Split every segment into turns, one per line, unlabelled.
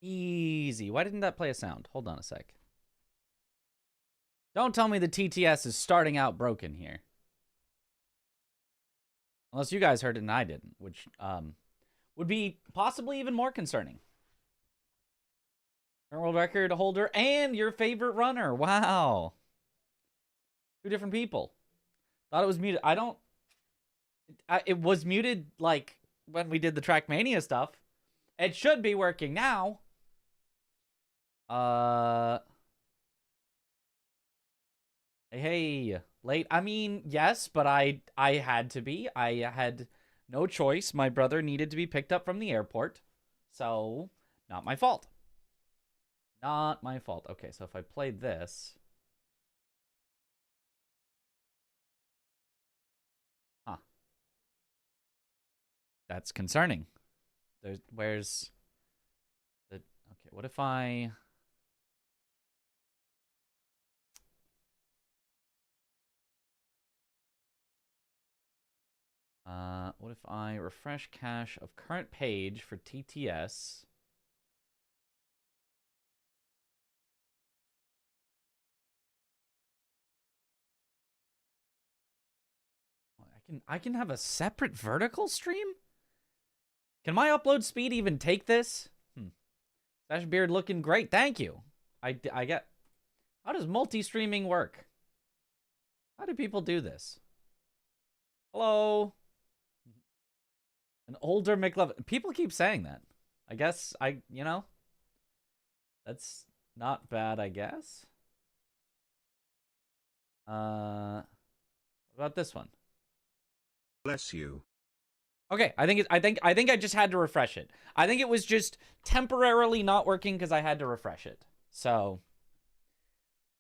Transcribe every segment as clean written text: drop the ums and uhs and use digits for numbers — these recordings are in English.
Easy. Why didn't that play a sound? Hold on a sec. Don't tell me the TTS is starting out broken here. Unless you guys heard it and I didn't, which would be possibly even more concerning. Current world record holder and your favorite runner. Wow. Two different people. Thought it was muted. It was muted, like, when we did the Trackmania stuff. It should be working now. Hey, late. I mean, yes, but I had to be. I had no choice. My brother needed to be picked up from the airport. So, not my fault. Not my fault. Okay, so if I play this. Huh. That's concerning. Where's the... Okay, what if I... what if I refresh cache of current page for TTS? I can have a separate vertical stream? Can my upload speed even take this? Sash Beard looking great. Thank you. I get... How does multi-streaming work? How do people do this? Hello? An older McLovin. People keep saying that. I guess you know, that's not bad, I guess. What about this one?
Bless you.
Okay, I think I just had to refresh it. I think it was just temporarily not working because I had to refresh it. So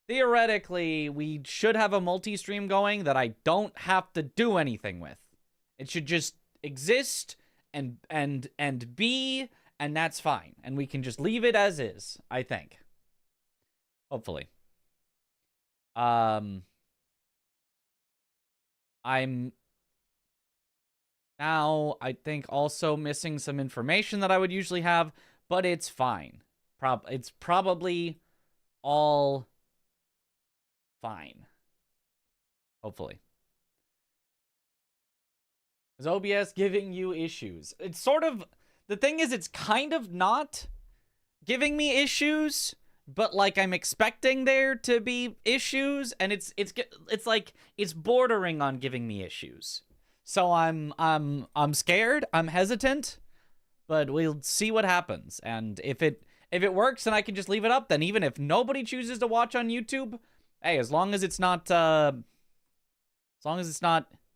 theoretically, we should have a multi-stream going that I don't have to do anything with. It should just exist and be, and that's fine. And we can just leave it as is, I think. Hopefully. I'm now, I think, also missing some information that I would usually have, but it's fine. It's probably all fine. Hopefully. Is OBS giving you issues? It's sort of... The thing is, it's kind of not giving me issues, but, like, I'm expecting there to be issues, and it's like, it's bordering on giving me issues. So I'm scared, I'm hesitant, but we'll see what happens. And if it works and I can just leave it up, then even if nobody chooses to watch on YouTube, hey, as long as it's not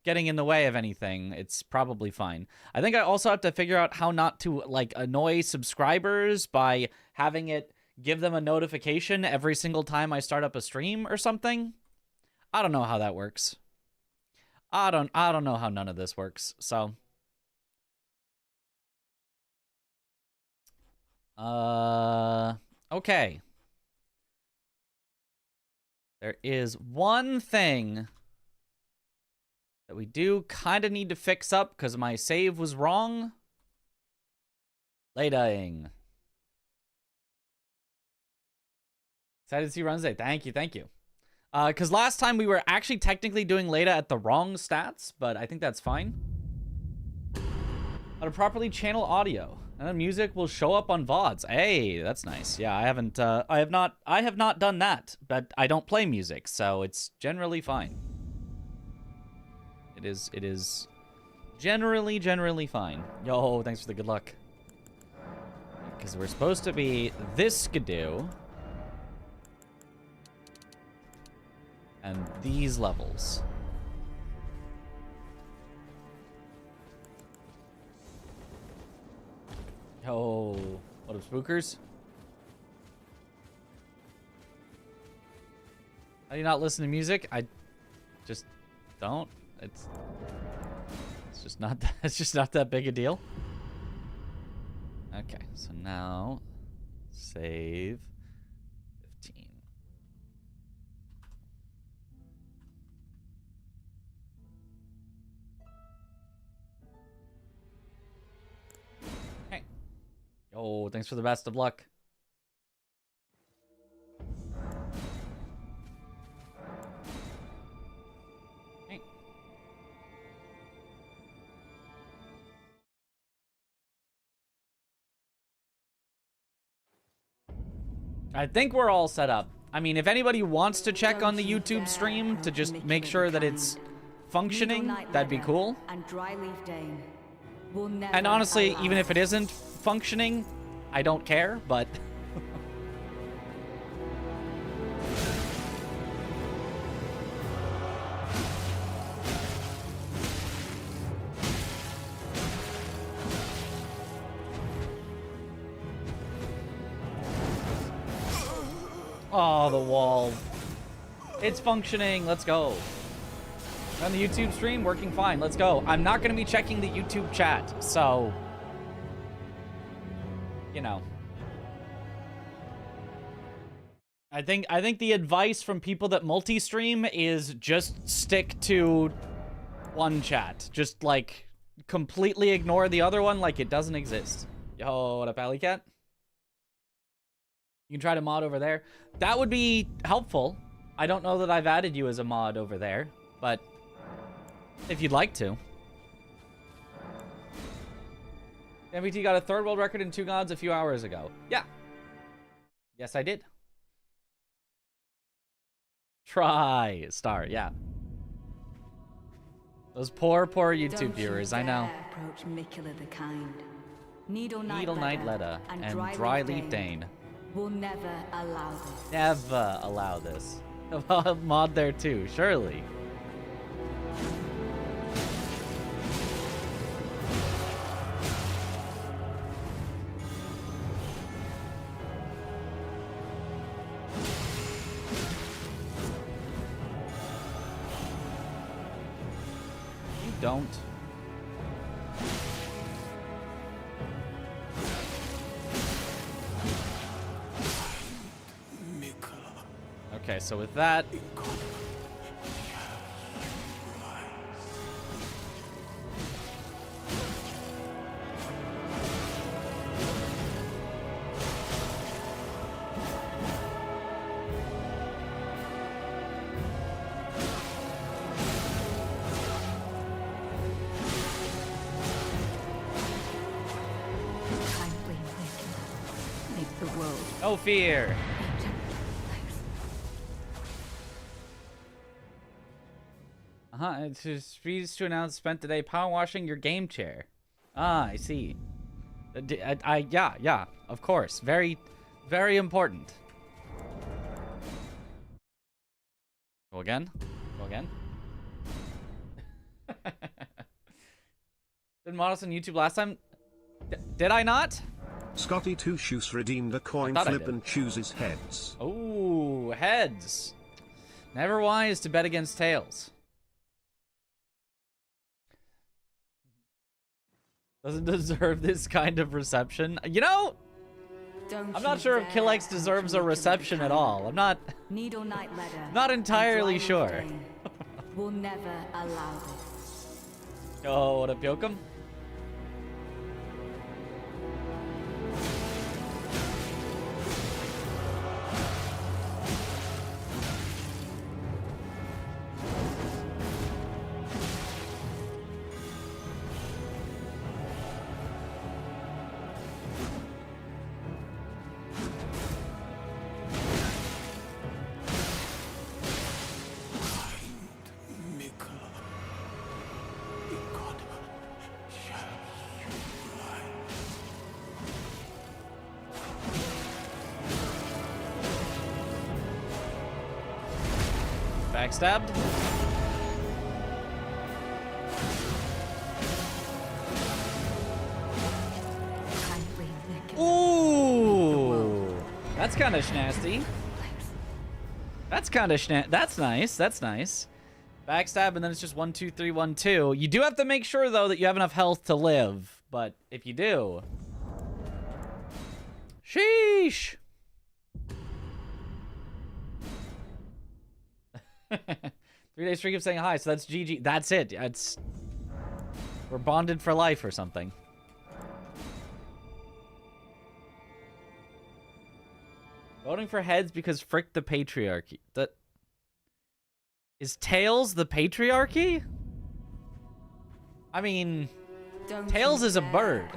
getting in the way of anything, it's probably fine. I think I also have to figure out how not to, like, annoy subscribers by having it give them a notification every single time I start up a stream or something. I don't know how that works. I don't know how none of this works. So okay. There is one thing that we do kind of need to fix up because my save was wrong. Laydying. Excited to see runs day. Thank you, thank you. Because last time we were actually technically doing Leda at the wrong stats, but I think that's fine. How to properly channel audio, and then music will show up on VODs. Hey, that's nice. Yeah, I have not done that, but I don't play music, so it's generally fine. It is generally fine. Yo, thanks for the good luck. Because we're supposed to be this skidoo. And these levels. Yo, what up, spookers? How do you not listen to music? I just don't. It's just not that, it's just not that big a deal. Okay, so now save 15. Hey. Oh, thanks for the best of luck. I think we're all set up. I mean, if anybody wants to check on the YouTube stream to just make sure that it's functioning, that'd be cool. And honestly, even if it isn't functioning, I don't care, but... Oh, the wall. It's functioning. Let's go. On the YouTube stream, working fine. Let's go. I'm not going to be checking the YouTube chat, so... You know. I think the advice from people that multi-stream is just stick to one chat. Just, like, completely ignore the other one like it doesn't exist. Yo, what up, Alley Cat? You can try to mod over there. That would be helpful. I don't know that I've added you as a mod over there, but if you'd like to. MVT got a third world record in 2 gods a few hours ago. Yeah. Yes, I did. Try star, yeah. Those poor YouTube viewers, I know. Needle Knight Leda and Dry Leaf Dane.
We'll never allow this.
Never allow this. Mod there too, surely. You don't. Okay, so with that... No fear. It's just pleased to announce spent today power washing your game chair. Ah, I see. Yeah, of course. Very, very important. Go again. Go again. Did models on YouTube last time? Did I not?
Scotty Two Shoes redeemed a coin flip and chooses heads.
Oh, heads. Never wise to bet against tails. Doesn't deserve this kind of reception. You know, I'm not sure if Killex deserves a reception at all. I'm not entirely sure.
We'll never allow this.
Oh, what up, Yokum? Backstabbed. Ooh, that's kind of nasty. That's kind of That's nice. That's nice. Backstab, and then it's just 1, 2, 3, 1, 2. You do have to make sure though that you have enough health to live. But if you do, sheesh. 3-day streak of saying hi, so that's GG. That's it. We're bonded for life or something. Voting for heads because frick the patriarchy. Is Tails the patriarchy? I mean, Tails is a bird.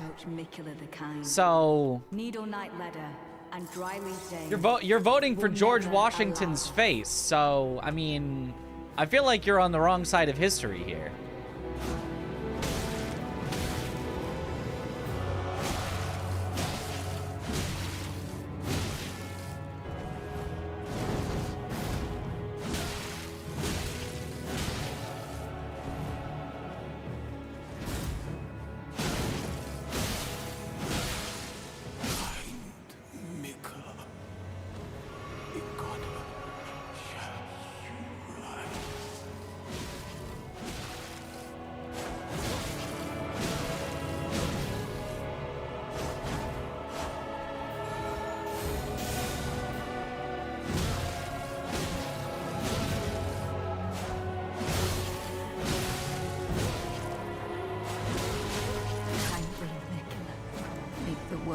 So
Needle Knight Ladder and dry leaf day.
You're voting for
will
George
never
Washington's
allow.
face, so I mean, I feel like you're on the wrong side of history here.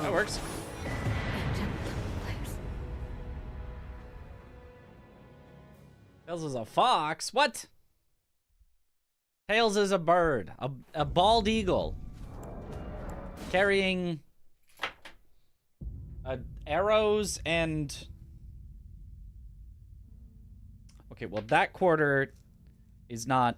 That works. Tails is a fox? What? Tails is a bird. A bald eagle. Carrying arrows and... Okay, well that quarter is not...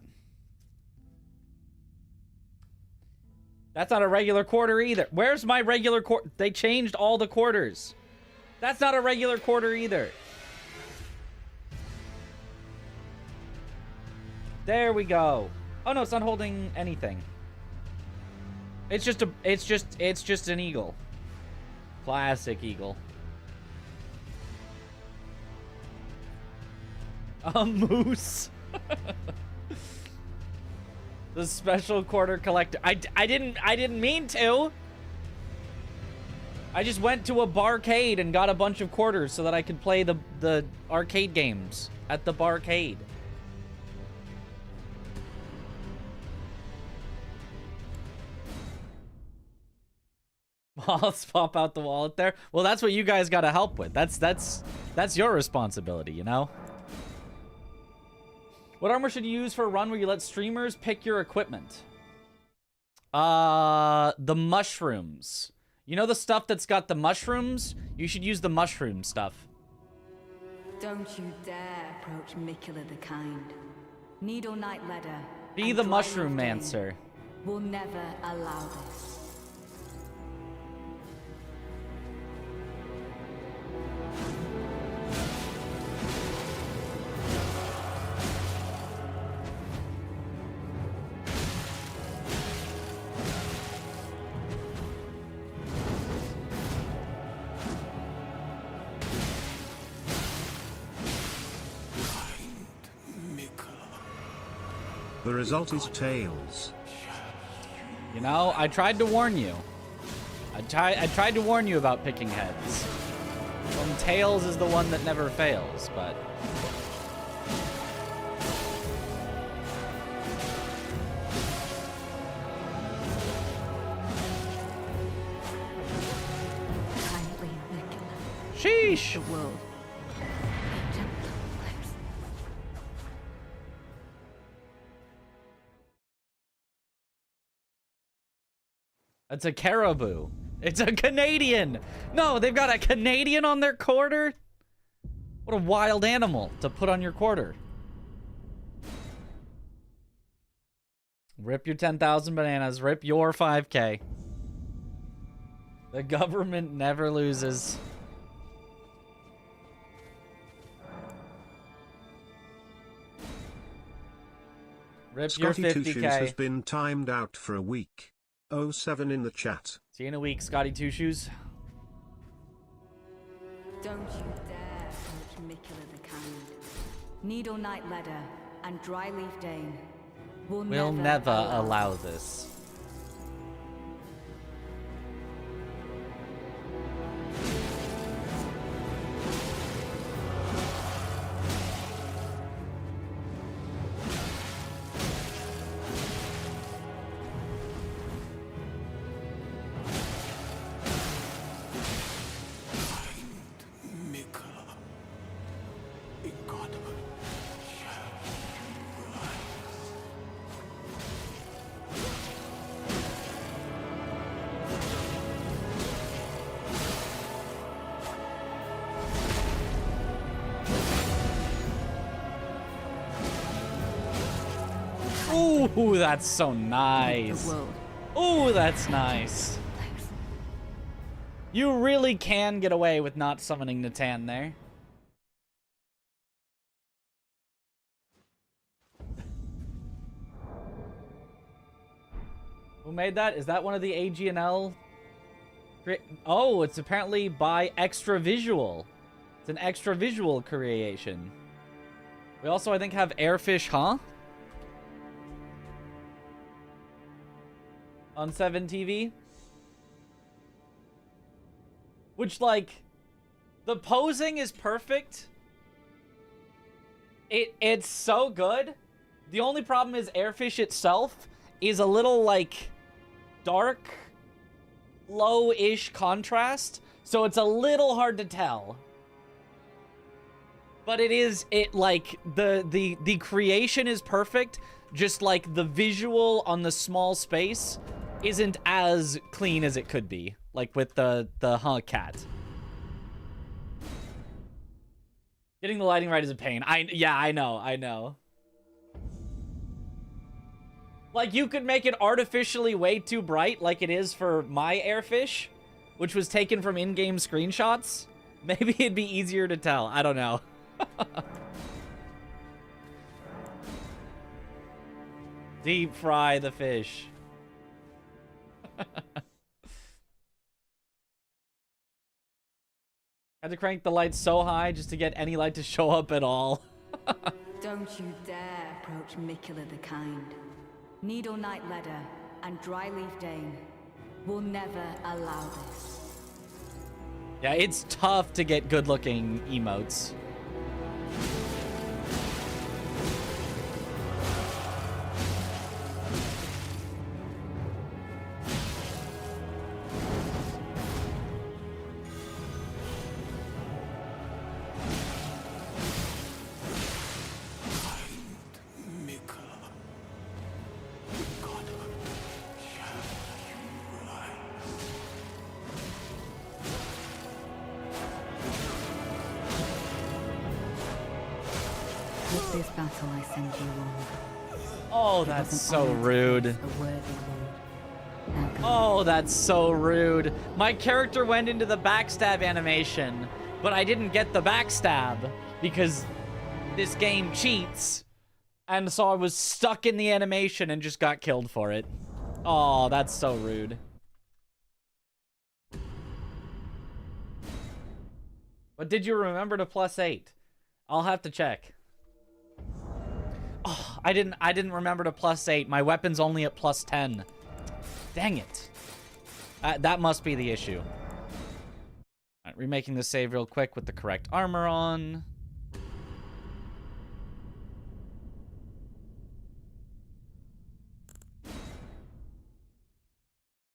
That's not a regular quarter either. Where's my regular quarter? They changed all the quarters. That's not a regular quarter either. There we go. Oh no, it's not holding anything. It's just an eagle. Classic eagle. A moose. The special quarter collector. I didn't mean to. I just went to a barcade and got a bunch of quarters so that I could play the arcade games at the barcade. Wallets pop out the wallet there. Well, that's what you guys got to help with. That's your responsibility, you know? What armor should you use for a run where you let streamers pick your equipment? The mushrooms. You know the stuff that's got the mushrooms? You should use the mushroom stuff.
Don't you dare approach Mikula the Kind. Needle Knight Ladder.
Be the mushroom mancer.
Will never allow this.
The result is tails.
You know, I tried to warn you. I tried to warn you about picking heads. And tails is the one that never fails, but... Sheesh!
The world.
It's a caribou. It's a Canadian. No, they've got a Canadian on their quarter. What a wild animal to put on your quarter. Rip your 10,000 bananas. Rip your 5K. The government never loses. Rip
Scotty
your
Two Shoes
50K.
has been timed out for a week. 07 in the chat.
See you in a week, Scotty Two Shoes.
Don't you dare approach Mikula the Kind. Needle Knight Ladder and Dryleaf Dane will
We'll never allow this. Ooh, that's so nice. Ooh, that's nice. You really can get away with not summoning Natan there. Who made that? Is that one of the AGNL? Oh, it's apparently by Extra Visual. It's an Extra Visual creation. We also, I think, have Airfish, huh? On 7TV. Which, like, the posing is perfect. It's so good. The only problem is Airfish itself is a little, like, dark, low-ish contrast. So it's a little hard to tell. But the creation is perfect. Just, like, the visual on the small space isn't as clean as it could be. Like with the cat. Getting the lighting right is a pain. Yeah, I know. Like, you could make it artificially way too bright like it is for my Airfish, which was taken from in-game screenshots. Maybe it'd be easier to tell. I don't know. Deep fry the fish. Had to crank the lights so high just to get any light to show up at all.
Don't you dare approach Mikula the Kind. Needle Knight Ledder and Dryleaf Dane will never allow this.
Yeah, it's tough to get good-looking emotes.
With this battle I send you on.
Oh, that's so rude. Oh, that's so rude. My character went into the backstab animation, but I didn't get the backstab because this game cheats. And so I was stuck in the animation and just got killed for it. Oh, that's so rude. But did you remember to +8? I'll have to check. Oh, I didn't remember to +8. My weapon's only at +10. Dang it. That must be the issue. All right, remaking the save real quick with the correct armor on.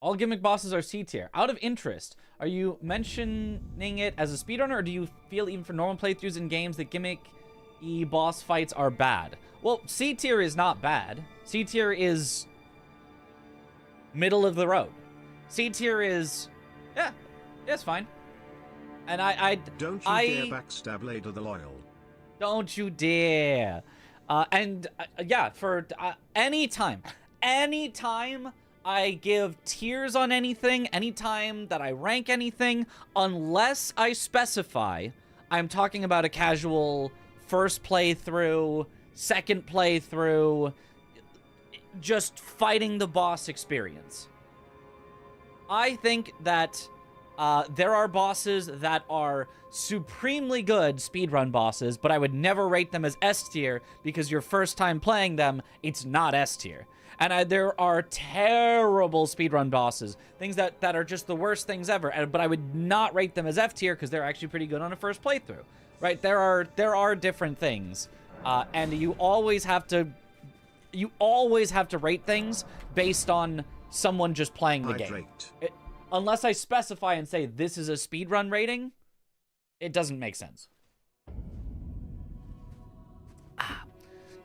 All gimmick bosses are C tier. Out of interest, are you mentioning it as a speedrunner, or do you feel even for normal playthroughs in games that gimmick-y boss fights are bad? Well, C tier is not bad. C tier is middle of the road. C tier is, yeah, it's fine. And
don't you dare backstab Leda the Loyal.
Don't you dare. Yeah, for anytime I give tiers on anything, anytime that I rank anything, unless I specify, I'm talking about a casual first playthrough, second playthrough, just fighting the boss experience. I think that there are bosses that are supremely good speedrun bosses, but I would never rate them as S tier because your first time playing them, it's not S tier. And there are terrible speedrun bosses, things that are just the worst things ever, but I would not rate them as F tier because they're actually pretty good on a first playthrough, right? There are different things, and you always have to rate things based on someone just playing the game. Unless I specify and say this is a speedrun rating, it doesn't make sense.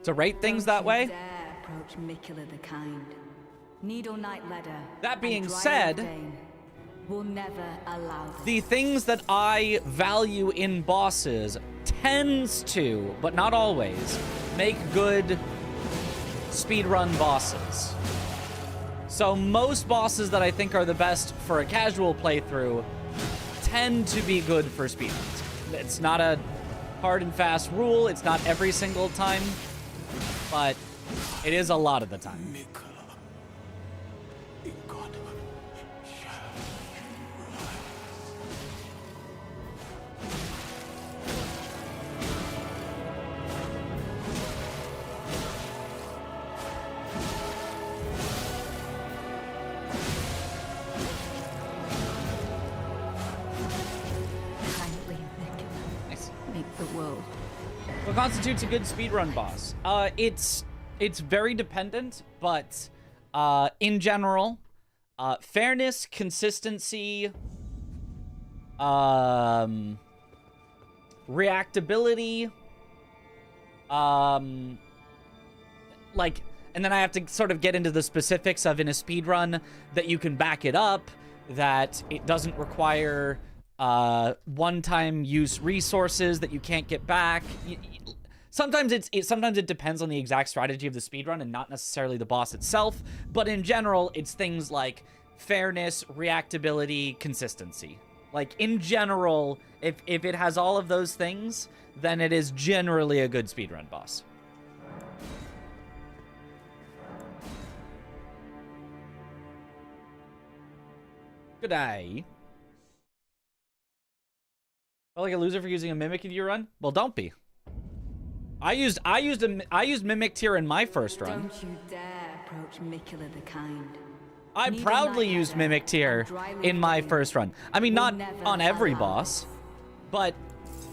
To rate things that way.
Approach Mikula the Kind. Needle Knight Ledder.
That being said,
will never allow this.
The things that I value in bosses tends to, but not always, make good speedrun bosses. So most bosses that I think are the best for a casual playthrough tend to be good for speedruns. It's not a hard and fast rule. It's not every single time, but it is a lot of the time. What constitutes a good speedrun boss? It's very dependent, but in general, fairness, consistency, reactability, like, and then I have to sort of get into the specifics of in a speedrun that you can back it up, that it doesn't require one-time use resources that you can't get back. Sometimes sometimes it depends on the exact strategy of the speedrun and not necessarily the boss itself, but in general, it's things like fairness, reactability, consistency. Like, in general, if it has all of those things, then it is generally a good speedrun boss. Good day. Felt like a loser for using a mimic in your run? Well, don't be. I used mimic tier in my first run.
Don't you dare approach Mikula the Kind.
I proudly used mimic tier in my first run. I mean, not on every boss, but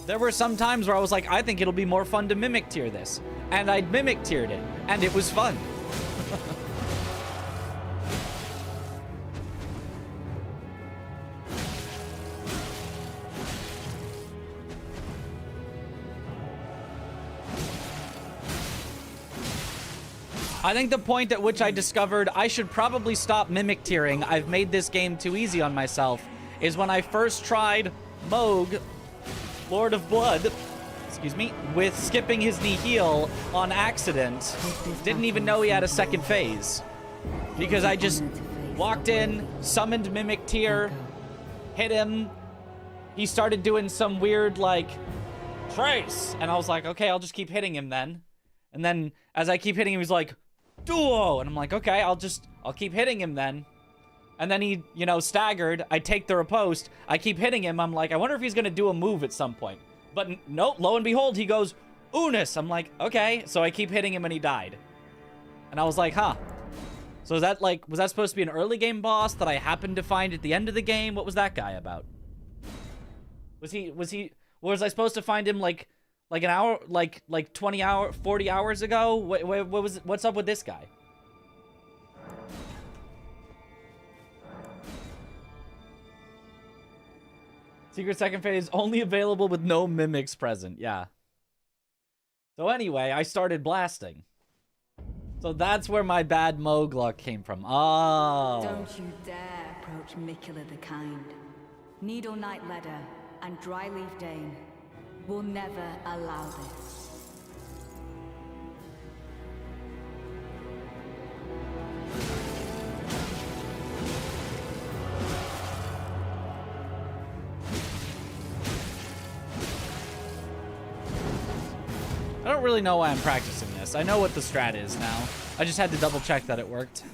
there were some times where I was like, I think it'll be more fun to mimic tier this, and I'd mimic tiered it, and it was fun. I think the point at which I discovered I should probably stop mimic tiering, I've made this game too easy on myself, is when I first tried Moog, Lord of Blood, excuse me, with skipping his nihil on accident. Didn't even know he had a second phase. Because I just walked in, summoned mimic tier, hit him. He started doing some weird, like, trace. And I was like, okay, I'll just keep hitting him then. And then as I keep hitting him, he's like, duo, and I'm like, okay, I'll keep hitting him then. And then he, you know, staggered. I take the riposte. I keep hitting him. I'm like, I wonder if he's gonna do a move at some point. But no, lo and behold, he goes, Unis. I'm like, okay. So I keep hitting him and he died. And I was like, huh. So is that like, was that supposed to be an early game boss that I happened to find at the end of the game? What was that guy about? Was I supposed to find him like an hour, like 40 hours ago? What's up with this guy? Secret second phase only available with no mimics present. Yeah. So anyway, I started blasting. So that's where my bad Moog luck came from. Oh.
Don't you dare approach Mikula the Kind. Needle Knight Ledder and Dryleaf Dane will never allow this.
I don't really know why I'm practicing this. I know what the strat is now. I just had to double check that it worked.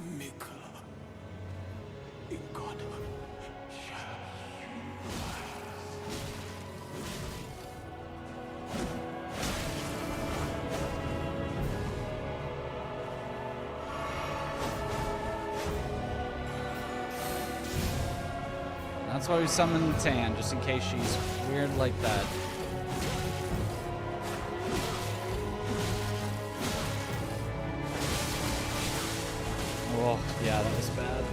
That's why we summoned Tan, just in case she's weird like that. Oh, yeah, that was bad.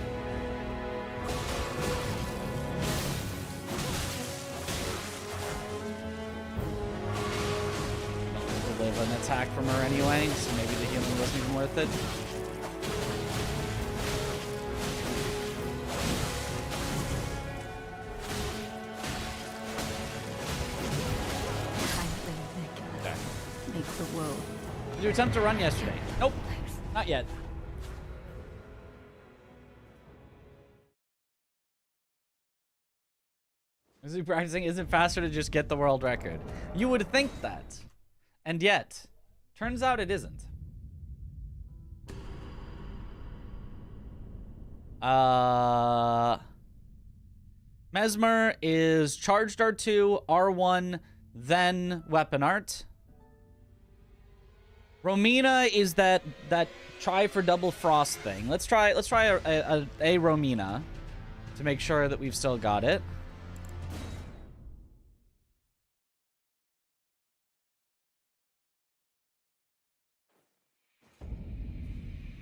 To live an attack from her anyway, so maybe the healing wasn't even worth it. Did you attempt to run yesterday? Nope. Not yet. Is he practicing? Is it faster to just get the world record? You would think that. And yet, turns out it isn't. Mesmer is charged R2, R1, then weapon art. Romina is that try for double frost thing. Let's try a Romina to make sure that we've still got it.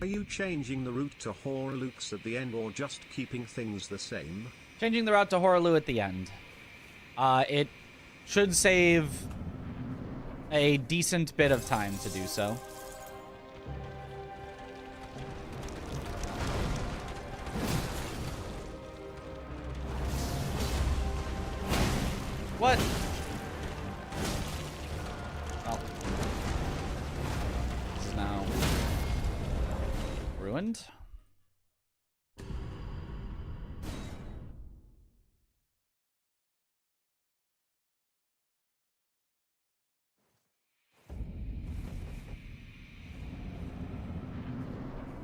Are you changing the route to Horalux at the end or just keeping things the same?
Changing the route to Horalu at the end. It should save a decent bit of time to do so. What? Oh. This is now ruined.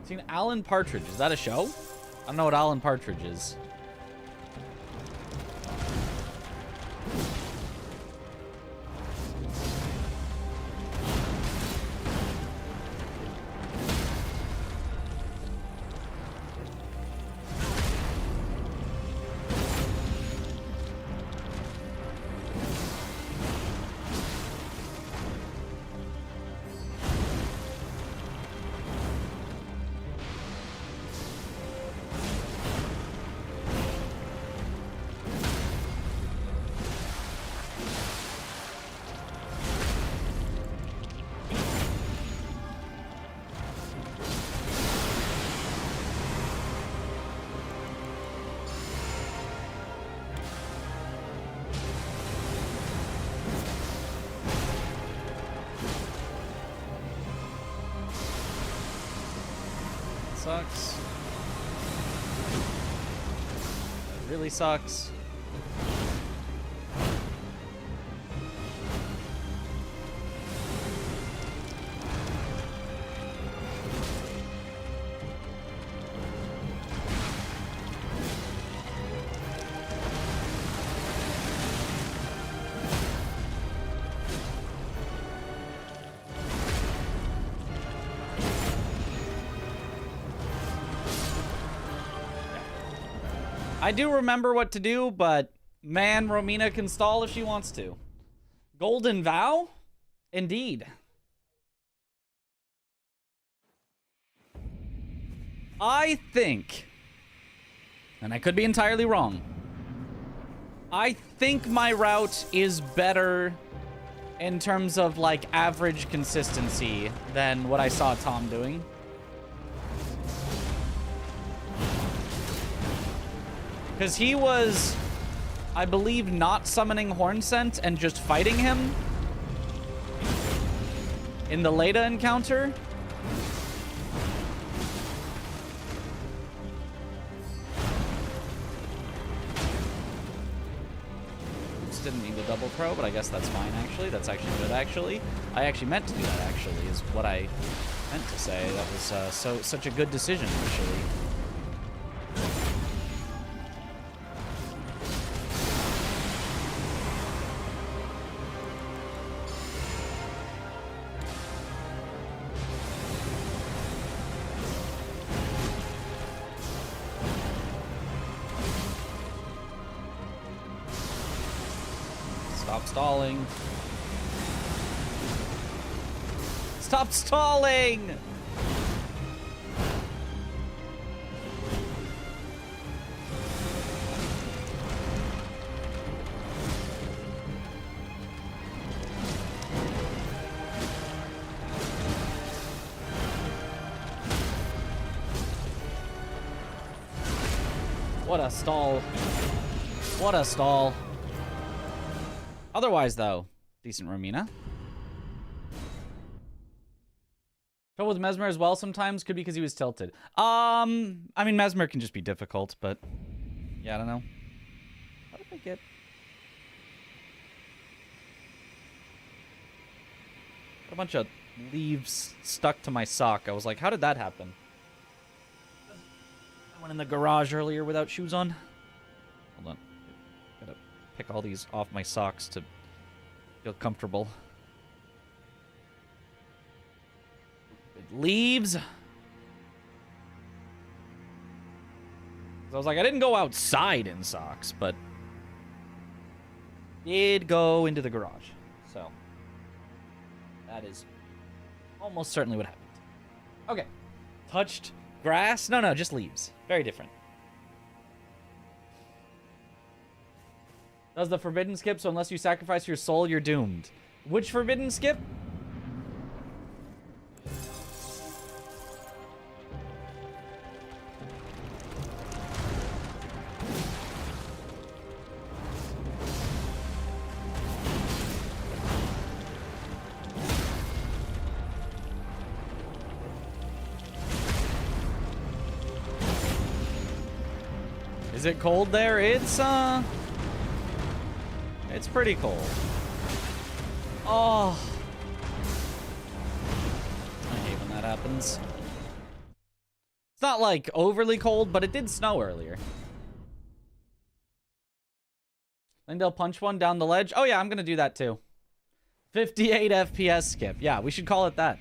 Seen Alan Partridge. Is that a show? I don't know what Alan Partridge is. Sucks. That really sucks. I do remember what to do, but man, Romina can stall if she wants to. Golden Vow? Indeed. I think, and I could be entirely wrong, I think my route is better in terms of like average consistency than what I saw Tom doing. Because he was, I believe, not summoning Hornsent and just fighting him in the Leda encounter. Oops, didn't mean to double throw, but I guess that's fine, actually. That's actually good, actually. I actually meant to do that, actually, is what I meant to say. That was such a good decision, actually. Stop stalling. Stop stalling! What a stall. What a stall. Otherwise, though, decent Romina. Trouble with Mesmer as well sometimes could be because he was tilted. I mean, Mesmer can just be difficult, but yeah, I don't know. How did I get... a bunch of leaves stuck to my sock. I was like, how did that happen? I went in the garage earlier without shoes on. Hold on. Gotta pick all these off my socks to feel comfortable. Leaves. I was like, I didn't go outside in socks, but did go into the garage. So that is almost certainly what happened. Okay. Touched grass? No, just leaves. Very different. Does the forbidden skip, so unless you sacrifice your soul, you're doomed. Which forbidden skip? Is it cold there? It's pretty cold. Oh. I hate when that happens. It's not like overly cold, but it did snow earlier. Lindell punch one down the ledge. Oh yeah, I'm gonna do that too. 58 FPS skip. Yeah, we should call it that.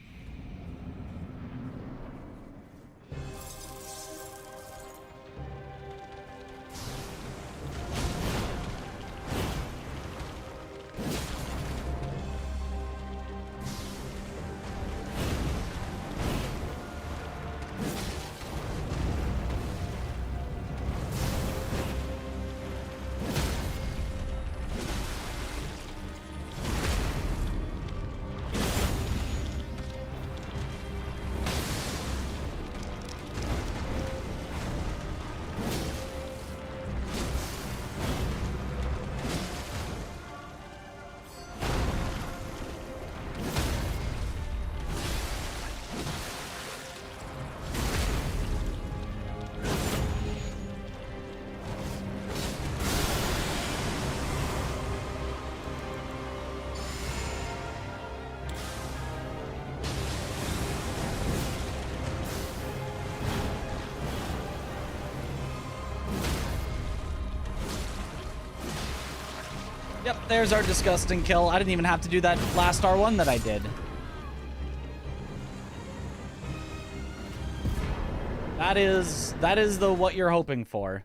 Yep, there's our disgusting kill. I didn't even have to do that last R1 that I did. That is the what you're hoping for.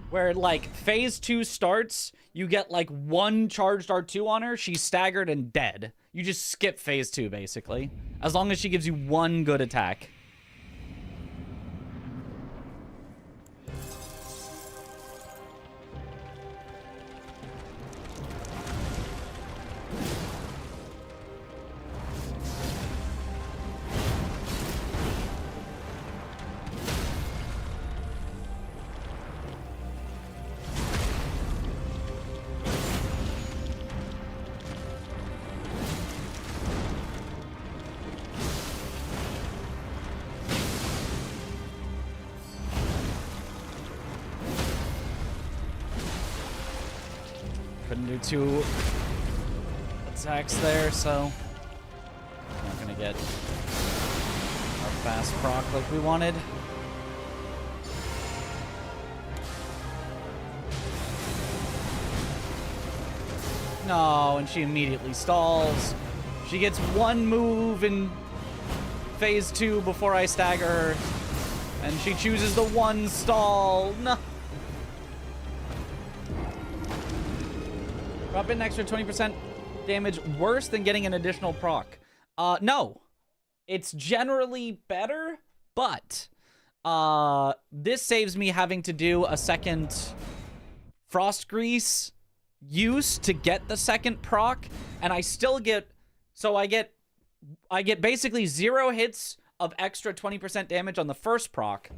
Where, like, phase 2 starts, you get, like, one charged R2 on her, she's staggered and dead. You just skip phase 2, basically. As long as she gives you one good attack. Do 2 attacks there, so not gonna get our fast proc like we wanted. No, and she immediately stalls. She gets one move in phase 2 before I stagger her, and she chooses the one stall. No. Drop in an extra 20% damage worse than getting an additional proc. No. It's generally better, but this saves me having to do a second Frost Grease use to get the second proc, and I still get... So I get basically 0 hits of extra 20% damage on the first proc,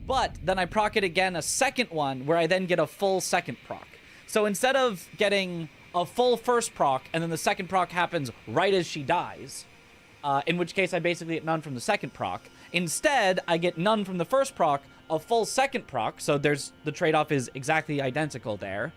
but then I proc it again a second one, where I then get a full second proc. So instead of getting a full first proc, and then the second proc happens right as she dies, in which case I basically get none from the second proc. Instead, I get none from the first proc, a full second proc, so there's the trade-off is exactly identical there.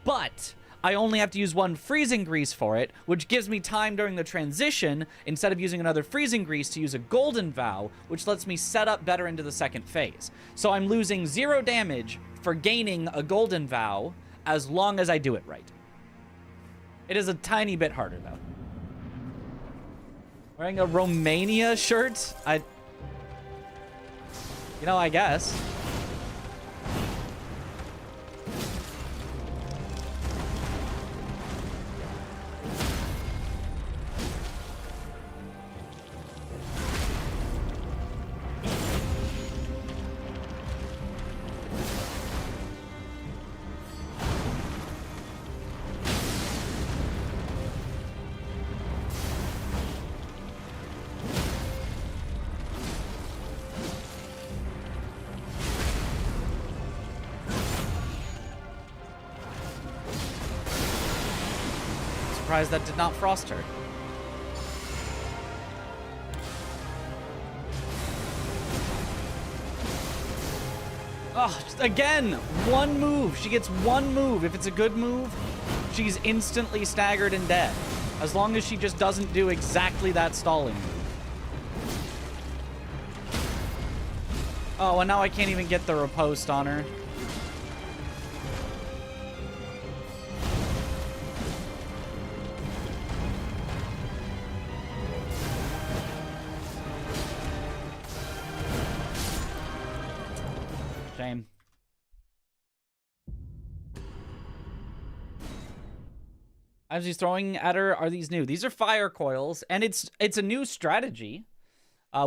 But I only have to use one freezing grease for it, which gives me time during the transition, instead of using another freezing grease, to use a golden vow, which lets me set up better into the second phase. So I'm losing 0 damage for gaining a golden vow, as long as I do it right. It is a tiny bit harder, though. Wearing a Romania shirt? You know, I guess. Surprised that did not frost her. Oh, again, one move. She gets one move. If it's a good move, she's instantly staggered and dead. As long as she just doesn't do exactly that stalling move. Oh, and now I can't even get the riposte on her. Shame. As he's throwing at her, are these new? These are fire coils, and it's a new strategy.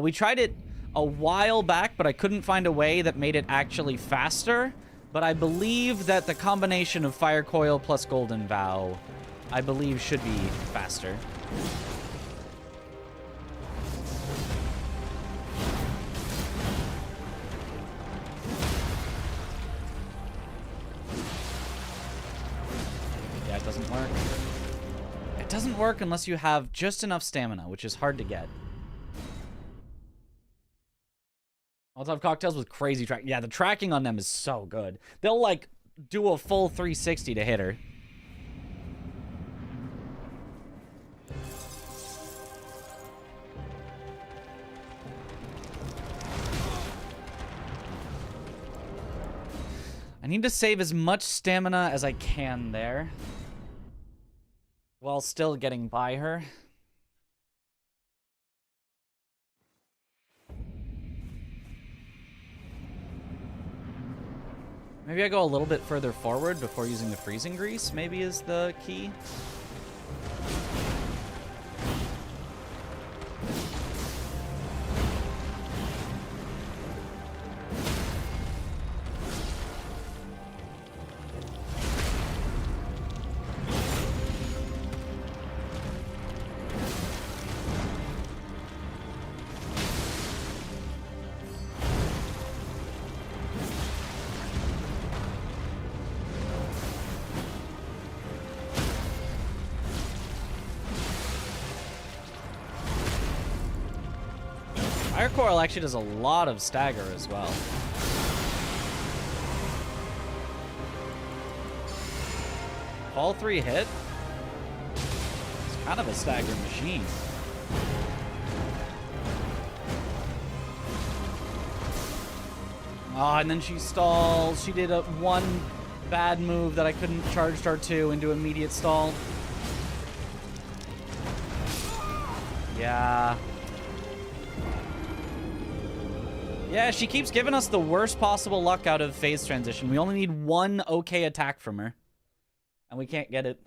We tried it a while back, but I couldn't find a way that made it actually faster. But I believe that the combination of fire coil plus golden vow, I believe, should be faster. Yeah, it doesn't work. It doesn't work unless you have just enough stamina, which is hard to get. Molotov cocktails with crazy track. Yeah, the tracking on them is so good. They'll, like, do a full 360 to hit her. I need to save as much stamina as I can there, while still getting by her. Maybe I go a little bit further forward before using the freezing grease, maybe is the key. Fire Coil actually does a lot of stagger as well. All 3 hit. It's kind of a stagger machine. Oh, and then she stalls. She did a one bad move that I couldn't charge star 2 into immediate stall. Yeah. Yeah, she keeps giving us the worst possible luck out of phase transition. We only need one okay attack from her, and we can't get it.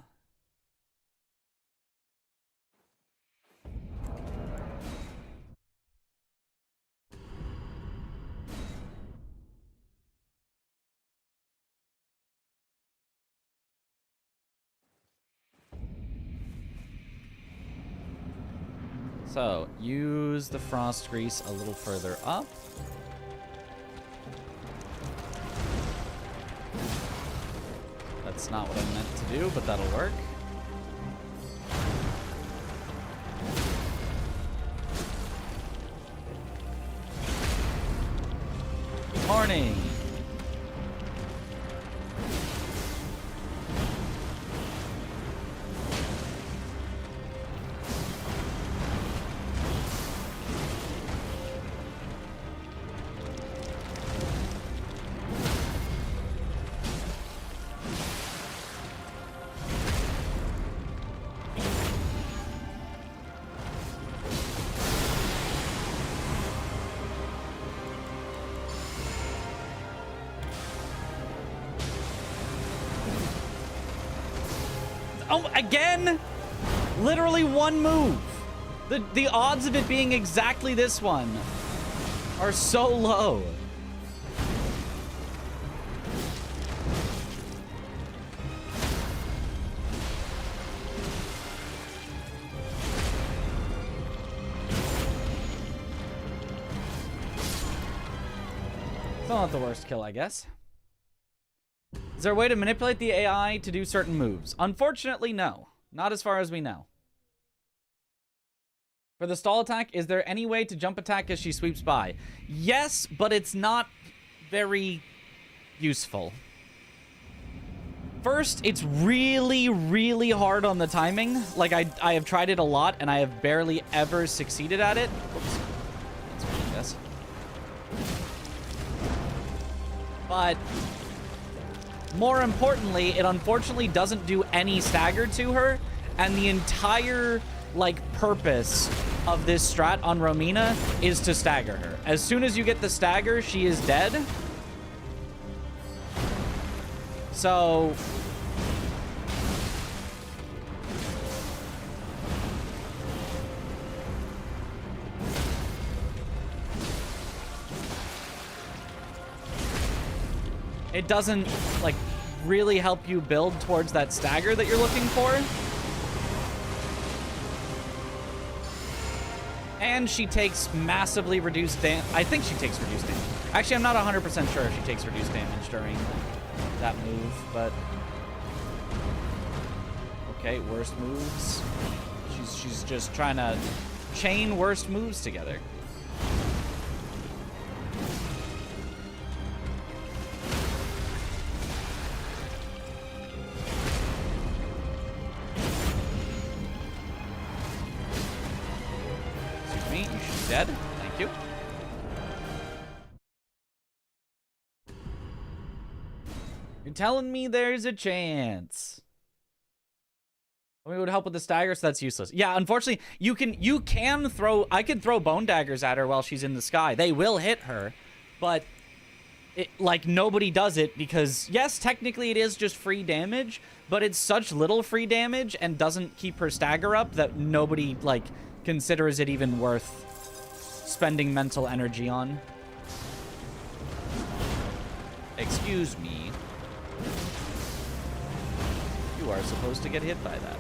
So, use the frost grease a little further up. That's not what I meant to do, but that'll work. Oh, again? Literally one move. The odds of it being exactly this one are so low. Still not the worst kill, I guess. Is there a way to manipulate the AI to do certain moves? Unfortunately, no. Not as far as we know. For the stall attack, is there any way to jump attack as she sweeps by? Yes, but it's not very useful. First, it's really, really hard on the timing. Like, I have tried it a lot, and I have barely ever succeeded at it. Oops. That's what I guess. But more importantly, it unfortunately doesn't do any stagger to her, and the entire, like, purpose of this strat on Romina is to stagger her. As soon as you get the stagger, she is dead. So it doesn't, like, really help you build towards that stagger that you're looking for. And she takes massively reduced damage. I think she takes reduced damage. Actually, I'm not 100% sure if she takes reduced damage during that move, but... Okay, worst moves. She's just trying to chain worst moves together. Dead. Thank you. You're telling me there's a chance. We would help with the stagger, so that's useless. Yeah, unfortunately, you can throw. I could throw bone daggers at her while she's in the sky. They will hit her, but like nobody does it because yes, technically it is just free damage, but it's such little free damage and doesn't keep her stagger up that nobody like considers it even worth spending mental energy on. Excuse me. You are supposed to get hit by that.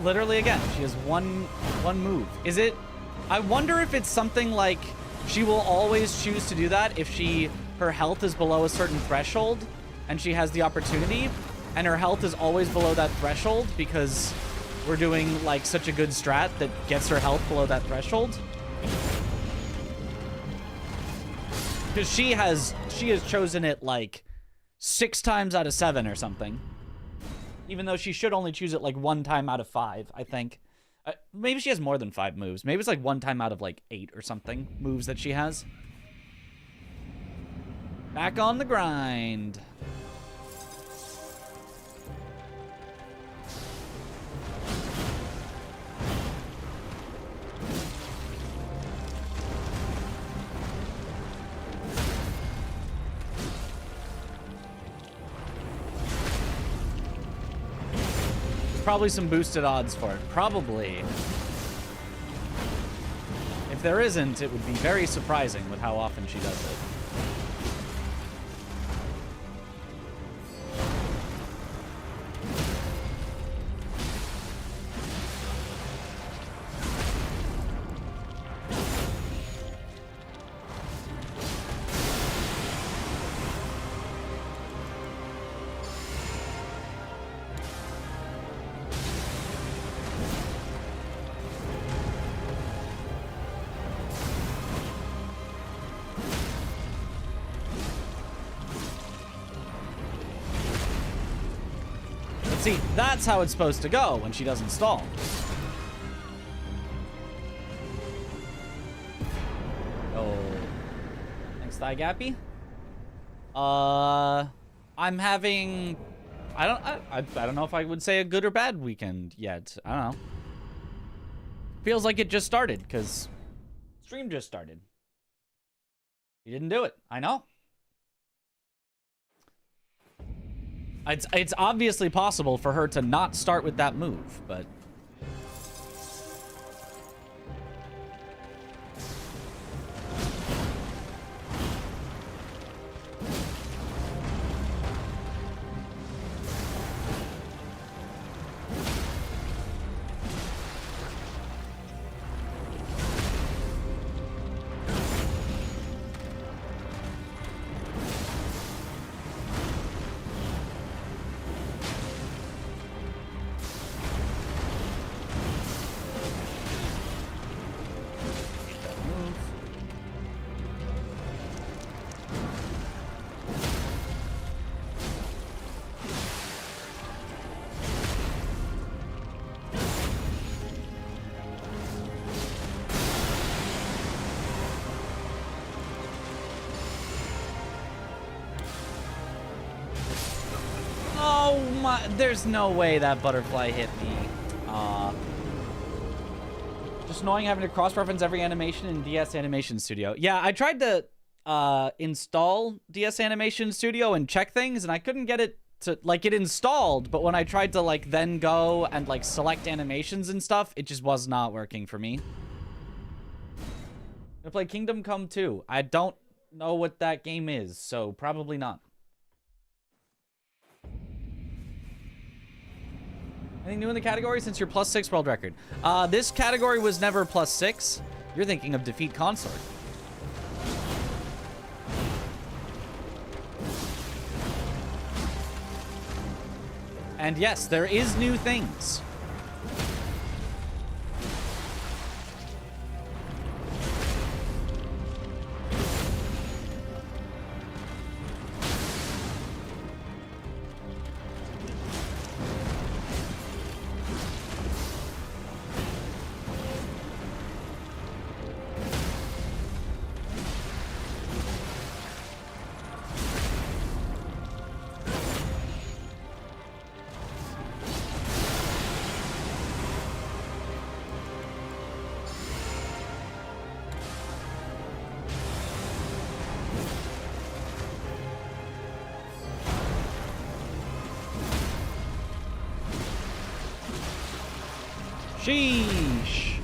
Literally again, she has one move. Is it? I wonder if it's something like she will always choose to do that if her health is below a certain threshold and she has the opportunity, and her health is always below that threshold because we're doing like such a good strat that gets her health below that threshold. Because she has chosen it like 6 times out of 7 or something. Even though she should only choose it like 1 time out of 5, I think. Maybe she has more than 5 moves. Maybe it's like 1 time out of like 8 or something moves that she has. Back on the grind. Probably some boosted odds for it. Probably. If there isn't, it would be very surprising with how often she does it. See, that's how it's supposed to go when she doesn't stall. Oh. Thanks, Thigh Gappy. I'm having... I don't know if I would say a good or bad weekend yet. I don't know. Feels like it just started, because stream just started. You didn't do it. I know. It's obviously possible for her to not start with that move, but... There's no way that butterfly hit me. Just annoying having to cross-reference every animation in DS Animation Studio. Yeah, I tried to install DS Animation Studio and check things, and I couldn't get it to, like, it installed, but when I tried to, like, then go and, like, select animations and stuff, it just was not working for me. I'm gonna play Kingdom Come 2. I don't know what that game is, so probably not. Anything new in the category since your +6 world record? This category was never +6. You're thinking of Defeat Consort. And yes, there is new things. Sheesh.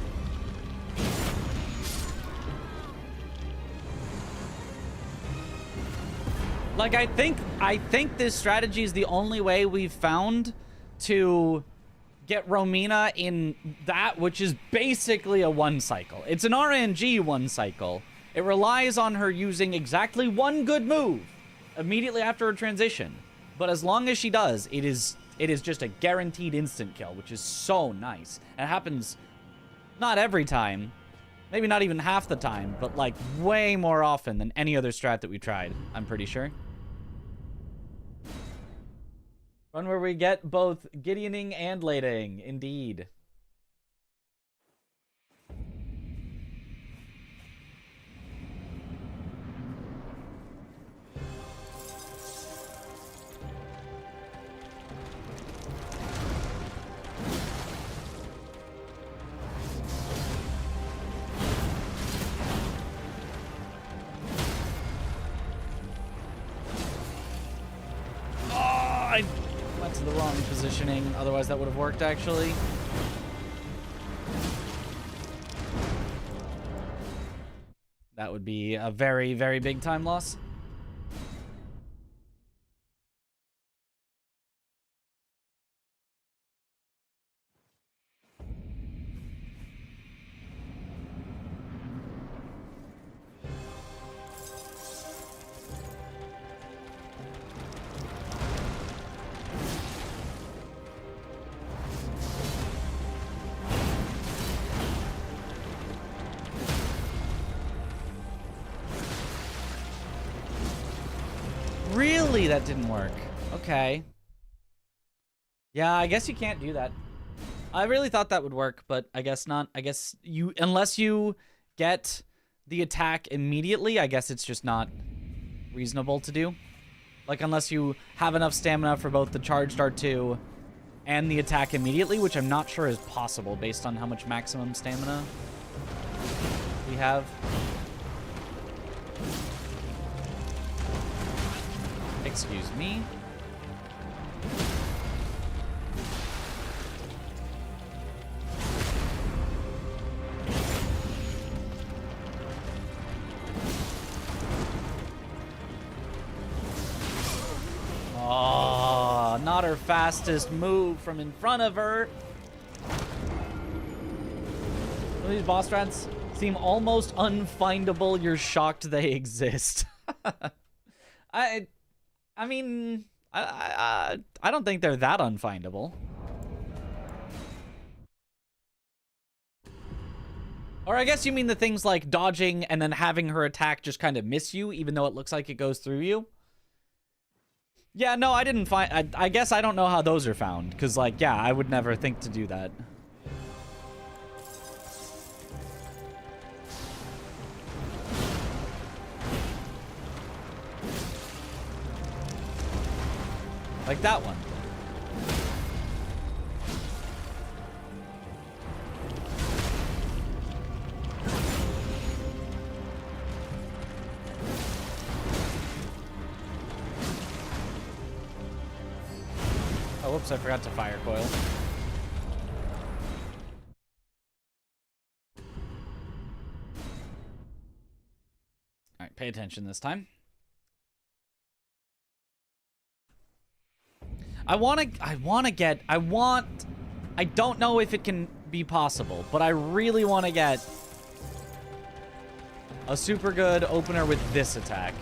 Like, I think this strategy is the only way we've found to get Romina in that, which is basically a one cycle. It's an RNG one cycle. It relies on her using exactly one good move immediately after her transition. But as long as she does, it is just a guaranteed instant kill, which is so nice. And it happens not every time, maybe not even half the time, but like way more often than any other strat that we tried, I'm pretty sure. Run where we get both Gideoning and lating, indeed. I went to the wrong positioning. Otherwise, that would have worked, actually. That would be a very, very big time loss. Really? That didn't work. Okay. Yeah, I guess you can't do that. I really thought that would work, but I guess not. I guess you, unless you get the attack immediately, I guess it's just not reasonable to do. Like, unless you have enough stamina for both the charged R2 and the attack immediately, which I'm not sure is possible based on how much maximum stamina we have. Excuse me. Oh, not her fastest move from in front of her. Some of these boss strats seem almost unfindable. You're shocked they exist. I mean, I don't think they're that unfindable. Or I guess you mean the things like dodging and then having her attack just kind of miss you, even though it looks like it goes through you. Yeah, no, I didn't find... I guess I don't know how those are found. Because, like, yeah, I would never think to do that. Like that one. Oh, whoops, I forgot to fire coil. Alright, pay attention this time. I don't know if it can be possible, but I really want to get a super good opener with this attack.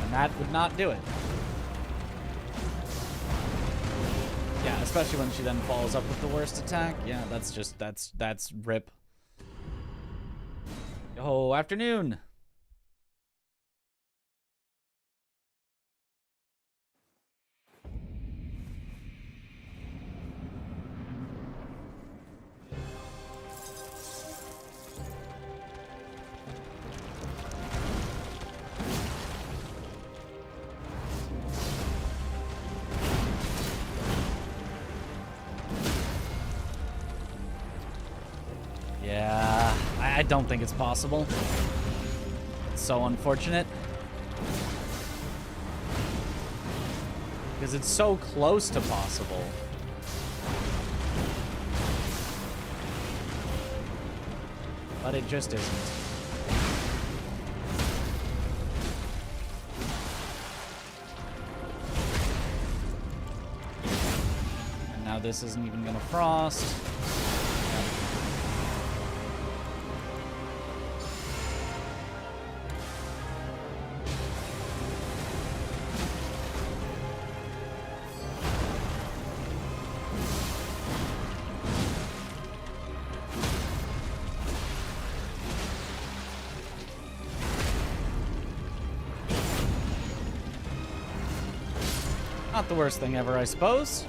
And that would not do it. Yeah, especially when she then follows up with the worst attack. Yeah, that's just, that's rip. Oh, afternoon. Yeah, I don't think it's possible. It's so unfortunate. Because it's so close to possible. But it just isn't. And now this isn't even gonna frost. Not the worst thing ever, I suppose.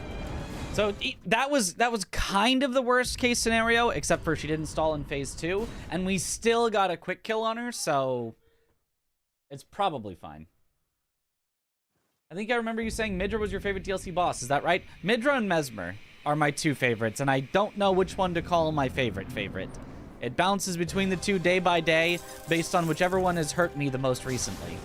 So that was kind of the worst case scenario, except for she didn't stall in phase 2, and we still got a quick kill on her, so it's probably fine. I think I remember you saying Midra was your favorite DLC boss. Is that right? Midra and Mesmer are my two favorites, and I don't know which one to call my favorite. It bounces between the two day by day based on whichever one has hurt me the most recently.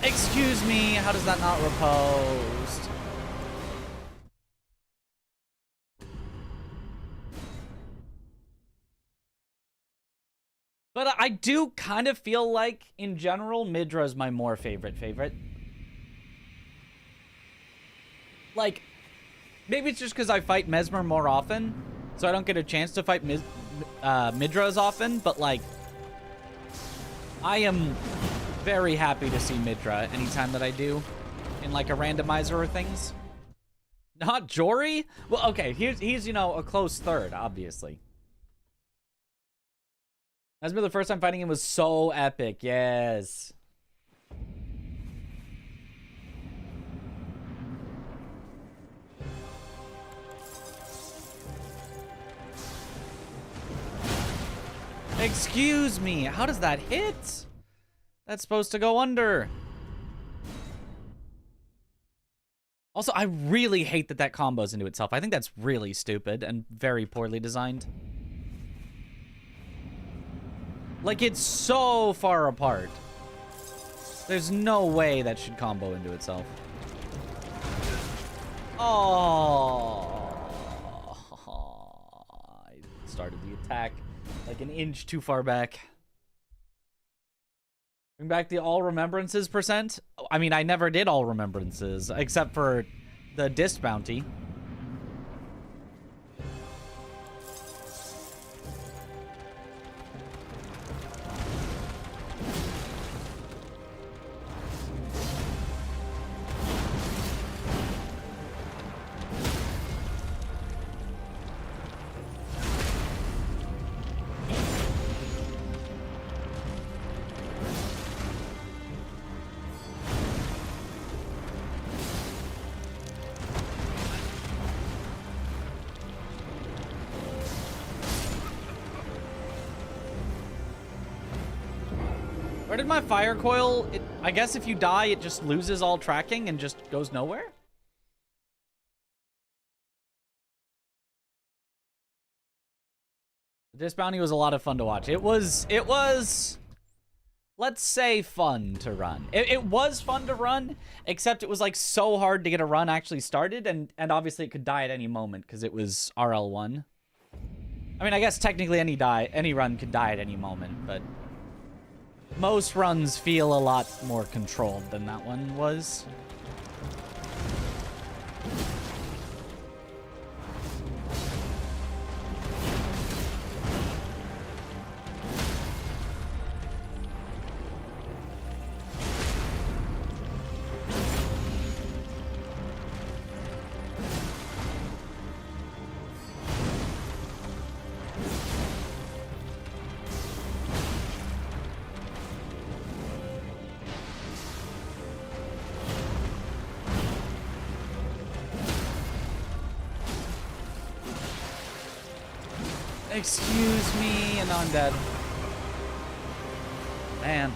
Excuse me, how does that not repost? But I do kind of feel like, in general, Midra is my more favorite. Like, maybe it's just because I fight Mesmer more often, so I don't get a chance to fight Midra as often, but, like, I am very happy to see Midra anytime that I do in, like, a randomizer or things. Not Jory? Well, okay, he's, you know, a close third, obviously. Mesmer, the first time fighting him was so epic, yes. Excuse me, how does that hit? That's supposed to go under. Also, I really hate that that combos into itself. I think that's really stupid and very poorly designed. Like, it's so far apart. There's no way that should combo into itself. Oh. I started the attack like an inch too far back. Bring back the all remembrances percent. I mean, I never did all remembrances except for the disc bounty. Where did my fire coil? I guess if you die, it just loses all tracking and just goes nowhere? This bounty was a lot of fun to watch. It was, let's say, fun to run. It was fun to run, except it was like so hard to get a run actually started, and obviously it could die at any moment because it was RL1. I mean, I guess technically any run could die at any moment, but most runs feel a lot more controlled than that one was. Excuse me, and now I'm dead. Man.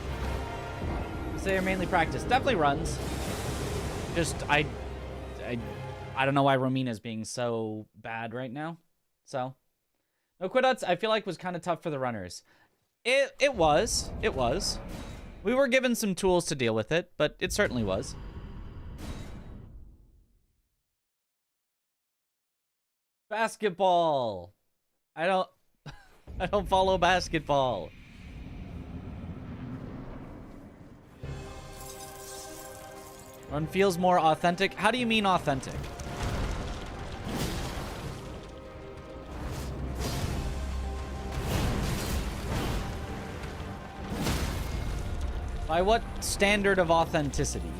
So they're mainly practice. Definitely runs. Just, I don't know why Romina's being so bad right now. So, no quit-outs, I feel like was kind of tough for the runners. It was. We were given some tools to deal with it, but it certainly was. Basketball. I don't follow basketball. Run feels more authentic. How do you mean authentic? By what standard of authenticity?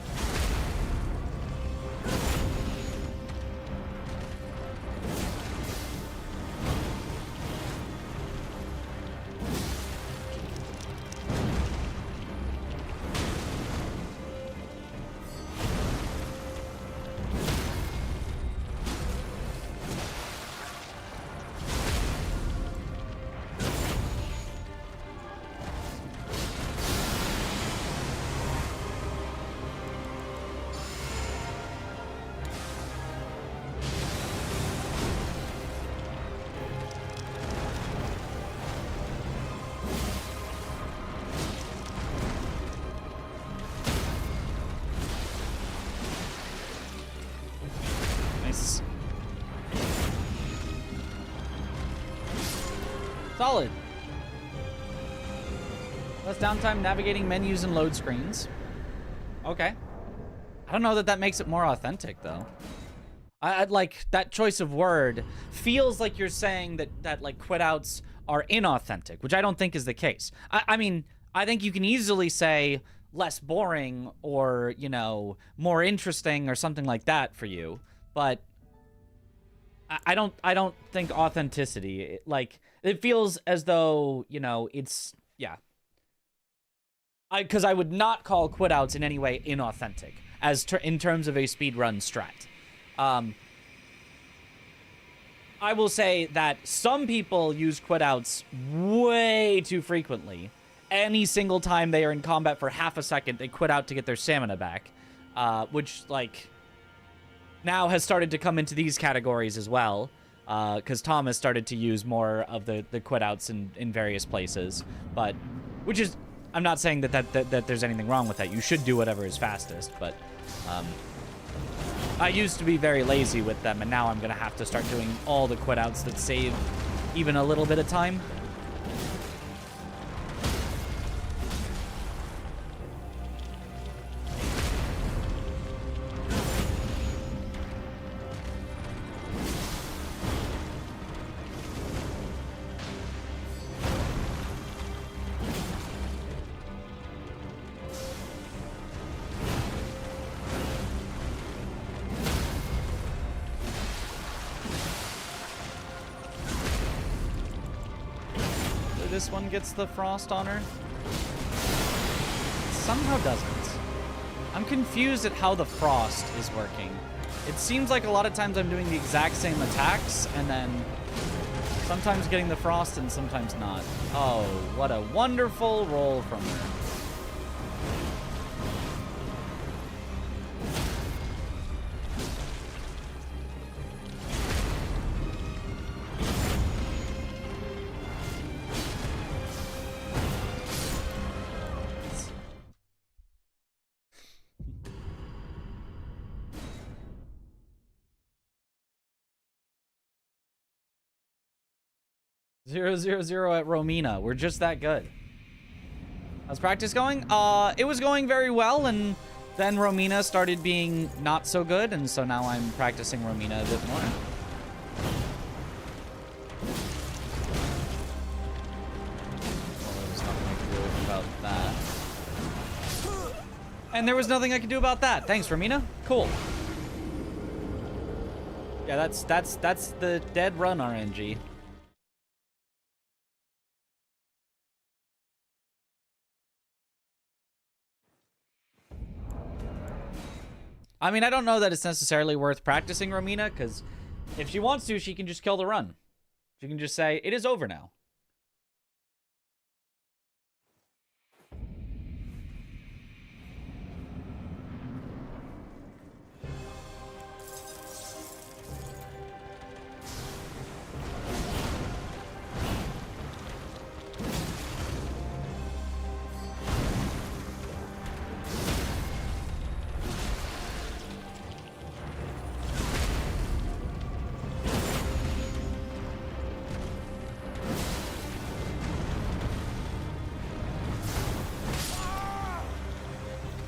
Solid. Less downtime navigating menus and load screens. Okay. I don't know that that makes it more authentic, though. I'd like that choice of word feels like you're saying that like quit outs are inauthentic, which I don't think is the case. I mean, I think you can easily say less boring or, you know, more interesting or something like that for you, but I don't think authenticity, like, it feels as though, you know, it's, yeah. Because I would not call quit outs in any way inauthentic as in terms of a speedrun strat. I will say that some people use quit outs way too frequently. Any single time they are in combat for half a second, they quit out to get their stamina back, which, like, now has started to come into these categories as well, because Tom has started to use more of the quit outs in various places, but, which is, I'm not saying that there's anything wrong with that. You should do whatever is fastest, but, I used to be very lazy with them, and now I'm gonna have to start doing all the quit outs that save even a little bit of time. This one gets the frost on her. Somehow doesn't. I'm confused at how the frost is working. It seems like a lot of times I'm doing the exact same attacks and then sometimes getting the frost and sometimes not. Oh, what a wonderful roll from her. Zero, zero, zero at Romina. We're just that good. How's practice going? It was going very well, and then Romina started being not so good, and so now I'm practicing Romina a bit more. Well, there was nothing I could do about that. And there was nothing I could do about that. Thanks, Romina. Cool. Yeah, that's the dead run RNG. I mean, I don't know that it's necessarily worth practicing Romina, because if she wants to, she can just kill the run. She can just say, it is over now.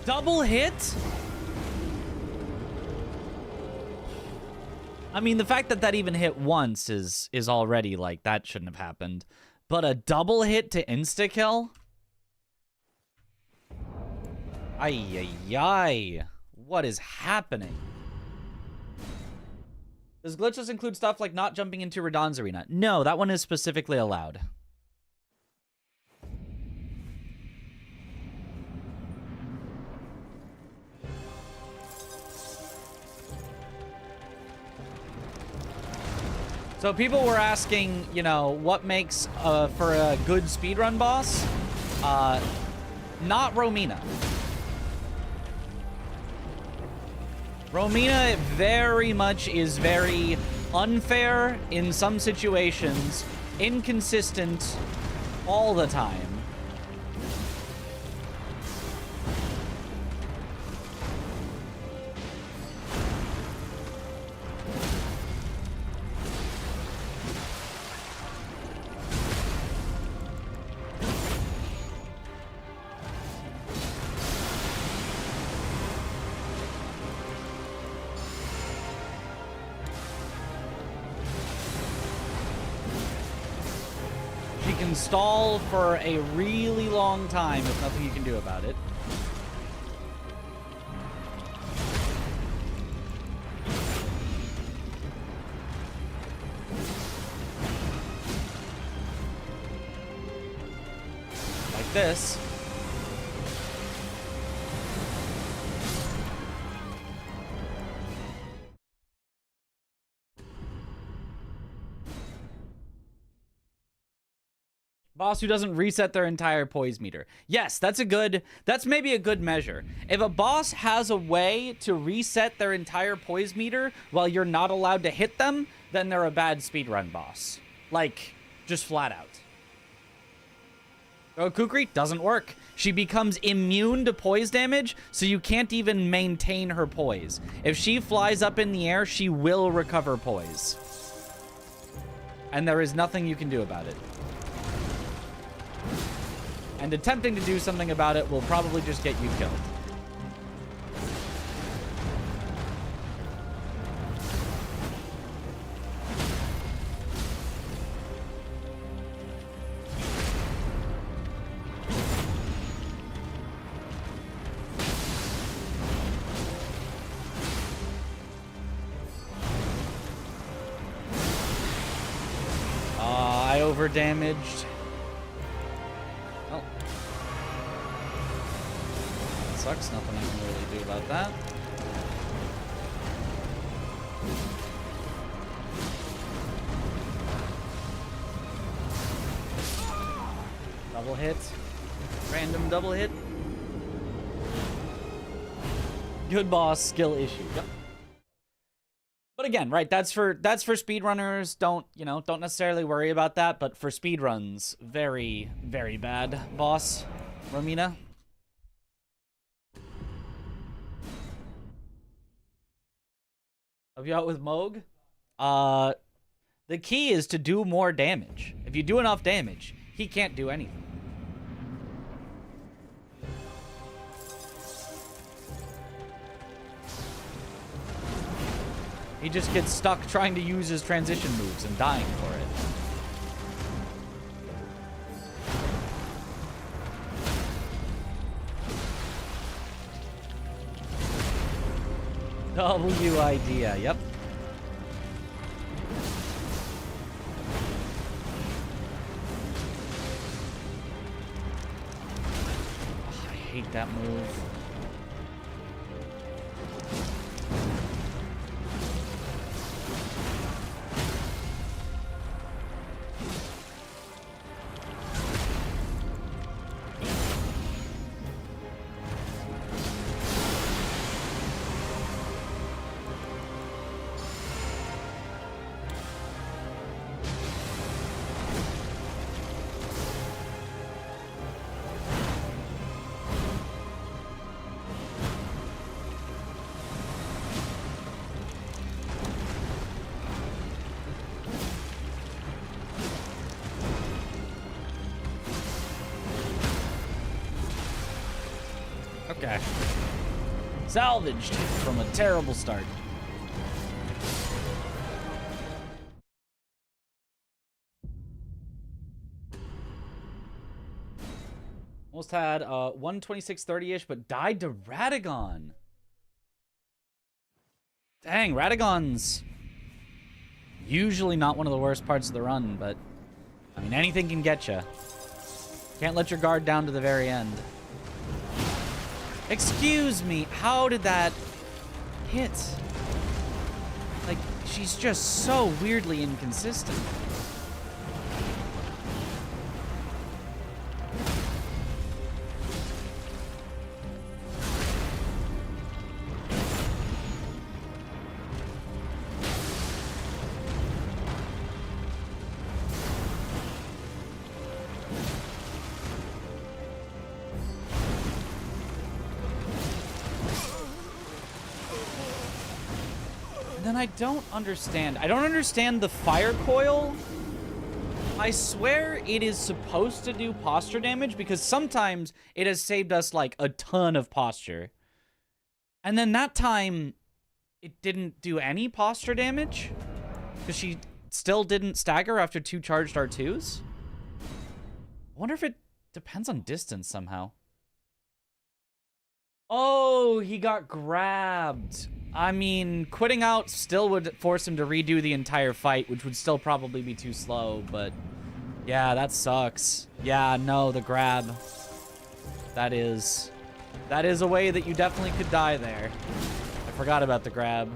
Double hit? I mean, the fact that that even hit once is already like, that shouldn't have happened. But a double hit to insta-kill? Ay, ay, ay. What is happening? Does glitchless include stuff like not jumping into Radon's arena? No, that one is specifically allowed. So people were asking, you know, what makes for a good speedrun boss? Not Romina. Romina very much is very unfair in some situations, inconsistent all the time. can stall for a really long time with nothing you can do about it. Like this. Boss who doesn't reset their entire poise meter. Yes, that's maybe a good measure. If a boss has a way to reset their entire poise meter while you're not allowed to hit them, then they're a bad speedrun boss. Like, just flat out. Oh, Kukri doesn't work. She becomes immune to poise damage, so you can't even maintain her poise. If she flies up in the air, she will recover poise. And there is nothing you can do about it. And attempting to do something about it will probably just get you killed. I over-damaged. Sucks, nothing I can really do about that. Double hit. Random double hit. Good boss, skill issue. Yep. But again, right, that's for speedrunners. Don't necessarily worry about that, but for speedruns, very, very bad boss, Romina. Help you out with Moog? The key is to do more damage. If you do enough damage, he can't do anything. He just gets stuck trying to use his transition moves and dying for it. W idea, yep. Oh, I hate that move. Okay. Salvaged from a terrible start. Almost had 126.30-ish, but died to Radagon. Dang, Radagon's usually not one of the worst parts of the run, but I mean, anything can get you. Can't let your guard down to the very end. Excuse me, how did that hit? Like, she's just so weirdly inconsistent. I don't understand. I don't understand the fire coil. I swear it is supposed to do posture damage because sometimes it has saved us like a ton of posture. And then that time it didn't do any posture damage because she still didn't stagger after 2 charged R2s. wonder if it depends on distance somehow. Oh, he got grabbed. I mean, quitting out still would force him to redo the entire fight, which would still probably be too slow, but yeah, that sucks. Yeah, no, the grab. That is a way that you definitely could die there. I forgot about the grab.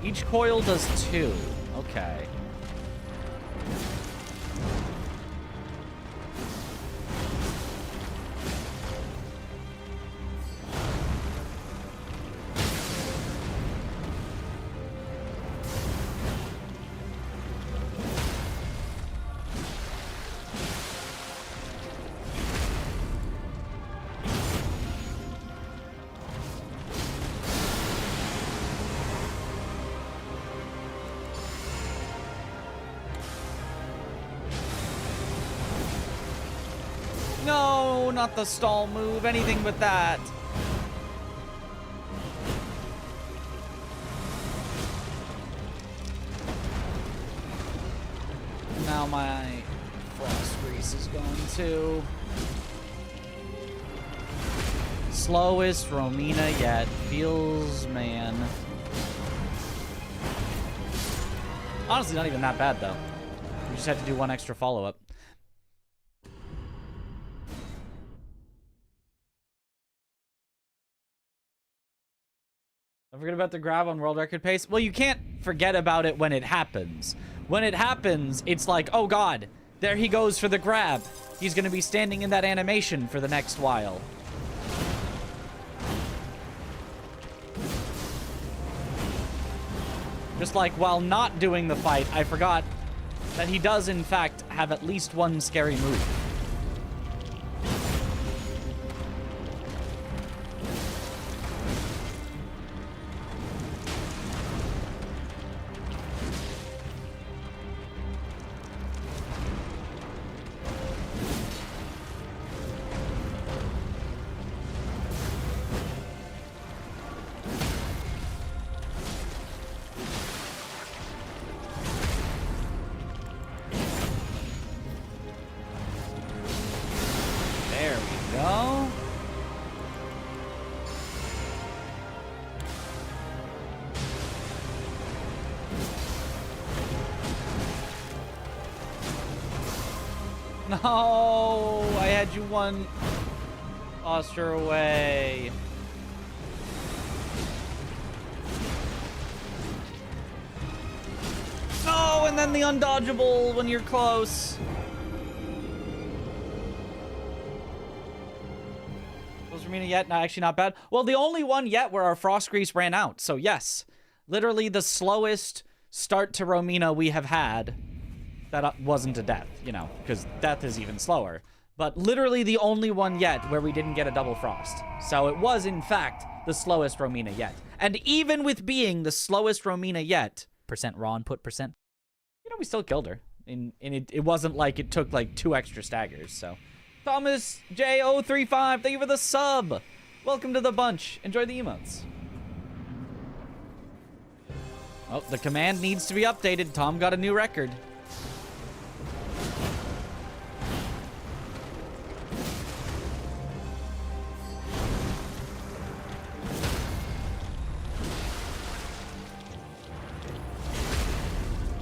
Each coil does 2. Okay. No, not the stall move. Anything but that. Now my frost grease is going too. Slowest Romina yet. Feels, man. Honestly, not even that bad, though. We just had to do one extra follow-up. Don't forget about the grab on world record pace. Well, you can't forget about it when it happens. When it happens, it's like, oh god, there he goes for the grab. He's going to be standing in that animation for the next while. Just like while not doing the fight, I forgot that he does in fact have at least one scary move. No, I had you one posture away. No, and then the undodgeable when you're close. Was Romina yet? No, actually not bad. Well, the only one yet where our frost grease ran out. So yes, literally the slowest start to Romina we have had. That wasn't a death, you know, because death is even slower. But literally the only one yet where we didn't get a double frost. So it was, in fact, the slowest Romina yet. And even with being the slowest Romina yet, percent raw input percent, you know, we still killed her. And it wasn't like it took like 2 extra staggers, so. Thomas J035, thank you for the sub. Welcome to the bunch. Enjoy the emotes. Oh, the command needs to be updated. Tom got a new record.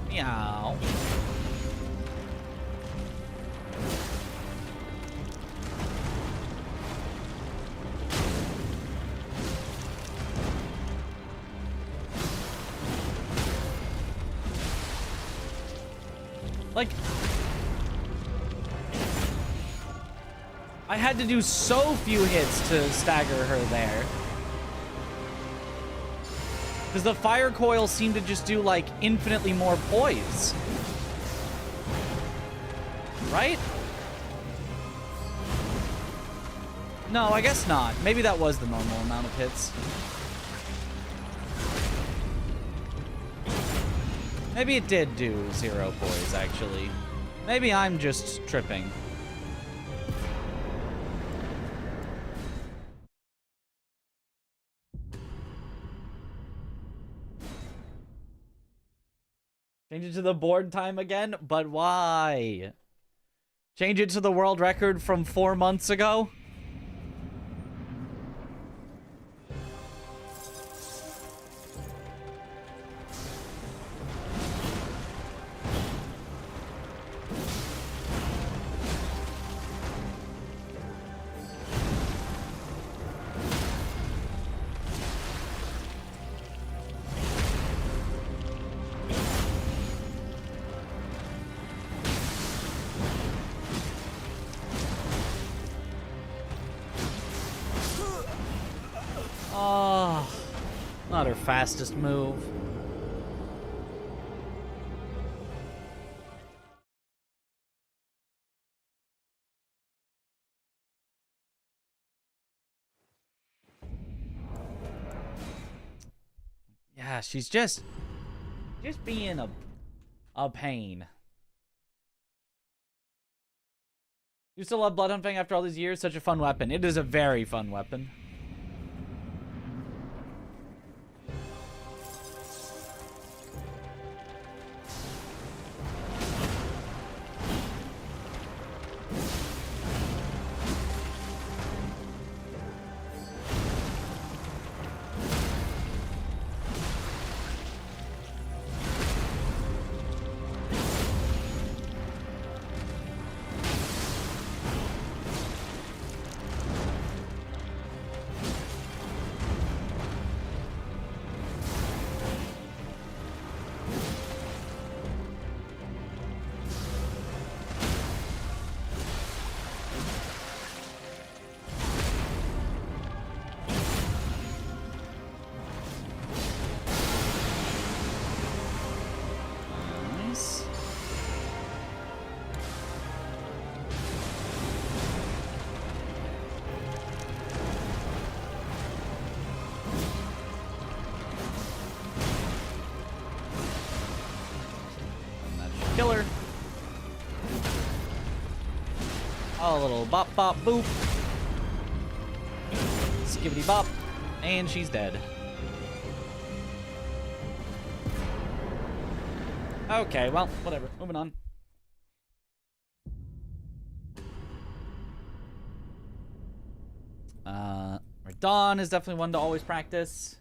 Meow. Like, I had to do so few hits to stagger her there. Because the fire coil seemed to just do, like, infinitely more poise. Right? No, I guess not. Maybe that was the normal amount of hits. Maybe it did do 0 poise, actually. Maybe I'm just tripping. Change it to the board time again? But why? Change it to the world record from 4 months ago? Oh, not her fastest move. Yeah, she's just being a pain. You still love blood humping after all these years? Such a fun weapon. It is a very fun weapon. Killer. Oh, a little bop bop boop. Skibbity bop. And she's dead. Okay, well, whatever. Moving on. Dawn is definitely one to always practice.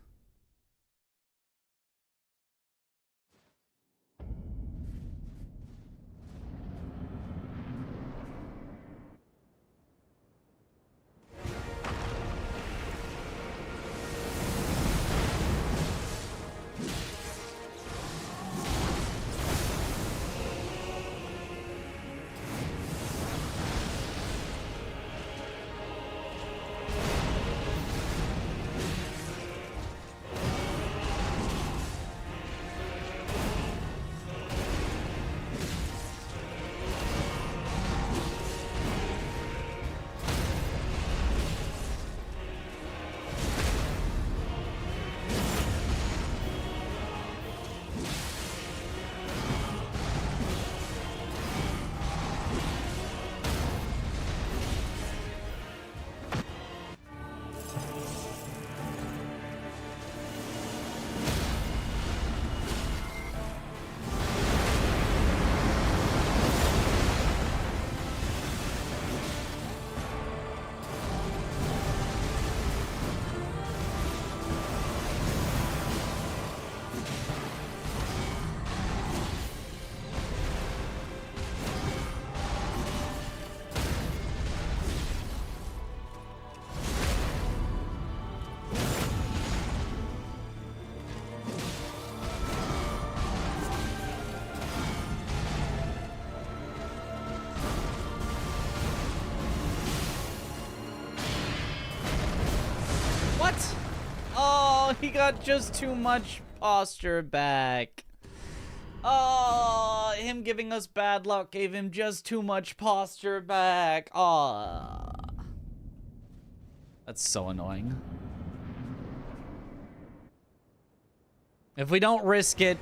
He got just too much posture back. Oh, him giving us bad luck gave him just too much posture back. Oh, that's so annoying. If we don't risk it,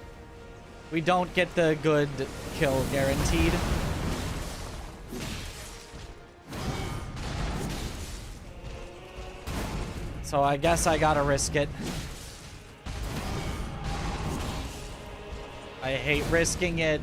we don't get the good kill guaranteed. So I guess I gotta risk it. I hate risking it.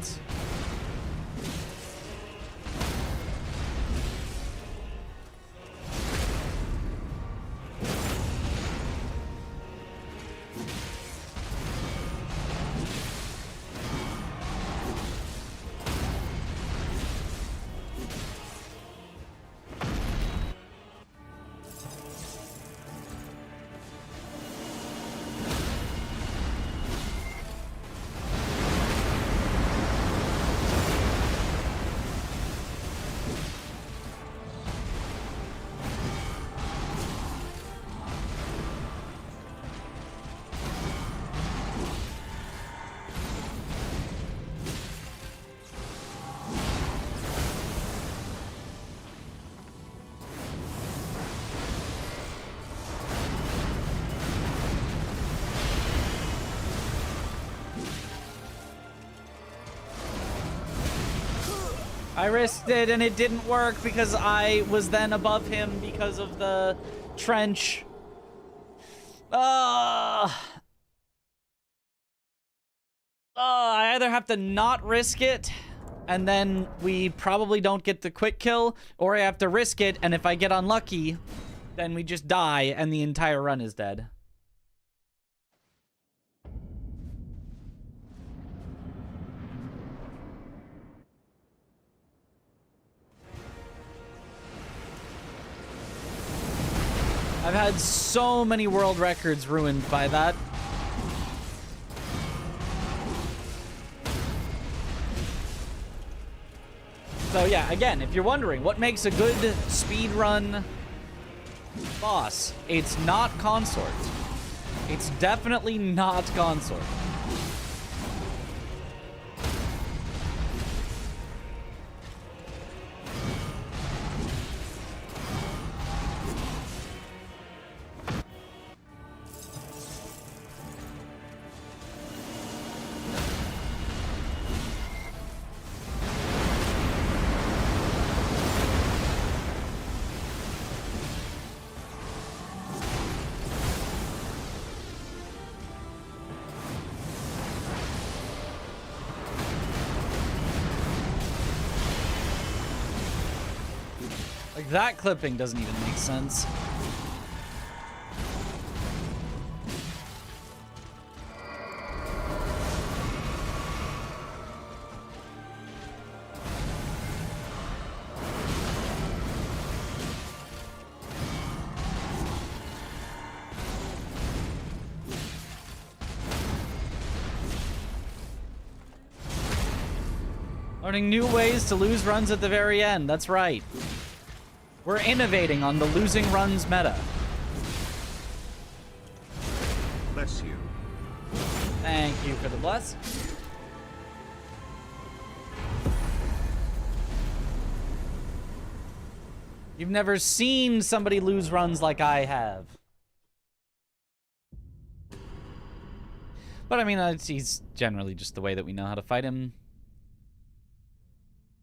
I risked it and it didn't work because I was then above him because of the trench. I either have to not risk it and then we probably don't get the quick kill, or I have to risk it and if I get unlucky, then we just die and the entire run is dead. I've had so many world records ruined by that. So yeah, again, if you're wondering what makes a good speedrun boss, it's not consort. It's definitely not consort. Like, that clipping doesn't even make sense. Learning new ways to lose runs at the very end. That's right. We're innovating on the losing runs meta.
Bless you.
Thank you for the bless. You've never seen somebody lose runs like I have. But I mean, he's generally just the way that we know how to fight him.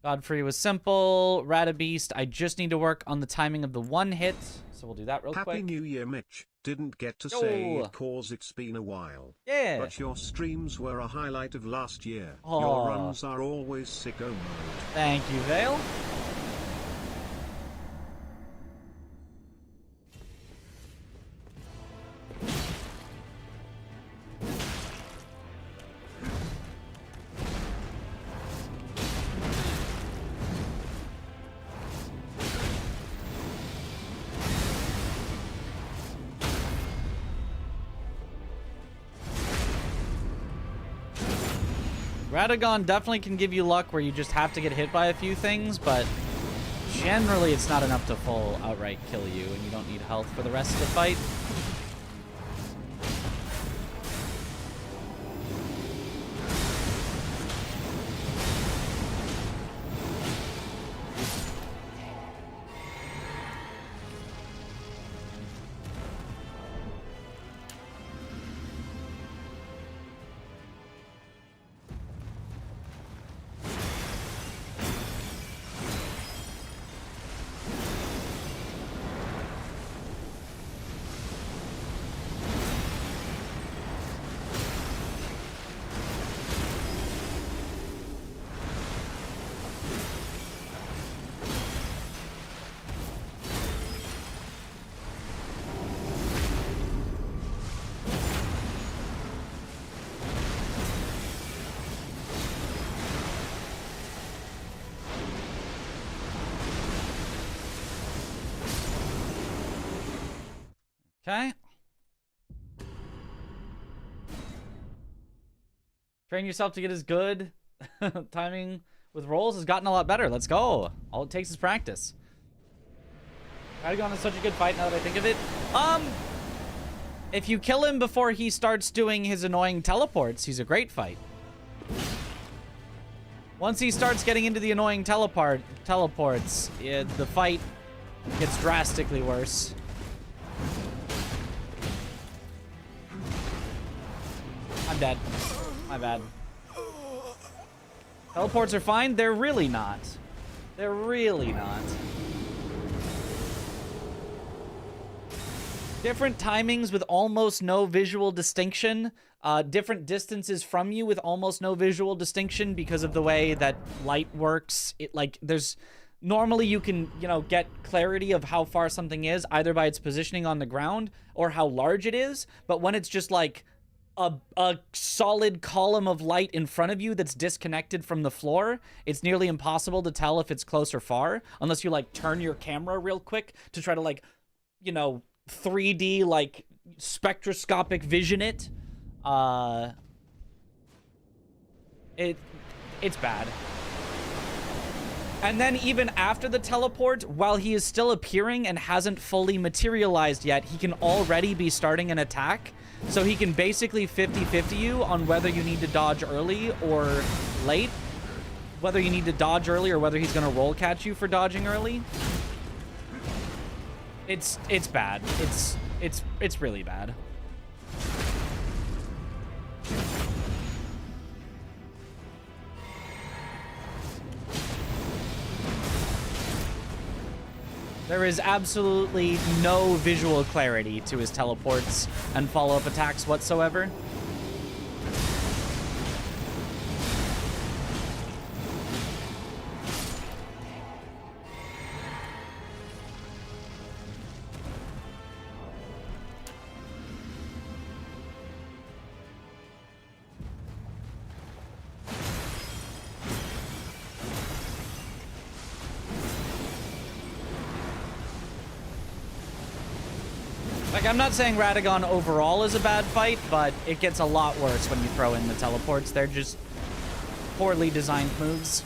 Godfrey was simple. Radabeast, I just need to work on the timing of the one hit. So we'll do that real quick.
Happy New Year, Mitch. Didn't get to say it cause it's been a while.
Yeah.
But your streams were a highlight of last year.
Aw.
Your runs are always sicko mode.
Thank you, Vale. Radagon definitely can give you luck where you just have to get hit by a few things, but generally it's not enough to full outright kill you, and you don't need health for the rest of the fight. Okay. Train yourself to get as good. Timing with rolls has gotten a lot better. Let's go. All it takes is practice. Radagon is such a good fight now that I think of it. If you kill him before he starts doing his annoying teleports, he's a great fight. Once he starts getting into the annoying teleports, the fight gets drastically worse. I'm dead. My bad. Teleports are fine. They're really not. They're really not. Different timings with almost no visual distinction. Different distances from you with almost no visual distinction because of the way that light works. Normally you can, get clarity of how far something is either by its positioning on the ground or how large it is. But when it's just like a solid column of light in front of you that's disconnected from the floor, it's nearly impossible to tell if it's close or far unless you turn your camera real quick to try to 3D spectroscopic vision it. It's bad. And then even after the teleport, while he is still appearing and hasn't fully materialized yet, he can already be starting an attack. So he can basically 50-50 you on whether you need to dodge early or late. Whether you need to dodge early or whether he's going to roll catch you for dodging early. It's bad. It's really bad. There is absolutely no visual clarity to his teleports and follow-up attacks whatsoever. I'm not saying Radagon overall is a bad fight, but it gets a lot worse when you throw in the teleports. They're just poorly designed moves.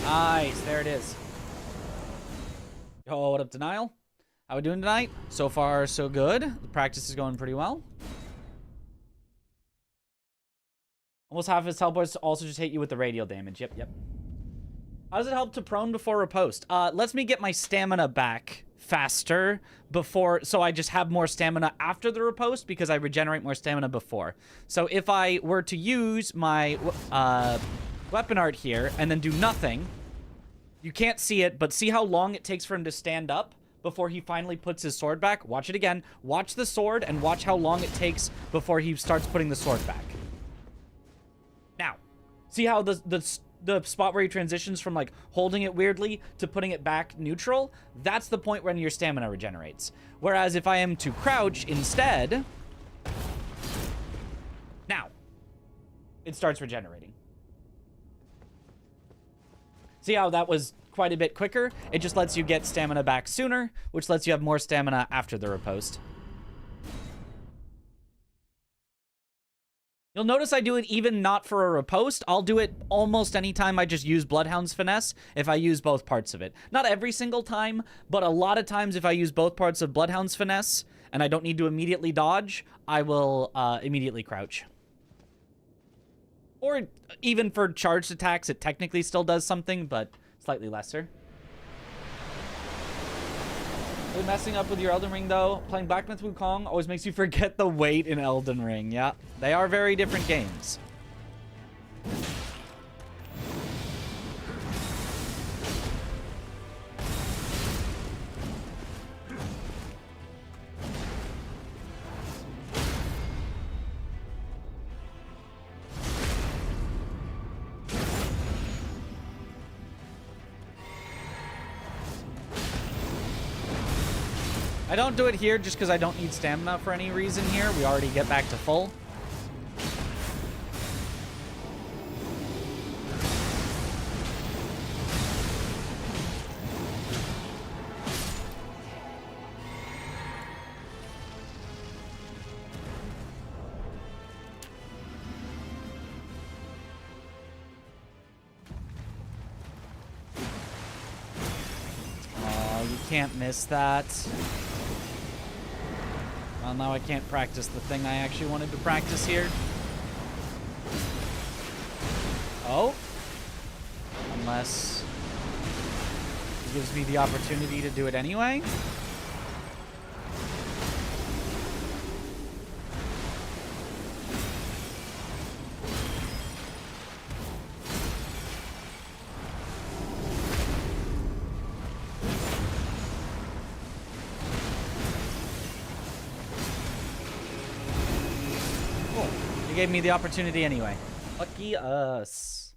Nice, there it is. Yo, what up, Denial? How we doing tonight? So far, so good. The practice is going pretty well. Almost half of his teleports also just hit you with the radial damage. Yep. How does it help to prone before riposte? Lets me get my stamina back faster before, so I just have more stamina after the riposte because I regenerate more stamina before. So if I were to use my weapon art here and then do nothing, you can't see it, but see how long it takes for him to stand up before he finally puts his sword back? Watch it again. Watch the sword and watch how long it takes before he starts putting the sword back. Now, see how the spot where he transitions from holding it weirdly to putting it back neutral? That's the point when your stamina regenerates. Whereas if I am to crouch instead, now, it starts regenerating. See how that was quite a bit quicker? It just lets you get stamina back sooner, which lets you have more stamina after the riposte. You'll notice I do it even not for a riposte. I'll do it almost anytime I just use Bloodhound's Finesse if I use both parts of it. Not every single time, but a lot of times if I use both parts of Bloodhound's Finesse and I don't need to immediately dodge, I will immediately crouch. Or even for charged attacks, it technically still does something, but slightly lesser. Really messing up with your Elden Ring, though. Playing Black Myth Wukong always makes you forget the weight in Elden Ring. Yeah, they are very different games. I don't do it here just because I don't need stamina for any reason here. We already get back to full. Can't miss that. Well, now I can't practice the thing I actually wanted to practice here. Oh. Unless it gives me the opportunity to do it anyway. Gave me the opportunity anyway. Lucky us.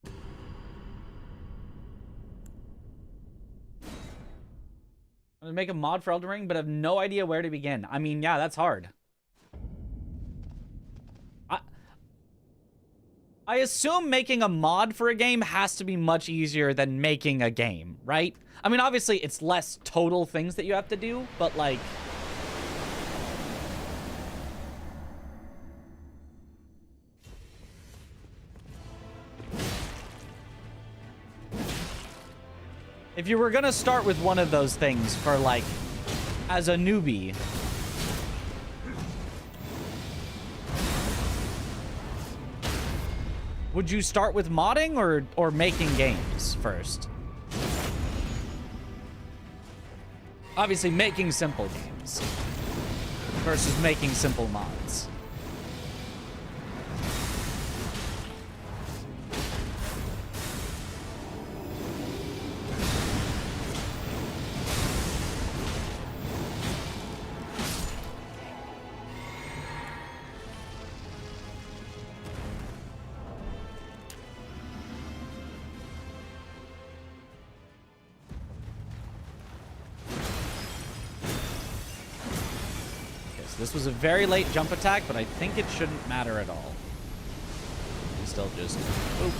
I'm gonna make a mod for Elden Ring, but I have no idea where to begin. I mean, yeah, that's hard. I assume making a mod for a game has to be much easier than making a game, right? I mean, obviously, it's less total things that you have to do, but like... If you were gonna start with one of those things for, like, as a newbie... Would you start with modding or making games first? Obviously, making simple games versus making simple mods. This was a very late jump attack, but I think it shouldn't matter at all. We still just... Oop.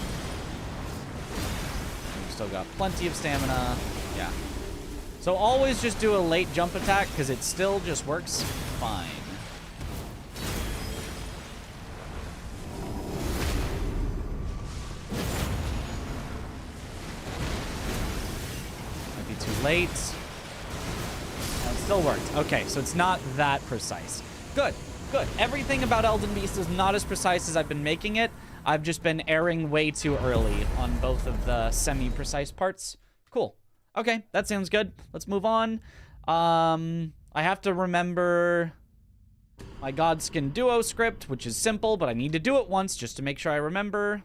We've still got plenty of stamina. Yeah. So always just do a late jump attack, because it still just works fine. Might be too late. Still worked. Okay, so it's not that precise. Good, good. Everything about Elden Beast is not as precise as I've been making it. I've just been erring way too early on both of the semi-precise parts. Cool. Okay, that sounds good. Let's move on. I have to remember my Godskin Duo script, which is simple, but I need to do it once just to make sure I remember.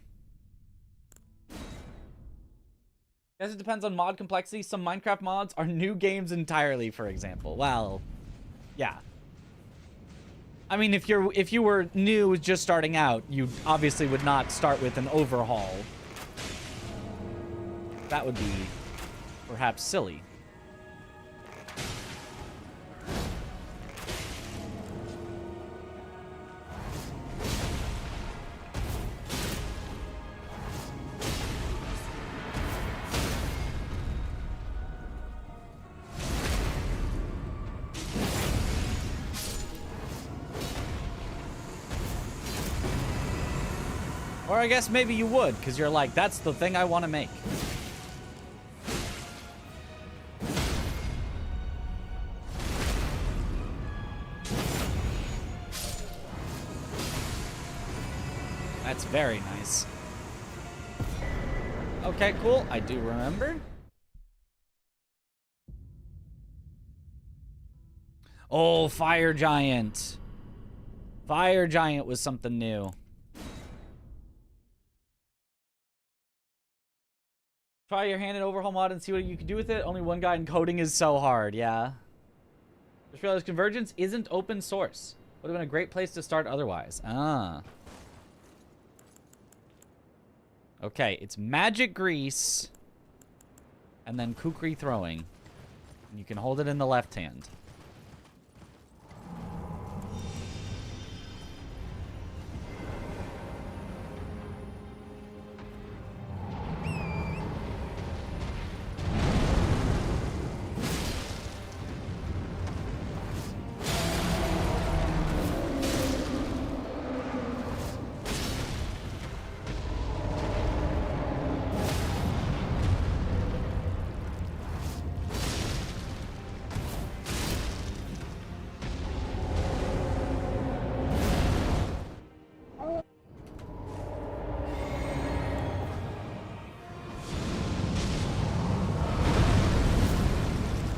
Guess it depends on mod complexity. Some Minecraft mods are new games entirely, for example. Well, yeah. I mean, if you were new, just starting out, you obviously would not start with an overhaul. That would be perhaps silly. Or I guess maybe you would, because you're like, that's the thing I want to make. That's very nice. Okay, cool. I do remember. Oh, Fire Giant. Fire Giant was something new. Try your hand in overhaul mod and see what you can do with it. Only one guy in coding is so hard, yeah. Just realized Convergence isn't open source. Would have been a great place to start otherwise. Ah. Okay, it's magic grease. And then kukri throwing. You can hold it in the left hand.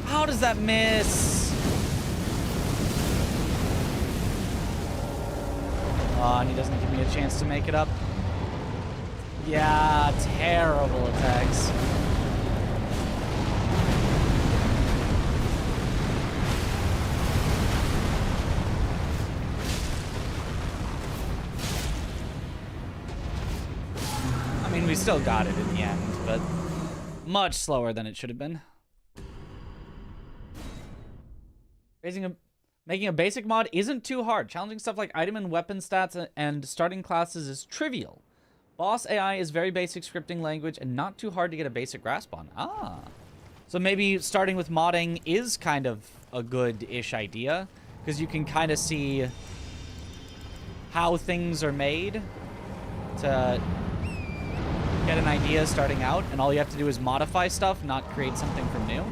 How does that miss? Oh, and he doesn't give me a chance to make it up. Yeah, terrible attacks. I mean, we still got it in the end, but much slower than it should have been. Making a basic mod isn't too hard. Challenging stuff like item and weapon stats and starting classes is trivial. Boss AI is very basic scripting language and not too hard to get a basic grasp on. Ah. So maybe starting with modding is kind of a good-ish idea, because you can kind of see how things are made to get an idea starting out, and all you have to do is modify stuff, not create something from new.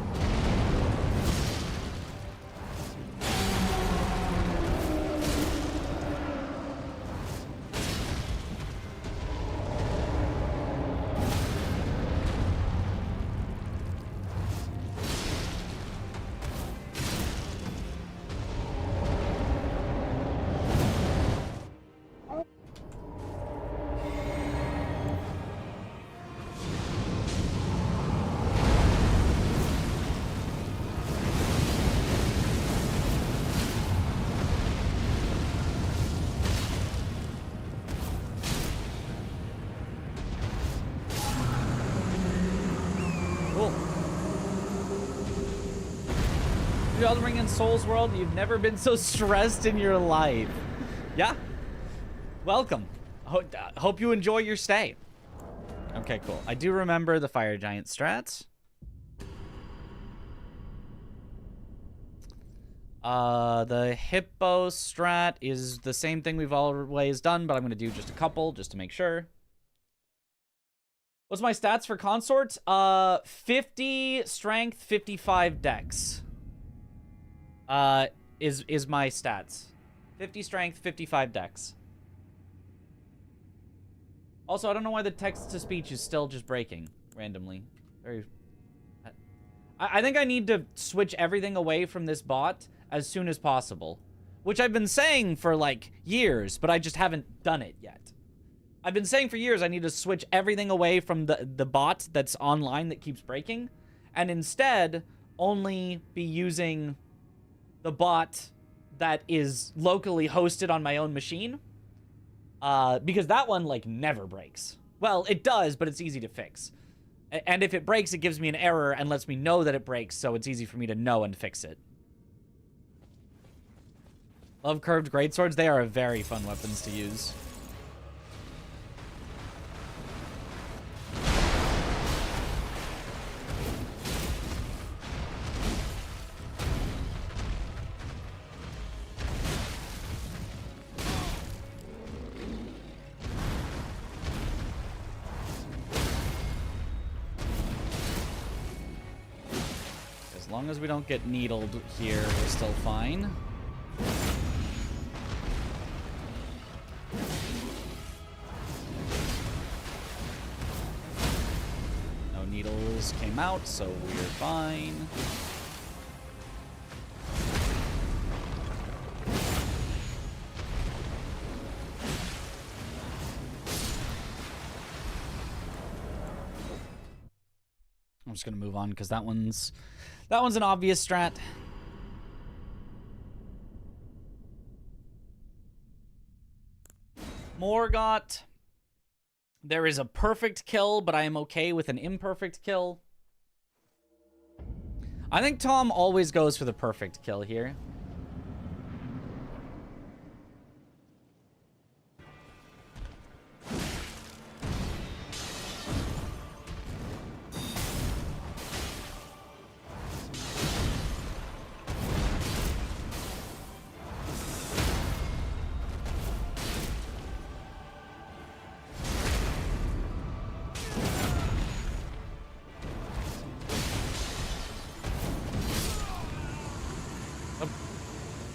Elden Ring and Souls World, you've never been so stressed in your life. Yeah. Welcome. Hope you enjoy your stay. Okay, cool. I do remember the Fire Giant strats. The Hippo strat is the same thing we've always done, but I'm going to do just a couple just to make sure. What's my stats for Consort? 50 strength, 55 dex. Is my stats. 50 strength, 55 dex. Also, I don't know why the text-to-speech is still just breaking randomly. I think I need to switch everything away from this bot as soon as possible. Which I've been saying for, like, years, but I just haven't done it yet. I've been saying for years I need to switch everything away from the bot that's online that keeps breaking, and instead only be using the bot that is locally hosted on my own machine. Because that one, like, never breaks. Well, it does, but it's easy to fix. And if it breaks, it gives me an error and lets me know that it breaks, so it's easy for me to know and fix it. Love curved greatswords. They are very fun weapons to use. As long as we don't get needled here, we're still fine. No needles came out, so we're fine. I'm just gonna move on because that one's an obvious strat. Morgott. There is a perfect kill, but I am okay with an imperfect kill. I think Tom always goes for the perfect kill here.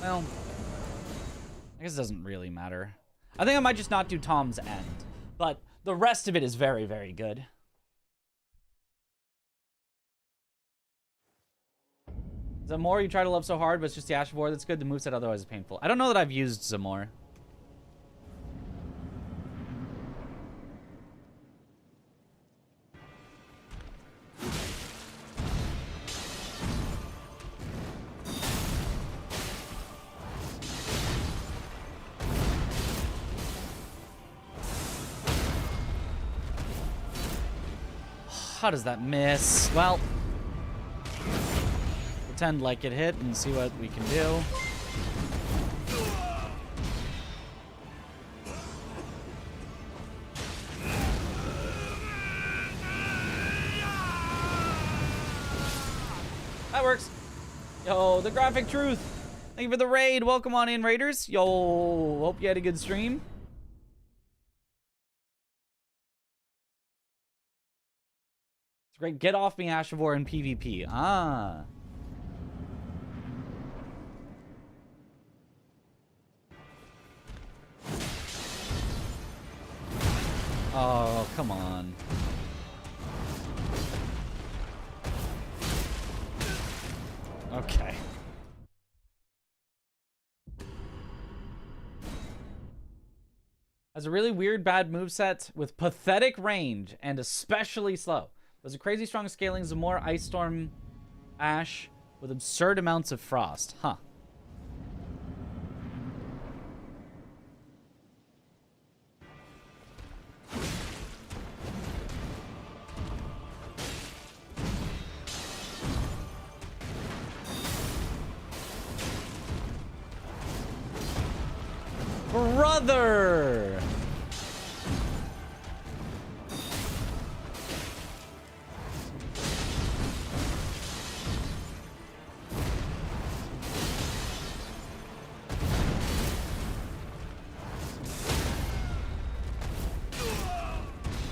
Well, I guess it doesn't really matter. I think I might just not do Tom's end, but the rest of it is very, very good. Zamor, you try to love so hard, but it's just the Ash of War that's good. The moveset otherwise is painful. I don't know that I've used Zamor. How does that miss? Well, pretend like it hit and see what we can do. That works. Yo, the graphic truth. Thank you for the raid. Welcome on in, raiders. Yo, hope you had a good stream. It's great. Get off me, Ash of War in PvP. Ah. Oh, come on. Okay. Has a really weird bad moveset with pathetic range and especially slow. There's a crazy strong scaling Zamor Ice Storm Ash with absurd amounts of frost. Huh. Brother!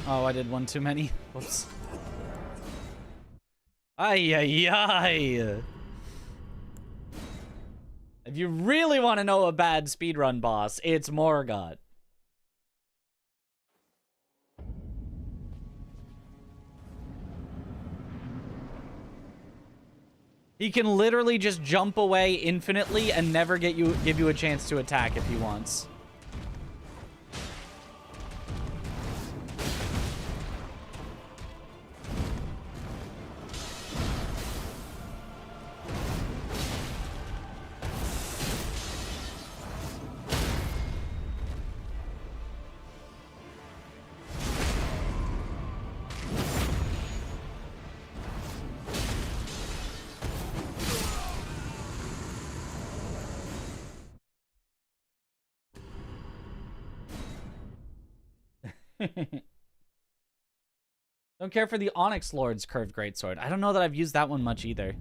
Oh, I did one too many. Whoops. Ay, ay, ay. If you really want to know a bad speedrun boss, it's Morgoth. He can literally just jump away infinitely and never give you a chance to attack if he wants. Don't care for the Onyx Lord's curved greatsword. I don't know that I've used that one much either.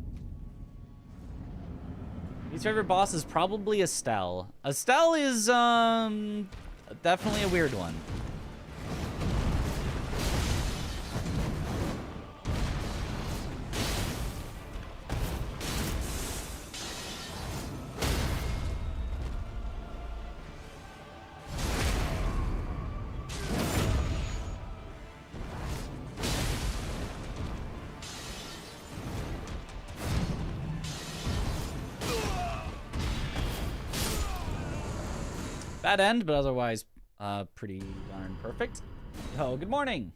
Least favorite boss is probably Estelle. Estelle is definitely a weird one. Bad end, but otherwise pretty darn perfect. Yo, good morning.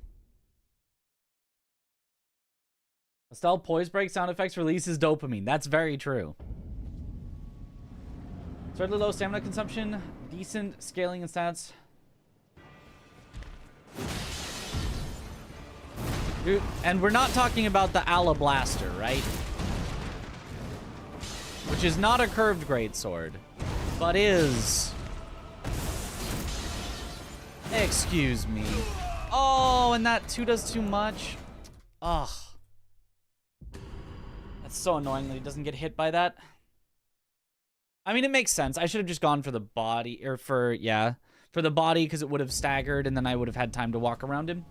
Estelle poise break sound effects releases dopamine. That's very true. Slightly low stamina consumption, decent scaling and stats. Dude, and we're not talking about the Ala Blaster, right? which is not a curved greatsword, but is... Excuse me. Oh, and that 2 does too much. Ugh. That's so annoying that he doesn't get hit by that. I mean, it makes sense. I should have just gone for the body, or for the body, because it would have staggered, and then I would have had time to walk around him.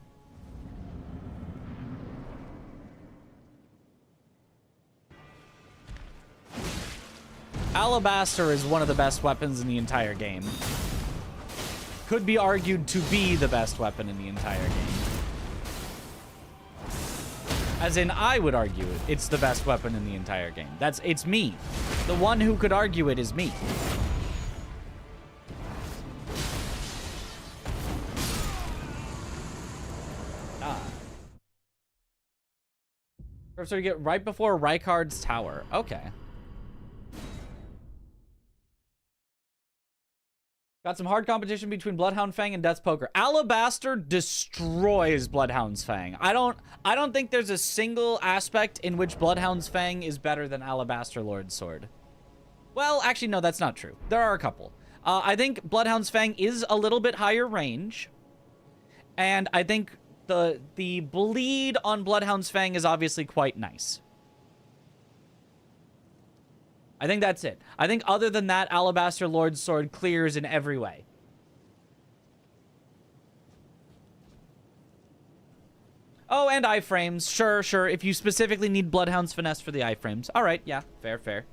Alabaster is one of the best weapons in the entire game. Could be argued to be the best weapon in the entire game. As in, I would argue it's the best weapon in the entire game. It's me. The one who could argue it is me. So we get right before Rykard's tower. Okay. Got some hard competition between Bloodhound Fang and Death's Poker. Alabaster destroys Bloodhound's Fang. I don't think there's a single aspect in which Bloodhound's Fang is better than Alabaster Lord's Sword. Well, actually, no, that's not true. There are a couple. I think Bloodhound's Fang is a little bit higher range. And I think the bleed on Bloodhound's Fang is obviously quite nice. I think that's it. I think other than that, Alabaster Lord's Sword clears in every way. Oh, and iframes. Sure, sure. If you specifically need Bloodhound's Finesse for the iframes. All right, yeah. Fair, fair.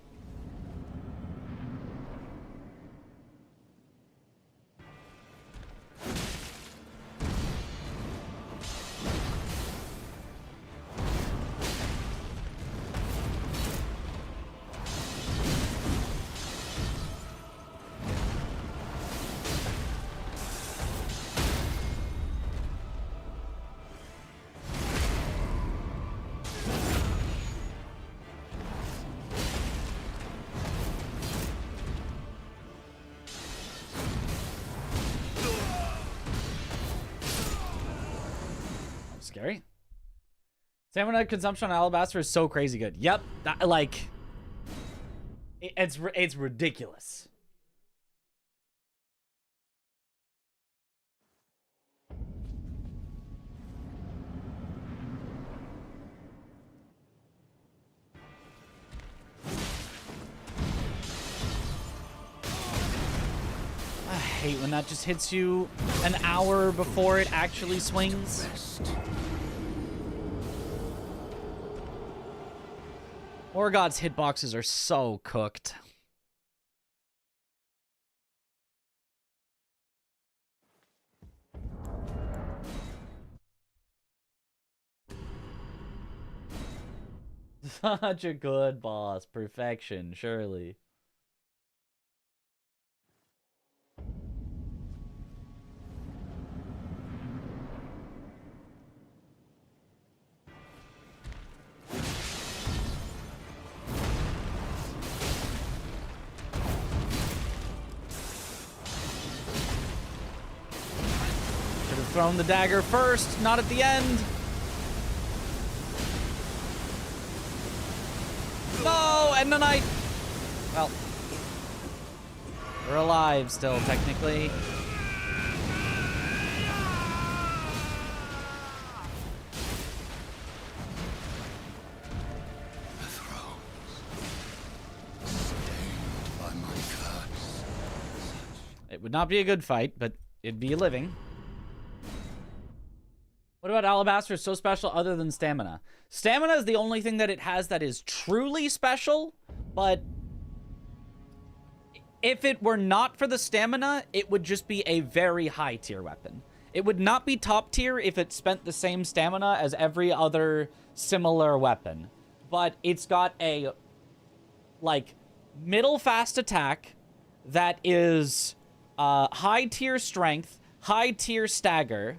Scary. Stamina consumption on Alabaster is so crazy good. Yep, like it's ridiculous. I hate when that just hits you an hour before it actually swings. Morgoth's hitboxes are so cooked. Such a good boss. Perfection, surely. Thrown the dagger first, not at the end. No, and then well, we're alive still, technically.
The thrones stained by my curse.
It would not be a good fight, but it'd be living. What about Alabaster is so special other than stamina? Stamina is the only thing that it has that is truly special, but if it were not for the stamina, it would just be a very high tier weapon. It would not be top tier if it spent the same stamina as every other similar weapon. But it's got a, like, middle fast attack that is high tier strength, high tier stagger,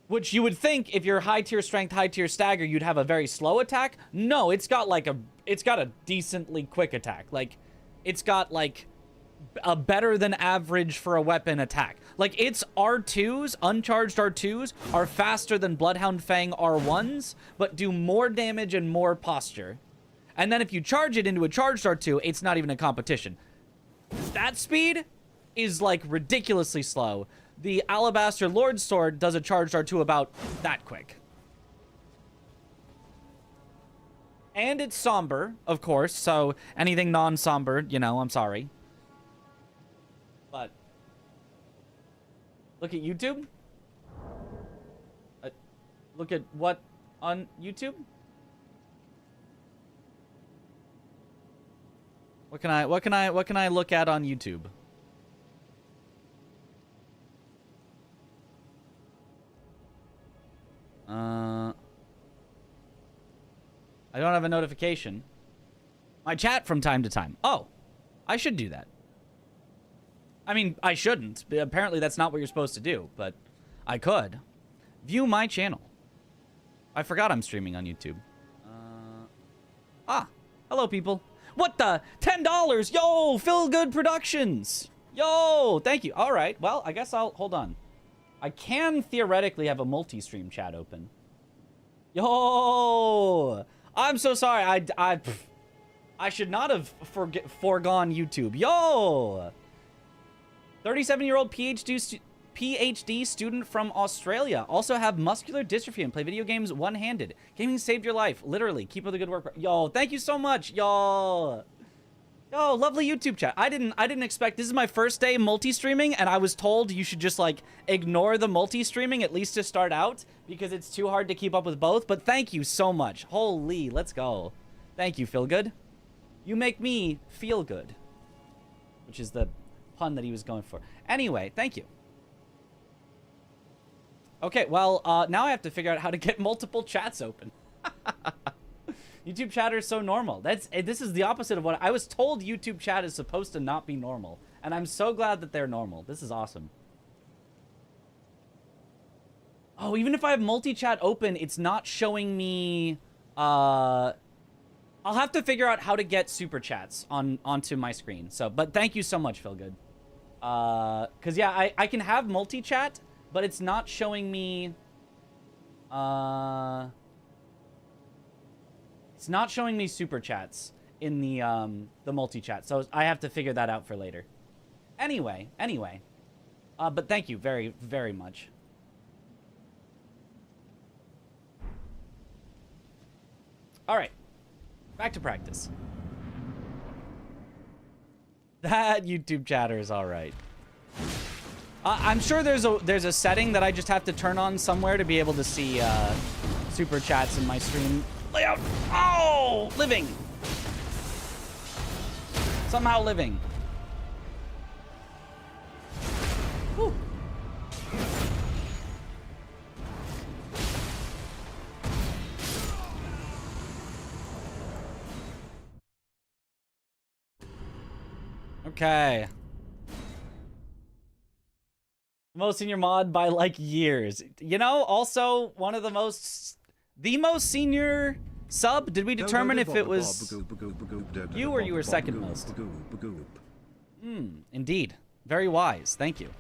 which you would think if you're high tier strength, high tier stagger, you'd have a very slow attack. No, it's got a decently quick attack. Like, it's got like a better than average for a weapon attack. Like, its R2s, uncharged R2s, are faster than Bloodhound Fang R1s, but do more damage and more posture. And then if you charge it into a charged R2, it's not even a competition. That speed is, like, ridiculously slow. The Alabaster Lord Sword does a charged R2 about that quick. And it's somber, of course, so anything non-somber, you know, I'm sorry. But look at YouTube. Look at what on YouTube? What can I look at on YouTube? I don't have a notification. My chat from time to time. Oh, I should do that. I mean, I shouldn't. Apparently, that's not what you're supposed to do, but I could. View my channel. I forgot I'm streaming on YouTube. Hello, people. What the? $10! Yo, Feel Good Productions! Yo, thank you. All right, well, I guess I'll... Hold on. I can theoretically have a multi-stream chat open. Yo! I'm so sorry. I should not have foregone YouTube. Yo! 37-year-old PhD student from Australia. Also have muscular dystrophy and play video games one-handed. Gaming saved your life. Literally. Keep up the good work. Yo, thank you so much. Yo. Yo, lovely YouTube chat. I didn't expect... This is my first day multi-streaming, and I was told you should just, like, ignore the multi-streaming, at least to start out, because it's too hard to keep up with both. But thank you so much. Holy, let's go. Thank you, Feel Good. You make me feel good. Which is the pun that he was going for. Anyway, thank you. Okay, well, now I have to figure out how to get multiple chats open. YouTube chatter is so normal. This is the opposite of what I was told. YouTube chat is supposed to not be normal, and I'm so glad that they're normal. This is awesome. Oh, even if I have multi-chat open, it's not showing me... I'll have to figure out how to get super chats onto my screen. So, but thank you so much, Feel Good. Because yeah, I can have multi-chat, but it's not showing me... It's not showing me super chats in the multi-chat, so I have to figure that out for later. Anyway. But thank you very, very much. All right, back to practice. That YouTube chatter is all right. I'm sure there's a setting that I just have to turn on somewhere to be able to see super chats in my stream layout. Oh, living. Somehow living. Whew. Okay. Most senior mod by like years. You know, also one of the most senior sub. Did we determine if it was you or you were second most? Indeed. Very wise. Thank you.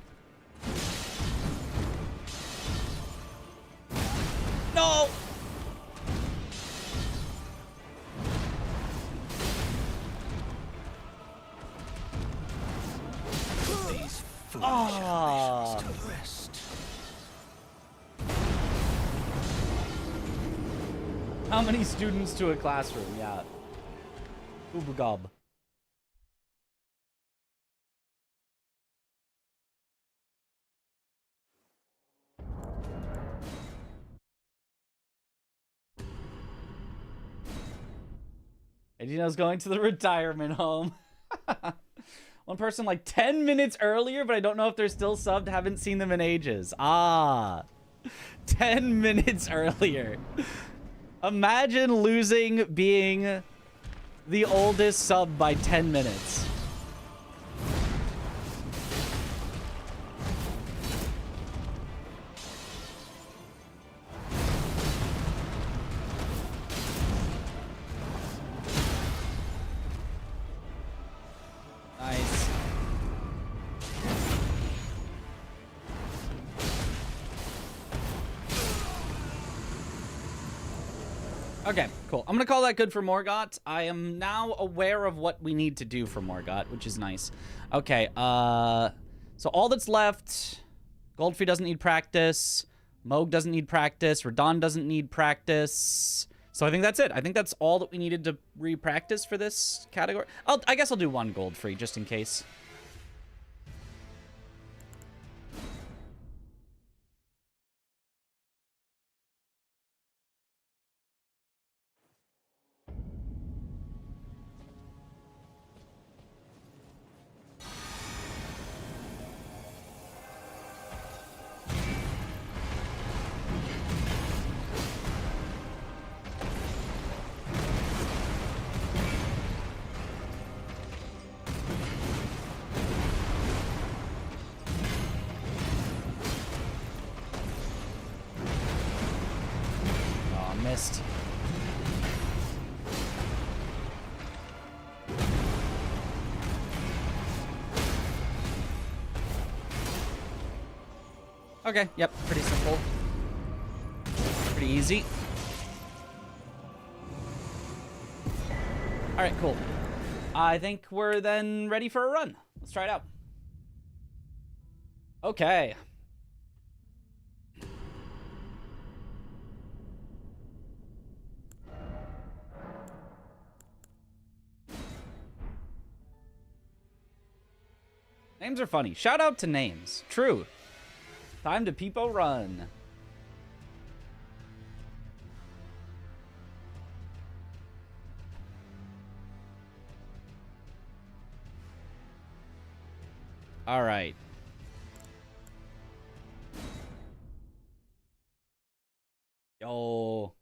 No! Oh. How many students to a classroom? Yeah. Oobagob. Edino's going to the retirement home. One person like 10 minutes earlier, but I don't know if they're still subbed. Haven't seen them in ages. 10 minutes earlier. Imagine losing being the oldest sub by 10 minutes. Nice. Okay, cool. I'm gonna call that good for Morgott. I am now aware of what we need to do for Morgott, which is nice. Okay, so all that's left, Goldfree doesn't need practice, Moog doesn't need practice, Radon doesn't need practice. So I think that's it. I think that's all that we needed to re-practice for this category. I guess I'll do one Goldfree just in case. Missed. Okay, yep, pretty simple. Pretty easy. Alright, cool. I think we're then ready for a run. Let's try it out. Okay. Names are funny. Shout out to names. True. Time to peepo run. All right. Yo.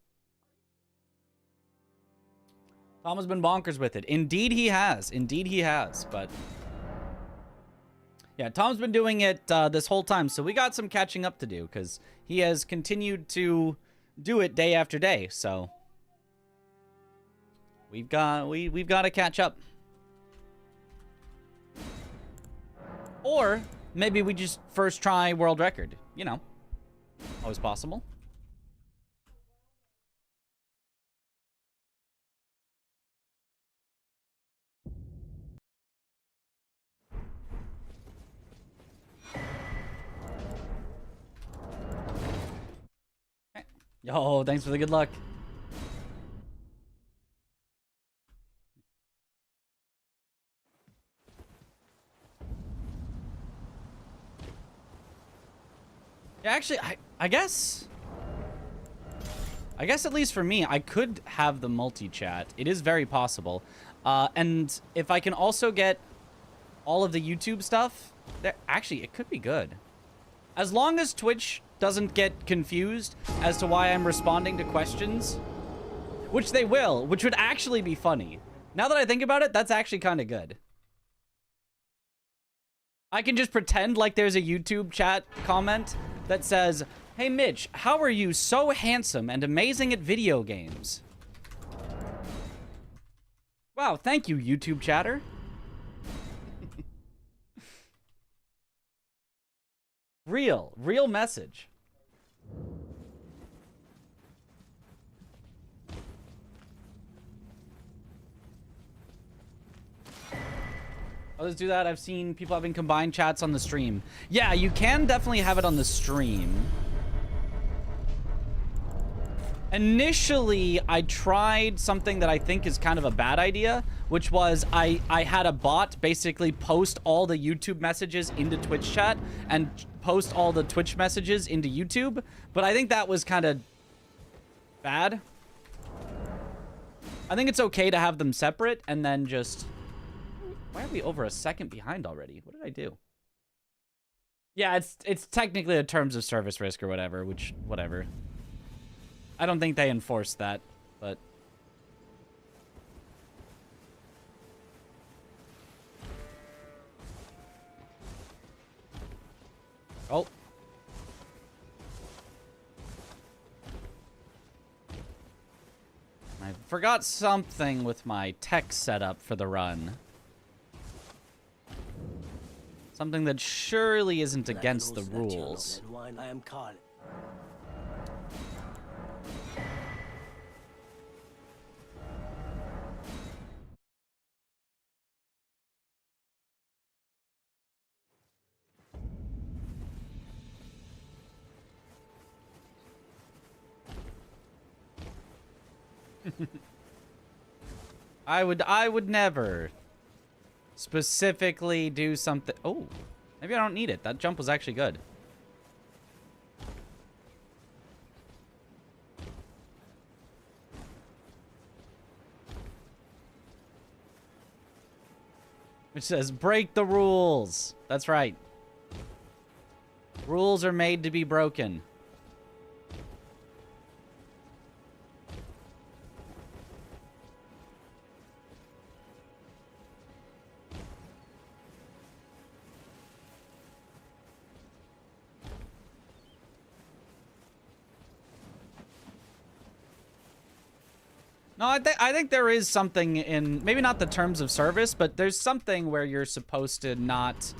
Tom has been bonkers with it. Indeed he has. Indeed he has. But yeah, Tom's been doing it this whole time, so we got some catching up to do because he has continued to do it day after day. So we've got to catch up. Or maybe we just first try world record. You know, always possible. Yo, thanks for the good luck. Yeah, actually, I guess at least for me, I could have the multi-chat. It is very possible. And if I can also get all of the YouTube stuff, actually, it could be good. As long as Twitch doesn't get confused as to why I'm responding to questions, which they will, which would actually be funny. Now that I think about it, that's actually kind of good. I can just pretend like there's a YouTube chat comment that says, "Hey Mitch, how are you so handsome and amazing at video games?" Wow, thank you, YouTube chatter. Real message. Let's do that. I've seen people having combined chats on the stream. Yeah, you can definitely have it on the stream. Initially, I tried something that I think is kind of a bad idea, which was I had a bot basically post all the YouTube messages into Twitch chat and post all the Twitch messages into YouTube, but I think that was kind of bad. I think it's okay to have them separate and then just... Why are we over a second behind already? What did I do? Yeah, it's technically a terms of service risk or whatever, which, whatever. I don't think they enforce that, but... Oh. I forgot something with my tech setup for the run. Something that surely isn't against the rules. I would never specifically do something. Oh, maybe I don't need it. That jump was actually good. Which says, break the rules. That's right. Rules are made to be broken. No, I think there is something in, maybe not the terms of service, but there's something where you're supposed to not...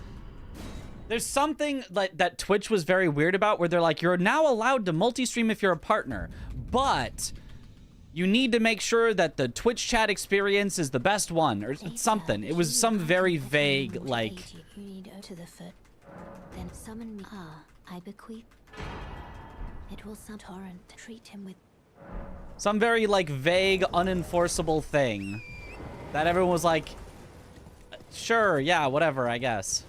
There's something like that Twitch was very weird about, where they're like, you're now allowed to multi-stream if you're a partner, but you need to make sure that the Twitch chat experience is the best one, or something. It was some very vague, like...
You need to the foot. Then summon me. I bequeath. It will torrent. Treat him with...
Some very, like, vague, unenforceable thing that everyone was like, sure, yeah, whatever, I guess.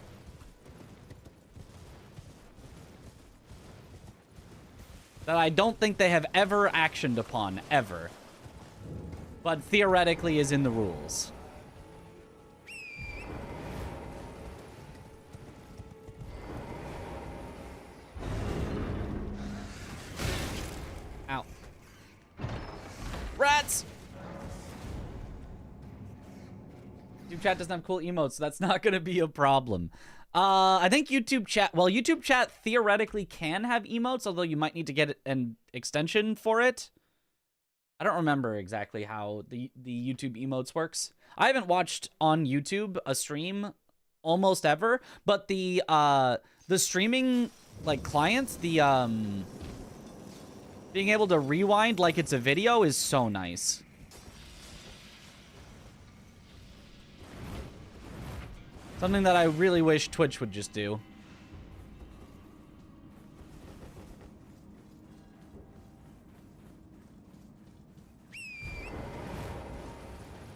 That I don't think they have ever actioned upon, ever. But theoretically is in the rules. Ow. Rats! YouTube chat doesn't have cool emotes, so that's not going to be a problem. I think YouTube chat... Well, YouTube chat theoretically can have emotes, although you might need to get an extension for it. I don't remember exactly how the YouTube emotes works. I haven't watched on YouTube a stream almost ever, but the streaming, like, client, the, being able to rewind like it's a video is so nice. Something that I really wish Twitch would just do.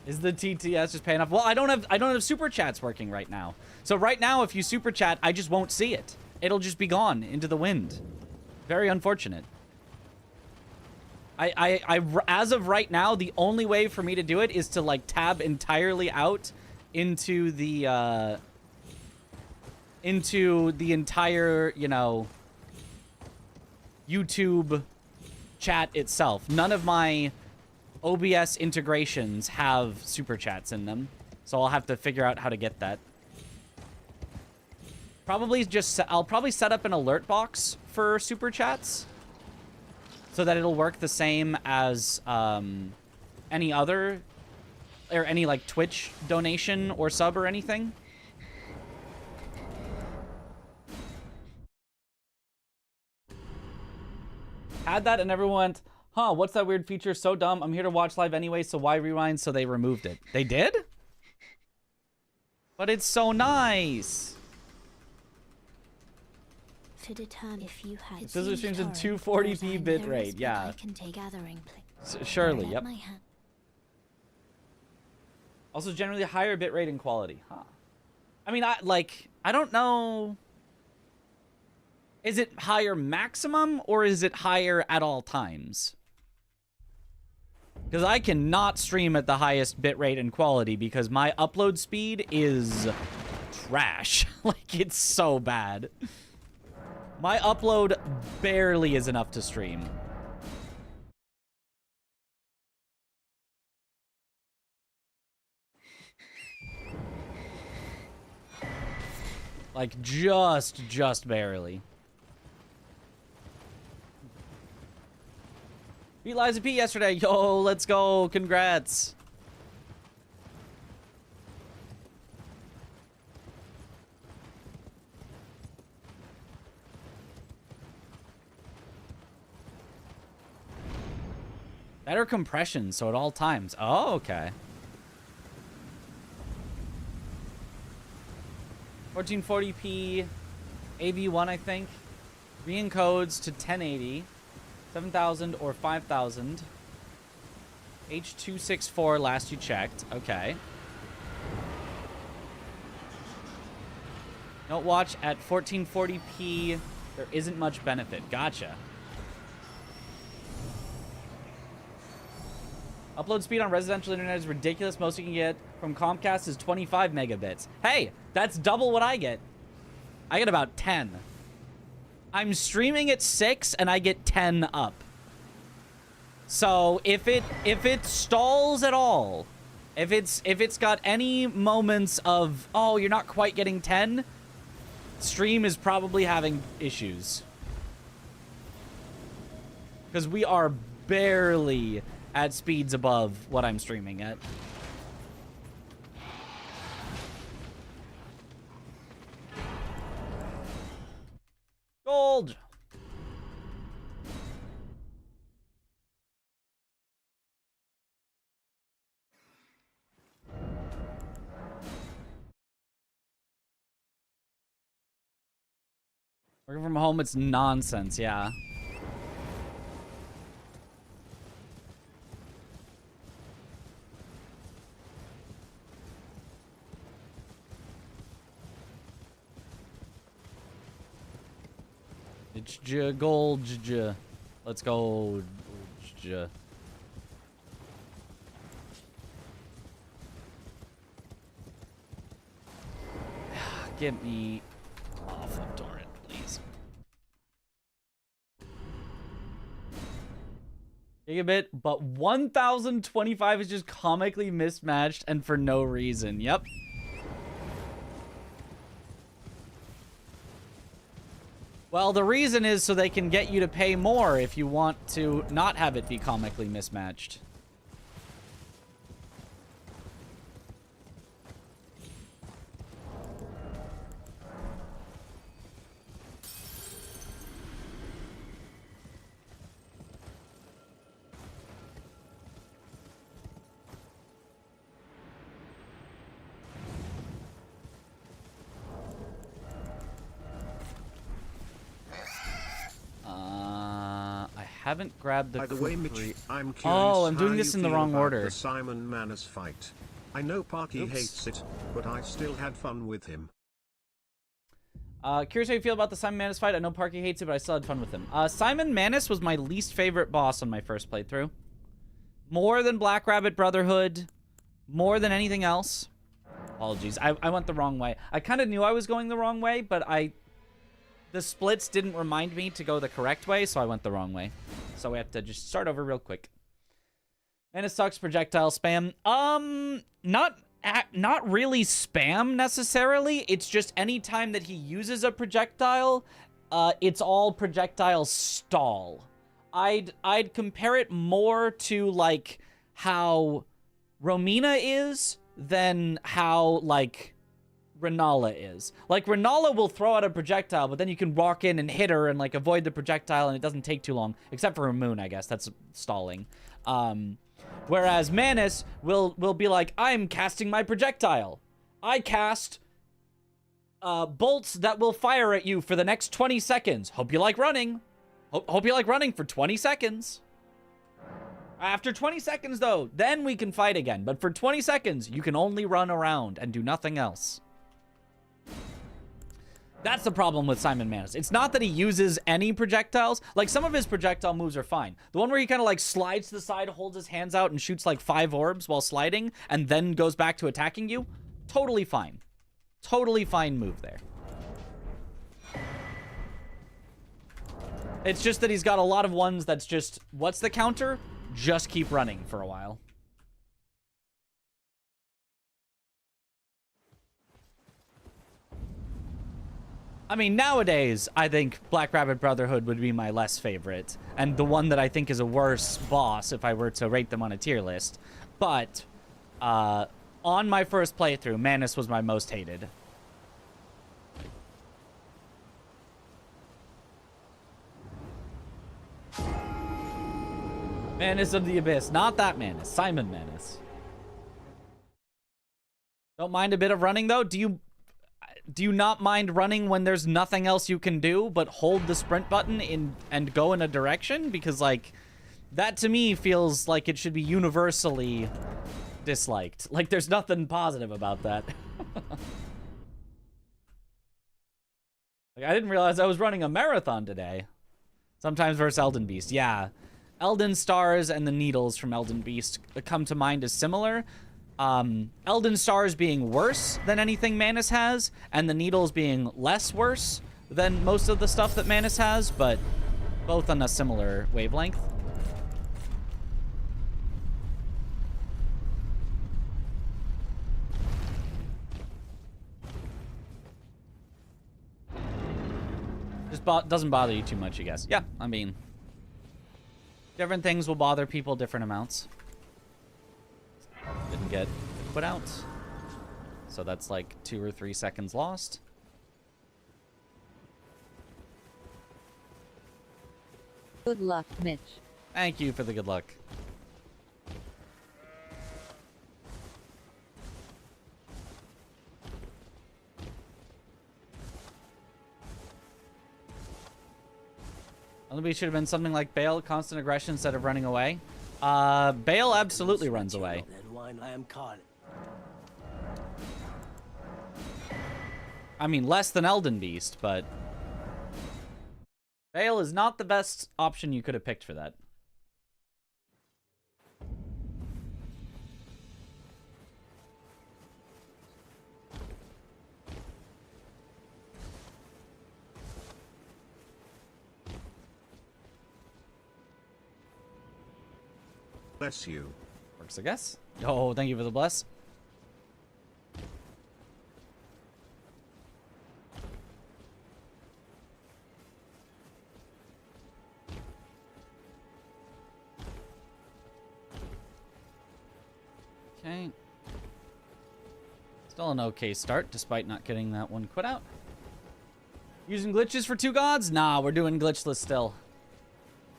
Is the TTS just paying off? Well, I don't have super chats working right now. So right now, if you super chat, I just won't see it. It'll just be gone into the wind. Very unfortunate. As of right now, the only way for me to do it is to, like, tab entirely out into the entire, you know, YouTube chat itself. None of my OBS integrations have super chats in them, so I'll have to figure out how to get that. I'll probably set up an alert box for super chats, so that it'll work the same as any other, or any, like, Twitch donation or sub or anything. Had that and everyone went, huh, what's that weird feature? So dumb. I'm here to watch live anyway, so why rewind? So they removed it. They did? But it's so nice.
To determine if you had...
It says it streams in 240p bitrate, yeah. Surely, yep. Also generally higher bitrate and quality, huh? I mean, I don't know... Is it higher maximum, or is it higher at all times? Because I cannot stream at the highest bitrate and quality because my upload speed is trash. Like, it's so bad. My upload barely is enough to stream. Like, just barely. Beat Liza P yesterday. Yo, let's go. Congrats. Better compression, so at all times. Oh, okay. 1440p AV1, I think. Re-encodes to 1080. 7,000 or 5,000. H264 last you checked. Okay. Don't watch at 1440p. There isn't much benefit. Gotcha. Upload speed on residential internet is ridiculous. Most you can get from Comcast is 25 megabits. Hey, that's double what I get. I get about 10. I'm streaming at 6 and I get 10 up. So if it stalls at all, if it's got any moments of, oh, you're not quite getting 10, stream is probably having issues. Because we are barely at speeds above what I'm streaming at. Gold! Working from home, it's nonsense, yeah. It's gold. Let's go. Get me off of torrent, please. Gigabit, but 1025 is just comically mismatched and for no reason. Yep. Well, the reason is so they can get you to pay more if you want to not have it be comically mismatched. I haven't grabbed the.
By the way, Mitch, I'm curious.
Oh, I'm doing
how
this
you
in the
feel
wrong
about
order.
The Simon Manners fight. I know Parky
Oops.
hates it, but I still had fun with him.
Curious how you feel about the Simon Manus fight. I know Parky hates it, but I still had fun with him. Simon Manus was my least favorite boss on my first playthrough. More than Black Rabbit Brotherhood. More than anything else. Apologies. I went the wrong way. I kind of knew I was going the wrong way, but the splits didn't remind me to go the correct way, so I went the wrong way. So we have to just start over real quick. Manus sucks, projectile spam. Not really spam necessarily. It's just any time that he uses a projectile, it's all projectile stall. I'd compare it more to like how Romina is than how like Renala is. Like Renala will throw out a projectile, but then you can walk in and hit her and like avoid the projectile, and it doesn't take too long, except for Moon, I guess. That's stalling. Whereas Manus will be like, I'm casting my projectile. I cast bolts that will fire at you for the next 20 seconds. Hope you like running. Hope you like running for 20 seconds. After 20 seconds, though, then we can fight again. But for 20 seconds, you can only run around and do nothing else. That's the problem with Simon Manus. It's not that he uses any projectiles. Like, some of his projectile moves are fine. The one where he kind of, like, slides to the side, holds his hands out, and shoots, like, 5 orbs while sliding, and then goes back to attacking you, totally fine. Totally fine move there. It's just that he's got a lot of ones that's just, what's the counter? Just keep running for a while. I mean, nowadays, I think Black Rabbit Brotherhood would be my less favorite, and the one that I think is a worse boss if I were to rate them on a tier list. But, on my first playthrough, Manus was my most hated. Manus of the Abyss. Not that Manus. Simon Manus. Don't mind a bit of running, though? Do you not mind running when there's nothing else you can do but hold the sprint button and go in a direction? Because, like, That to me feels like it should be universally disliked. Like there's nothing positive about that. Like I didn't realize I was running a marathon today. Sometimes versus Elden Beast. Yeah. Elden Stars and the Needles from Elden Beast come to mind as similar. Elden Stars being worse than anything Manus has, and the Needles being less worse than most of the stuff that Manus has, but both on a similar wavelength. Just doesn't bother you too much, I guess. Yeah, I mean, different things will bother people different amounts. Didn't get put out. So that's like 2 or 3 seconds lost.
Good luck, Mitch.
Thank you for the good luck. Maybe it should have been something like Bale, constant aggression instead of running away. Bale absolutely runs away. I mean, less than Elden Beast, but Bale is not the best option you could have picked for that.
Bless you.
Works, I guess. Oh, thank you for the bless. Okay. Still an okay start, despite not getting that one quit out. Using glitches for 2 gods? Nah, we're doing glitchless still.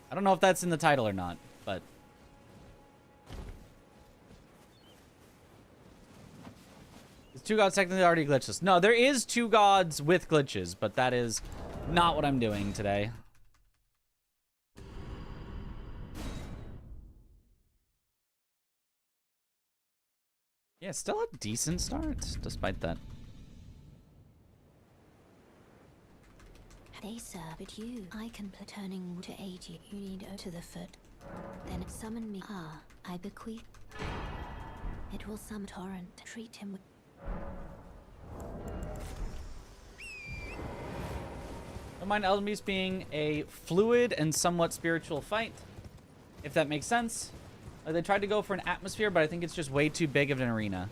I don't know if that's in the title or not, but... Is 2 gods technically already glitchless? No, there is 2 gods with glitches, but that is not what I'm doing today. Yeah, still a decent start, despite that.
They sir, but you, I can turning to aid you. You need to the foot. Then summon me. Ah, I bequeath. It will summon torrent. Treat him with.
Don't mind Elden Beast being a fluid and somewhat spiritual fight, if that makes sense. They tried to go for an atmosphere, but I think it's just way too big of an arena.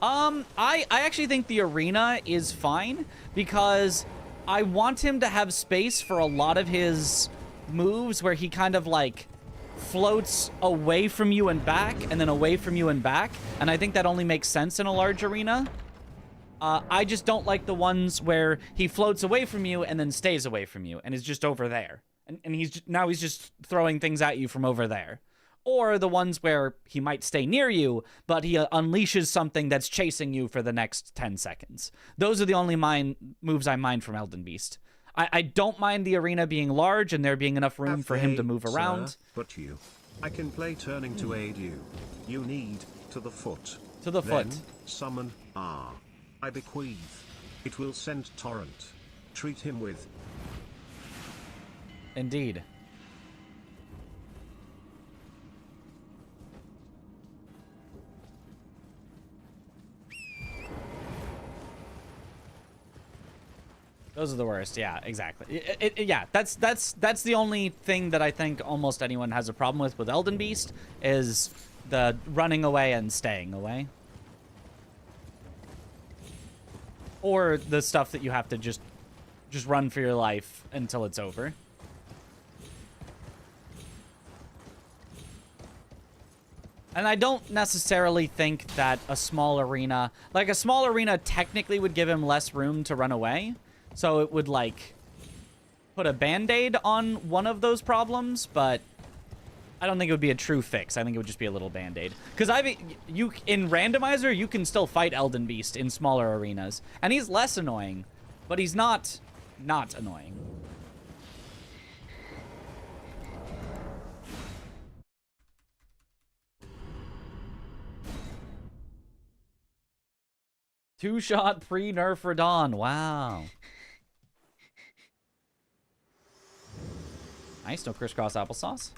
I actually think the arena is fine because I want him to have space for a lot of his moves where he kind of like floats away from you and back and then away from you and back. And I think that only makes sense in a large arena. I just don't like the ones where he floats away from you and then stays away from you and is just over there. And he's just throwing things at you from over there. Or the ones where he might stay near you, but he unleashes something that's chasing you for the next 10 seconds. Those are the only moves I mind from Elden Beast. I don't mind the arena being large and there being enough room for him to move around.
Sir, but you. I can play turning to aid you. You need to the foot.
To the foot.
Then summon R. I bequeath. It will send torrent. Treat him with.
Indeed. Those are the worst. Yeah, exactly. Yeah, that's the only thing that I think almost anyone has a problem with Elden Beast is the running away and staying away. Or the stuff that you have to just run for your life until it's over. And I don't necessarily think that a small arena technically would give him less room to run away. So it would, like, put a band-aid on one of those problems, but I don't think it would be a true fix. I think it would just be a little band-aid. Because in randomizer, you can still fight Elden Beast in smaller arenas. And he's less annoying, but he's not annoying. Two-shot pre-nerf Radon. Wow. Nice, no crisscross applesauce.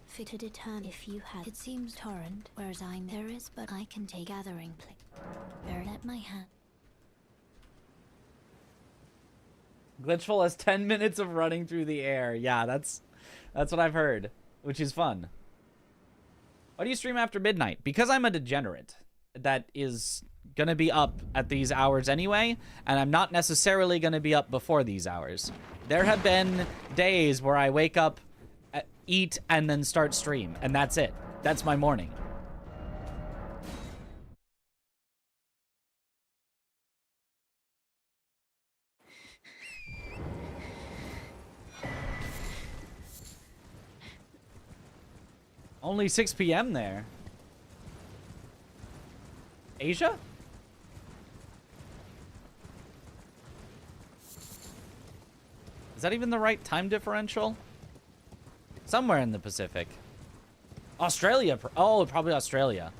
Fit to determine if you had. It seems torrent, whereas I'm there is, but I can take gathering play. Bear at my hand.
Glitchful has 10 minutes of running through the air. Yeah, that's what I've heard, which is fun. Why do you stream after midnight? Because I'm a degenerate that is gonna be up at these hours anyway, and I'm not necessarily gonna be up before these hours. There have been days where I wake up, eat, and then start stream, and that's it. That's my morning. Only 6 p.m. there. Asia? Is that even the right time differential? Somewhere in the Pacific. Australia. Oh, probably Australia.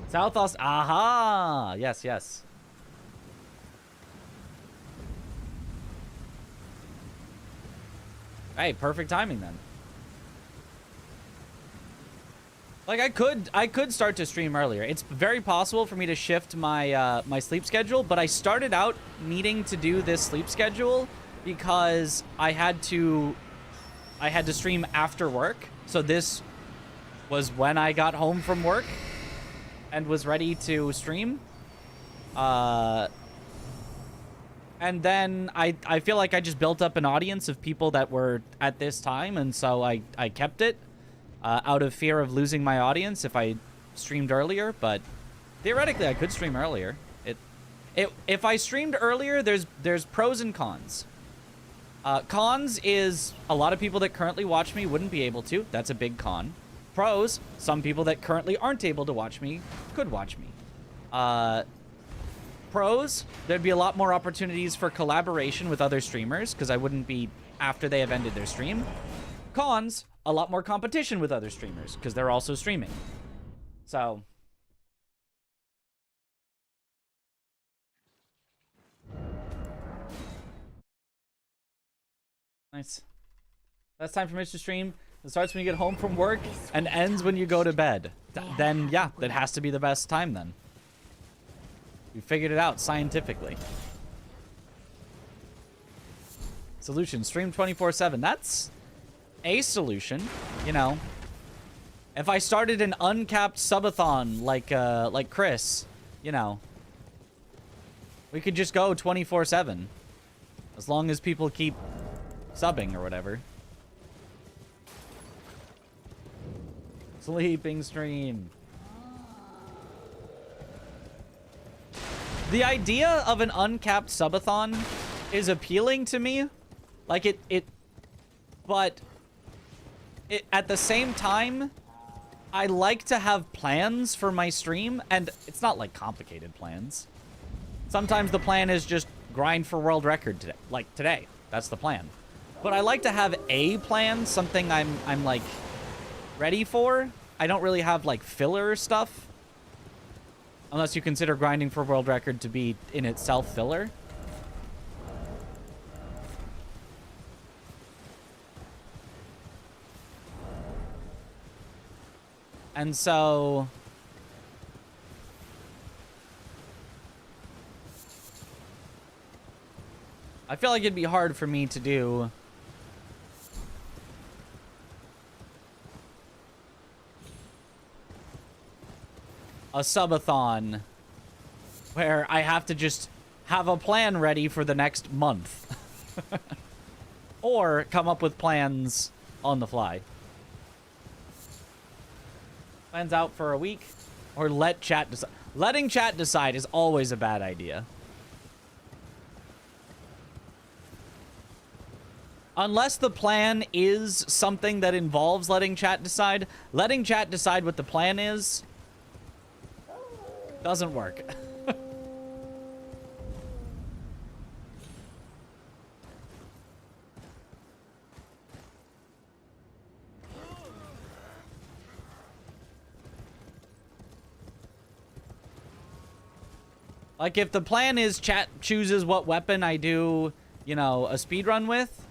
South Australia. Aha! Yes, yes. Hey, perfect timing then. Like I could start to stream earlier. It's very possible for me to shift my my sleep schedule, but I started out needing to do this sleep schedule because I had to stream after work. So this was when I got home from work and was ready to stream. And then I feel like I just built up an audience of people that were at this time, and so I kept it. Out of fear of losing my audience if I streamed earlier, but theoretically I could stream earlier. If I streamed earlier, there's pros and cons. Cons is a lot of people that currently watch me wouldn't be able to. That's a big con. Pros, some people that currently aren't able to watch me could watch me. Pros, there'd be a lot more opportunities for collaboration with other streamers because I wouldn't be after they have ended their stream. Cons, a lot more competition with other streamers because they're also streaming. So nice. That's time for Mitch to stream. It starts when you get home from work and ends when you go to bed. Then yeah, that has to be the best time then. We figured it out scientifically. Solution, stream 24/7. That's a solution, you know. If I started an uncapped subathon like Chris, you know, we could just go 24/7 as long as people keep subbing or whatever. Sleeping stream. The idea of an uncapped subathon is appealing to me. Like but at the same time, I like to have plans for my stream, and it's not like complicated plans. Sometimes the plan is just grind for world record today, like today. That's the plan. But I like to have a plan, something I'm like ready for. I don't really have like filler stuff, unless you consider grinding for world record to be in itself filler. And so I feel like it'd be hard for me to do a subathon where I have to just have a plan ready for the next month. Or come up with plans on the fly. Plans out for a week, or let chat decide. Letting chat decide is always a bad idea. Unless the plan is something that involves letting chat decide what the plan is doesn't work. Like, if the plan is chat chooses what weapon I do, you know, a speedrun with,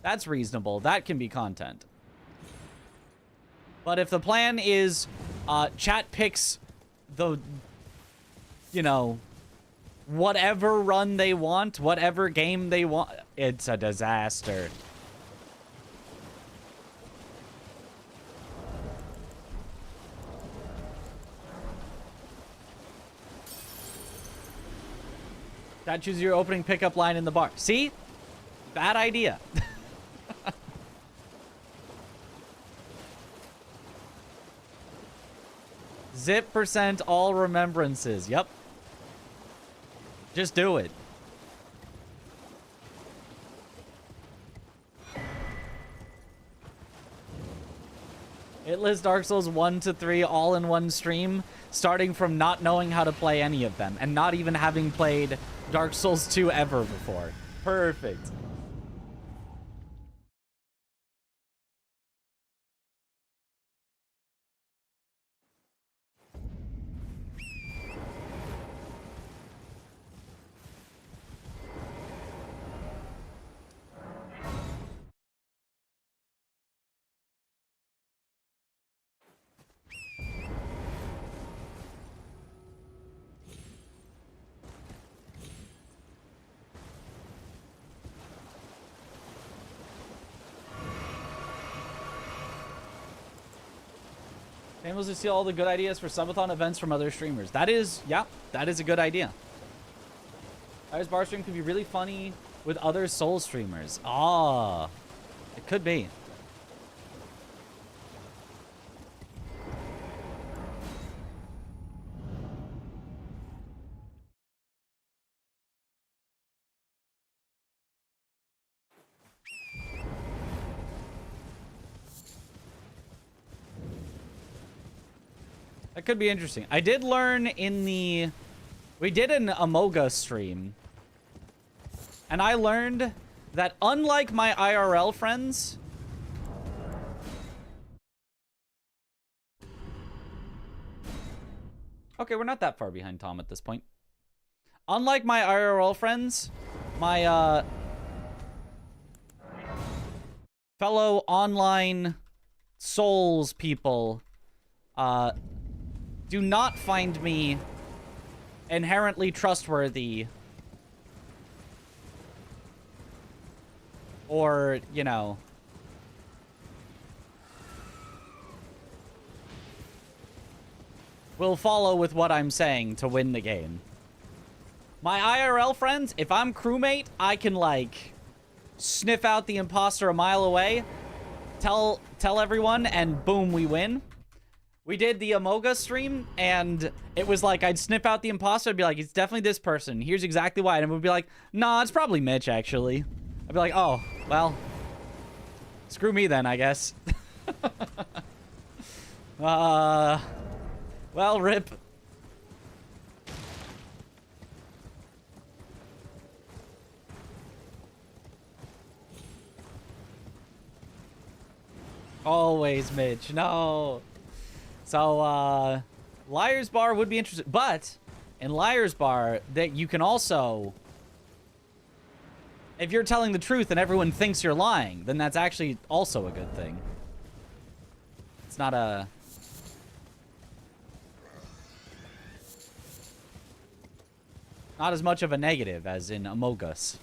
that's reasonable. That can be content. But if the plan is chat picks the, you know, whatever run they want, whatever game they want, it's a disaster. Chat, choose your opening pickup line in the bar. See? Bad idea. Zip % all remembrances. Yep. Just do it. It lists Dark Souls 1 to 3 all in one stream, starting from not knowing how to play any of them, and not even having played Dark Souls 2 ever before. Perfect. Able to steal all the good ideas for subathon events from other streamers. That is, yeah, that is a good idea. Liar's Bar stream could be really funny with other Soul streamers. Ah, it could be. That could be interesting. I did learn in the... We did an Amoga stream. And I learned that unlike my IRL friends... Okay, we're not that far behind Tom at this point. Unlike my IRL friends, my fellow online Souls people... do not find me inherently trustworthy or, you know, will follow with what I'm saying to win the game. My IRL friends, if I'm crewmate, I can, like, sniff out the imposter a mile away, tell everyone, and boom, we win. We did the Amoga stream, and it was like, I'd sniff out the imposter, I'd be like, it's definitely this person. Here's exactly why. And it would be like, nah, it's probably Mitch, actually. I'd be like, oh, well, screw me then, I guess. Well, rip. Always Mitch, no. So, Liar's Bar would be interesting. But, in Liar's Bar, that you can also... If you're telling the truth and everyone thinks you're lying, then that's actually also a good thing. It's not a... Not as much of a negative as in Amogus.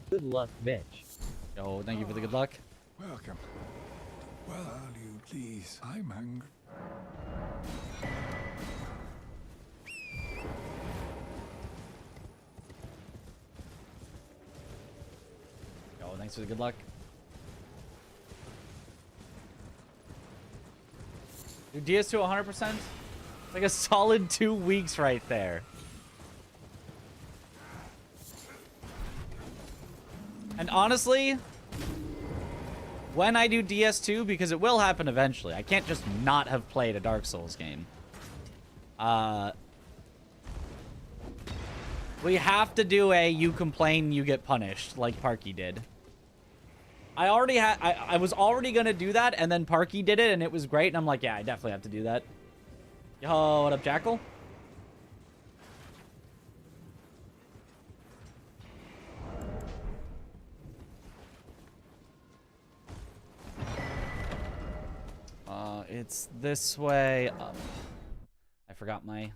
Good luck, Mitch.
Oh, thank you for the good luck.
Welcome. Well, you please. I'm hungry.
Oh, thanks for the good luck. Dude, DS2 100%? Like a solid 2 weeks right there. And honestly, when I do DS2, because it will happen eventually, I can't just not have played a Dark Souls game. We have to do a you complain, you get punished, like Parky did. I was already gonna do that, and then Parky did it, and it was great, and I'm like, yeah, I definitely have to do that. Yo, what up, Jackal? It's this way up. I forgot my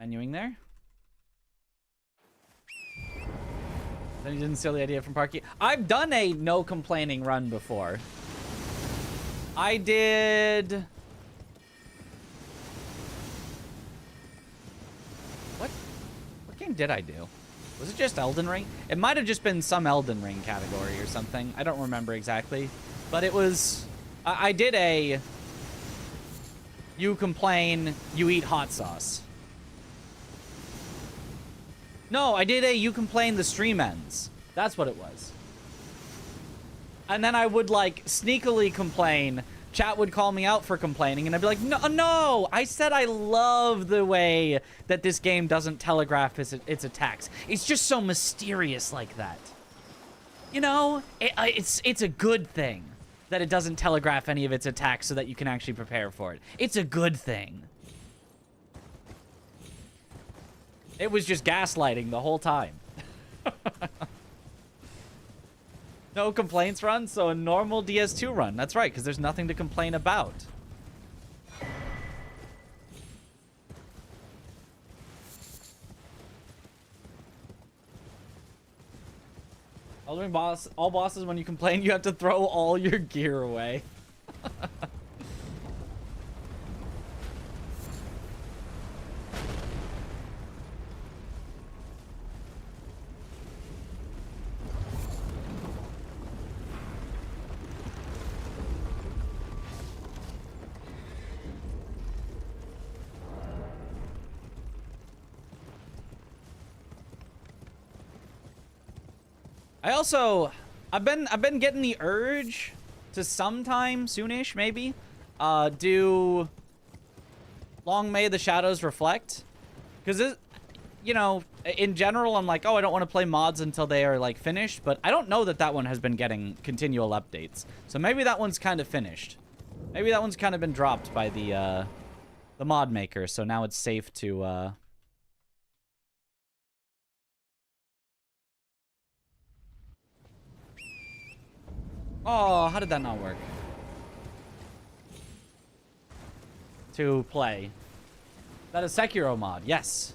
menuing there. Then you didn't steal the idea from Parky. I've done a no complaining run before. I did... What game did I do? Was it just Elden Ring? It might have just been some Elden Ring category or something. I don't remember exactly. But it was... I did a... You complain, you eat hot sauce. No, I did a you complain, the stream ends. That's what it was. And then I would, like, sneakily complain. Chat would call me out for complaining, and I'd be like, no, I said I love the way that this game doesn't telegraph its attacks. It's just so mysterious like that. You know, it's a good thing that it doesn't telegraph any of its attacks so that you can actually prepare for it. It's a good thing. It was just gaslighting the whole time. No complaints run, so a normal DS2 run. That's right, because there's nothing to complain about. Elden Ring boss, all bosses, when you complain, you have to throw all your gear away. I've been getting the urge to sometime soonish, maybe, do Long May the Shadows Reflect. Because, you know, in general, I'm like, oh, I don't want to play mods until they are, like, finished. But I don't know that that one has been getting continual updates. So maybe that one's kind of finished. Maybe that one's kind of been dropped by the mod maker. So now it's safe to, Oh, how did that not work? To play. That is Sekiro mod, yes.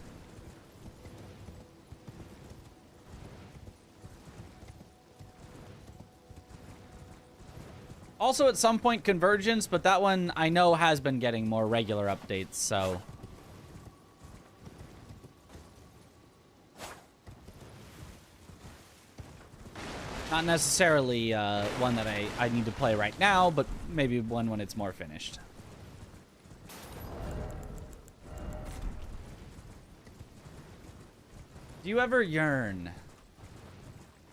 Also at some point Convergence, but that one I know has been getting more regular updates, so... Not necessarily one that I need to play right now, but maybe one when it's more finished. Do you ever yearn?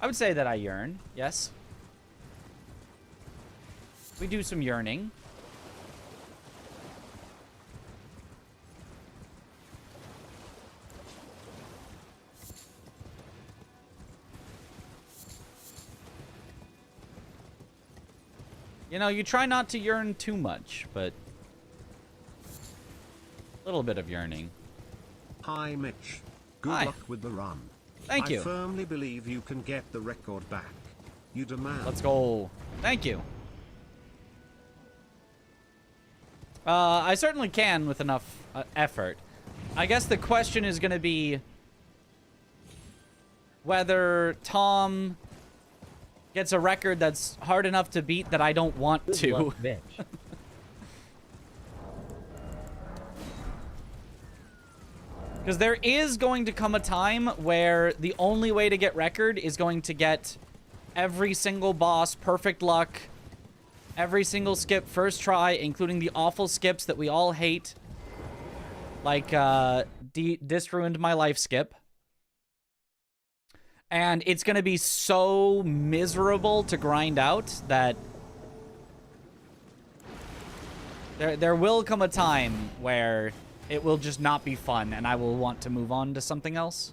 I would say that I yearn, yes. We do some yearning. You know, you try not to yearn too much, but a little bit of yearning.
Hi, Mitch. Good
Hi.
luck with the run.
Thank you.
I firmly believe you can get the record back. You demand.
Let's go. Thank you. I certainly can with enough effort. I guess the question is going to be whether Tom gets a record that's hard enough to beat that I don't want to. Because there is going to come a time where the only way to get record is going to get every single boss perfect luck, every single skip first try, including the awful skips that we all hate, like Dis Ruined My Life skip. And it's going to be so miserable to grind out that there will come a time where it will just not be fun and I will want to move on to something else.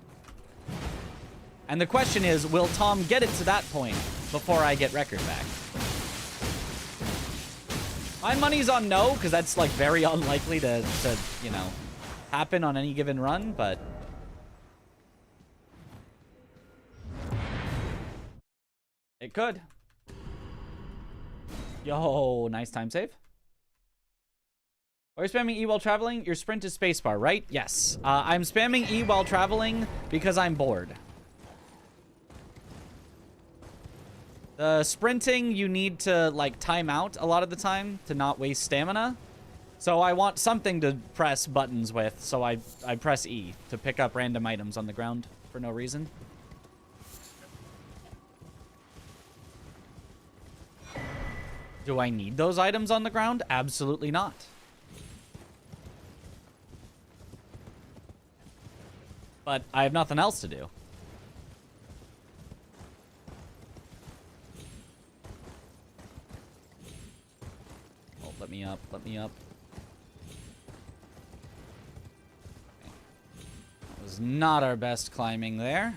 And the question is, will Tom get it to that point before I get record back? My money's on no, because that's, like, very unlikely to, you know, happen on any given run, but... it could. Yo, nice time save. Are you spamming E while traveling? Your sprint is spacebar, right? Yes. I'm spamming E while traveling because I'm bored. The sprinting, you need to, like, time out a lot of the time to not waste stamina. So I want something to press buttons with, so I press E to pick up random items on the ground for no reason. Do I need those items on the ground? Absolutely not. But I have nothing else to do. Oh, let me up, let me up. Okay. That was not our best climbing there.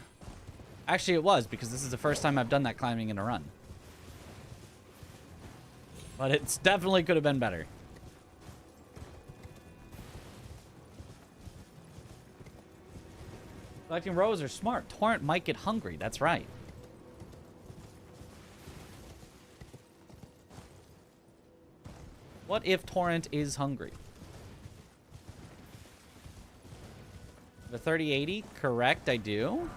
Actually, it was, because this is the first time I've done that climbing in a run. But it's definitely could have been better. Collecting rows are smart. Torrent might get hungry. That's right. What if Torrent is hungry? The 3080? Correct, I do.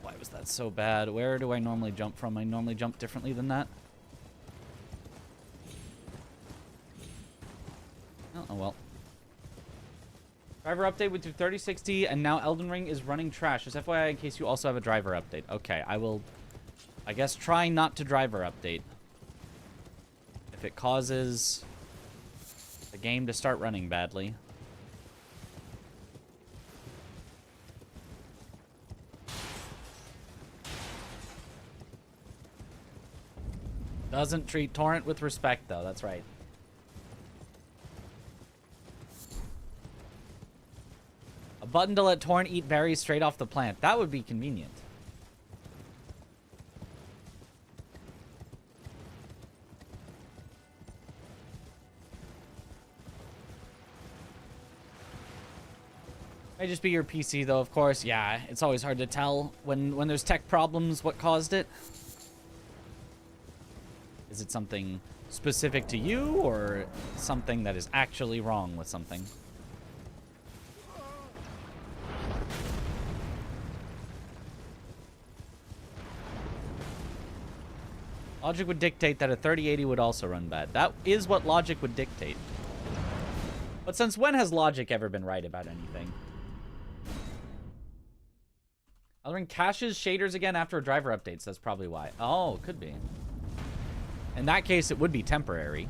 Why was that so bad? Where do I normally jump from? I normally jump differently than that. Oh, well. Driver update with your 3060, and now Elden Ring is running trash. Just FYI, in case you also have a driver update. Okay, I will, I guess, try not to driver update. If it causes the game to start running badly. Doesn't treat Torrent with respect, though. That's right. A button to let Torrent eat berries straight off the plant. That would be convenient. May just be your PC, though, of course. Yeah, it's always hard to tell when there's tech problems what caused it. Is it something specific to you, or something that is actually wrong with something? Logic would dictate that a 3080 would also run bad. That is what logic would dictate. But since when has logic ever been right about anything? Elden Ring caches shaders again after driver updates. That's probably why. Oh, could be. In that case, it would be temporary.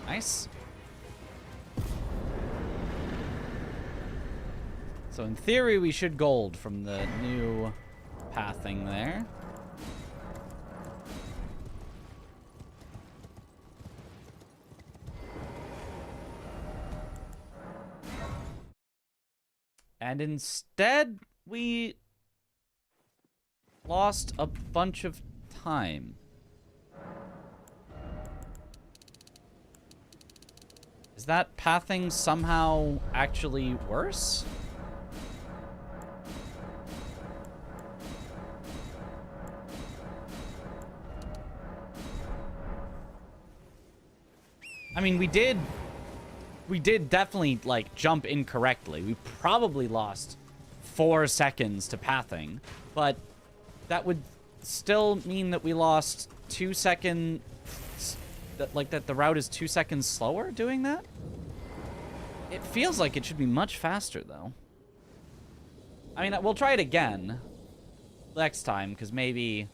Nice. So in theory, we should gold from the new pathing there. And instead, we lost a bunch of time. Is that pathing somehow actually worse? I mean, we did definitely, like, jump incorrectly. We probably lost 4 seconds to pathing, but that would still mean that we lost 2 seconds that the route is 2 seconds slower doing that? It feels like it should be much faster, though. I mean, we'll try it again next time, because maybe...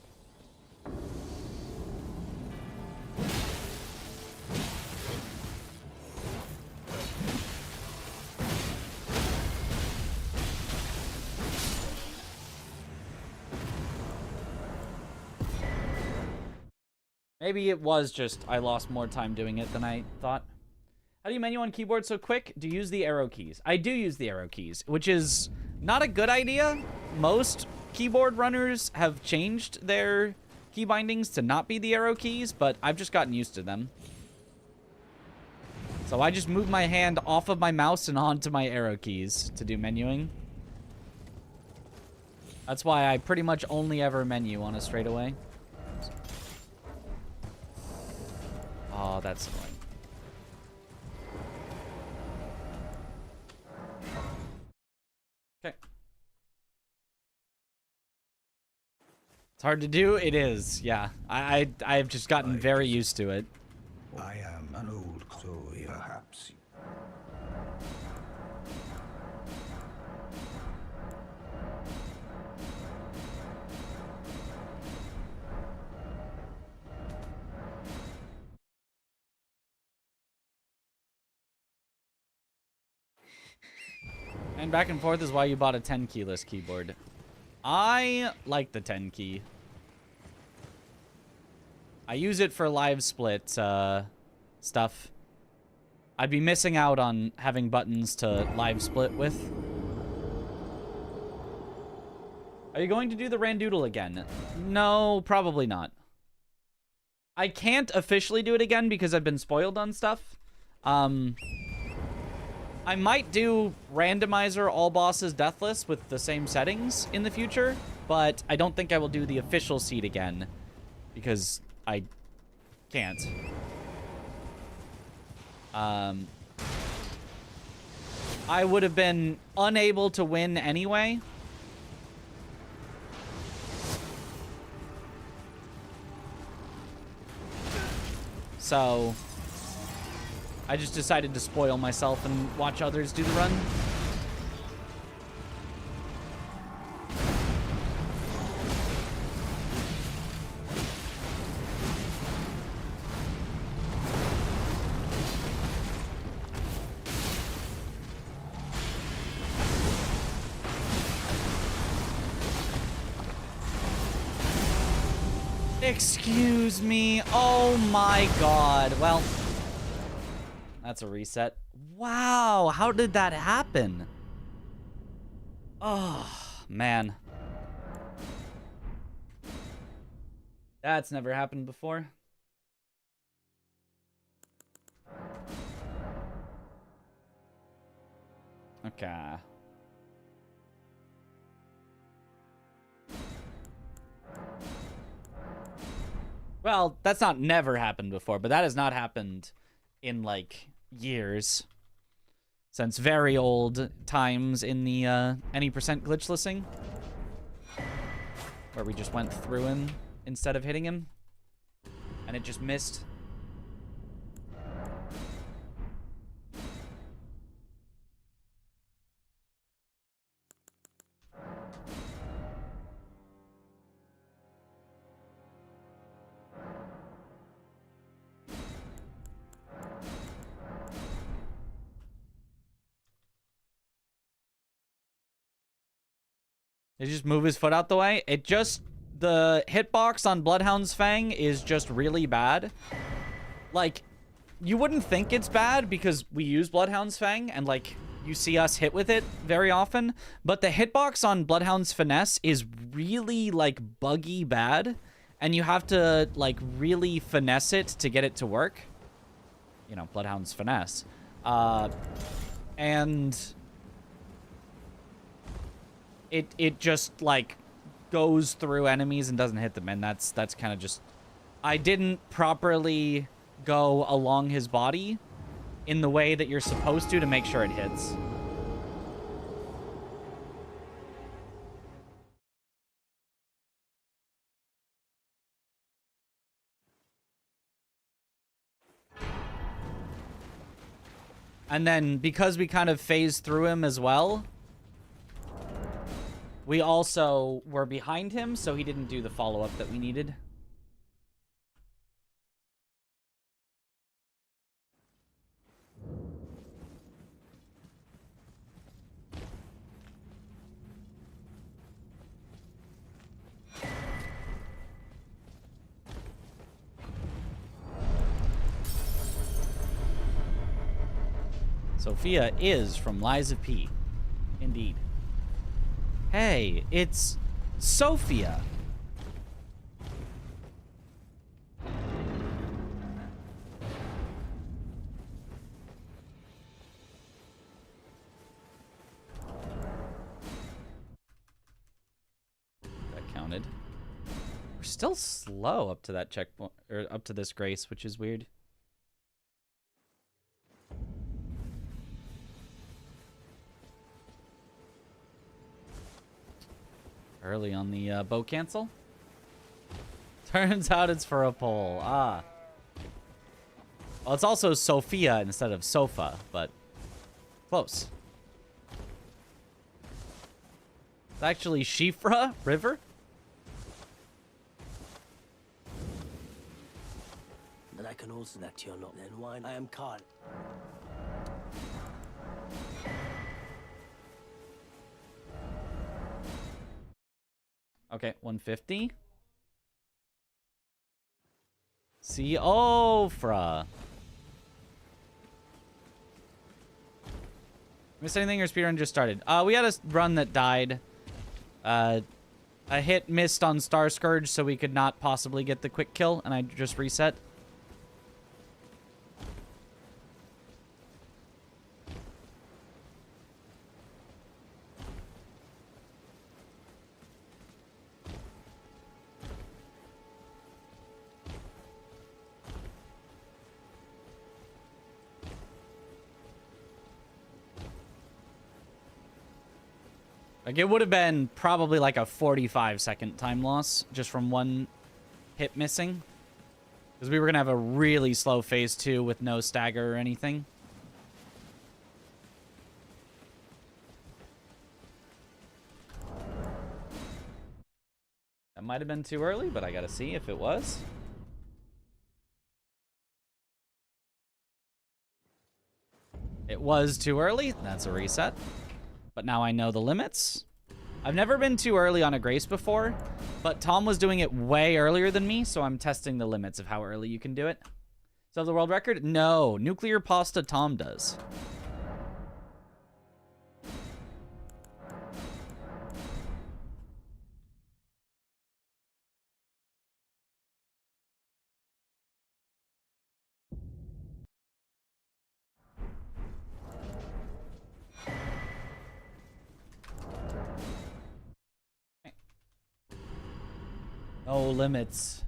Maybe it was just I lost more time doing it than I thought. How do you menu on keyboard so quick? Do you use the arrow keys? I do use the arrow keys, which is not a good idea. Most keyboard runners have changed their key bindings to not be the arrow keys, but I've just gotten used to them. So I just move my hand off of my mouse and onto my arrow keys to do menuing. That's why I pretty much only ever menu on a straightaway. Oh, that's annoying. Okay. It's hard to do. It is. Yeah. I've just gotten very used to it.
I am an old Chloe, perhaps.
And back and forth is why you bought a 10 keyless keyboard. I like the 10 key. I use it for live split stuff. I'd be missing out on having buttons to live split with. Are you going to do the Randoodle again? No, probably not. I can't officially do it again because I've been spoiled on stuff. I might do randomizer all bosses deathless with the same settings in the future, but I don't think I will do the official seed again because I can't. I would have been unable to win anyway. So I just decided to spoil myself and watch others do the run. Excuse me. Oh my god. Well, that's a reset. Wow, how did that happen? Oh, man. That's never happened before. Okay. Well, that's not never happened before, but that has not happened in, like, years. Since very old times in the any percent glitchlessing. Where we just went through him instead of hitting him. And it just missed. Did he just move his foot out the way? It just... The hitbox on Bloodhound's Fang is just really bad. Like, you wouldn't think it's bad because we use Bloodhound's Fang and, like, you see us hit with it very often. But the hitbox on Bloodhound's Finesse is really, like, buggy bad. And you have to, like, really finesse it to get it to work. You know, Bloodhound's Finesse. And... It just, like, goes through enemies and doesn't hit them, and that's kind of just... I didn't properly go along his body in the way that you're supposed to make sure it hits. And then because we kind of phased through him as well, we also were behind him, so he didn't do the follow-up that we needed. Sophia is from Lies of P. Indeed. Hey, it's Sophia. That counted. We're still slow up to that checkpoint, or up to this grace, which is weird. Early on the bow cancel. Turns out it's for a poll. Ah. Well, it's also Sophia instead of sofa, but close. It's actually Shifra River.
And I can also that you're not then wine. I am Carl.
Okay, 150. See, Ofra. Missed anything or speedrun just started? We had a run that died. A hit missed on Star Scourge, so we could not possibly get the quick kill, and I just reset. Like, it would have been probably like a 45-second time loss just from one hit missing. Because we were going to have a really slow phase 2 with no stagger or anything. That might have been too early, but I got to see if it was. It was too early. That's a reset. But now I know the limits. I've never been too early on a grace before, but Tom was doing it way earlier than me, so I'm testing the limits of how early you can do it. So the world record? No. Nuclear pasta Tom does. No limits.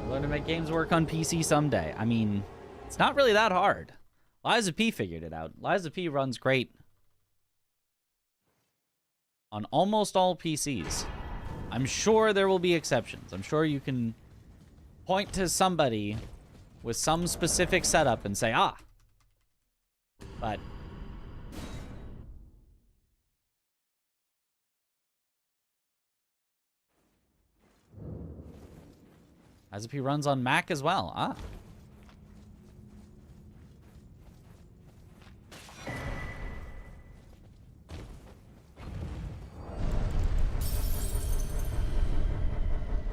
Learn to make games work on PC someday. I mean, it's not really that hard. Lies of P figured it out. Lies of P runs great on almost all PCs. I'm sure there will be exceptions. I'm sure you can point to somebody with some specific setup and say, ah. But Lies of P runs on Mac as well. Ah.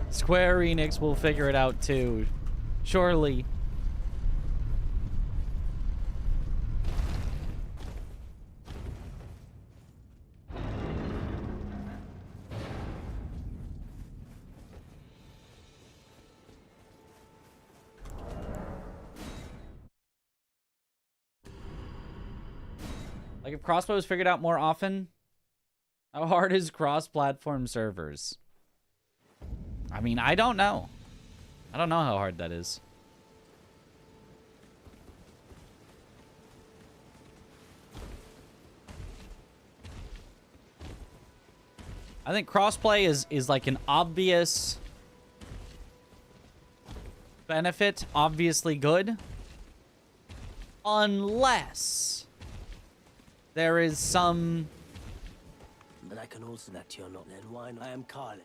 Square Enix will figure it out too. Surely. Like if crossplay was figured out more often, how hard is cross-platform servers? I mean, I don't know. I don't know how hard that is. I think crossplay is like an obvious benefit, obviously good. Unless there is some
But I can also that you're not then why not? I am Carly.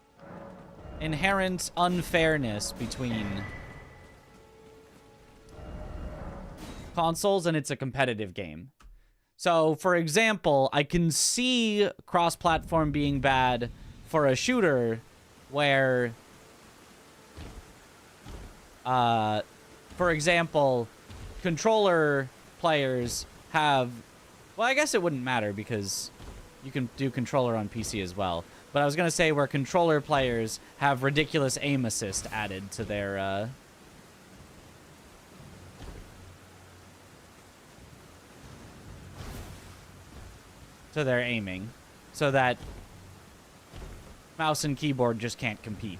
inherent unfairness between consoles and it's a competitive game. So, for example, I can see cross-platform being bad for a shooter where, for example, controller players have... Well, I guess it wouldn't matter because you can do controller on PC as well. But I was going to say where controller players have ridiculous aim assist added to their... to their aiming, so that mouse and keyboard just can't compete.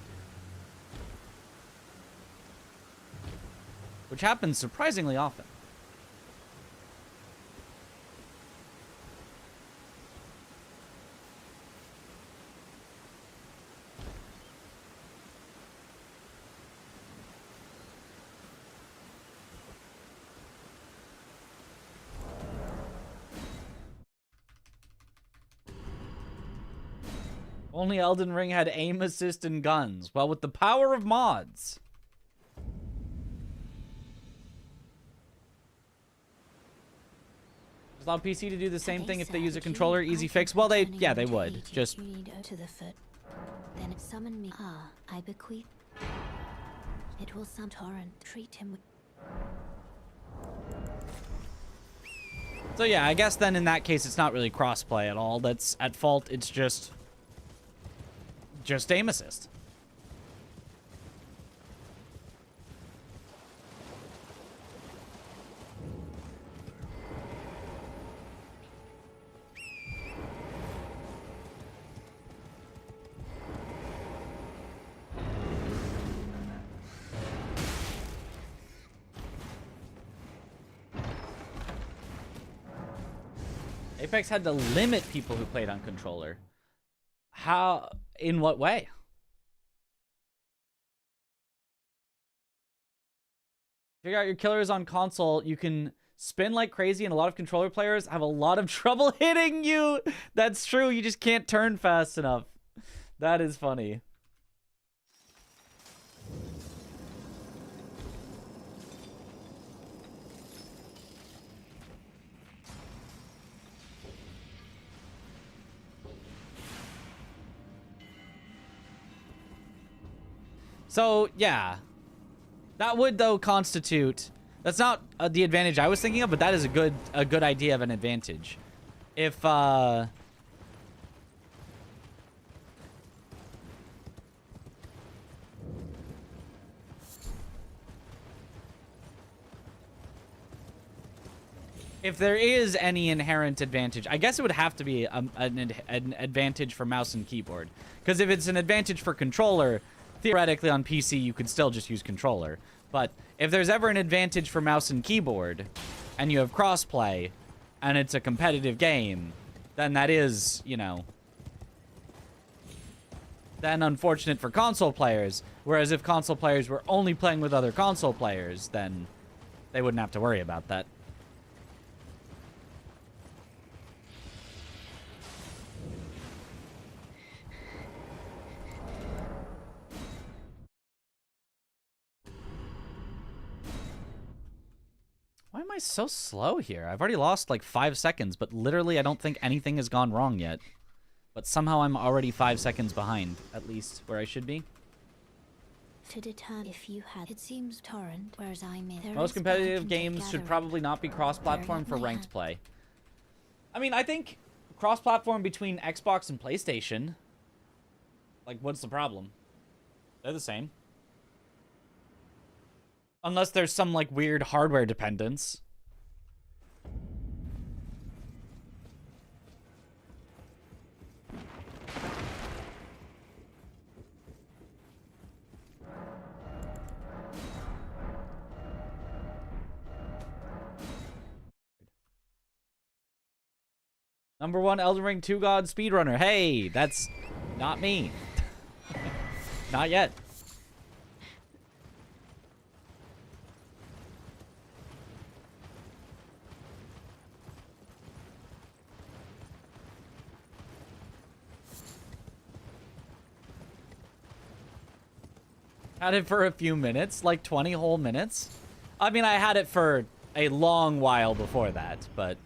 Which happens surprisingly often. Only Elden Ring had aim assist and guns. Well, with the power of mods. Does allow PC to do the same thing if they use a controller? Easy fix? Well, they would. Just
to the foot. Then summon me. I bequeath. It will some torrent. Treat him with...
So yeah, I guess then in that case it's not really crossplay at all. That's at fault. It's just aim assist. Apex had to limit people who played on controller. How? In what way? Figure out your killers on console. You can spin like crazy, and a lot of controller players have a lot of trouble hitting you. That's true. You just can't turn fast enough. That is funny. So, yeah. That would, though, constitute... That's not the advantage I was thinking of, but that is a good idea of an advantage. If there is any inherent advantage, I guess it would have to be an advantage for mouse and keyboard. Because if it's an advantage for controller, theoretically on PC you could still just use controller. But if there's ever an advantage for mouse and keyboard, and you have crossplay, and it's a competitive game, then that is, you know, then unfortunate for console players. Whereas if console players were only playing with other console players, then they wouldn't have to worry about that. Why am I so slow here? I've already lost like 5 seconds, but literally I don't think anything has gone wrong yet. But somehow I'm already 5 seconds behind, at least where I should be.
To determine if you had... It seems torrent, whereas I'm in...
Most competitive games should probably not be cross-platform for ranked play. I mean, I think cross-platform between Xbox and PlayStation... Like, what's the problem? They're the same. Unless there's some, like, weird hardware dependence. #1 Elden Ring 2 God speedrunner. Hey, that's not me. Not yet. Had it for a few minutes, like 20 whole minutes. I mean, I had it for a long while before that, but...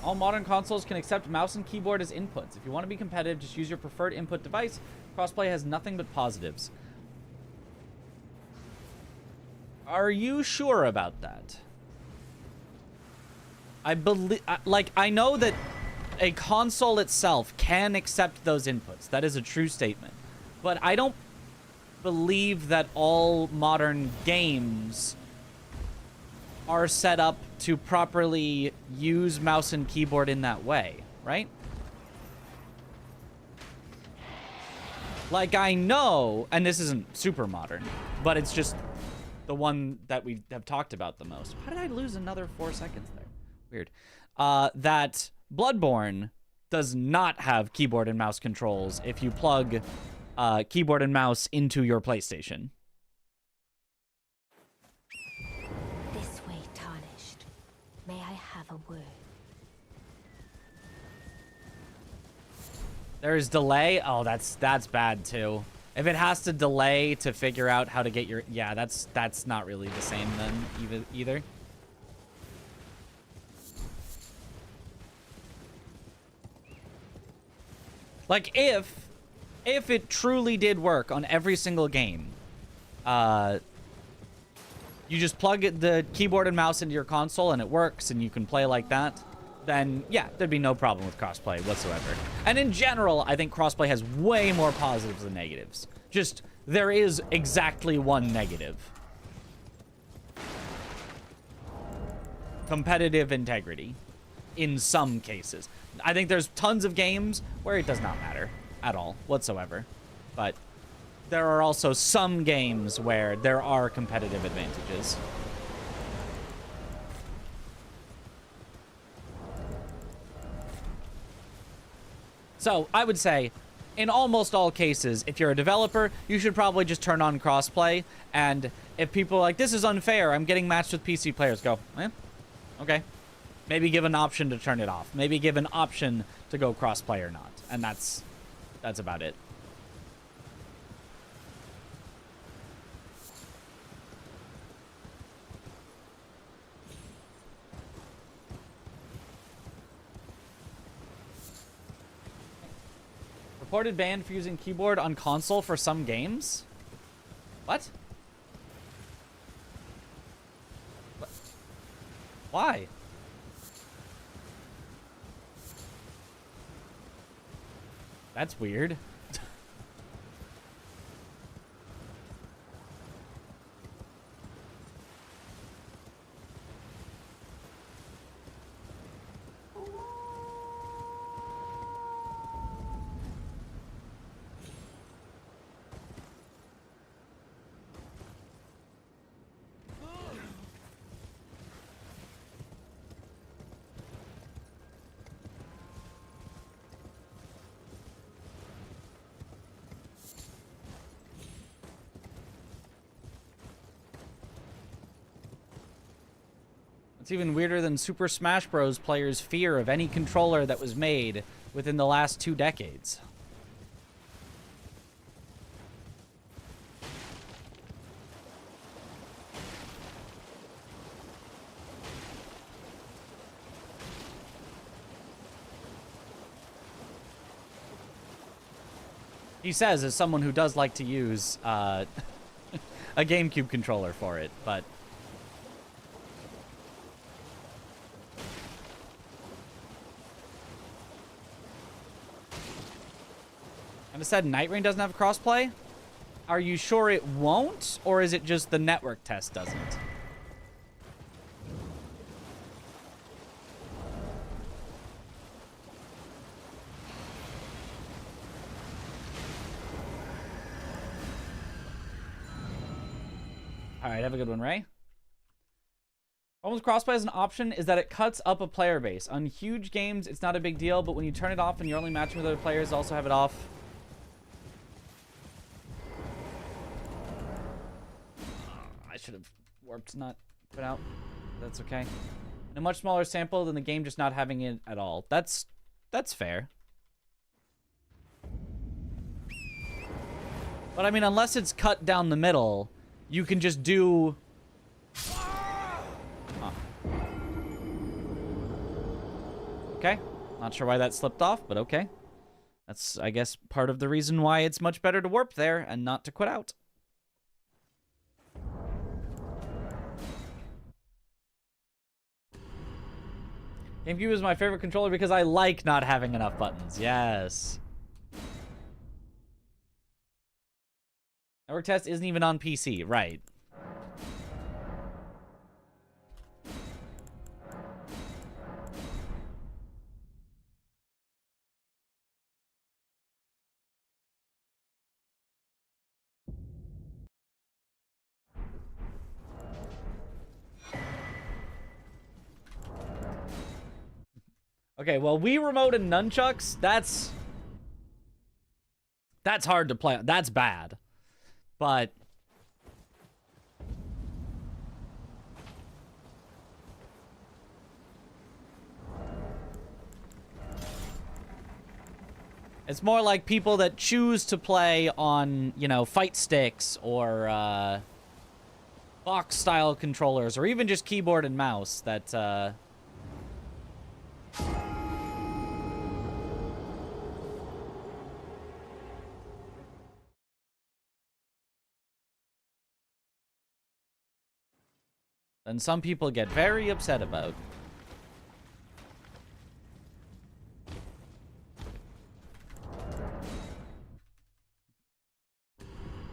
All modern consoles can accept mouse and keyboard as inputs. If you want to be competitive, just use your preferred input device. Crossplay has nothing but positives. Are you sure about that? I believe, like, I know that a console itself can accept those inputs. That is a true statement. But I don't believe that all modern games are set up to properly use mouse and keyboard in that way, right? Like, I know, and this isn't super modern, but it's just the one that we have talked about the most. How did I lose another 4 seconds there? Weird. That Bloodborne does not have keyboard and mouse controls if you plug keyboard and mouse into your PlayStation.
This way, tarnished. May I have a word?
There's delay. Oh, that's bad too. If it has to delay to figure out how to get your... Yeah, that's not really the same then either. Like, if it truly did work on every single game, you just plug the keyboard and mouse into your console and it works and you can play like that, then yeah, there'd be no problem with crossplay whatsoever. And in general, I think crossplay has way more positives than negatives. Just, there is exactly one negative. Competitive integrity. In some cases. I think there's tons of games where it does not matter at all, whatsoever. But there are also some games where there are competitive advantages. So, I would say, in almost all cases, if you're a developer, you should probably just turn on crossplay. And if people are like, this is unfair, I'm getting matched with PC players, go, eh, okay. Maybe give an option to turn it off. Maybe give an option to go crossplay or not. And that's about it. Reported ban for using keyboard on console for some games? What? Why? That's weird. It's even weirder than Super Smash Bros. Players' fear of any controller that was made within the last 2 decades. He says, as someone who does like to use a GameCube controller for it, but... And it said Night Rain doesn't have crossplay? Are you sure it won't? Or is it just the network test doesn't? Alright, have a good one, Ray. Problem with crossplay as an option is that it cuts up a player base. On huge games, it's not a big deal, but when you turn it off and you're only matching with other players, also have it off. I should have warped, not put out. That's okay. In a much smaller sample than the game just not having it at all. That's fair. But I mean, unless it's cut down the middle, you can just do... Huh. Okay. Not sure why that slipped off, but okay. That's, I guess, part of the reason why it's much better to warp there and not to quit out. GameCube is my favorite controller because I like not having enough buttons. Yes. Network test isn't even on PC. Right. Okay, well, Wii Remote and nunchucks, that's hard to play. That's bad. But it's more like people that choose to play on, you know, fight sticks or box-style controllers or even just keyboard and mouse that and some people get very upset about.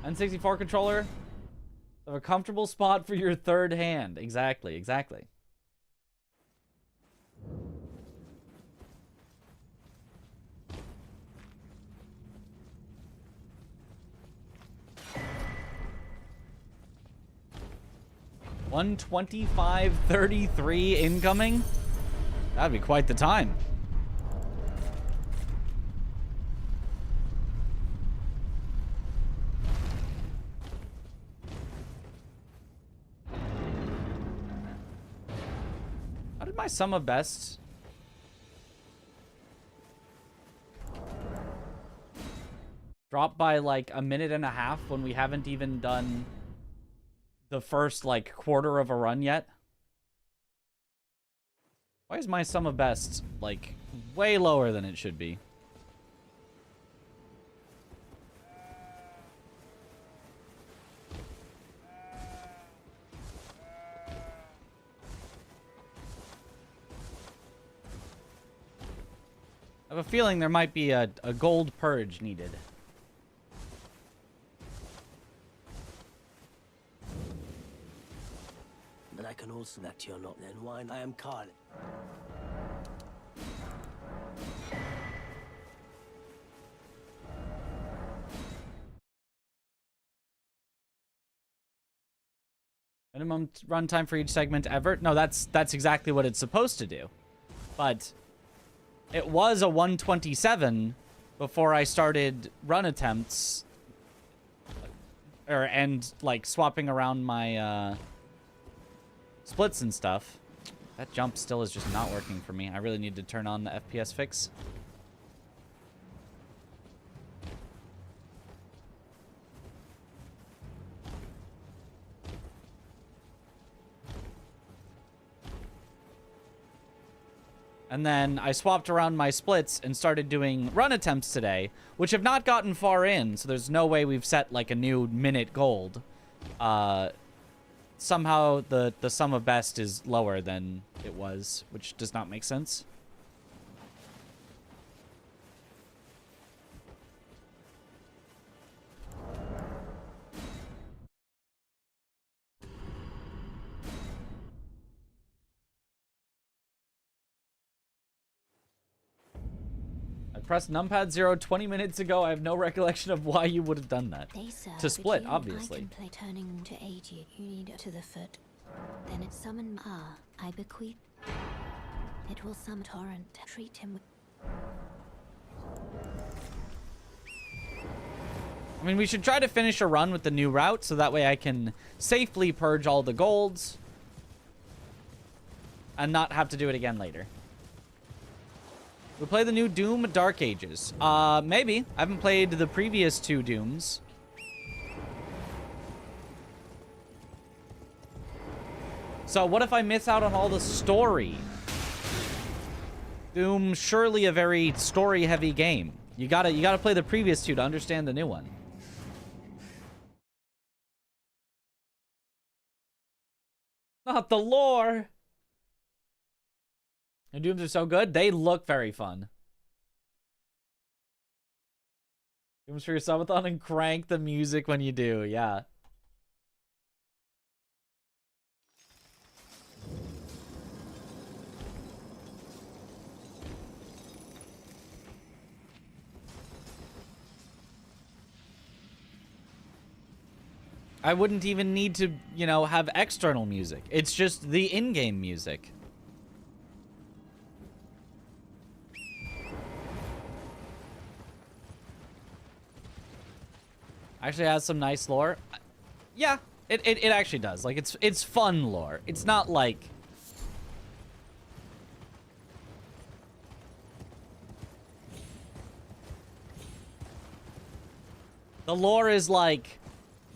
N64 controller, have a comfortable spot for your third hand. Exactly, exactly. $125.33 incoming? That'd be quite the time. How did my sum of best? Drop by like a minute and a half when we haven't even done the first, like, quarter of a run yet? Why is my sum of best, like, way lower than it should be? I have a feeling there might be a gold purge needed.
But I can also that you're not then why I am Carl.
Minimum runtime for each segment ever? No, that's exactly what it's supposed to do. But it was a 127 before I started run attempts and like swapping around my splits and stuff. That jump still is just not working for me. I really need to turn on the FPS fix. And then I swapped around my splits and started doing run attempts today, which have not gotten far in, so there's no way we've set like a new minute gold. Somehow the sum of best is lower than it was, which does not make sense. pressed numpad 0 20 minutes ago. I have no recollection of why you would have done that.
They serve
To split,
you,
obviously.
I can play turning to aid you. You need to the foot. Then it summon. I bequeath. It will summon torrent. Treat him with.
I mean, we should try to finish a run with the new route so that way I can safely purge all the golds and not have to do it again later. We play the new Doom Dark Ages. Maybe. I haven't played the previous 2 Dooms. So what if I miss out on all the story? Doom, surely a very story-heavy game. You gotta play the previous 2 to understand the new one. Not the lore. The Dooms are so good. They look very fun. Dooms for your subathon and crank the music when you do. Yeah. I wouldn't even need to, you know, have external music. It's just the in-game music. Actually has some nice lore. Yeah, it actually does. Like, it's fun lore. It's not like... The lore is like...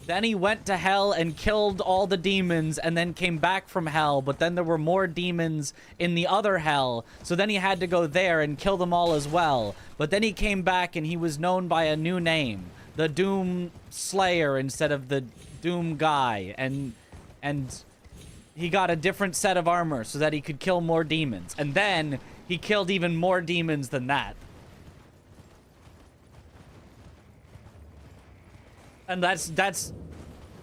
Then he went to hell and killed all the demons and then came back from hell, but then there were more demons in the other hell, so then he had to go there and kill them all as well. But then he came back and he was known by a new name, the Doom Slayer instead of the Doom Guy, and he got a different set of armor so that he could kill more demons. And then he killed even more demons than that. And that's,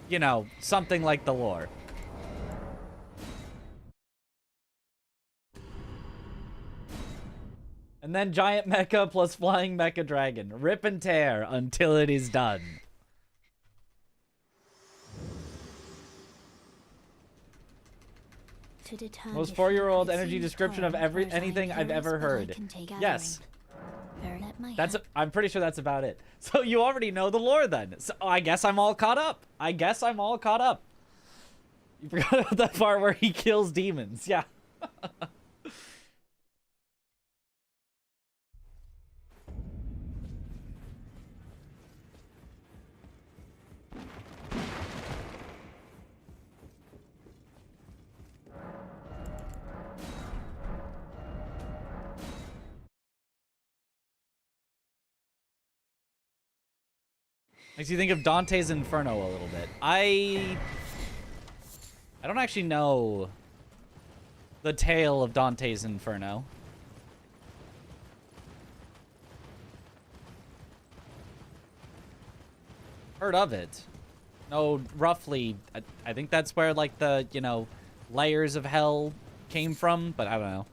you know, something like the lore. And then giant mecha plus flying mecha dragon. Rip and tear until it is done. Most 4-year-old energy description of anything I've ever heard. Yes. I'm pretty sure that's about it. So you already know the lore then. So I guess I'm all caught up. You forgot about that part where he kills demons. Yeah. Makes you think of Dante's Inferno a little bit. I don't actually know the tale of Dante's Inferno. Heard of it. No, roughly. I think that's where, like, the, you know, layers of hell came from, but I don't know.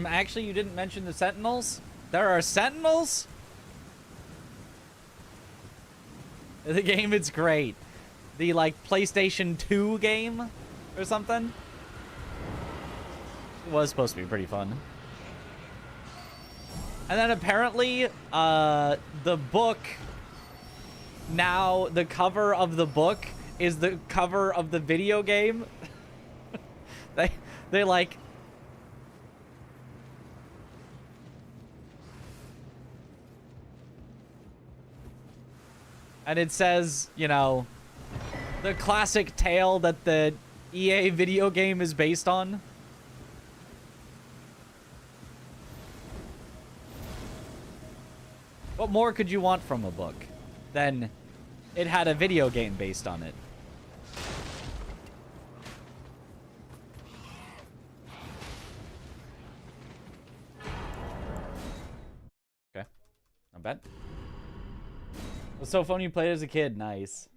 Actually, you didn't mention the Sentinels? There are Sentinels? The game, it's great. The, like, PlayStation 2 game or something? It was supposed to be pretty fun. And then apparently, the book, now the cover of the book is the cover of the video game. They like... And it says, you know, the classic tale that the EA video game is based on. What more could you want from a book than it had a video game based on it? Okay, not bad. It was so fun you played as a kid. Nice.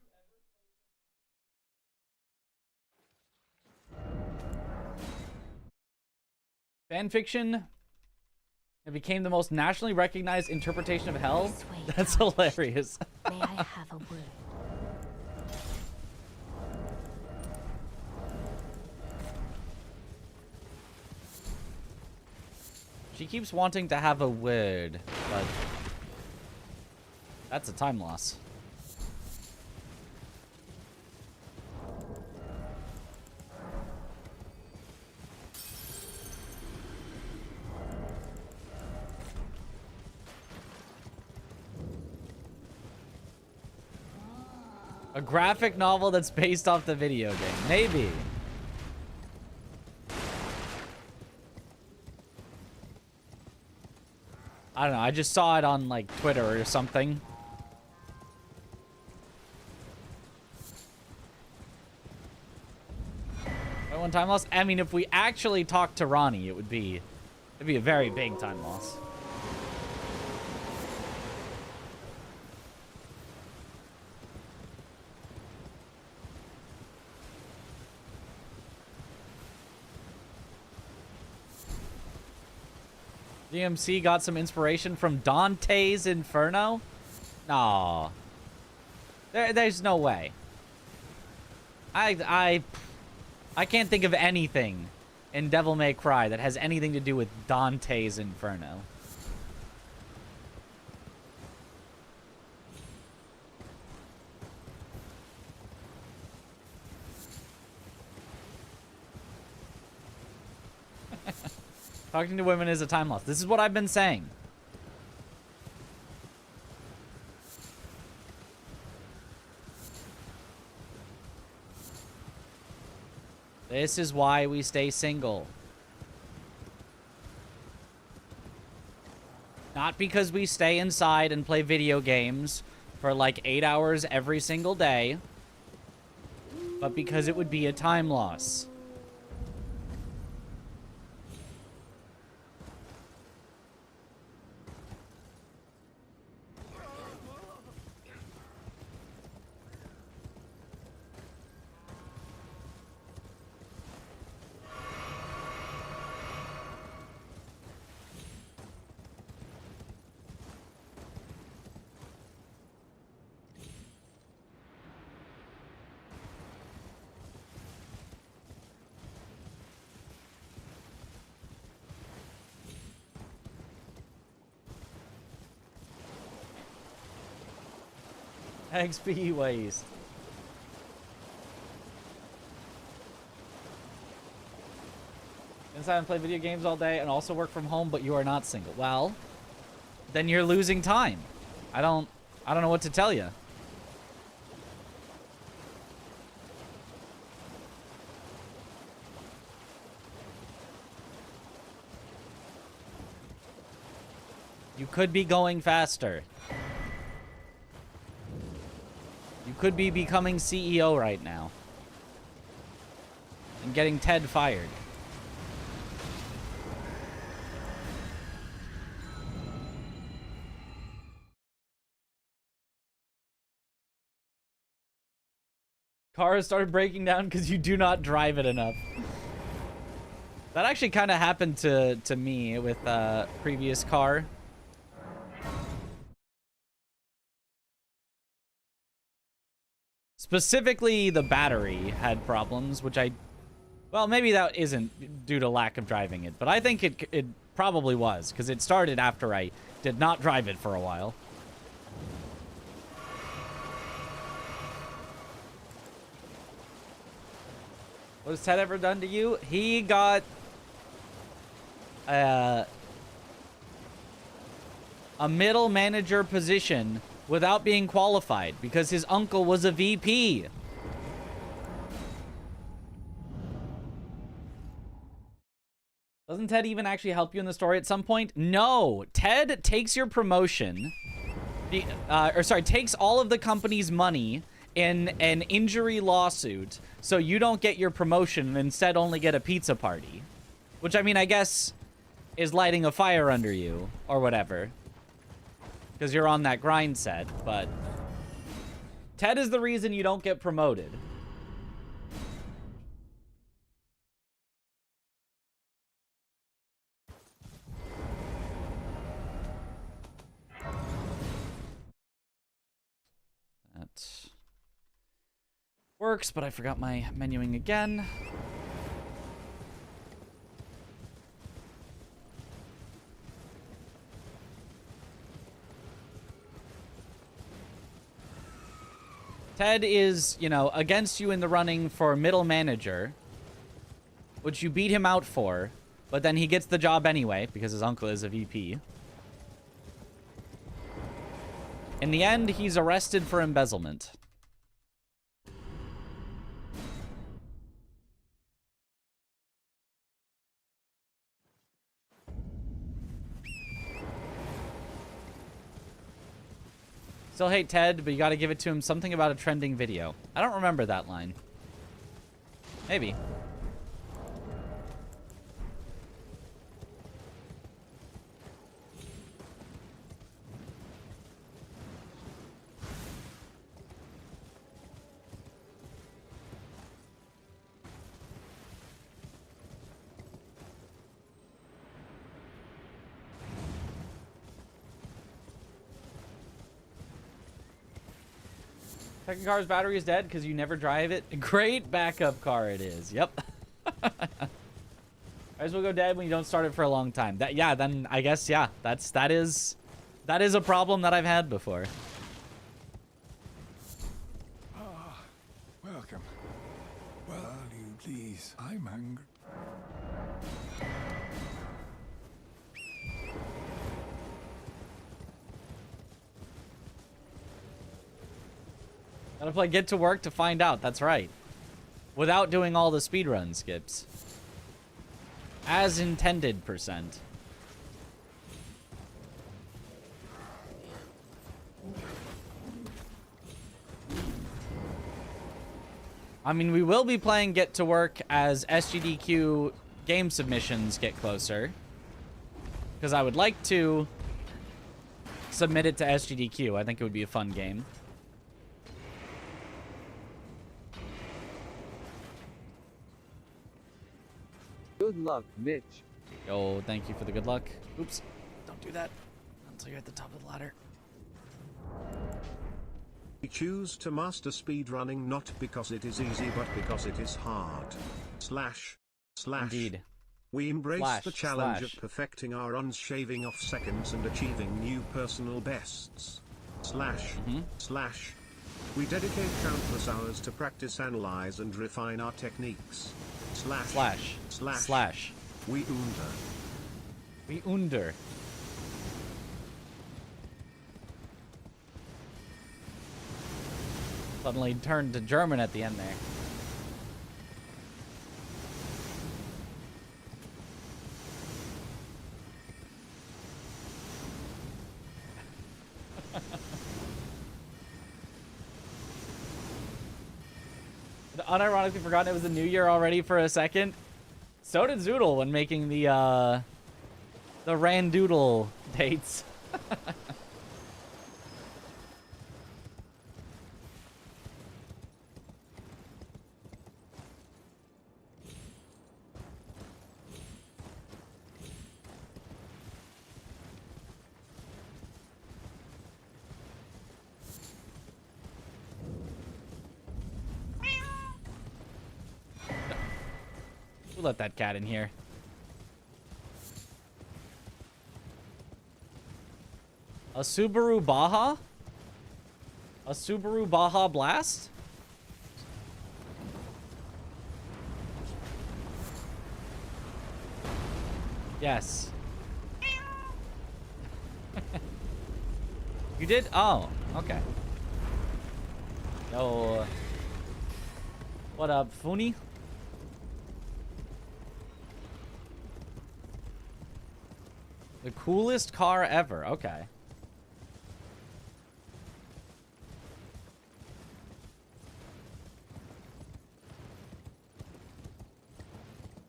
Fanfiction. It became the most nationally recognized interpretation of hell.
This way,
That's
Josh.
hilarious.
May I have a word?
She keeps wanting to have a word, but that's a time loss. A graphic novel that's based off the video game. Maybe. I don't know. I just saw it on, like, Twitter or something. One time loss? I mean, if we actually talked to Ronnie, it'd be a very big time loss. DMC got some inspiration from Dante's Inferno? No. There's no way. I can't think of anything in Devil May Cry that has anything to do with Dante's Inferno. Talking to women is a time loss. This is what I've been saying. This is why we stay single. Not because we stay inside and play video games for like 8 hours every single day, but because it would be a time loss. XP waste. Inside and play video games all day and also work from home, but you are not single. Well, then you're losing time. I don't know what to tell you. You could be going faster. You could be becoming CEO right now. And getting Ted fired. Cars started breaking down because you do not drive it enough. That actually kind of happened to me with a previous car. Specifically, the battery had problems, which well, maybe that isn't due to lack of driving it, but I think it probably was, because it started after I did not drive it for a while. What has Ted ever done to you? He got a middle manager position without being qualified because his uncle was a VP. Doesn't Ted even actually help you in the story at some point? No, Ted takes your promotion, takes all of the company's money in an injury lawsuit so you don't get your promotion and instead only get a pizza party. Which, I mean, I guess is lighting a fire under you or whatever. Because you're on that grind set, but Ted is the reason you don't get promoted. Works, but I forgot my menuing again. Ted is, you know, against you in the running for middle manager, which you beat him out for, but then he gets the job anyway because his uncle is a VP. In the end, he's arrested for embezzlement. Still hate Ted, but you gotta give it to him. Something about a trending video. I don't remember that line. Maybe. Second car's battery is dead because you never drive it. Great backup car it is. Yep. Might as well go dead when you don't start it for a long time. That, yeah, then I guess, yeah, that is a problem that I've had before.
Ah, welcome. Well, you please. I'm hungry.
Gotta play Get to Work to find out. That's right. Without doing all the speedrun skips. As intended, %. I mean, we will be playing Get to Work as SGDQ game submissions get closer. Because I would like to submit it to SGDQ. I think it would be a fun game.
Good luck, Mitch.
Yo, thank you for the good luck. Oops. Don't do that until you're at the top of the ladder.
We choose to master speedrunning not because it is easy but because it is hard. /
Indeed.
We embrace the challenge
/
of perfecting our runs, shaving off seconds and achieving new personal bests. / We dedicate countless hours to practice, analyze and refine our techniques. / We under.
We under. Suddenly turned to German at the end there. Unironically forgotten it was the new year already for a second. So did Zoodle when making the Randoodle dates. We'll let that cat in here. A Subaru Baja? A Subaru Baja Blast? Yes. You did? Oh, okay. Yo. What up, Funi? The coolest car ever. Okay.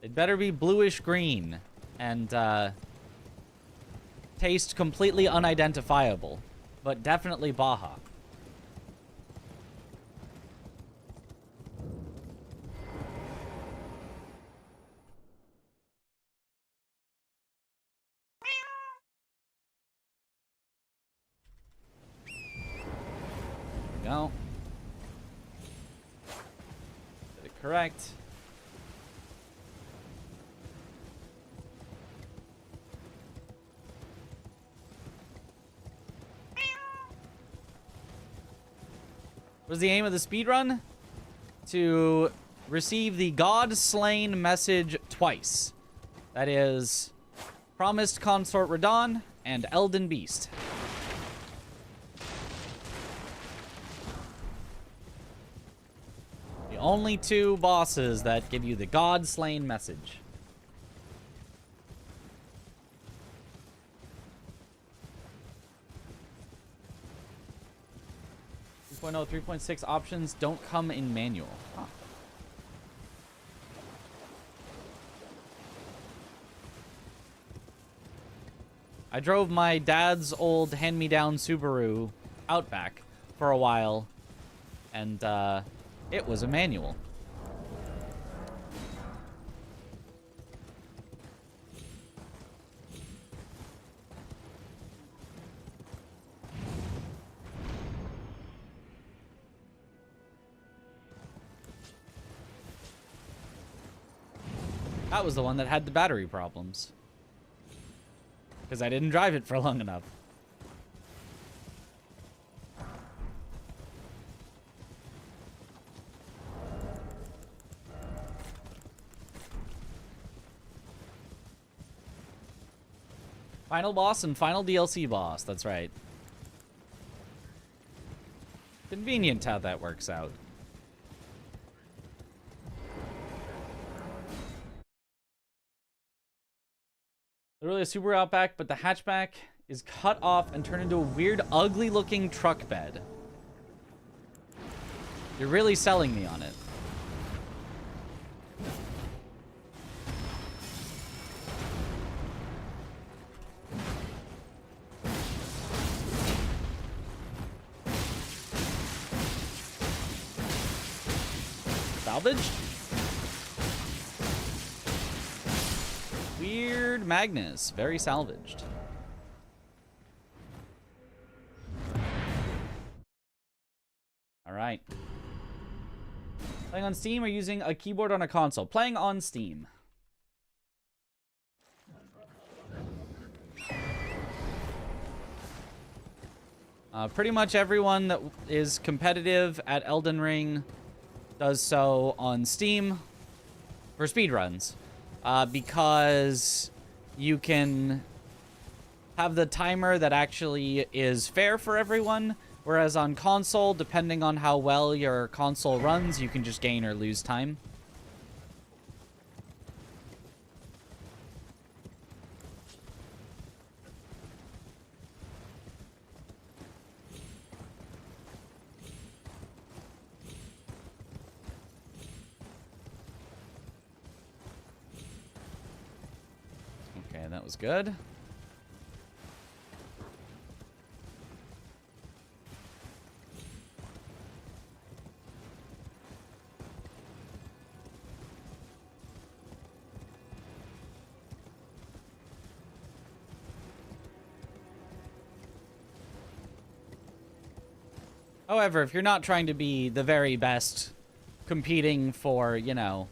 It better be bluish green and taste completely unidentifiable, but definitely Baja. There we go. correct. What is the aim of the speedrun? To receive the God Slain message twice. That is Promised Consort Radon and Elden Beast. The only two bosses that give you the God Slain message. 3.0, 3.6 options don't come in manual. Huh. I drove my dad's old hand-me-down Subaru Outback for a while, and it was a manual. That was the one that had the battery problems. Because I didn't drive it for long enough. Final boss and final DLC boss, that's right. Convenient how that works out. Literally a Subaru Outback, but the hatchback is cut off and turned into a weird, ugly-looking truck bed. You're really selling me on it. Salvaged? Weird Magnus. Very salvaged. Alright. Playing on Steam or using a keyboard on a console? Playing on Steam. Pretty much everyone that is competitive at Elden Ring does so on Steam for speedruns. Because you can have the timer that actually is fair for everyone, whereas on console, depending on how well your console runs, you can just gain or lose time. Okay, that was good. However, if you're not trying to be the very best, competing for, you know,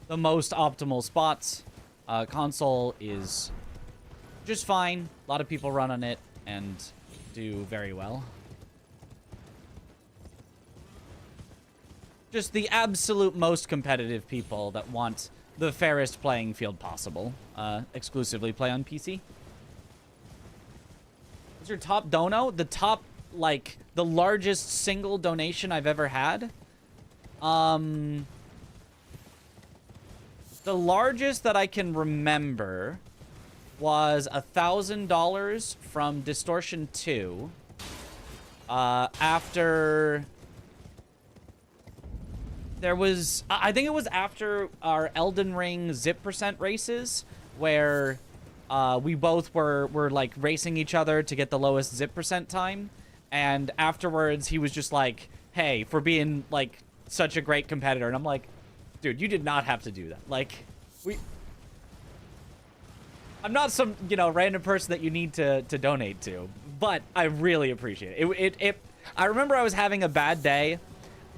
the most optimal spots, console is just fine. A lot of people run on it and do very well. Just the absolute most competitive people that want the fairest playing field possible, exclusively play on PC. What's your top dono? The top, like, the largest single donation I've ever had? The largest that I can remember was $1,000 from Distortion 2. After there was, I think it was after our Elden Ring zip percent races, where we both were like racing each other to get the lowest zip percent time. And afterwards, he was just like, hey, for being like such a great competitor. And I'm like, dude, you did not have to do that. Like, I'm not some, you know, random person that you need to donate to, but I really appreciate it. I remember I was having a bad day,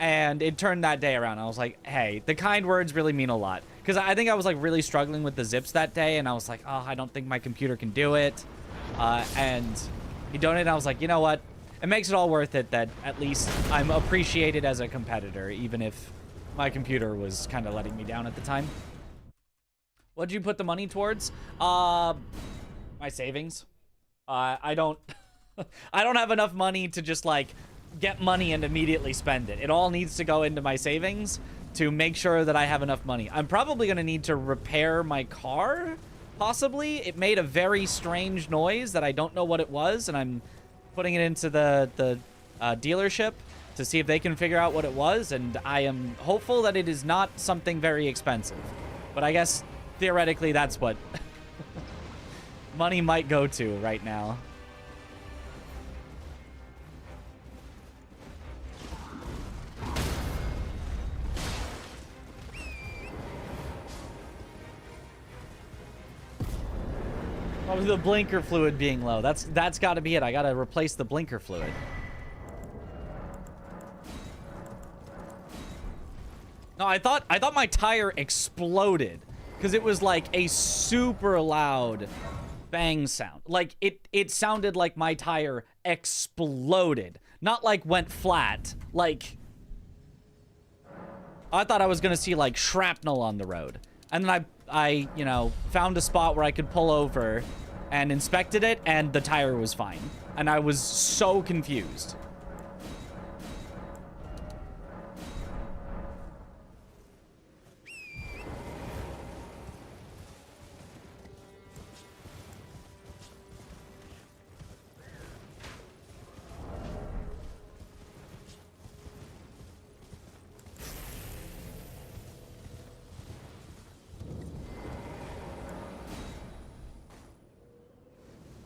And it turned that day around. I was like, hey, the kind words really mean a lot. Because I think I was like really struggling with the zips that day. And I was like, oh, I don't think my computer can do it. And he donated. I was like, you know what? It makes it all worth it that at least I'm appreciated as a competitor, even if my computer was kind of letting me down at the time. What'd you put the money towards? My savings. I don't I don't have enough money to just like get money and immediately spend it. It all needs to go into my savings to make sure that I have enough money. I'm probably going to need to repair my car, possibly. It made a very strange noise that I don't know what it was, and I'm putting it into the dealership to see if they can figure out what it was, and I am hopeful that it is not something very expensive. But I guess theoretically that's what money might go to right now. Probably the blinker fluid being low. That's got to be it. I got to replace the blinker fluid. No, I thought my tire exploded because it was like a super loud bang sound. Like it sounded like my tire exploded, not like went flat. Like I thought I was gonna see like shrapnel on the road, and then I you know, found a spot where I could pull over and inspected it, and the tire was fine, and I was so confused.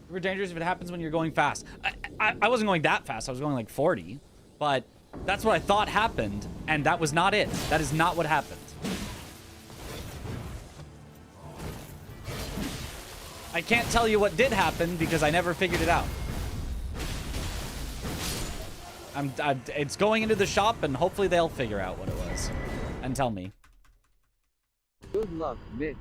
Super dangerous if it happens when you're going fast. I wasn't going that fast. I was going like 40, but that's what I thought happened, and that was not it. That is not what happened. I can't tell you what did happen because I never figured it out. It's going into the shop, and hopefully they'll figure out what it was and tell me.
Good luck, Mitch.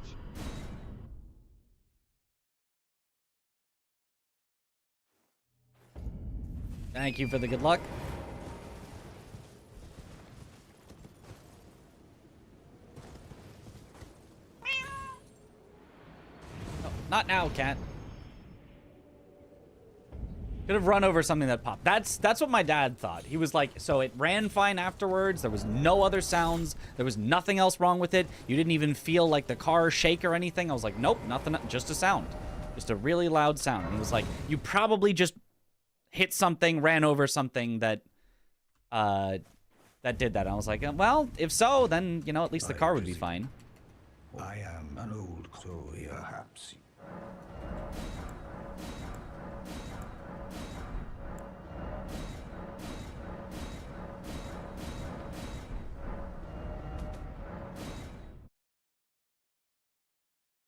Thank you for the good luck. Oh, not now, cat. Could have run over something that popped. That's what my dad thought. He was like, so it ran fine afterwards. There was no other sounds. There was nothing else wrong with it. You didn't even feel like the car shake or anything. I was like, nope, nothing. Just a sound. Just a really loud sound. And he was like, you probably just hit something, ran over something that did that. I was like, well, if so, then, you know, at least the car would be fine.
I am an old crow, perhaps.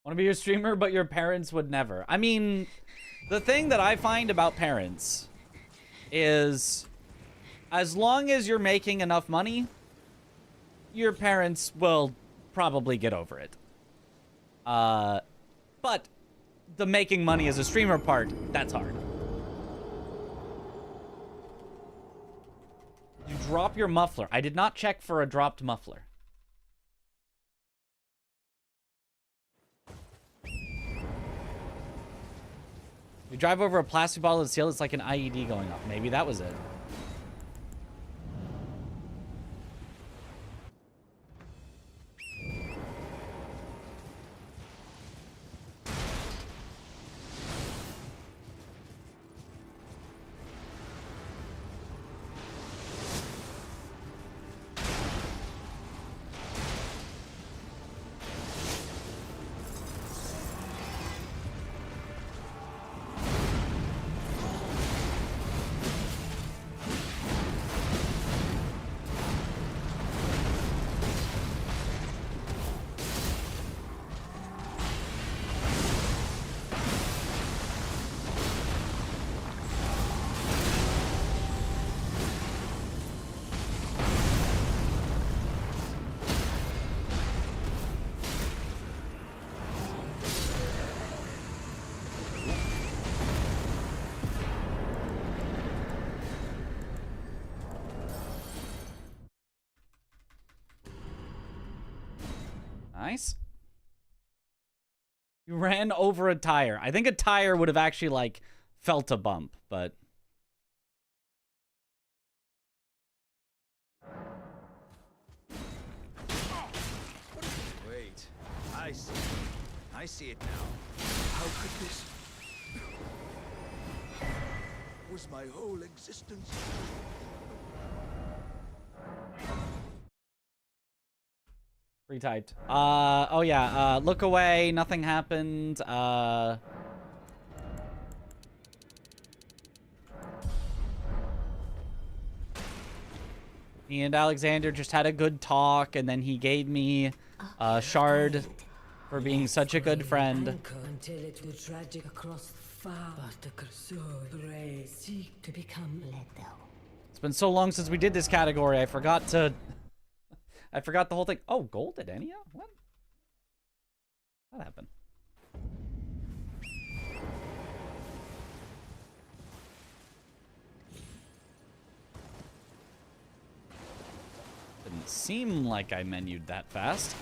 Want to be your streamer, but your parents would never. I mean, the thing that I find about parents is as long as you're making enough money, your parents will probably get over it. But the making money as a streamer part, that's hard. You drop your muffler. I did not check for a dropped muffler. You drive over a plastic bottle of steel, it's like an IED going off. Maybe that was it. Nice. You ran over a tire. I think a tire would have actually, like, felt a bump, but...
Wait. I see. I see it now. How could this... was my whole existence?
Retyped. Oh yeah, look away, nothing happened, me and Alexander just had a good talk, and then he gave me a shard for being such a good friend.
Until it was tragic across the far, but the Cursor seek to become lethal.
It's been so long since we did this category, I forgot to... I forgot the whole thing. Oh, gold at Enya? What? What happened? Didn't seem like I menued that fast.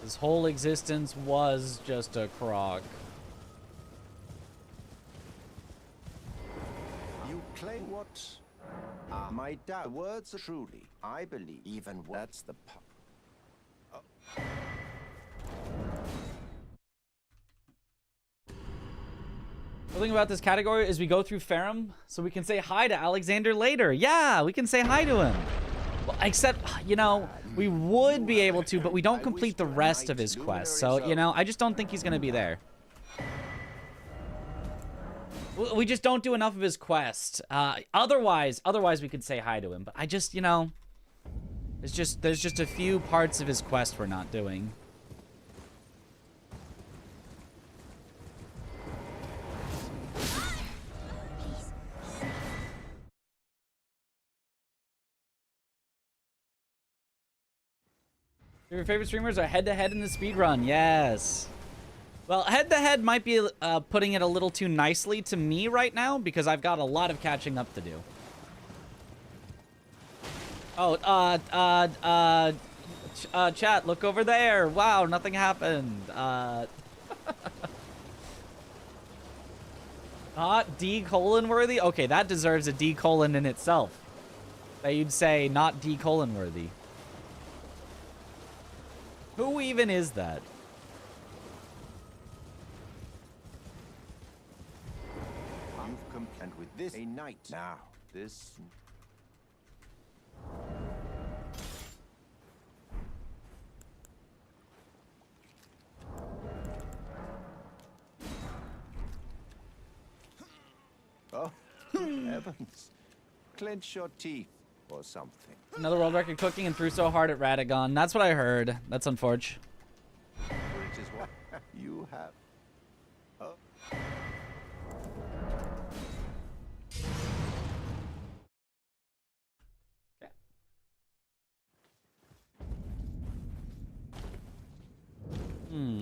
His whole existence was just a crock.
You claim what? My words are truly, I believe, even that's the
The thing about this category is we go through Ferrum, so we can say hi to Alexander later. Yeah, we can say hi to him. Well, except, you know, we would be able to, but we don't complete the rest of his quest. So, you know, I just don't think he's going to be there. We just don't do enough of his quest. Otherwise we could say hi to him. But I just, you know, there's just a few parts of his quest we're not doing. Your favorite streamers are head-to-head in the speedrun. Yes. Well, head-to-head might be putting it a little too nicely to me right now because I've got a lot of catching up to do. Oh, chat, look over there. Wow, nothing happened. Not D-colon worthy? Okay, that deserves a D-colon in itself. That you'd say not D-colon worthy. Who even is that?
You've complained with this a night now. This. Oh, heavens. Clench your teeth or something.
Another world record cooking and threw so hard at Radagon. That's what I heard. That's unfortunate.
Which is what you have. Oh.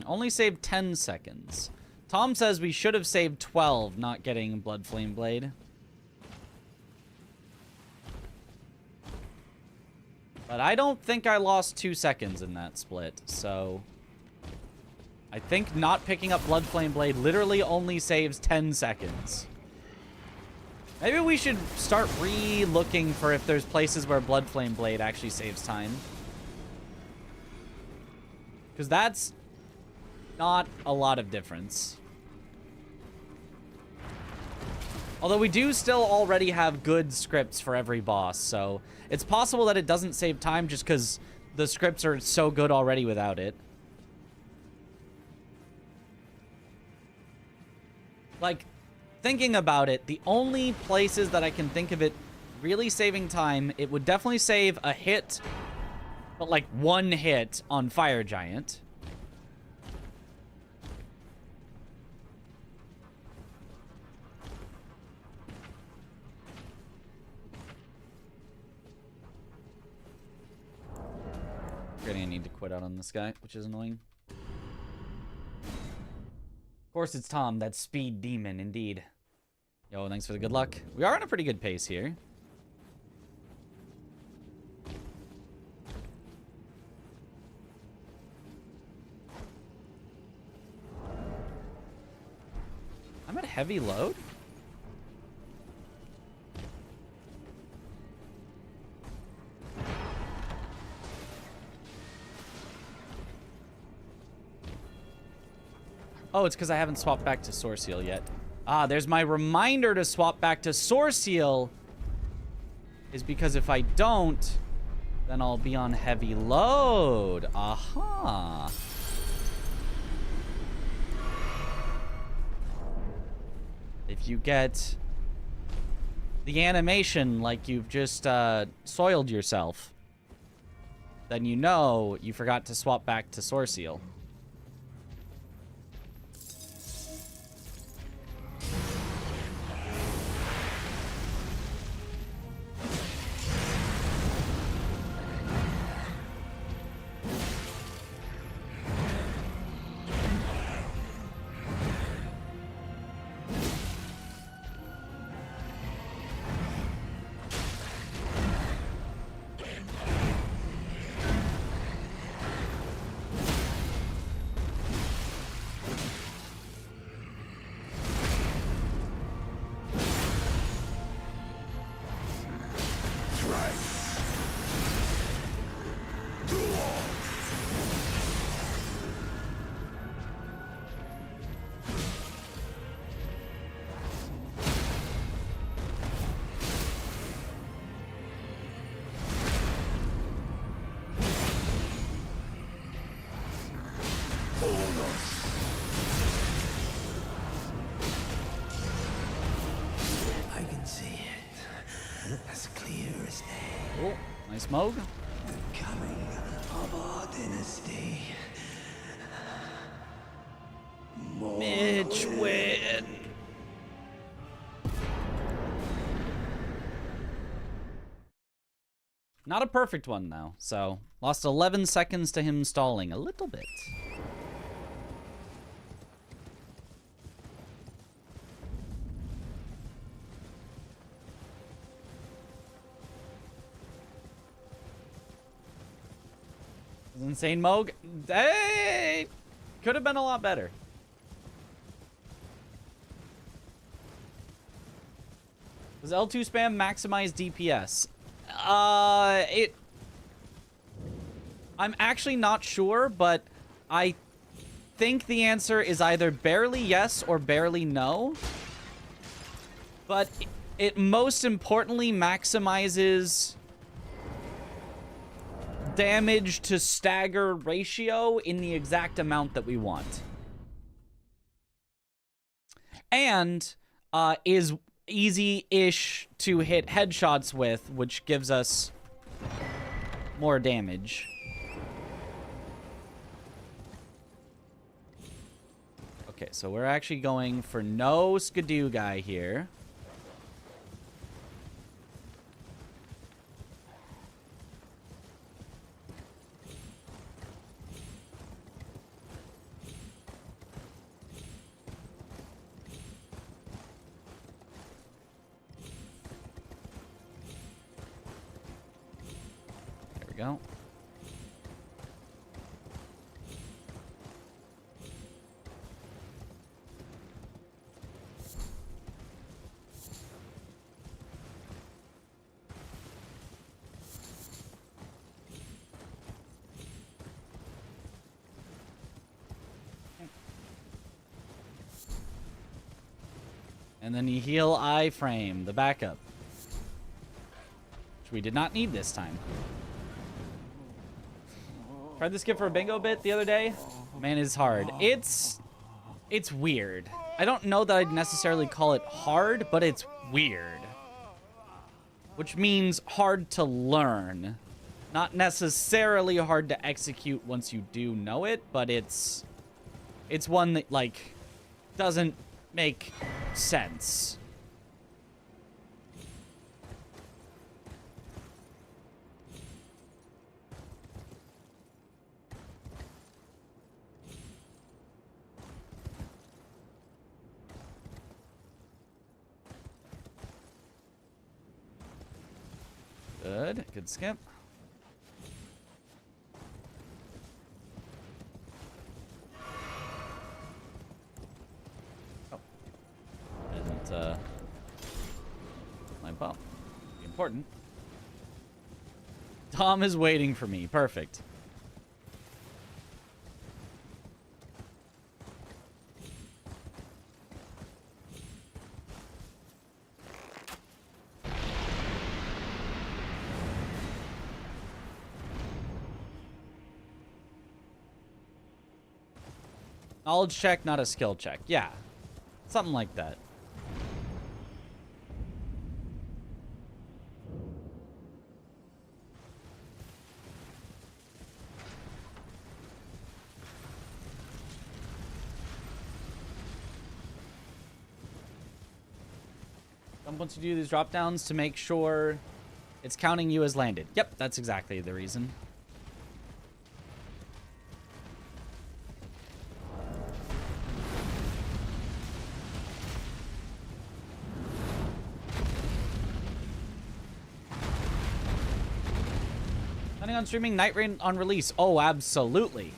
Only saved 10 seconds. Tom says we should have saved 12, not getting Blood Flame Blade. But I don't think I lost 2 seconds in that split, so... I think not picking up Blood Flame Blade literally only saves 10 seconds. Maybe we should start re-looking for if there's places where Blood Flame Blade actually saves time. Because that's not a lot of difference. Although we do still already have good scripts for every boss, so it's possible that it doesn't save time just because the scripts are so good already without it. Like, thinking about it, the only places that I can think of it really saving time, it would definitely save a hit, but like one hit on Fire Giant. Forgetting I need to quit out on this guy, which is annoying. Of course it's Tom, that speed demon, indeed. Yo, thanks for the good luck. We are on a pretty good pace here. I'm at heavy load? Oh, it's because I haven't swapped back to Source Seal yet. Ah, there's my reminder to swap back to Source Seal. Is because if I don't, then I'll be on heavy load. Aha. If you get the animation like you've just soiled yourself, then you know you forgot to swap back to Source Seal.
I can see it as clear as day.
Oh, nice Moog.
The coming of our dynasty.
Mitch win. Not a perfect one, though. So, lost 11 seconds to him stalling a little bit. Insane Moog. Hey! Could have been a lot better. Does L2 spam maximize DPS? I'm actually not sure, but I think the answer is either barely yes or barely no. But it most importantly maximizes damage to stagger ratio in the exact amount that we want. And is easy-ish to hit headshots with, which gives us more damage. Okay, so we're actually going for no Skidoo guy here. Go. And then you heal iframe, the backup. Which we did not need this time. Tried this skip for a bingo bit the other day. Man, it's hard. It's weird. I don't know that I'd necessarily call it hard, but it's weird. Which means hard to learn. Not necessarily hard to execute once you do know it, but it's one that, like, doesn't make sense. Good. Good skip. Oh. Isn't, my bump. Important. Tom is waiting for me. Perfect. Knowledge check, not a skill check. Yeah. Something like that. Once you do these drop downs to make sure it's counting you as landed. Yep, that's exactly the reason. Planning on streaming Night Rain on release? Oh, absolutely.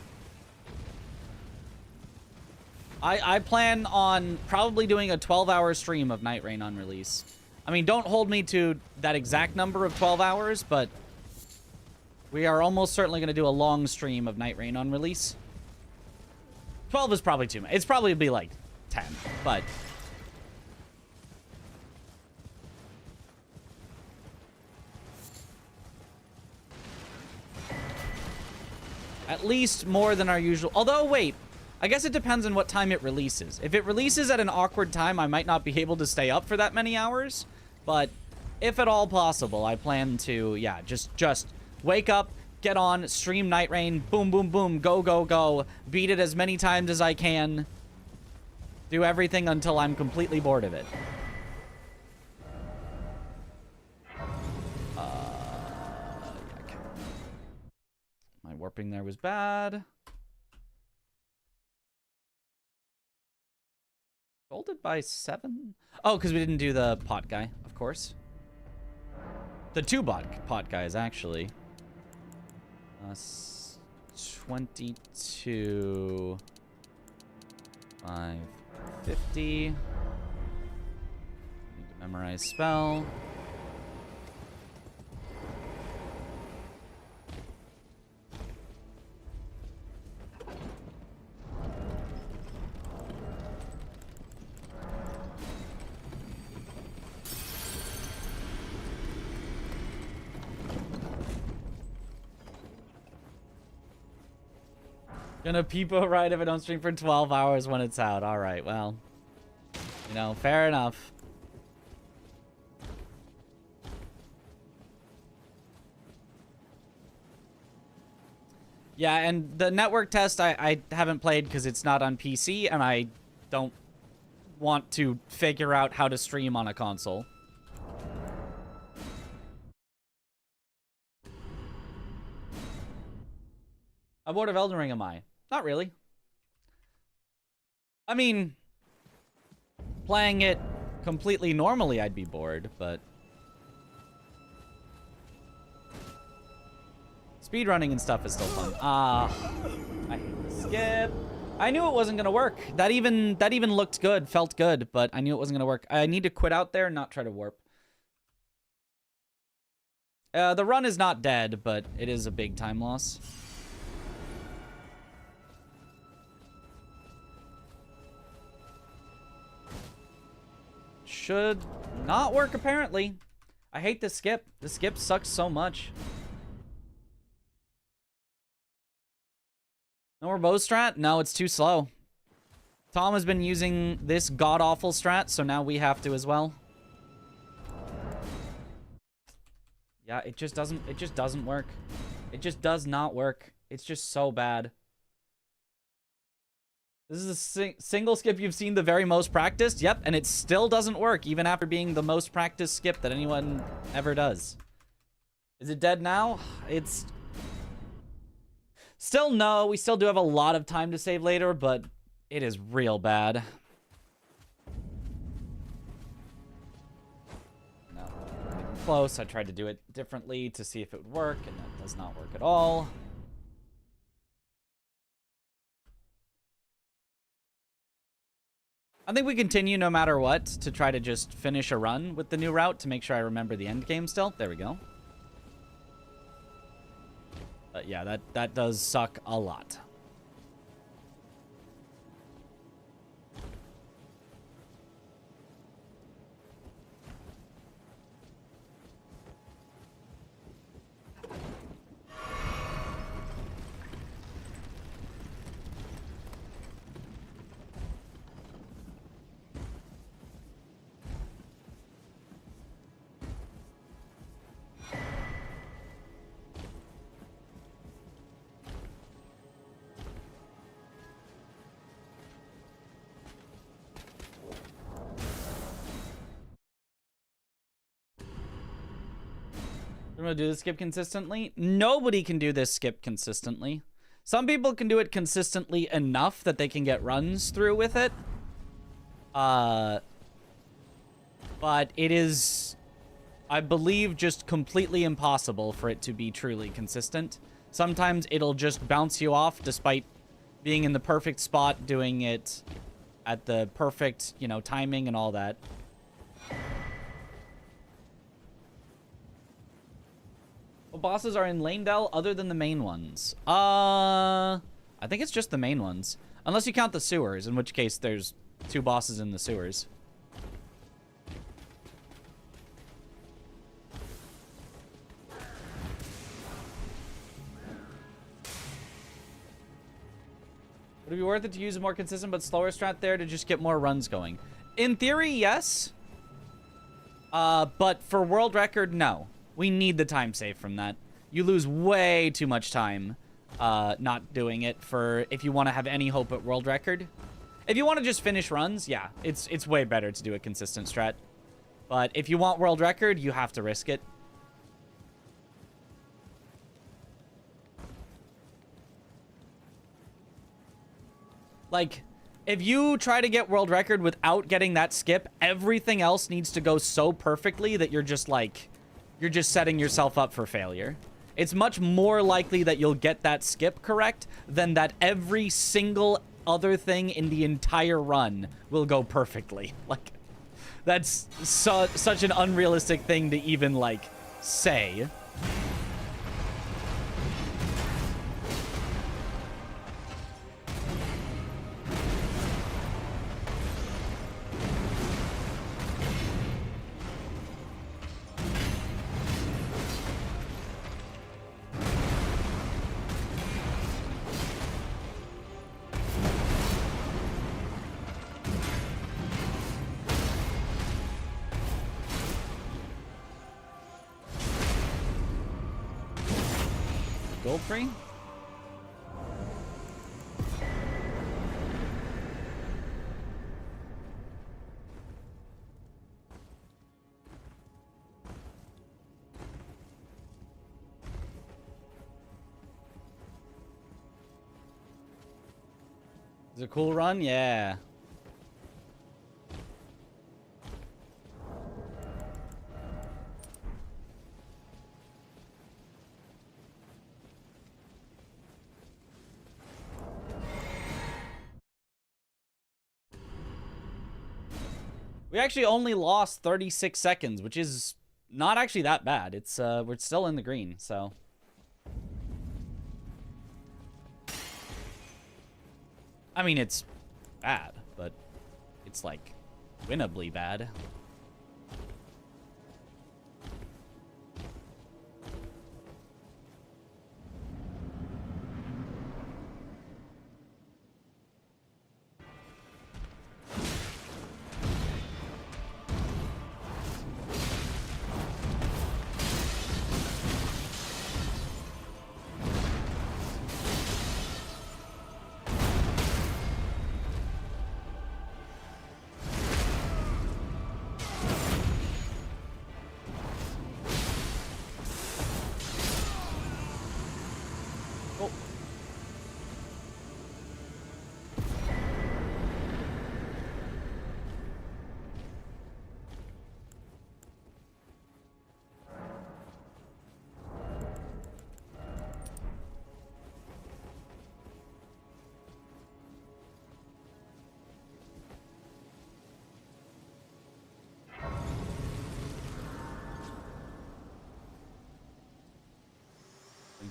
I plan on probably doing a 12-hour stream of Night Rain on release. I mean, don't hold me to that exact number of 12 hours, but we are almost certainly going to do a long stream of Night Rain on release. 12 is probably too much. It's probably be like 10, but... At least more than our usual... Although, wait. I guess it depends on what time it releases. If it releases at an awkward time, I might not be able to stay up for that many hours. But if at all possible, I plan to, yeah, just wake up, get on, stream Night Rain, boom, boom, boom, go, go, go. Beat it as many times as I can. Do everything until I'm completely bored of it. Yeah, okay. My warping there was bad. Folded by 7? Oh, because we didn't do the pot guy, of course. The 2 pot guys, actually. 22... 550. Need to memorize spell. Gonna peepo ride if I don't stream for 12 hours when it's out. Alright, well. You know, fair enough. Yeah, and the network test I haven't played because it's not on PC, and I don't want to figure out how to stream on a console. How bored of Elden Ring am I? Not really. I mean, playing it completely normally, I'd be bored, but... Speedrunning and stuff is still fun. I hate the skip. I knew it wasn't gonna work. That even looked good, felt good, but I knew it wasn't gonna work. I need to quit out there and not try to warp. The run is not dead, but it is a big time loss. Should not work, apparently. I hate the skip. The skip sucks so much. No more bow strat? No, it's too slow. Tom has been using this god-awful strat, so now we have to as well. Yeah, it just doesn't work. It just does not work. It's just so bad. This is a single skip you've seen the very most practiced? Yep, and it still doesn't work, even after being the most practiced skip that anyone ever does. Is it dead now? It's... Still no, we still do have a lot of time to save later, but it is real bad. No, close. I tried to do it differently to see if it would work, and that does not work at all. I think we continue no matter what to try to just finish a run with the new route to make sure I remember the end game still. There we go. But yeah, that does suck a lot. I'm gonna do this skip consistently. Nobody can do this skip consistently. Some people can do it consistently enough that they can get runs through with it. But it is, I believe, just completely impossible for it to be truly consistent. Sometimes it'll just bounce you off despite being in the perfect spot, doing it at the perfect, you know, timing and all that. What bosses are in Lanedell other than the main ones? I think it's just the main ones. Unless you count the sewers, in which case there's 2 bosses in the sewers. Would it be worth it to use a more consistent but slower strat there to just get more runs going? In theory, yes. But for world record, no. We need the time save from that. You lose way too much time not doing it for if you want to have any hope at world record. If you want to just finish runs, yeah, it's way better to do a consistent strat. But if you want world record, you have to risk it. Like, if you try to get world record without getting that skip, everything else needs to go so perfectly that you're just like, you're just setting yourself up for failure. It's much more likely that you'll get that skip correct than that every single other thing in the entire run will go perfectly. Like, that's such an unrealistic thing to even, like, say. Gold free? Is it a cool run? Yeah. We actually only lost 36 seconds, which is not actually that bad. It's we're still in the green, so. I mean, it's bad, but it's like winnably bad.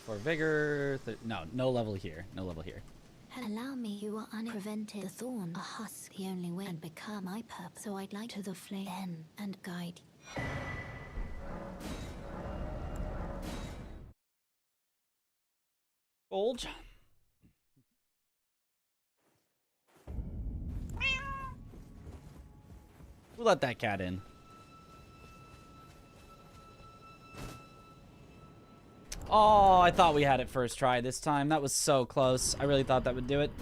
For vigor. No level here. No level here.
Allow me, you are unprevented. The thorn, a husk, the only way, and become my purpose. So I'd like to the flame and guide.
Bulge. We'll let that cat in. Oh, I thought we had it first try this time. That was so close. I really thought that would do it.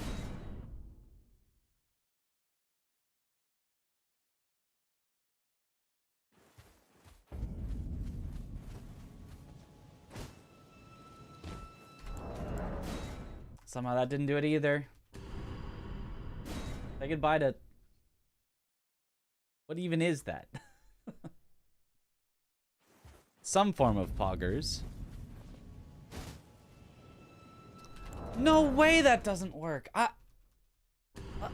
Somehow that didn't do it either. Say goodbye to... What even is that? Some form of poggers. No way that doesn't work.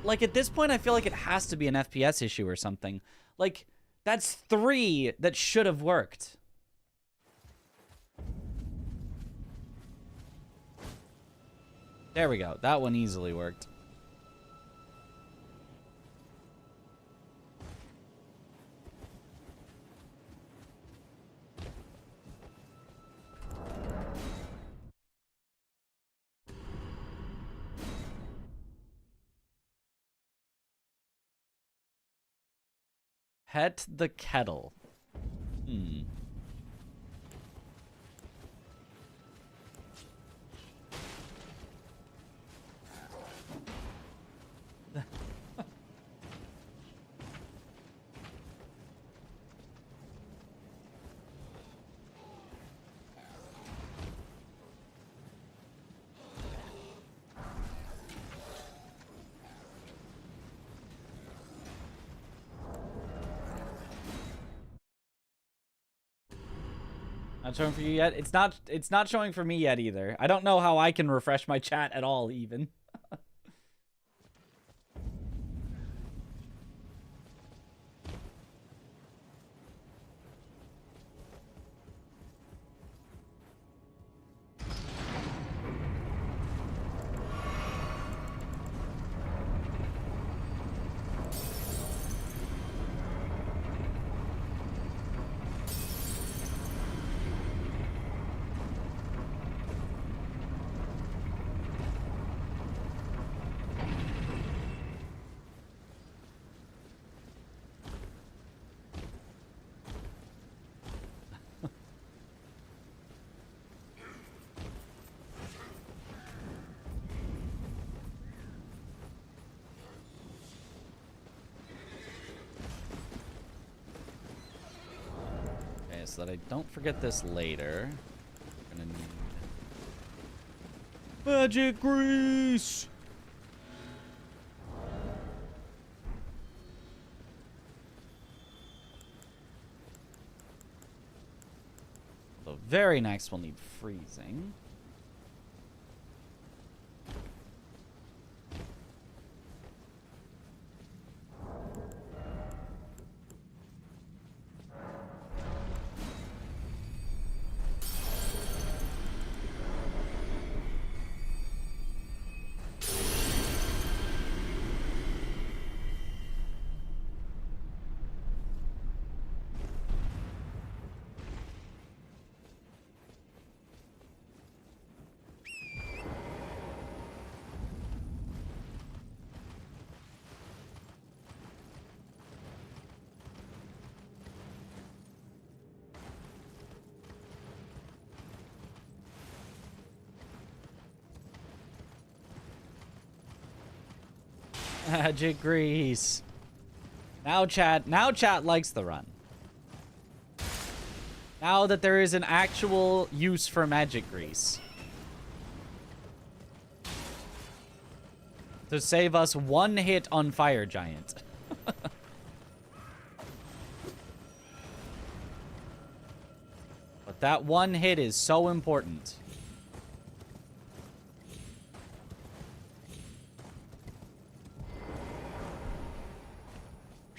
Like, at this point, I feel like it has to be an FPS issue or something. Like, that's 3 that should have worked. There we go. That one easily worked. Pet the kettle. Not showing for you yet? It's not showing for me yet either. I don't know how I can refresh my chat at all even. So that I don't forget this later. I'm gonna need magic grease. The very next we'll need freezing. Magic grease. Now chat likes the run. Now that there is an actual use for magic grease. To save us 1 hit on Fire Giant. But that 1 hit is so important.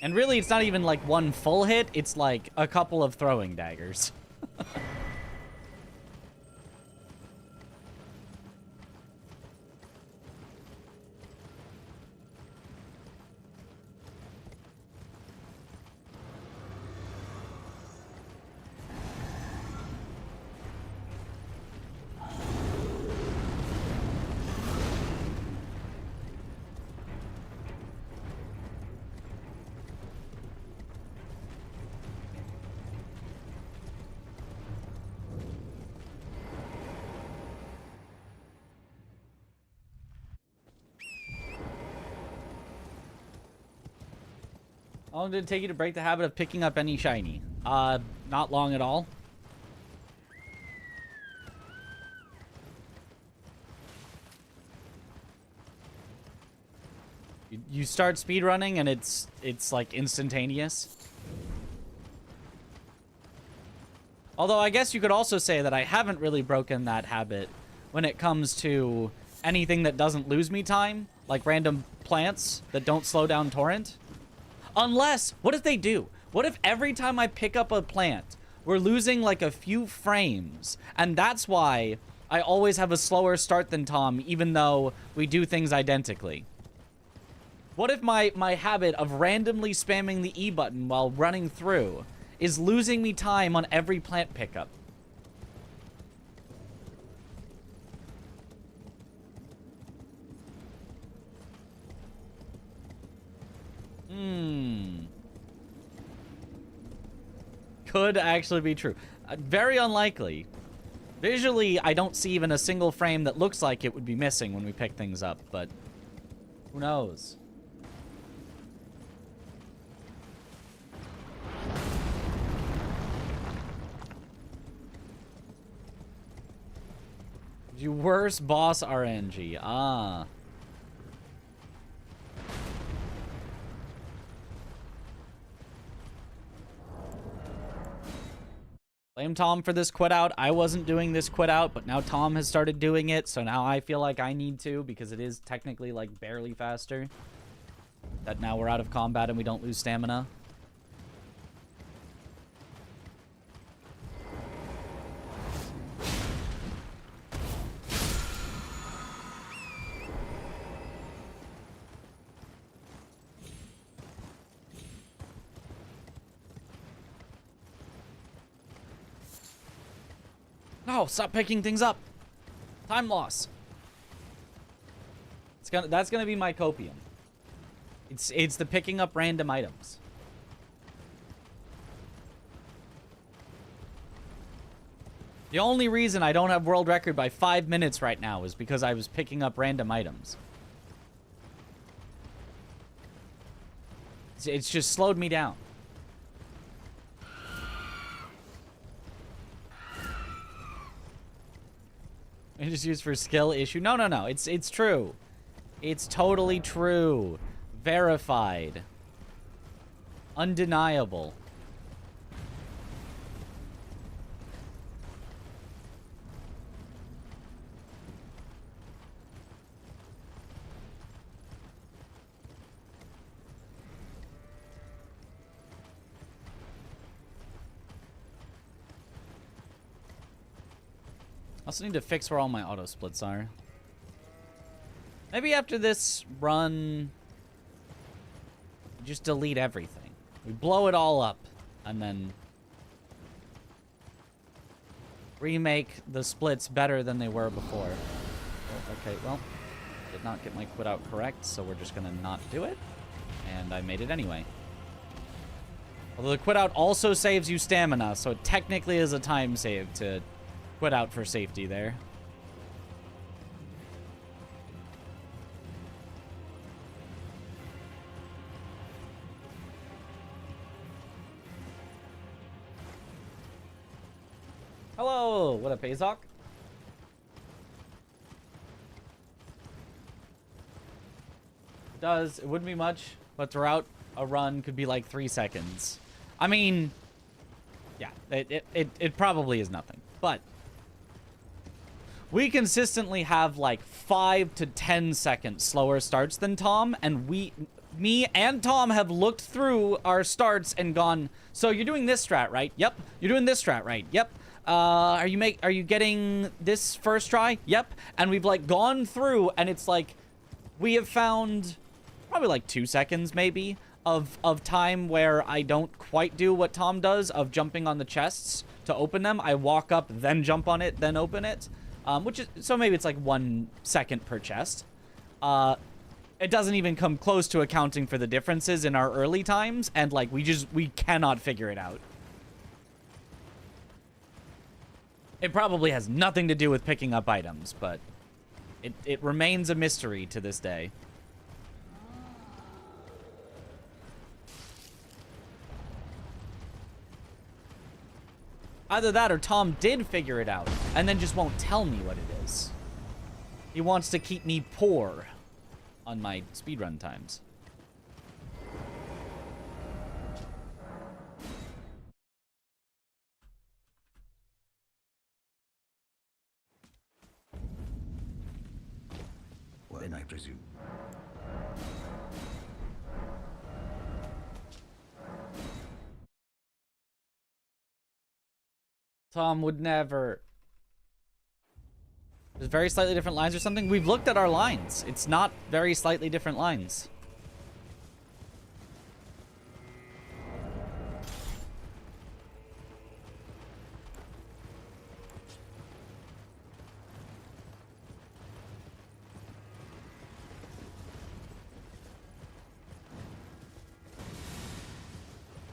And really, it's not even like 1 full hit. It's like a couple of throwing daggers. How long did it take you to break the habit of picking up any shiny? Not long at all. You start speedrunning and it's like instantaneous. Although I guess you could also say that I haven't really broken that habit when it comes to anything that doesn't lose me time, like random plants that don't slow down torrent. Unless, what if they do? What if every time I pick up a plant, we're losing like a few frames, and that's why I always have a slower start than Tom, even though we do things identically? What if my habit of randomly spamming the E button while running through is losing me time on every plant pickup? Could actually be true. Very unlikely. Visually, I don't see even a single frame that looks like it would be missing when we pick things up, but who knows? You worse boss RNG. Ah. Blame Tom for this quit out. I wasn't doing this quit out, but now Tom has started doing it, so now I feel like I need to, because it is technically like barely faster. That now we're out of combat and we don't lose stamina. No, stop picking things up. Time loss. That's gonna be my copium. It's the picking up random items. The only reason I don't have world record by 5 minutes right now is because I was picking up random items. It's just slowed me down. It is used for skill issue. No, no, no. It's true. It's totally true. Verified. Undeniable. I also need to fix where all my auto splits are. Maybe after this run, just delete everything. We blow it all up and then remake the splits better than they were before. Oh, okay, well, did not get my quit out correct, so we're just gonna not do it. And I made it anyway. Although the quit out also saves you stamina, so it technically is a time save to quit out for safety there. Hello, what up, Azok? It wouldn't be much, but throughout a run could be like 3 seconds. I mean, yeah, it probably is nothing, but we consistently have like 5 to 10 second slower starts than Tom, and me and Tom have looked through our starts and gone, so you're doing this strat, right? Yep. You're doing this strat, right? Yep. Are you getting this first try? Yep. And we've like gone through, and it's like we have found probably like 2 seconds maybe of time where I don't quite do what Tom does of jumping on the chests to open them. I walk up, then jump on it, then open it. Which is, so maybe it's like 1 second per chest. It doesn't even come close to accounting for the differences in our early times, and like we cannot figure it out. It probably has nothing to do with picking up items, but it remains a mystery to this day. Either that or Tom did figure it out and then just won't tell me what it is. He wants to keep me poor on my speedrun times.
Then I presume.
Tom would never. There's very slightly different lines or something. We've looked at our lines. It's not very slightly different lines.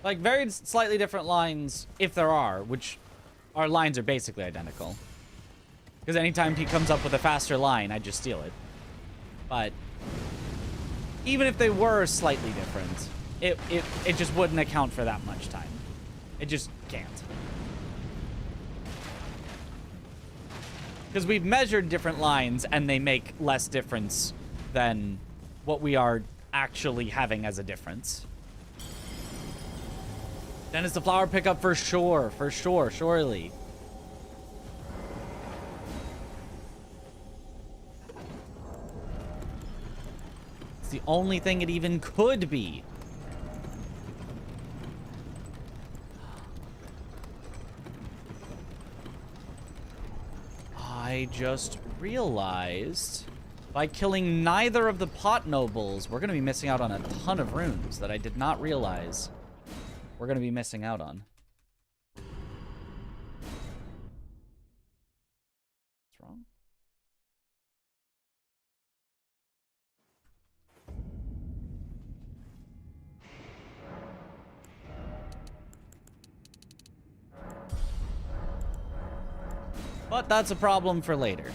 Like, very slightly different lines, if there are, which our lines are basically identical. Because anytime he comes up with a faster line, I just steal it. But even if they were slightly different, it just wouldn't account for that much time. It just can't. Because we've measured different lines, and they make less difference than what we are actually having as a difference. Dennis the flower pickup for sure, surely. It's the only thing it even could be. I just realized by killing neither of the pot nobles, we're going to be missing out on a ton of runes that I did not realize we're going to be missing out on. What's wrong? But that's a problem for later.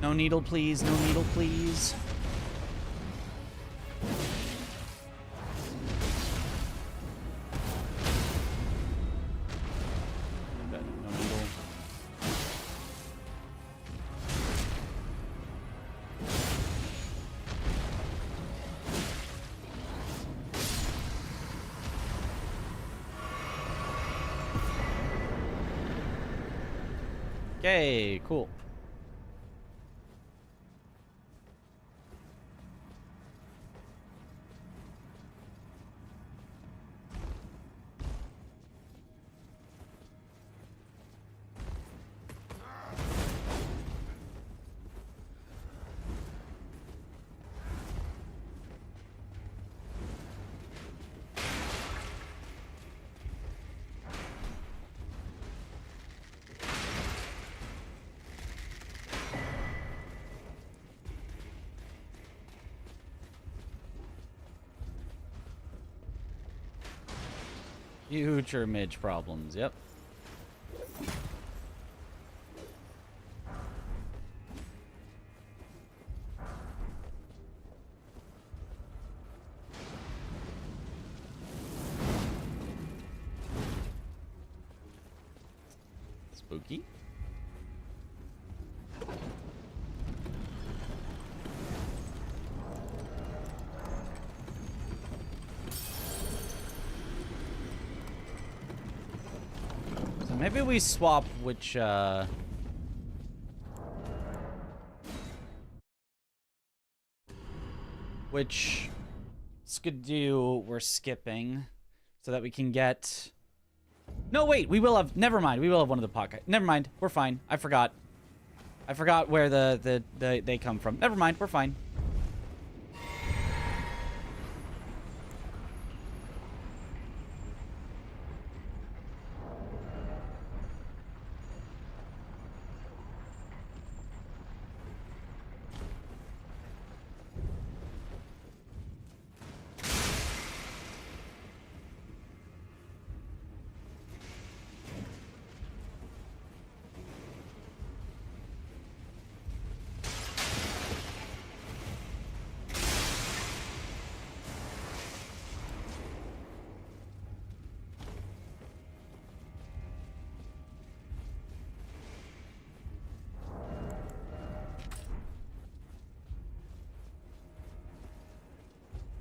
No needle, please. No needle, please. Good. No needle. Okay, cool. Future midge problems, yep. Spooky. Maybe we swap which, which skidoo we're skipping so that we can get... No, wait, we will have... Never mind, we will have one of the pocket. Never mind, we're fine. I forgot. I forgot where they come from. Never mind, we're fine.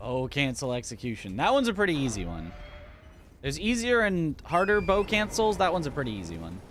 Oh, cancel execution. That one's a pretty easy one. There's easier and harder bow cancels. That one's a pretty easy one.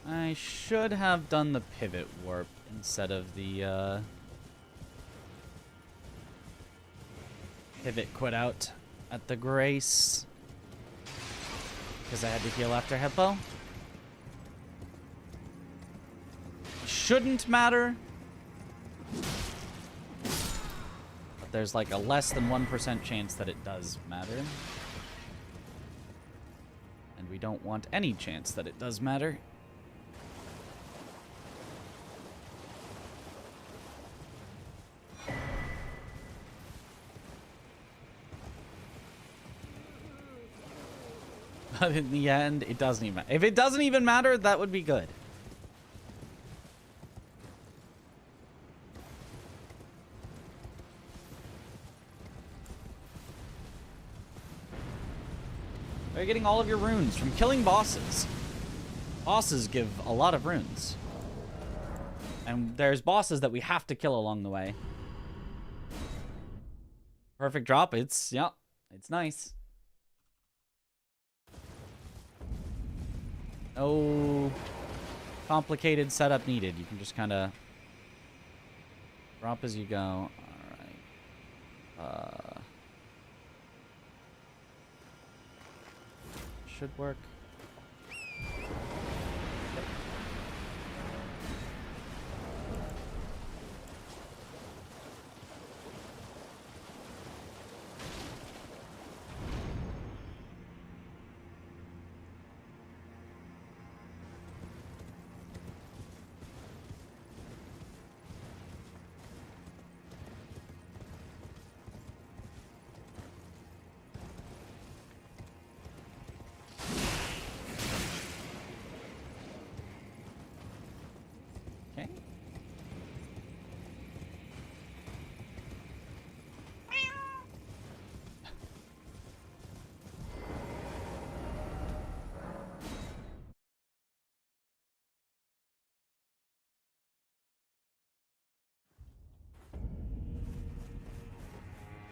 I should have done the pivot warp instead of the pivot quit out at the Grace. Because I had to heal after Hippo. Shouldn't matter. But there's like a less than 1% chance that it does matter. And we don't want any chance that it does matter. But in the end, it doesn't even matter. If it doesn't even matter, that would be good. You're getting all of your runes from killing bosses. Bosses give a lot of runes. And there's bosses that we have to kill along the way. Perfect drop. It's nice. No complicated setup needed. You can just kind of drop as you go. Alright. Should work.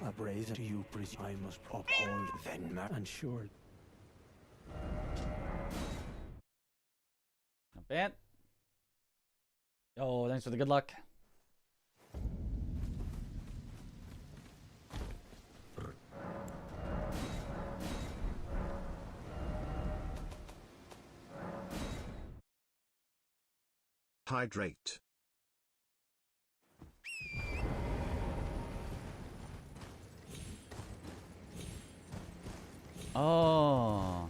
A brazen to you, I must uphold then and sure.
Not bad. Oh, thanks for the good luck.
Hydrate.
Oh,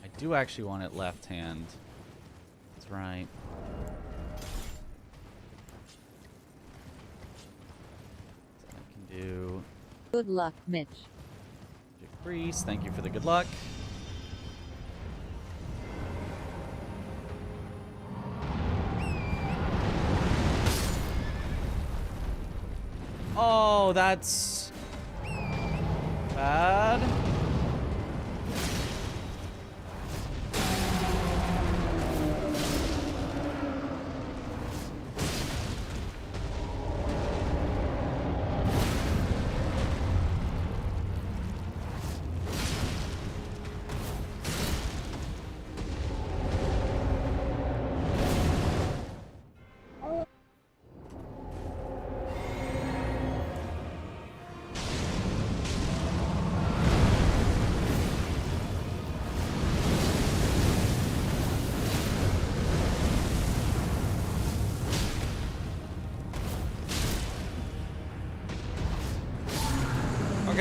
I do actually want it left hand. That's right. So I can do.
Good luck, Mitch.
Grease, thank you for the good luck. Oh, that's bad.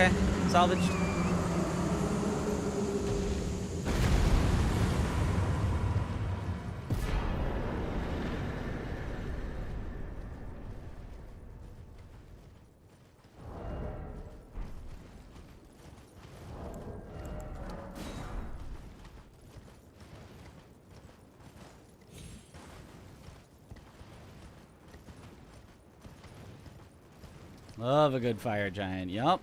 Okay, salvaged. Love a good fire giant. Yup.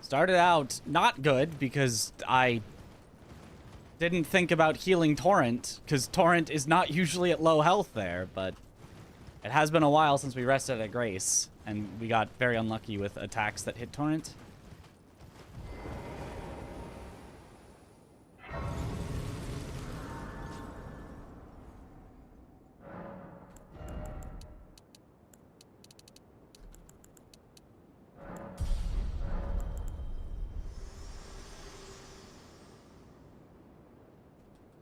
Started out not good because I didn't think about healing Torrent, because Torrent is not usually at low health there, but it has been a while since we rested at Grace, and we got very unlucky with attacks that hit Torrent.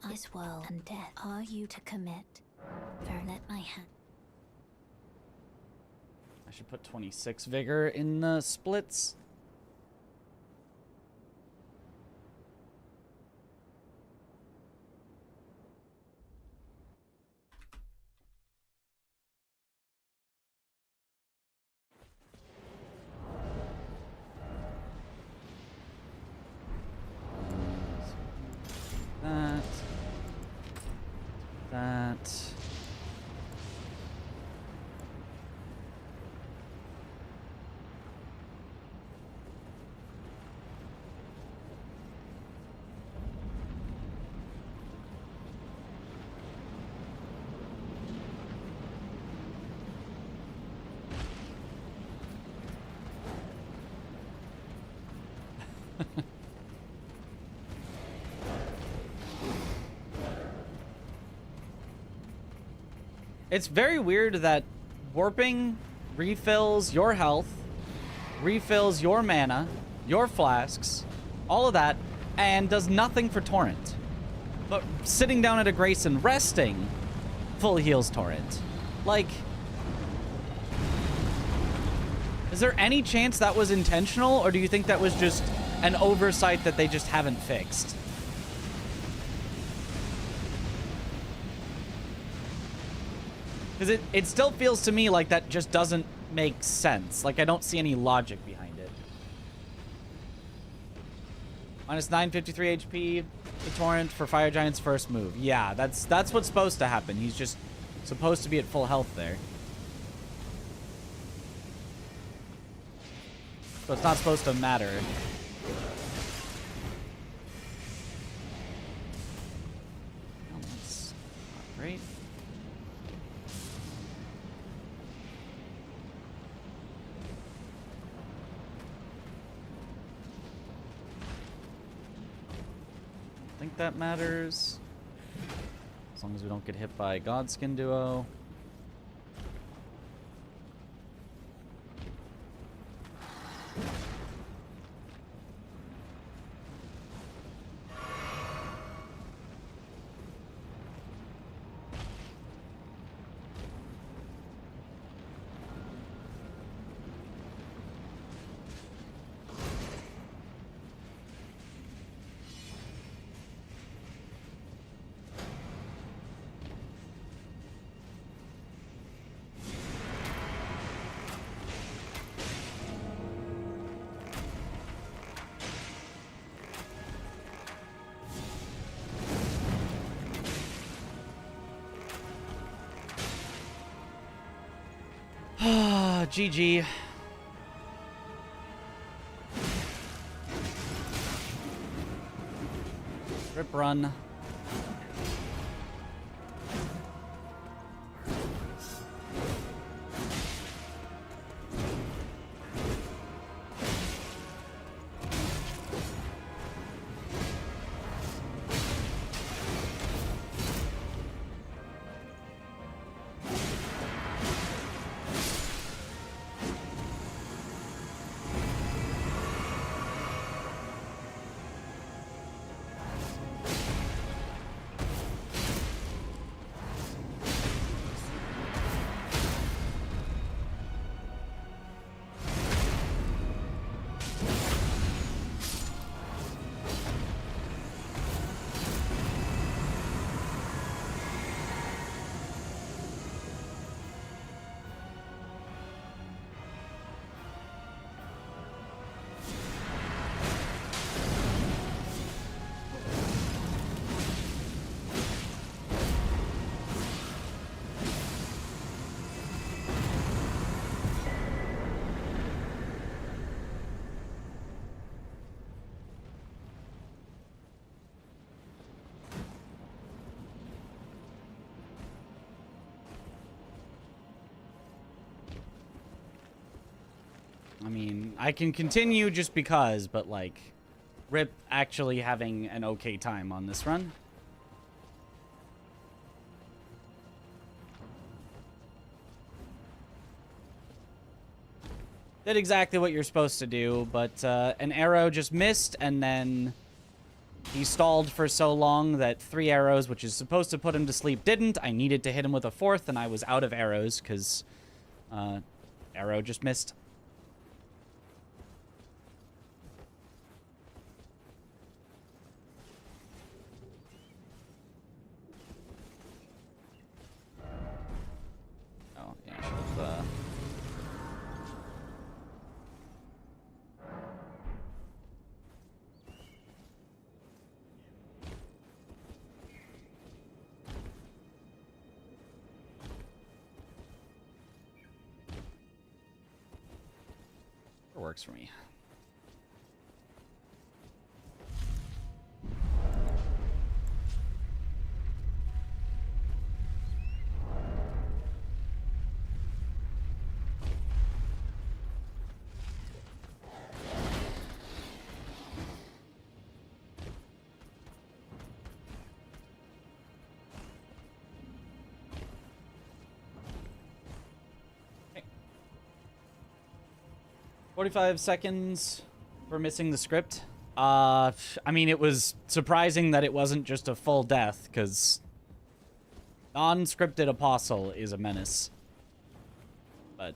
This world and death are you to commit? For let my hand.
I should put 26 vigor in the splits. That. It's very weird that warping refills your health, refills your mana, your flasks, all of that, and does nothing for Torrent. But sitting down at a Grace and resting full heals Torrent. Like, is there any chance that was intentional, or do you think that was just an oversight that they just haven't fixed? Because it still feels to me like that just doesn't make sense. Like, I don't see any logic behind it. Minus 953 HP to Torrent for Fire Giant's first move. Yeah, that's what's supposed to happen. He's just supposed to be at full health there. So it's not supposed to matter. Oh, that's not great. I think that matters. As long as we don't get hit by Godskin Duo. GG. Rip run. I mean, I can continue just because, but like, rip actually having an okay time on this run. Did exactly what you're supposed to do, but an arrow just missed, and then he stalled for so long that 3 arrows, which is supposed to put him to sleep, didn't. I needed to hit him with a 4th, and I was out of arrows because arrow just missed. Oh, yeah, I should have... works for me. Okay. 45 seconds for missing the script. I mean, it was surprising that it wasn't just a full death, because non-scripted apostle is a menace. But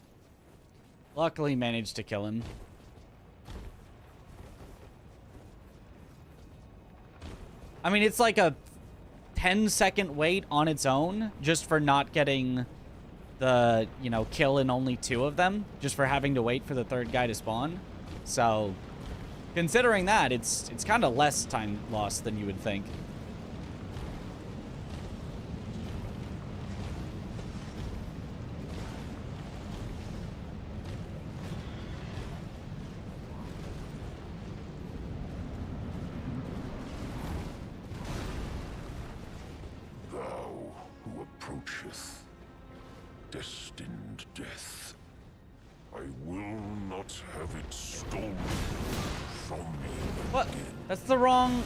luckily managed to kill him. I mean, it's like a 10-second wait on its own, just for not getting the, you know, kill in only 2 of them, just for having to wait for the 3rd guy to spawn. So, considering that, it's kind of less time lost than you would think.
Thou who approacheth destined death, I will not have it stolen from me.
What? That's the wrong...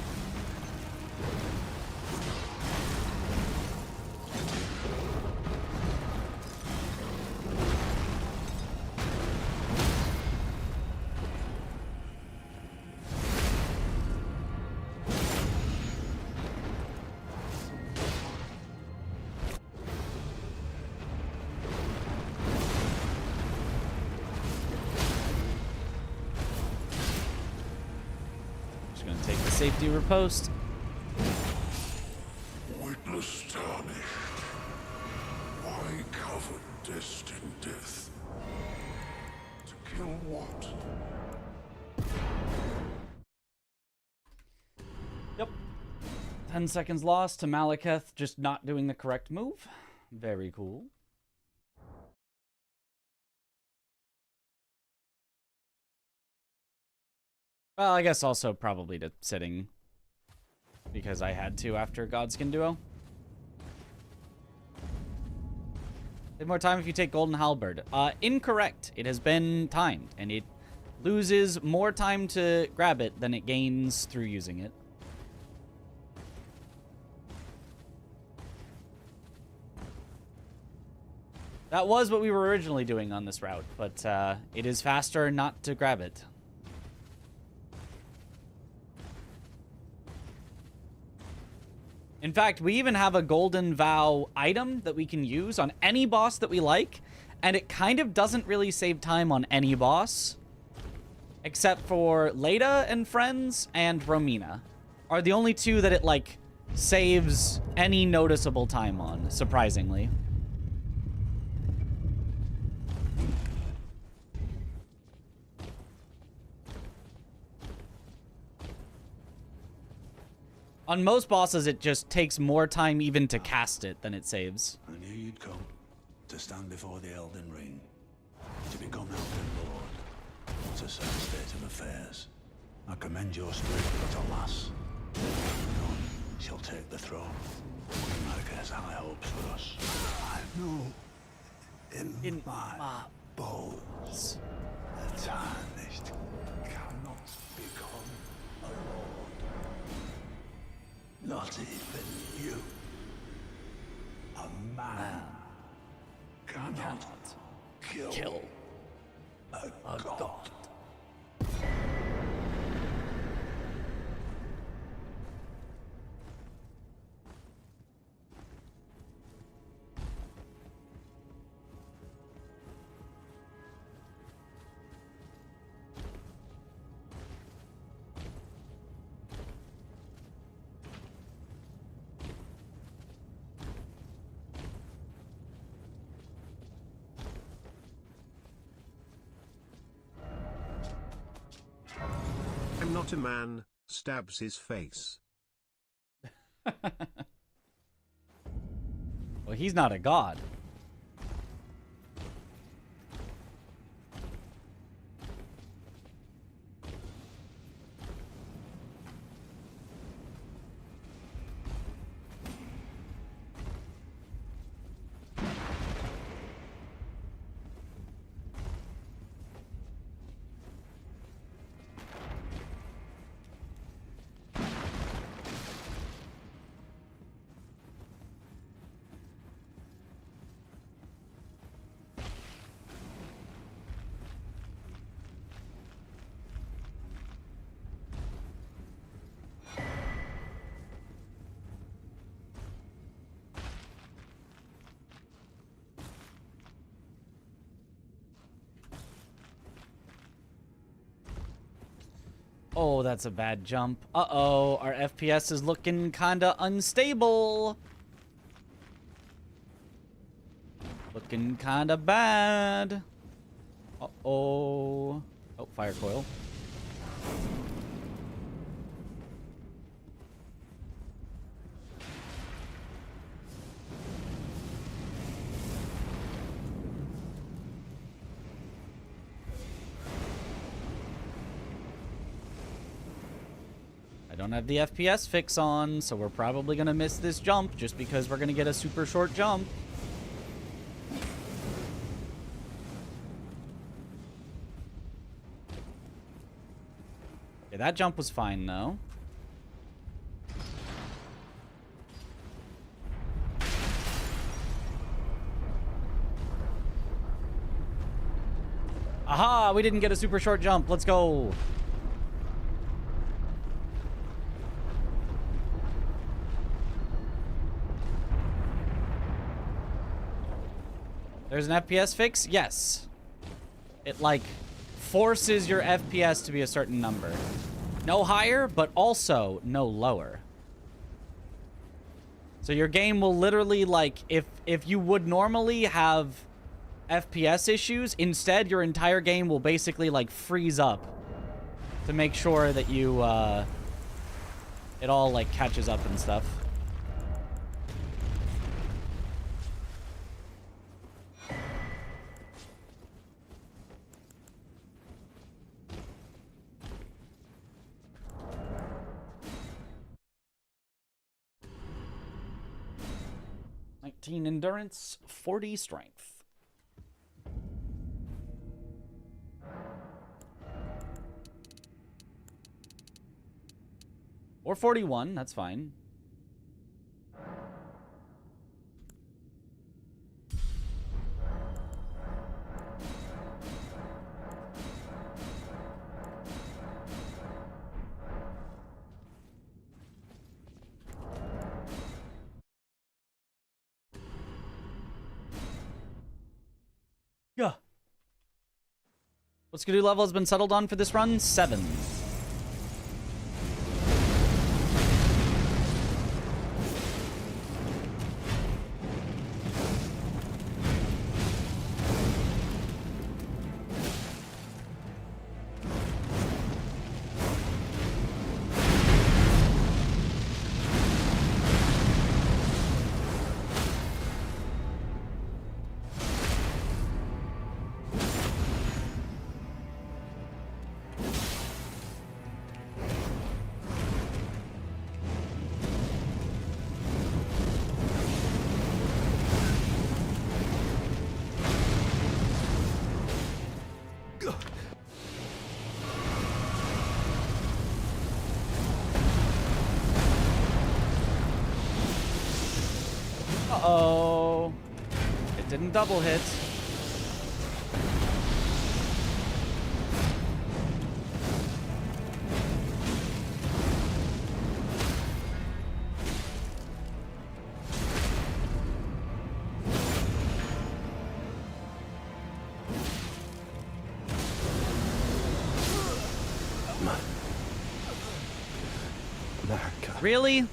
safety riposte.
Witness tarnished. Why cover destined death? To kill what?
Yep. 10 seconds lost to Malekith just not doing the correct move. Very cool. Well, I guess also probably to sitting because I had to after Godskin Duo. Save more time if you take Golden Halberd. Incorrect. It has been timed, and it loses more time to grab it than it gains through using it. That was what we were originally doing on this route, but it is faster not to grab it. In fact, we even have a Golden Vow item that we can use on any boss that we like, and it kind of doesn't really save time on any boss, except for Leda and Friends and Romina are the only 2 that it, like, saves any noticeable time on, surprisingly. On most bosses, it just takes more time even to cast it than it saves.
I knew you'd come to stand before the Elden Ring, to become Elden Lord. What a sad state of affairs. I commend your spirit, but alas, none shall take the throne. America has high hopes for us. I know in my bones tarnished cannot become a lord. Not even you. A man cannot kill a god.
I'm not a man, stabs his face.
Well, he's not a god. Oh, that's a bad jump. Uh-oh, our FPS is looking kinda unstable. Looking kinda bad. Uh-oh. Oh, fire coil. I don't have the FPS fix on, so we're probably gonna miss this jump just because we're gonna get a super short jump. Okay, that jump was fine though. Aha! We didn't get a super short jump. Let's go. There's an FPS fix? Yes. It, like, forces your FPS to be a certain number. No higher, but also no lower. So your game will literally, like, if you would normally have FPS issues, instead your entire game will basically, like, freeze up to make sure that you, it all, like, catches up and stuff. Endurance, 40 strength. Or 41, that's fine. Yeah. What Skidoo level has been settled on for this run? 7. Uh-oh. It didn't double hit. Really?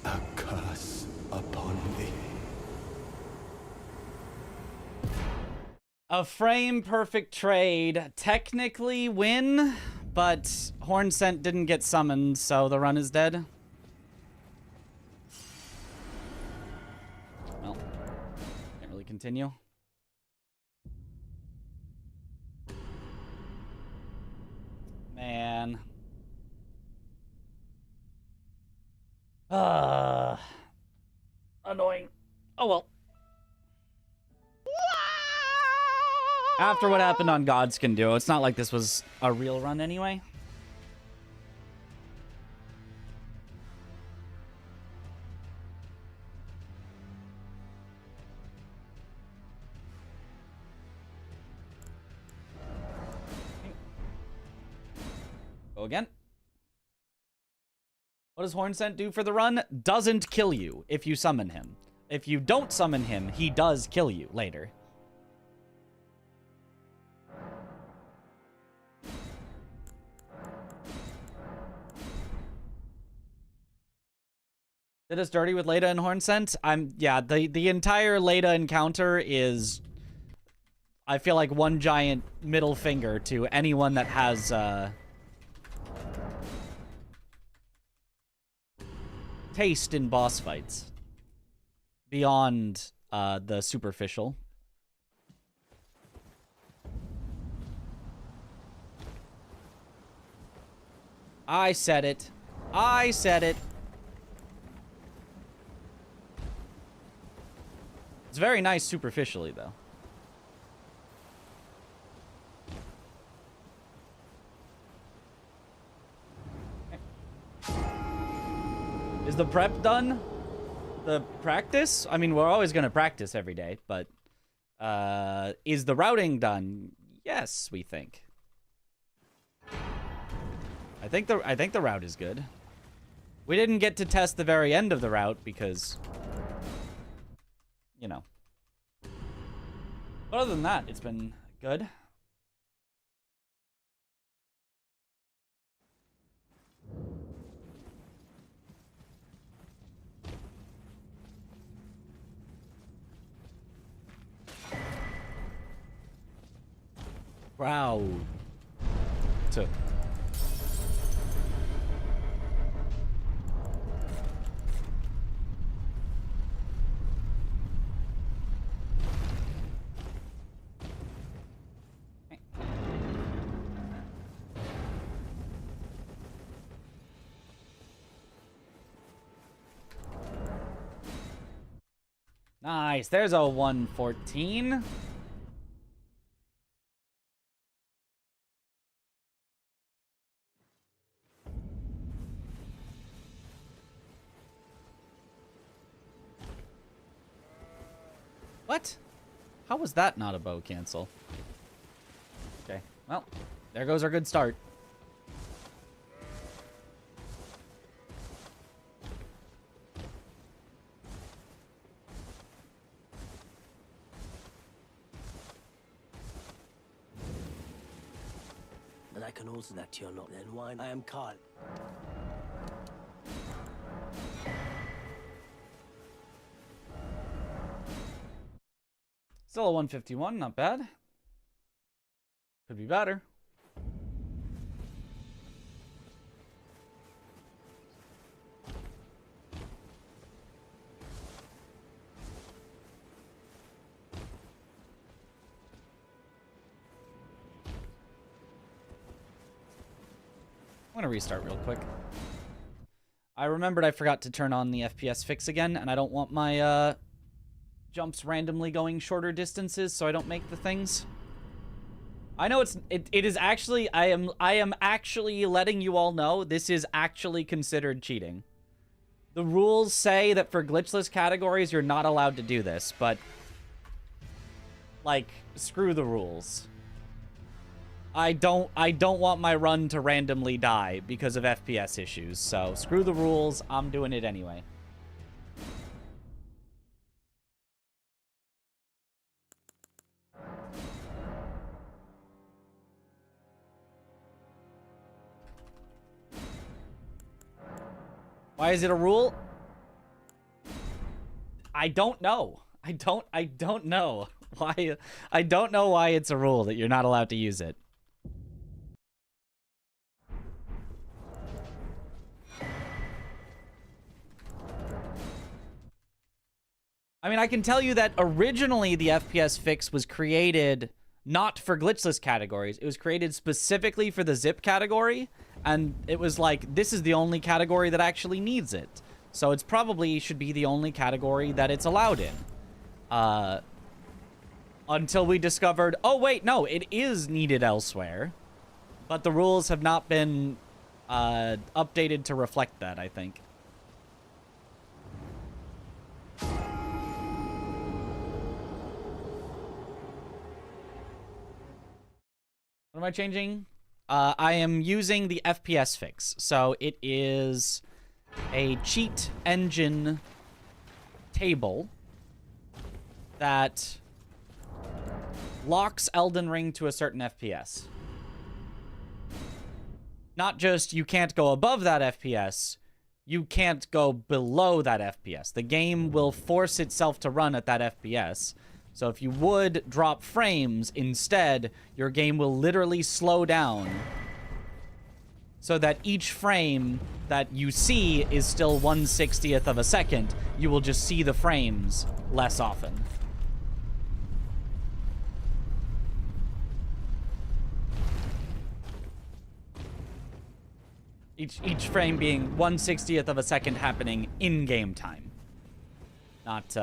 A curse upon thee.
A frame perfect trade. Technically win, but Hornsent didn't get summoned, so the run is dead. Well, can't really continue. Man. Annoying. Oh well. After what happened on Gods Can Do, it's not like this was a real run anyway. Go again. What does Hornsent do for the run? Doesn't kill you if you summon him. If you don't summon him, he does kill you later. Did us dirty with Leda and Hornsent? Yeah, the entire Leda encounter is, I feel like, one giant middle finger to anyone that has taste in boss fights beyond the superficial. I said it. I said it. It's very nice superficially, though. Is the prep done? The practice? I mean, we're always going to practice every day, but is the routing done? Yes, we think. I think the route is good. We didn't get to test the very end of the route because, you know. But other than that, it's been good. Wow. Nice. There's a 114. What? How was that not a bow cancel? Okay. Well, there goes our good start.
And I can also that you're not then wine. I am Carl.
Still a 151, not bad. Could be better. I'm gonna restart real quick. I remembered I forgot to turn on the FPS fix again, and I don't want my jumps randomly going shorter distances, so I don't make the things. I know it is actually, I am actually letting you all know this is actually considered cheating. The rules say that for glitchless categories, you're not allowed to do this, but... like, screw the rules. I don't want my run to randomly die because of FPS issues, so screw the rules, I'm doing it anyway. Why is it a rule? I don't know. I don't know why. I don't know why it's a rule that you're not allowed to use it. I mean, I can tell you that originally the FPS fix was created not for glitchless categories. It was created specifically for the zip category. And it was like, this is the only category that actually needs it. So it's probably should be the only category that it's allowed in. Until we discovered, oh wait, no, it is needed elsewhere. But the rules have not been updated to reflect that, I think. What am I changing? I am using the FPS fix. So it is a cheat engine table that locks Elden Ring to a certain FPS. Not just you can't go above that FPS, you can't go below that FPS. The game will force itself to run at that FPS. So if you would drop frames, instead, your game will literally slow down so that each frame that you see is still 1/60th of a second. You will just see the frames less often. Each frame being 1/60th of a second happening in game time. Not,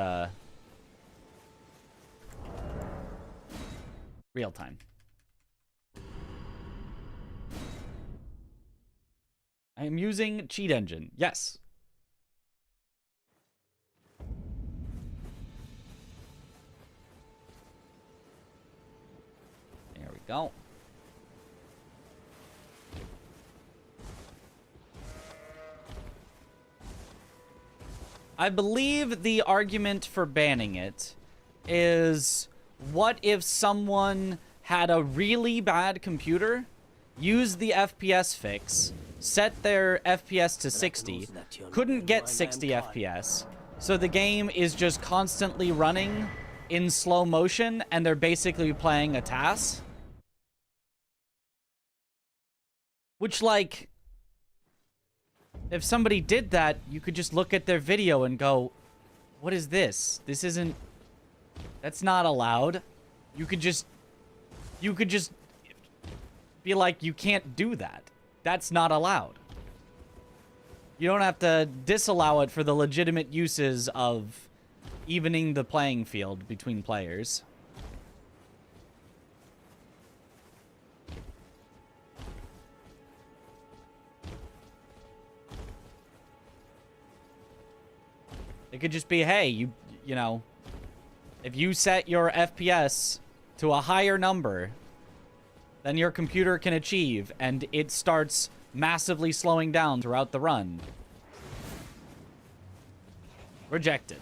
real time. I am using cheat engine. Yes. There we go. I believe the argument for banning it is, what if someone had a really bad computer, used the FPS fix, set their FPS to 60, couldn't get 60 FPS, so the game is just constantly running in slow motion, and they're basically playing a task? Which, like, if somebody did that, you could just look at their video and go, what is this? This isn't... That's not allowed. You could just be like, you can't do that. That's not allowed. You don't have to disallow it for the legitimate uses of evening the playing field between players. It could just be, hey, you know, if you set your FPS to a higher number than your computer can achieve, and it starts massively slowing down throughout the run, rejected.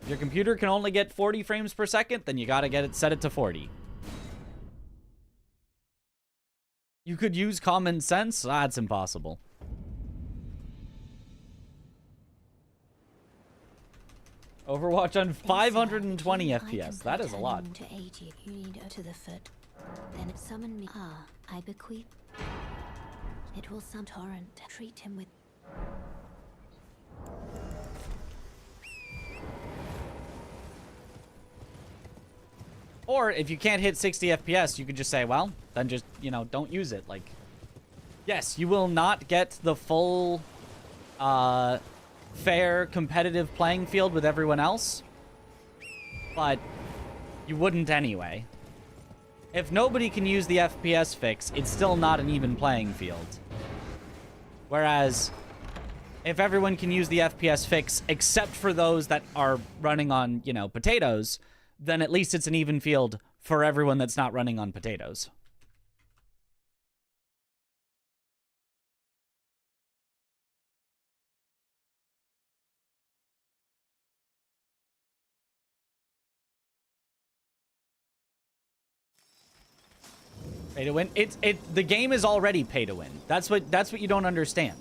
If your computer can only get 40 frames per second, then you gotta set it to 40. You could use common sense? That's impossible. Overwatch on 520 FPS. That is a lot.
To aid you, you need to the foot. Then summon me. Ah, I bequeath. It will some torrent. Treat him with.
Or if you can't hit 60 FPS, you could just say, well, then just, you know, don't use it. Like, yes, you will not get the full, fair, competitive playing field with everyone else, but you wouldn't anyway. If nobody can use the FPS fix, it's still not an even playing field. Whereas, if everyone can use the FPS fix, except for those that are running on, you know, potatoes, then at least it's an even field for everyone that's not running on potatoes. Pay to win. The game is already pay to win. That's what you don't understand.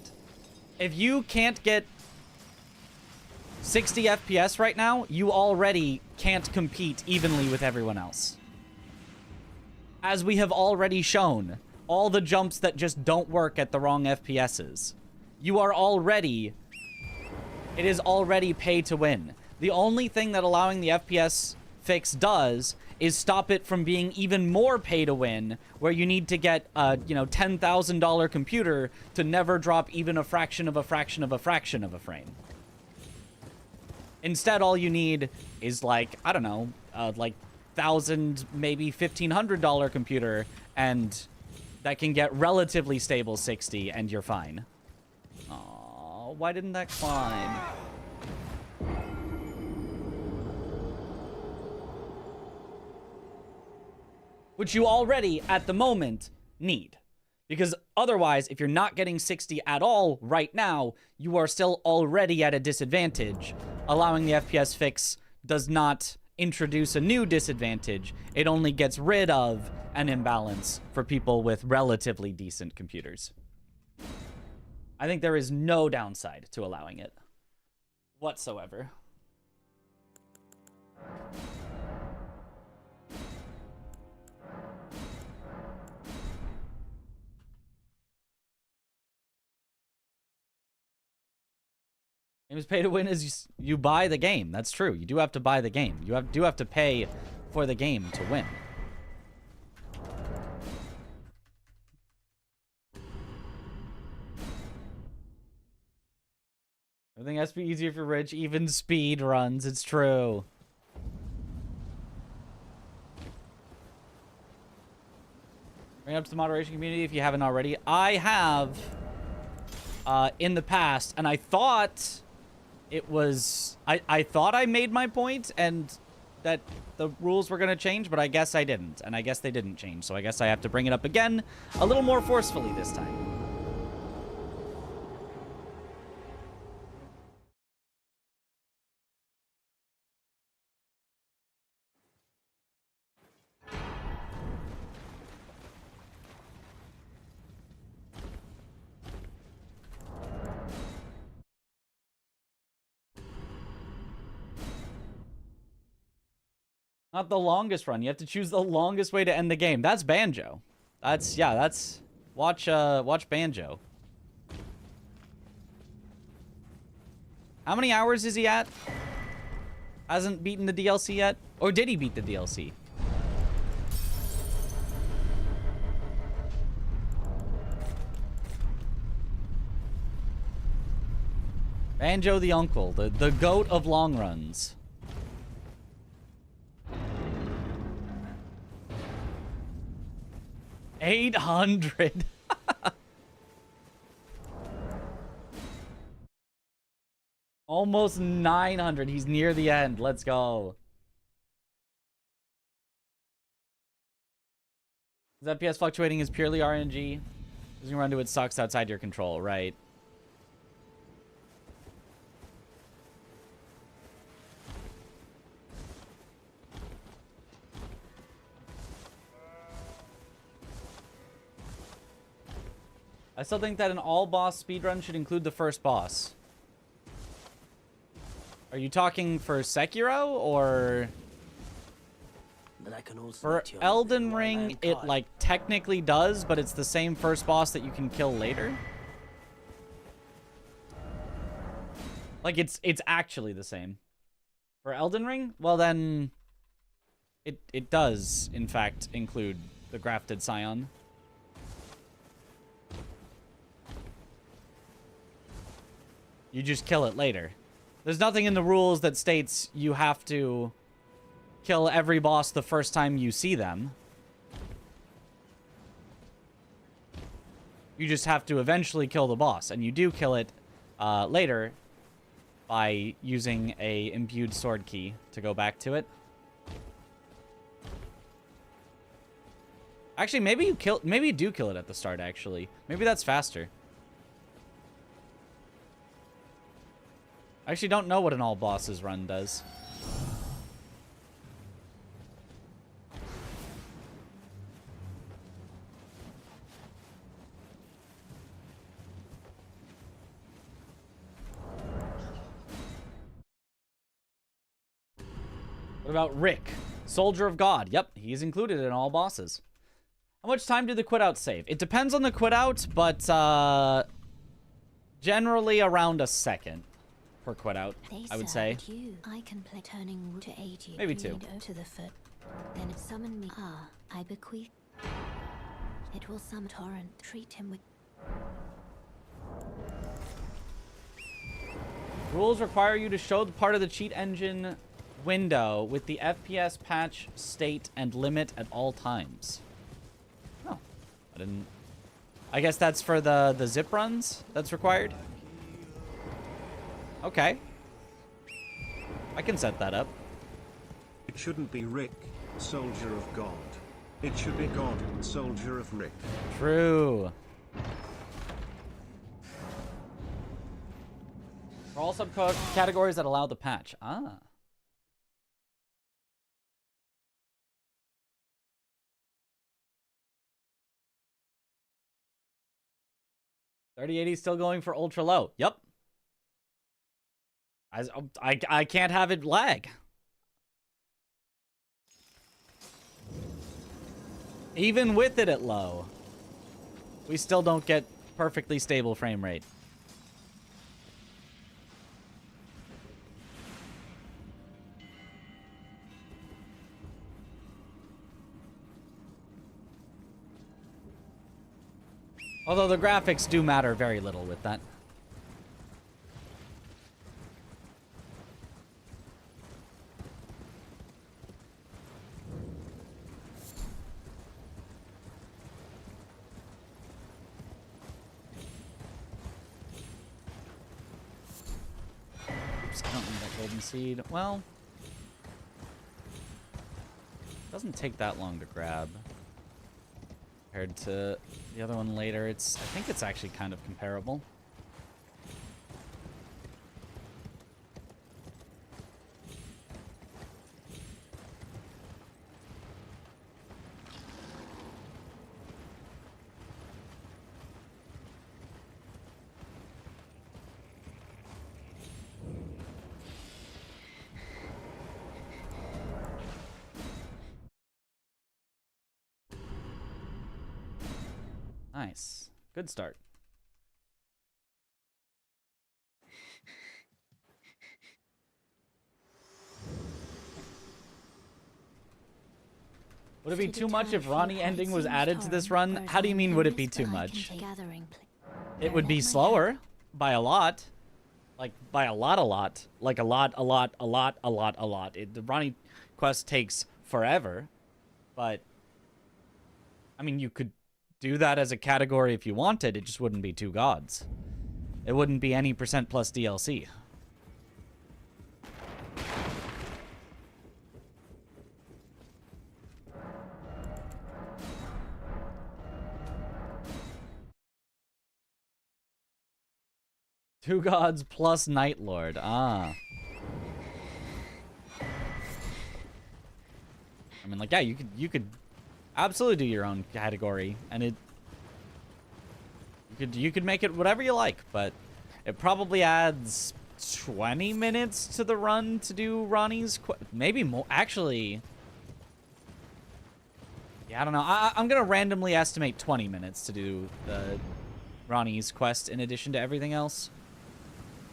If you can't get 60 FPS right now, you already can't compete evenly with everyone else. As we have already shown, all the jumps that just don't work at the wrong FPSs. You are already... It is already pay to win. The only thing that allowing the FPS fix does is stop it from being even more pay to win, where you need to get a, you know, $10,000 computer to never drop even a fraction of a fraction of a fraction of a frame. Instead, all you need is, like, I don't know, like $1,000, maybe $1,500 computer, and that can get relatively stable 60, and you're fine. Aww, why didn't that climb? Which you already, at the moment, need. Because otherwise, if you're not getting 60 at all right now, you are still already at a disadvantage. Allowing the FPS fix does not introduce a new disadvantage. It only gets rid of an imbalance for people with relatively decent computers. I think there is no downside to allowing it whatsoever. Games pay to win is you buy the game. That's true. You do have to buy the game. You do have to pay for the game to win. Everything has to be easier for rich, even speed runs. It's true. Bring it up to the moderation community if you haven't already. I have in the past, and I thought it was... I thought I made my point and that the rules were going to change, but I guess I didn't. And I guess they didn't change, so I guess I have to bring it up again a little more forcefully this time. Not the longest run. You have to choose the longest way to end the game. That's Banjo. That's... Watch Banjo. How many hours is he at? Hasn't beaten the DLC yet? Or did he beat the DLC? Banjo the uncle. The goat of long runs. $800. Almost 900. He's near the end. Let's go. FPS fluctuating is purely RNG. Losing run to it sucks outside your control, right? I still think that an all-boss speedrun should include the first boss. Are you talking for Sekiro, or... For Elden Ring, it, like, technically does, but it's the same first boss that you can kill later. Like, it's actually the same. For Elden Ring, well then... It does, in fact, include the grafted Scion. You just kill it later. There's nothing in the rules that states you have to kill every boss the first time you see them. You just have to eventually kill the boss, and you do kill it later by using a imbued sword key to go back to it. Actually, maybe you do kill it at the start, actually. Maybe that's faster. I actually don't know what an all bosses run does. What about Rick? Soldier of God. Yep, he's included in all bosses. How much time do the quit out save? It depends on the quit out, but generally around a second per quit out, I would say.
I can play turning to aid you.
Maybe 2.
To the foot. Then summon me. I bequeath. It will summon torrent. Treat him with.
Rules require you to show the part of the cheat engine window with the FPS patch, state, and limit at all times. Oh, I didn't... I guess that's for the zip runs that's required? Okay. I can set that up.
It shouldn't be Rick, soldier of God. It should be God, soldier of Rick.
True. For all subcategories that allow the patch. Ah. $3080 still going for ultra low. Yep. I can't have it lag. Even with it at low, we still don't get perfectly stable frame rate. Although the graphics do matter very little with that. Oops, I don't need that golden seed. Well, it doesn't take that long to grab. Compared to the other one later, I think it's actually kind of comparable. Nice. Good start. Would it be too much if Ronnie ending was added to this run? How do you mean, would it be too much? It would be slower by a lot. Like, by a lot. Like, a lot. The Ronnie quest takes forever. But, I mean, you could do that as a category if you wanted. It just wouldn't be 2 gods. It wouldn't be any % plus DLC. Two gods plus Night Lord. Ah. I mean, like, yeah, you could absolutely do your own category, and you could make it whatever you like, but it probably adds 20 minutes to the run to do Ronnie's maybe more. Actually, yeah, I don't know. I'm gonna randomly estimate 20 minutes to do the Ronnie's quest in addition to everything else.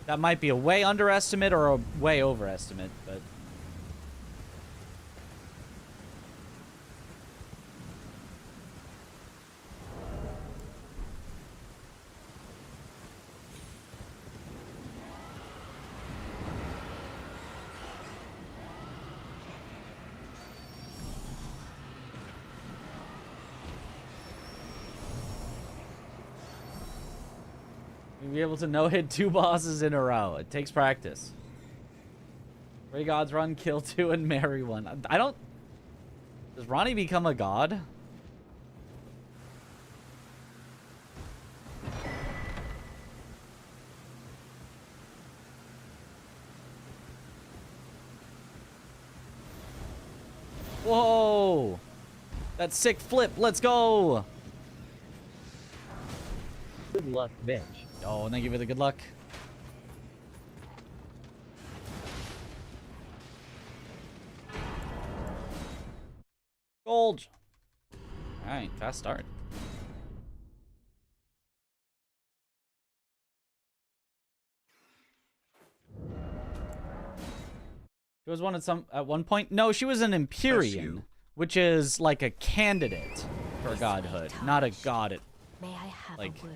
That might be a way underestimate or a way overestimate, but You'll be able to no-hit 2 bosses in a row. It takes practice. Pray gods run, kill 2, and marry 1. I don't... Does Ronnie become a god? Whoa! That sick flip. Let's go!
Good luck, bitch.
Oh, thank you for the good luck. Gold. Alright, fast start. She was one at one point. No, she was an Empyrean, which is like a candidate for godhood, not a god at
May I have
like
a word?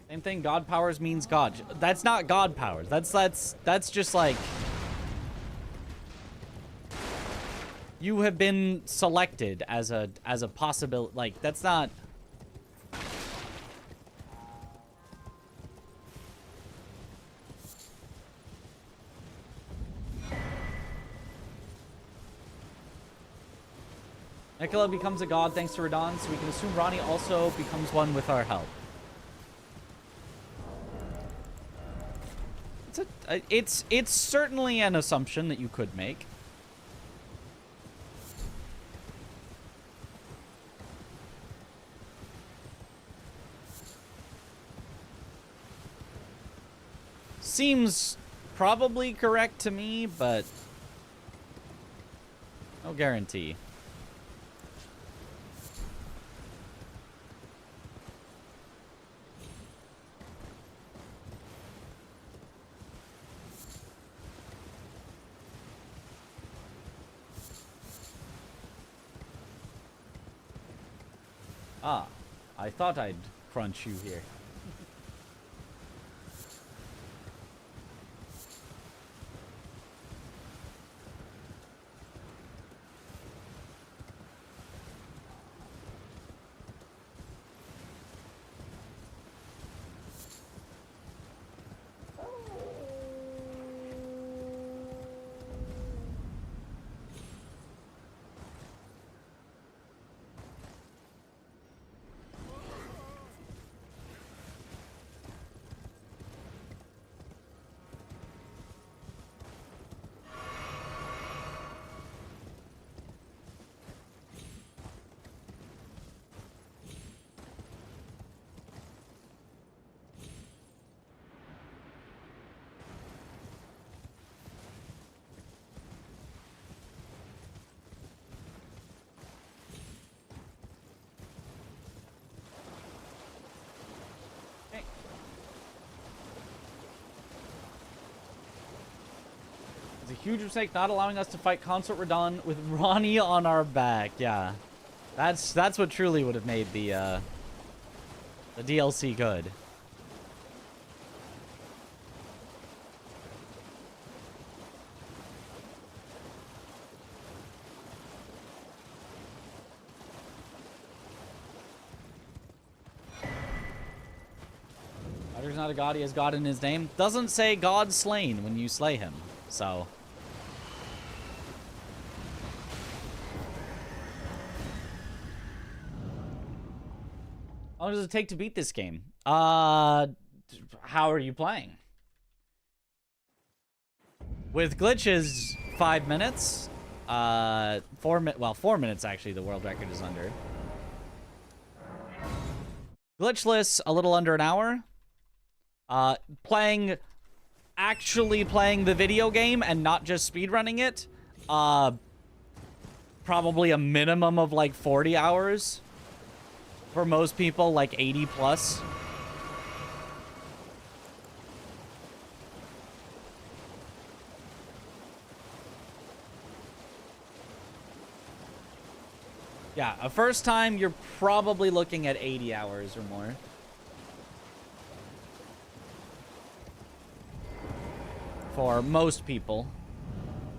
Same thing. God powers means God. That's not God powers. That's just like you have been selected as a possibility. Like that's not. Nicola becomes a god thanks to Radon, so we can assume Ronnie also becomes one with our help. It's certainly an assumption that you could make. Seems probably correct to me, but no guarantee. Ah, I thought I'd crunch you here. It's a huge mistake not allowing us to fight Consort Radon with Ronnie on our back. Yeah, that's what truly would have made the DLC good. Rider's not a god, he has God in his name. Doesn't say God slain when you slay him, so. How long does it take to beat this game? How are you playing? With glitches, 5 minutes. 4 minutes actually, the world record is under. Glitchless, a little under an hour. Actually playing the video game and not just speedrunning it, probably a minimum of like 40 hours. For most people, like 80 plus. Yeah, a first time, you're probably looking at 80 hours or more. For most people.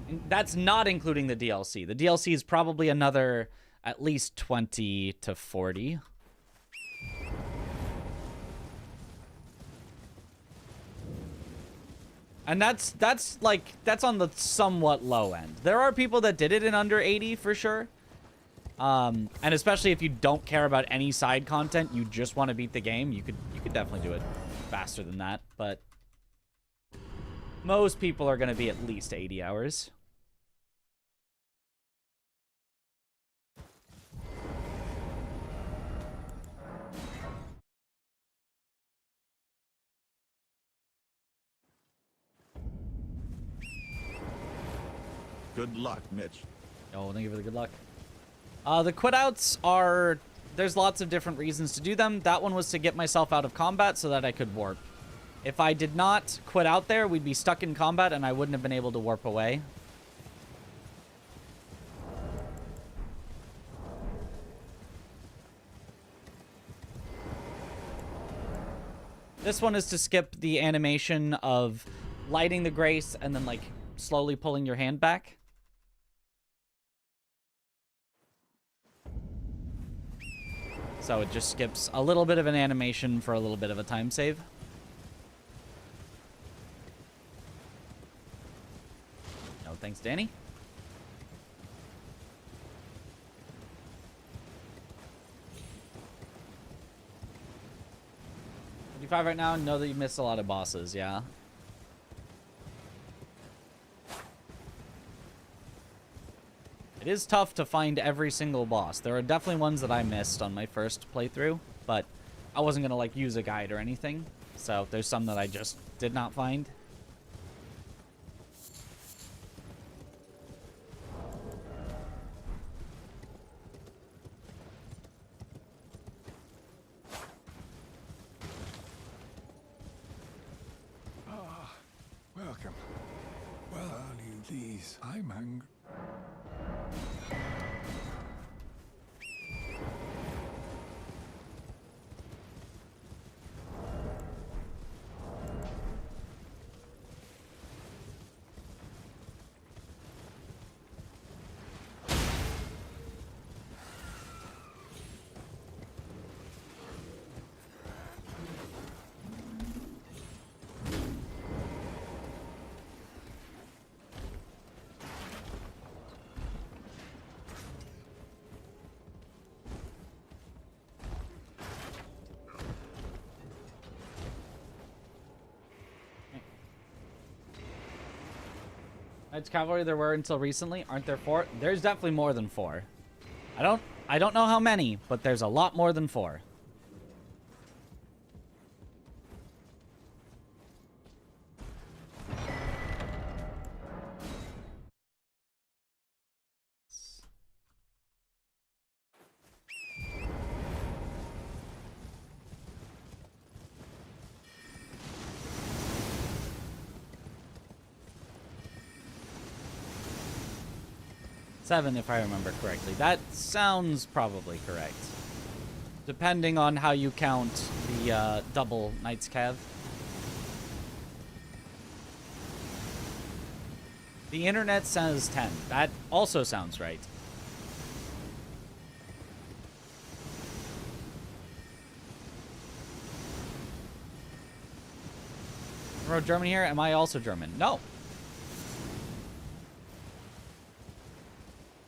And that's not including the DLC. The DLC is probably another at least 20 to 40. And that's on the somewhat low end. There are people that did it in under 80 for sure. And especially if you don't care about any side content, you just want to beat the game, you could definitely do it faster than that, but most people are going to be at least 80 hours.
Good luck, Mitch.
Oh, thank you for the good luck. The quit outs are... There's lots of different reasons to do them. That one was to get myself out of combat so that I could warp. If I did not quit out there, we'd be stuck in combat and I wouldn't have been able to warp away. This one is to skip the animation of lighting the grace and then, like, slowly pulling your hand back. So it just skips a little bit of an animation for a little bit of a time save. No thanks, Danny. Right now, know that you missed a lot of bosses, yeah. It is tough to find every single boss. There are definitely ones that I missed on my first playthrough, but I wasn't gonna like use a guide or anything. So there's some that I just did not find.
Welcome. Well, are you please? I'm hungry.
Knights Cavalry there were until recently. Aren't there 4? There's definitely more than 4. I don't know how many, but there's a lot more than 4. Seven, if I remember correctly. That sounds probably correct. Depending on how you count the double Knights Cav. The internet says 10. That also sounds right. I wrote German here. Am I also German? No.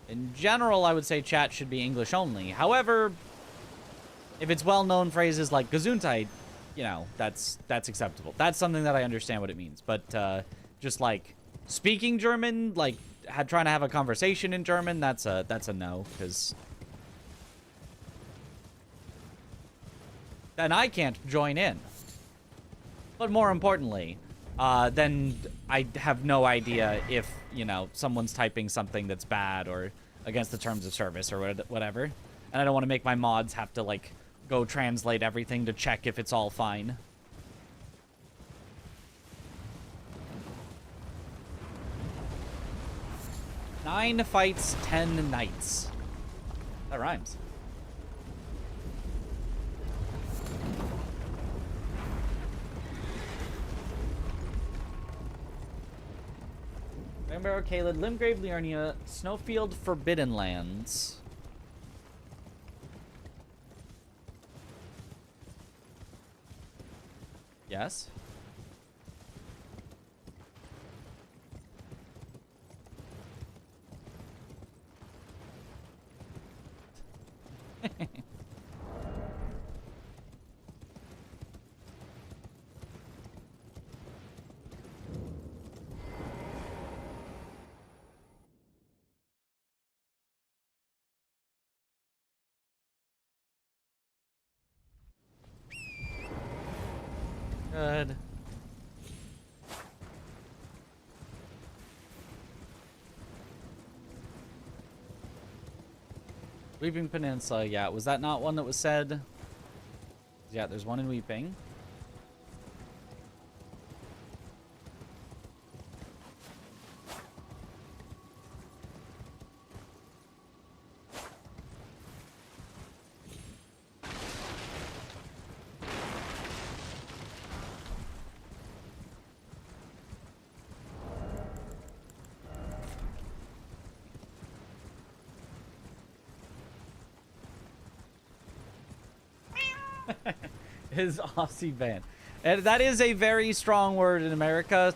In general, I would say chat should be English only. However, if it's well-known phrases like Gesundheit, you know, that's acceptable. That's something that I understand what it means. But just like speaking German, like trying to have a conversation in German, that's a no, because then I can't join in. But more importantly, then I have no idea if, you know, someone's typing something that's bad or against the terms of service or whatever. And I don't want to make my mods have to, like, go translate everything to check if it's all fine. Nine fights, 10 knights. That rhymes. Rainbow Caled, Limgrave, Liurnia, Snowfield, Forbidden Lands. Yes. Good. Weeping Peninsula, yeah. Was that not one that was said? Yeah, there's one in Weeping. His Aussie band. And that is a very strong word in America.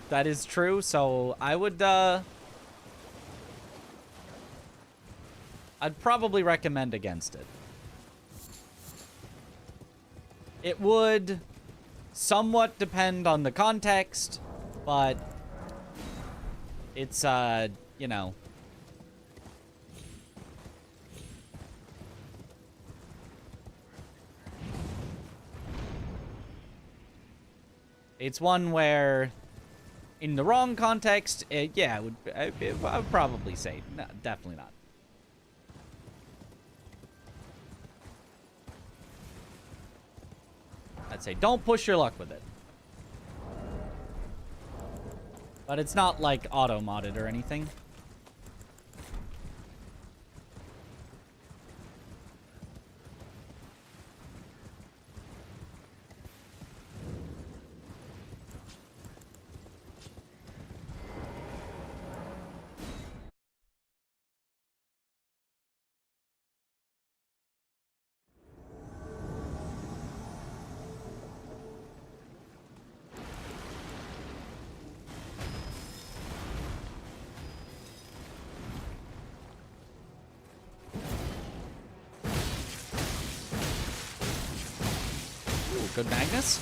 That is true. So I would, I'd probably recommend against it. It would somewhat depend on the context, but it's, you know. It's one where, in the wrong context, yeah, I would probably say, no, definitely not. I'd say don't push your luck with it. But it's not like auto-modded or anything. Good Magnus.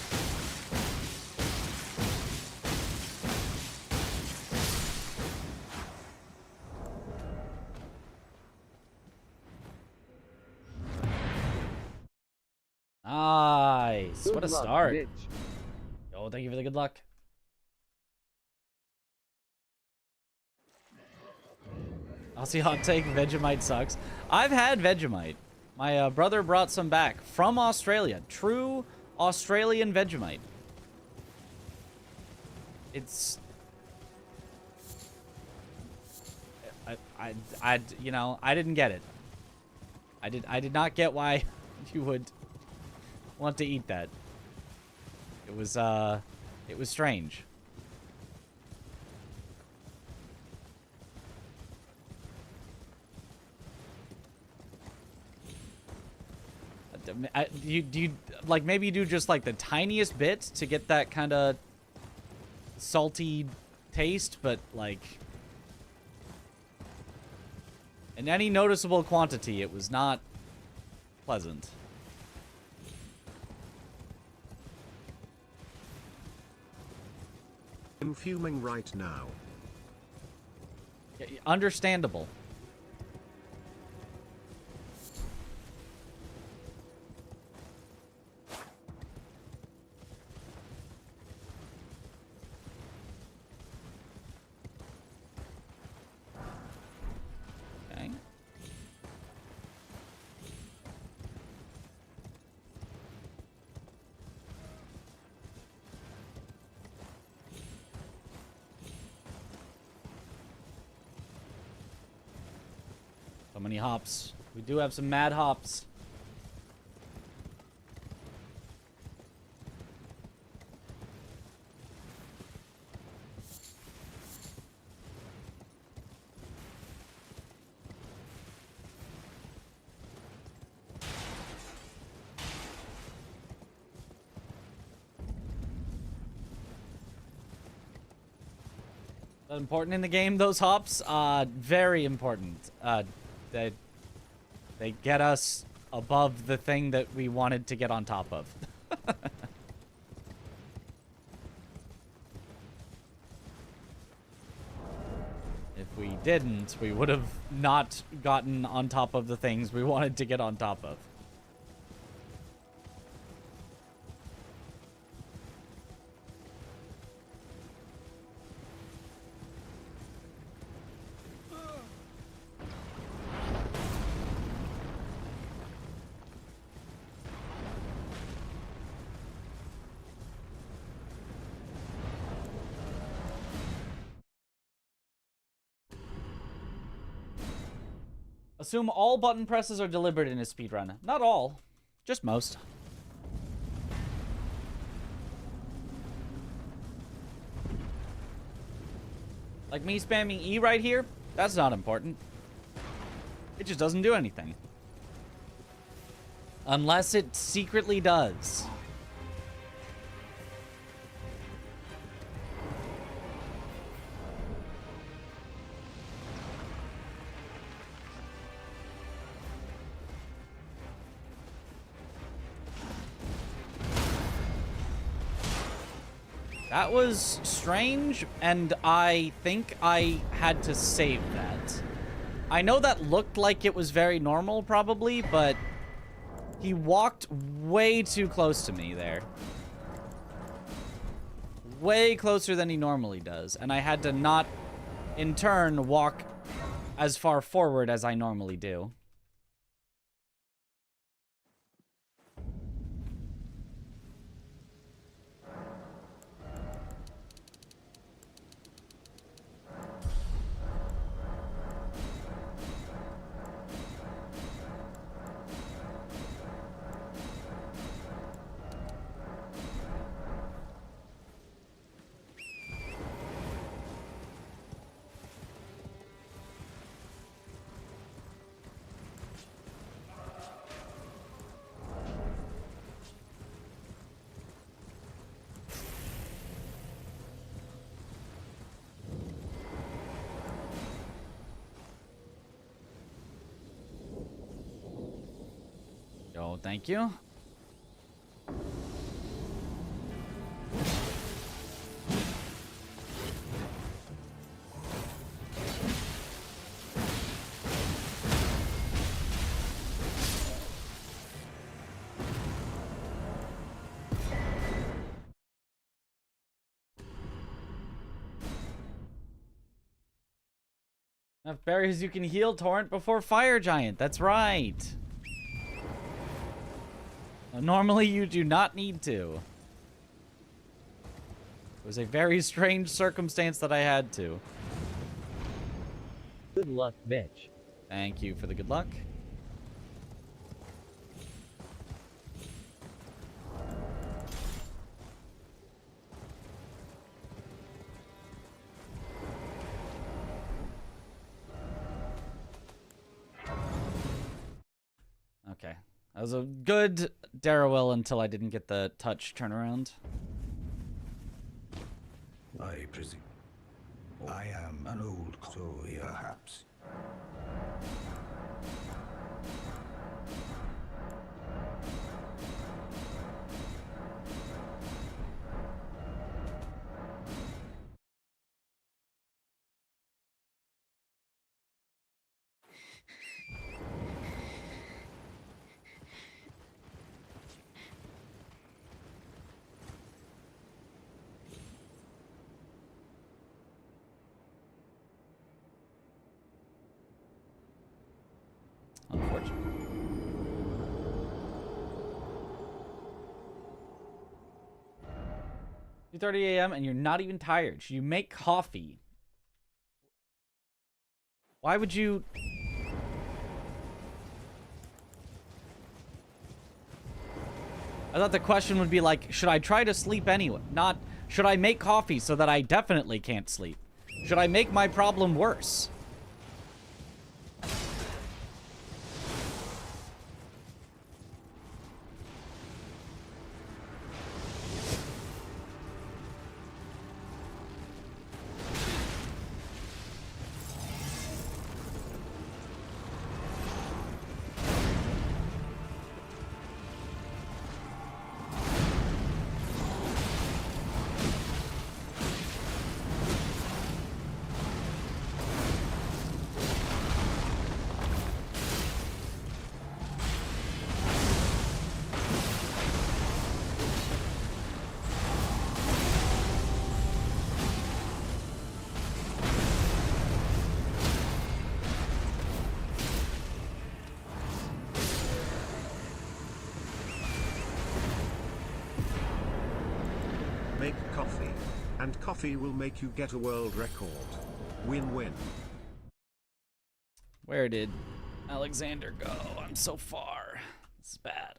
Nice.
Good
What a
luck,
start.
Mitch.
Yo, thank you for the good luck. Aussie hot take, Vegemite sucks. I've had Vegemite. My brother brought some back from Australia. True Australian Vegemite. It's... you know, I didn't get it. I did not get why you would want to eat that. It was strange. Do you like maybe do just like the tiniest bit to get that kind of salty taste, but like in any noticeable quantity, it was not pleasant.
I'm fuming right now.
Yeah, understandable. Okay. So many hops. We do have some mad hops. Important in the game, those hops? Very important. They get us above the thing that we wanted to get on top of. If we didn't, we would have not gotten on top of the things we wanted to get on top of. Assume all button presses are deliberate in a speedrun. Not all, just most. Like me spamming E right here, that's not important. It just doesn't do anything. Unless it secretly does. That was strange, and I think I had to save that. I know that looked like it was very normal, probably, but he walked way too close to me there. Way closer than he normally does, and I had to not, in turn, walk as far forward as I normally do. Oh, thank you. Enough berries you can heal Torrent before Fire Giant. That's right. Normally, you do not need to. It was a very strange circumstance that I had to.
Good luck, Mitch.
Thank you for the good luck. Okay. That was a good Darrowell until I didn't get the touch turnaround.
I presume. I am an old soul, perhaps.
Unfortunate. 2:30 a.m. and you're not even tired. Should you make coffee? Why would you... I thought the question would be like, should I try to sleep anyway? Not, should I make coffee so that I definitely can't sleep? Should I make my problem worse?
Make coffee, and coffee will make you get a world record. Win-win.
Where did Alexander go? I'm so far. This is bad.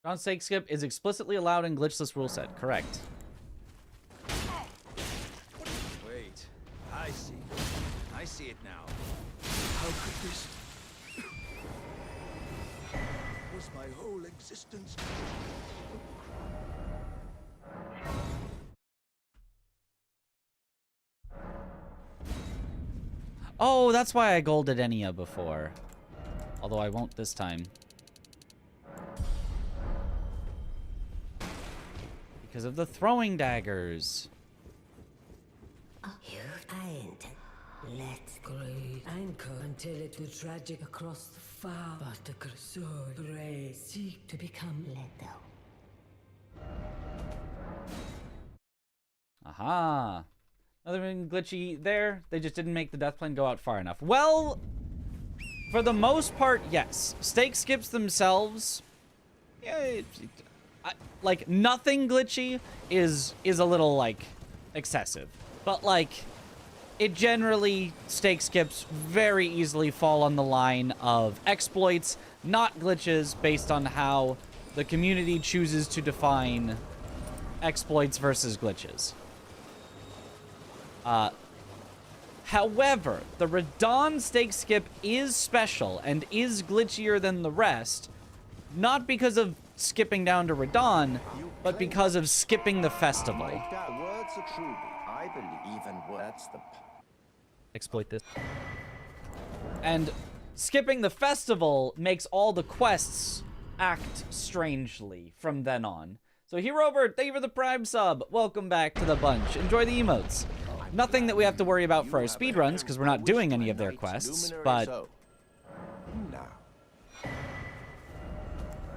Non-stake skip is explicitly allowed in glitchless rule set. Correct.
Wait, I see. I see it now. How could this... was my whole existence...
Oh, that's why I golded Enya before. Although I won't this time. Because of the throwing daggers.
You find. Let's great anchor until it will tragic across the far. But the cursor rays seek to become lethal.
Aha. Another thing glitchy there. They just didn't make the death plane go out far enough. Well, for the most part, yes. Stake skips themselves. Yeah, like nothing glitchy is a little like excessive, but like it generally stake skips very easily fall on the line of exploits, not glitches, based on how the community chooses to define exploits versus glitches. However, the Radon stake skip is special and is glitchier than the rest, not because of skipping down to Radon, but because of skipping the festival.
Words are truly, I believe, even words the...
Exploit this. And skipping the festival makes all the quests act strangely from then on. So Herobert, thank you for the Prime sub. Welcome back to the bunch. Enjoy the emotes. Nothing that we have to worry about for our speedruns, because we're not doing any of their quests, but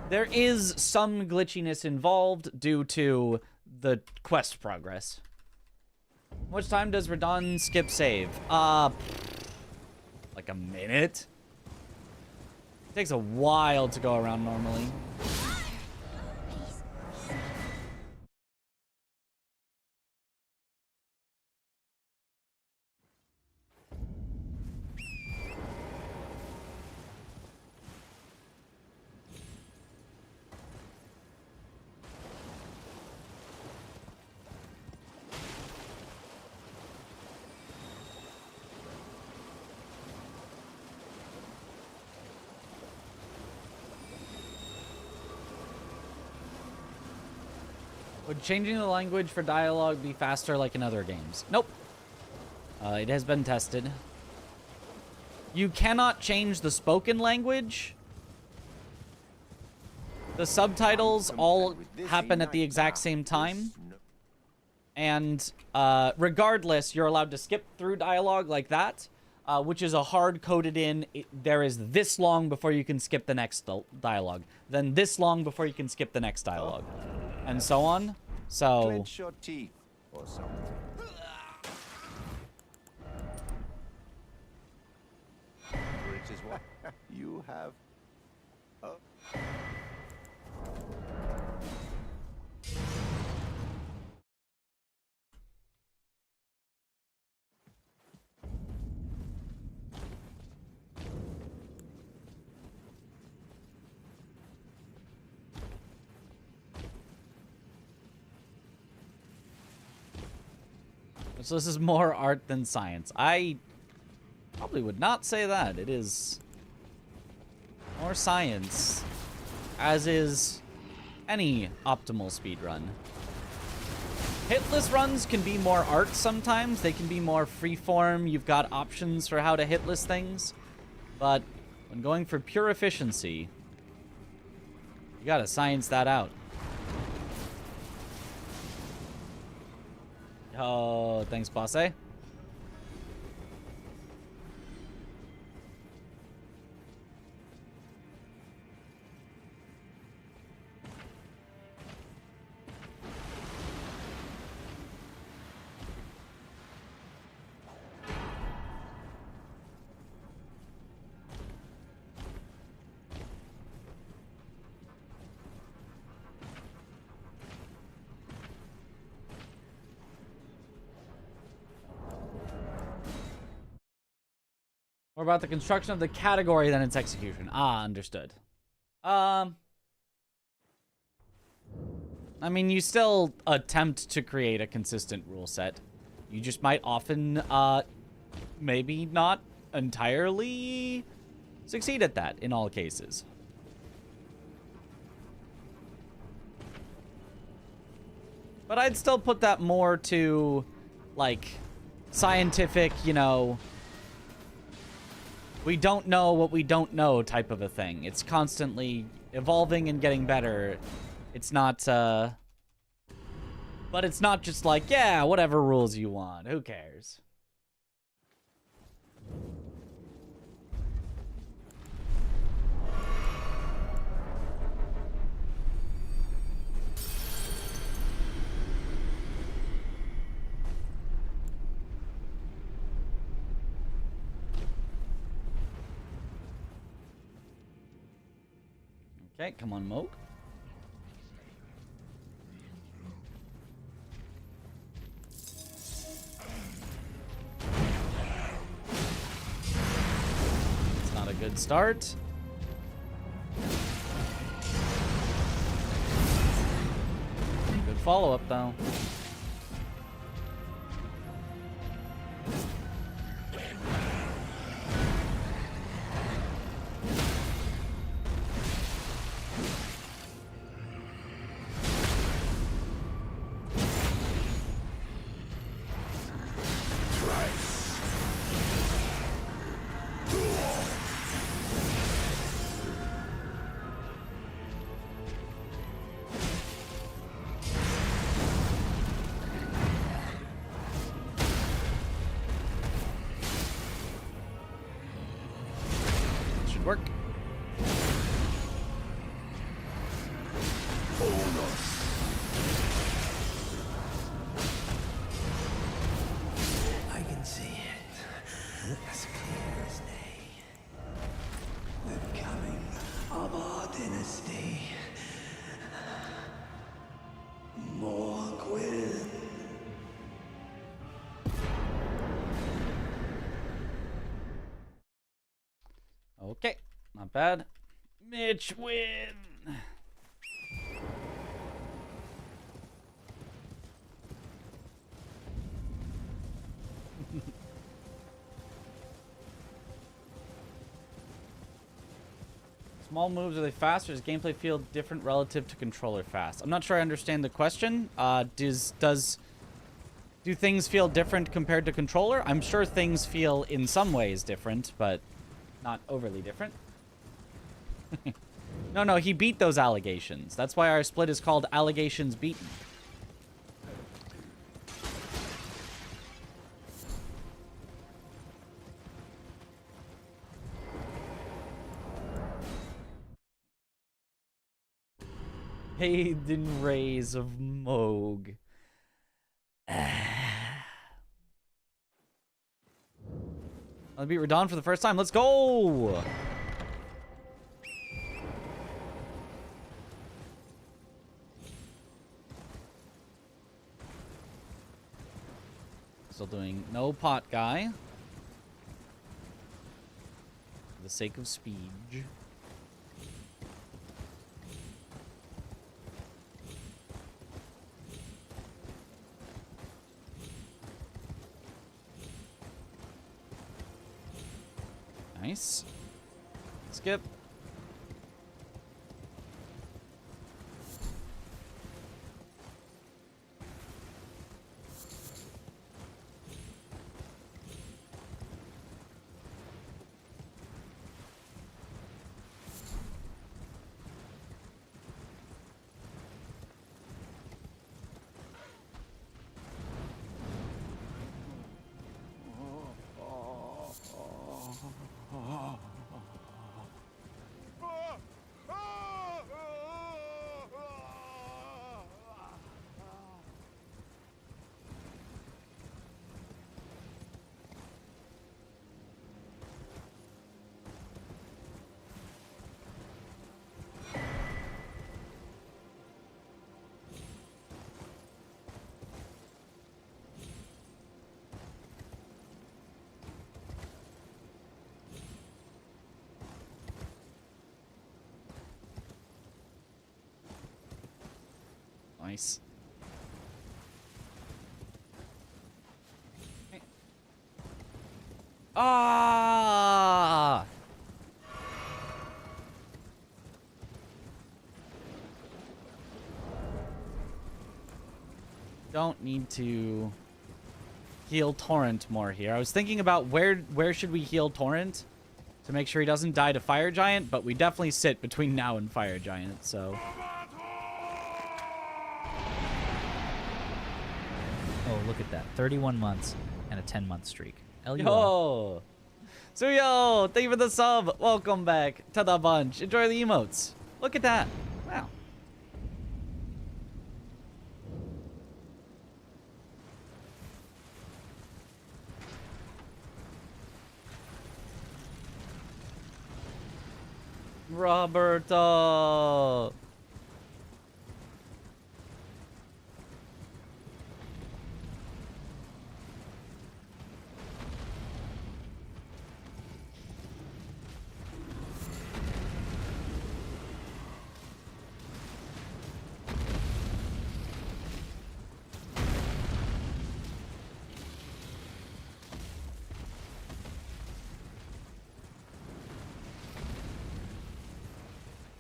there is some glitchiness involved due to the quest progress. How much time does Radon skip save? Like a minute? It takes a while to go around normally. Would changing the language for dialogue be faster like in other games? Nope. It has been tested. You cannot change the spoken language. The subtitles all happen at the exact same time. And regardless, you're allowed to skip through dialogue like that, which is a hard-coded in. There is this long before you can skip the next dialogue. Then this long before you can skip the next dialogue. And so on. So
clench your teeth or something. Which is what you have.
So this is more art than science. I probably would not say that. It is more science, as is any optimal speedrun. Hitless runs can be more art sometimes. They can be more freeform. You've got options for how to hitless things. But when going for pure efficiency, you gotta science that out. Oh, thanks, Bosse. More about the construction of the category than its execution. Ah, understood. I mean, you still attempt to create a consistent rule set. You just might often, maybe not entirely succeed at that in all cases. But I'd still put that more to, like, scientific, you know, we don't know what we don't know type of a thing. It's constantly evolving and getting better. It's not, but it's not just like, yeah, whatever rules you want. Who cares? Okay, come on, Moog. It's not a good start. Good follow-up, though. Work.
I can see it as clear as day. The coming of our dynasty. Morgwin.
Okay, not bad. Mitch win. Small moves, are they fast, or does gameplay feel different relative to controller fast? I'm not sure I understand the question. Do things feel different compared to controller? I'm sure things feel in some ways different, but not overly different. No, he beat those allegations. That's why our split is called Allegations Beaten. Hayden Rays of Moog. I'll beat Radon for the first time. Let's go! Still doing no pot guy. For the sake of speed. Nice. Skip. Nice. Okay. Ah! Don't need to heal Torrent more here. I was thinking about where should we heal Torrent to make sure he doesn't die to Fire Giant, but we definitely sit between now and Fire Giant, so...
Oh, look at that. 31 months and a 10-month streak.
Yo! Suyo! Thank you for the sub! Welcome back to the bunch. Enjoy the emotes. Look at that. Wow. Roberto!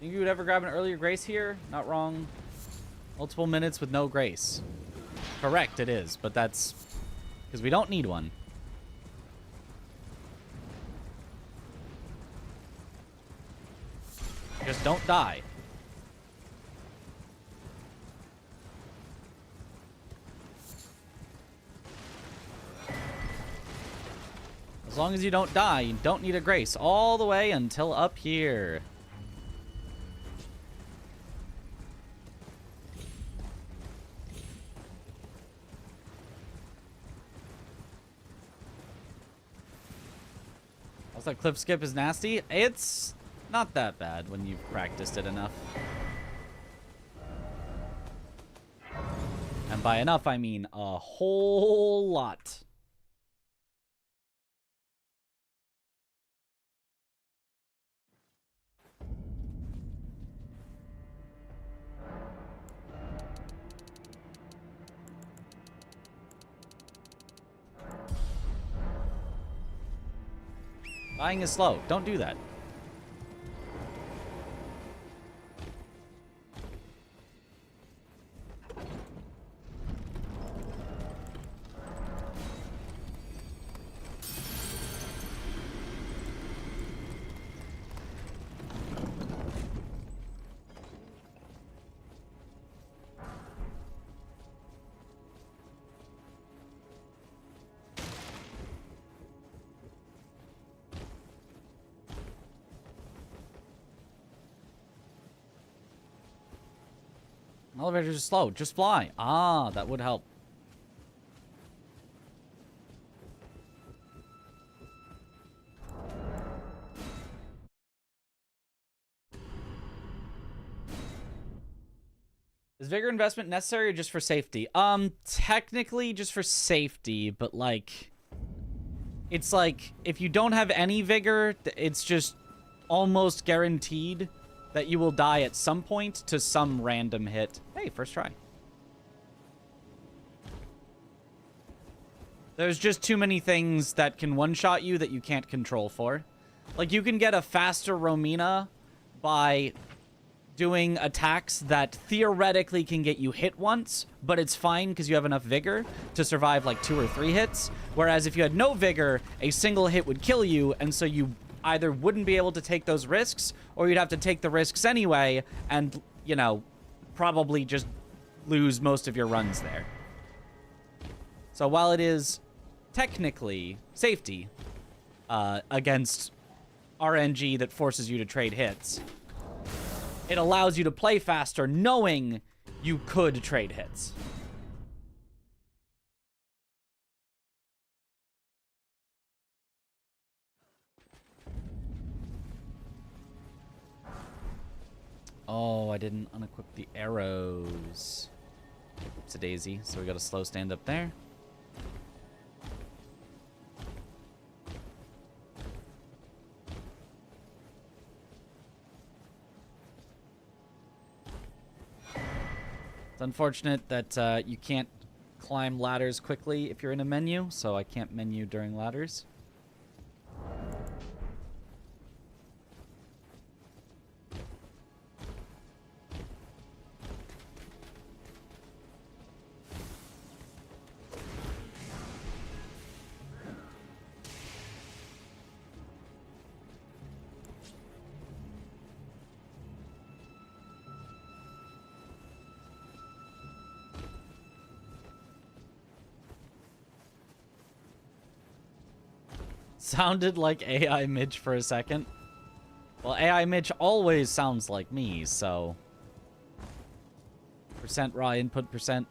Think you would ever grab an earlier grace here? Not wrong. Multiple minutes with no grace. Correct, it is, but that's because we don't need one. Just don't die. As long as you don't die, you don't need a grace all the way until up here. Also, clip skip is nasty. It's not that bad when you've practiced it enough. And by enough, I mean a whole lot. Dying is slow. Don't do that. Elevators are slow. Just fly. Ah, that would help. Is vigor investment necessary or just for safety? Technically just for safety, but like... It's like, if you don't have any vigor, it's just almost guaranteed that you will die at some point to some random hit. Hey, first try. There's just too many things that can one-shot you that you can't control for. Like, you can get a faster Romina by doing attacks that theoretically can get you hit once, but it's fine because you have enough vigor to survive like 2 or 3 hits. Whereas if you had no vigor, a single hit would kill you, and so you either wouldn't be able to take those risks, or you'd have to take the risks anyway and, you know, probably just lose most of your runs there. So while it is technically safety against RNG that forces you to trade hits, it allows you to play faster knowing you could trade hits. Oh, I didn't unequip the arrows. It's a daisy, so we got a slow stand up there. It's unfortunate that you can't climb ladders quickly if you're in a menu, so I can't menu during ladders. Sounded like AI Midge for a second. Well, AI Midge always sounds like me, so... % raw input %.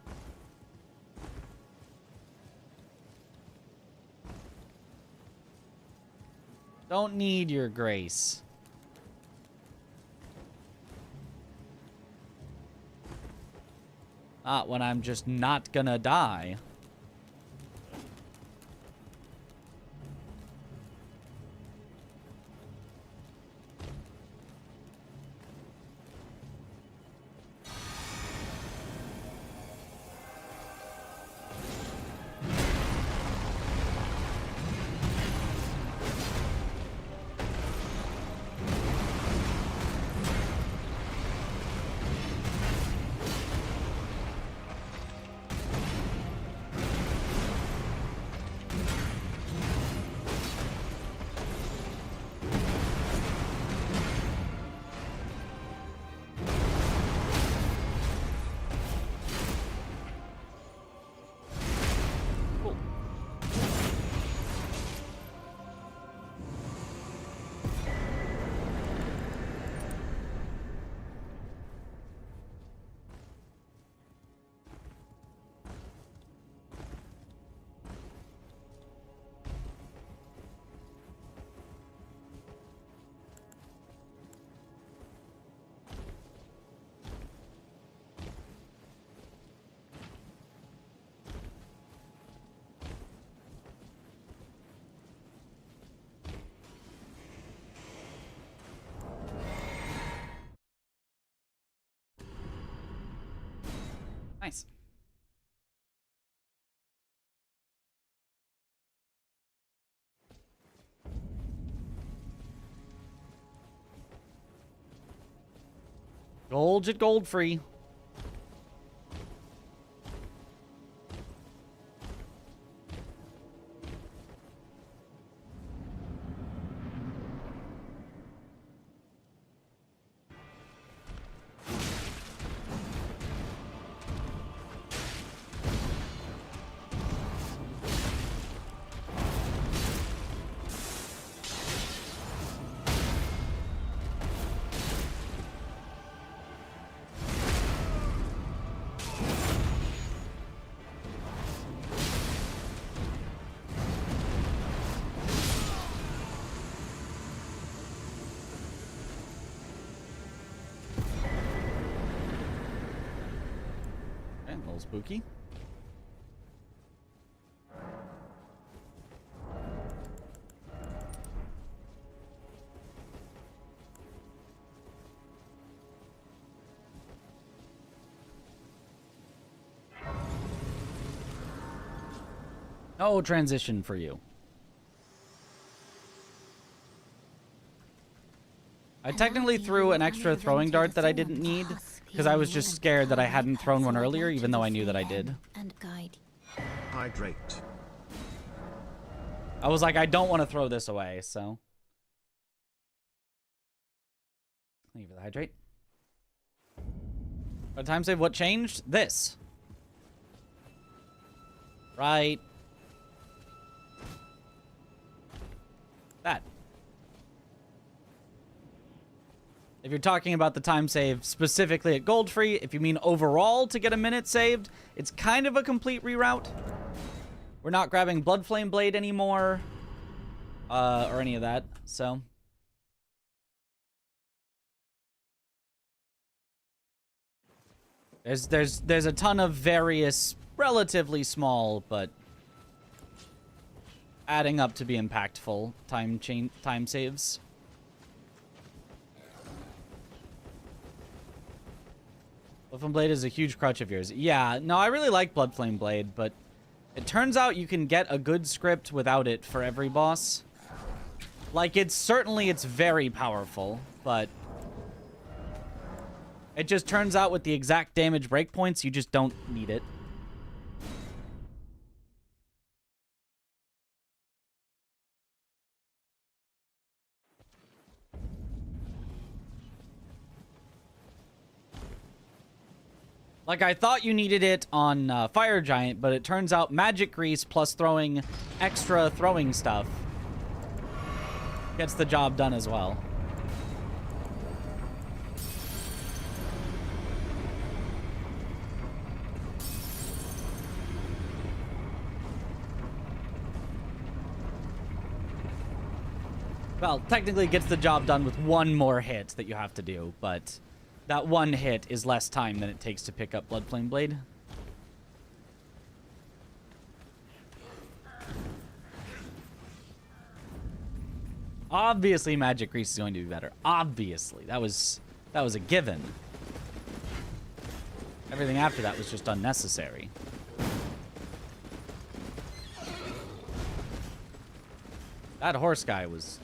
Don't need your grace. Not when I'm just not gonna die. Nice. Gold at gold free. Spooky. No transition for you. I technically threw an extra throwing dart that I didn't need, because I was just scared that I hadn't thrown one earlier, even though I knew that I did.
Hydrate.
I was like, I don't want to throw this away, so. Thank you for the hydrate. By the time save, what changed? This. Right. That. If you're talking about the time save specifically at gold free, if you mean overall to get a minute saved, it's kind of a complete reroute. We're not grabbing Bloodflame Blade anymore, or any of that, so. There's a ton of various, relatively small, but adding up to be impactful time saves. Bloodflame Blade is a huge crutch of yours. Yeah, no, I really like Bloodflame Blade, but it turns out you can get a good script without it for every boss. Like, it's very powerful, but it just turns out with the exact damage breakpoints, you just don't need it. Like, I thought you needed it on Fire Giant, but it turns out Magic Grease plus throwing extra throwing stuff gets the job done as well. Well, technically it gets the job done with one more hit that you have to do, but that one hit is less time than it takes to pick up Bloodflame Blade. Obviously, Magic Grease is going to be better. Obviously. That was a given. Everything after that was just unnecessary. That horse guy was...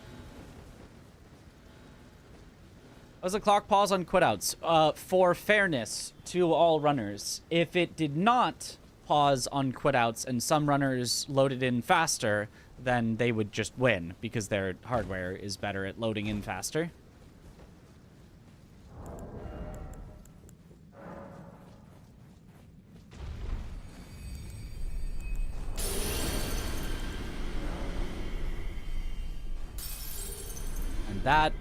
Was the clock pause on quitouts? For fairness to all runners, if it did not pause on quitouts and some runners loaded in faster, then they would just win because their hardware is better at loading in faster. And that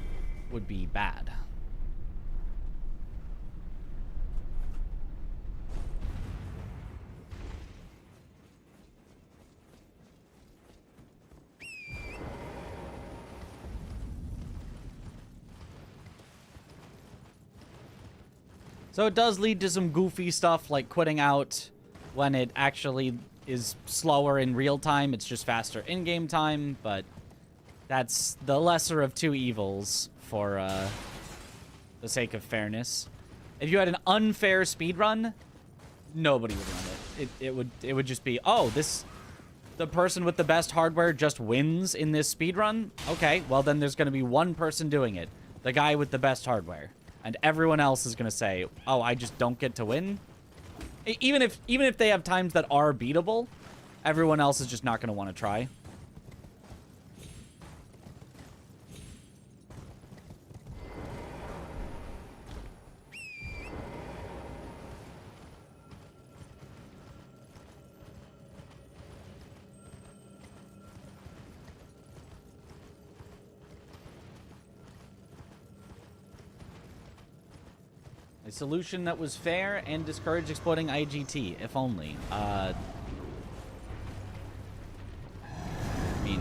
would be bad. So it does lead to some goofy stuff like quitting out when it actually is slower in real time. It's just faster in-game time, but that's the lesser of two evils for the sake of fairness. If you had an unfair speedrun, nobody would run it. It would just be, oh, the person with the best hardware just wins in this speedrun? Okay, well then there's going to be one person doing it, the guy with the best hardware. And everyone else is going to say, oh, I just don't get to win? Even if they have times that are beatable, everyone else is just not going to want to try. A solution that was fair and discouraged exploiting IGT, if only. I mean,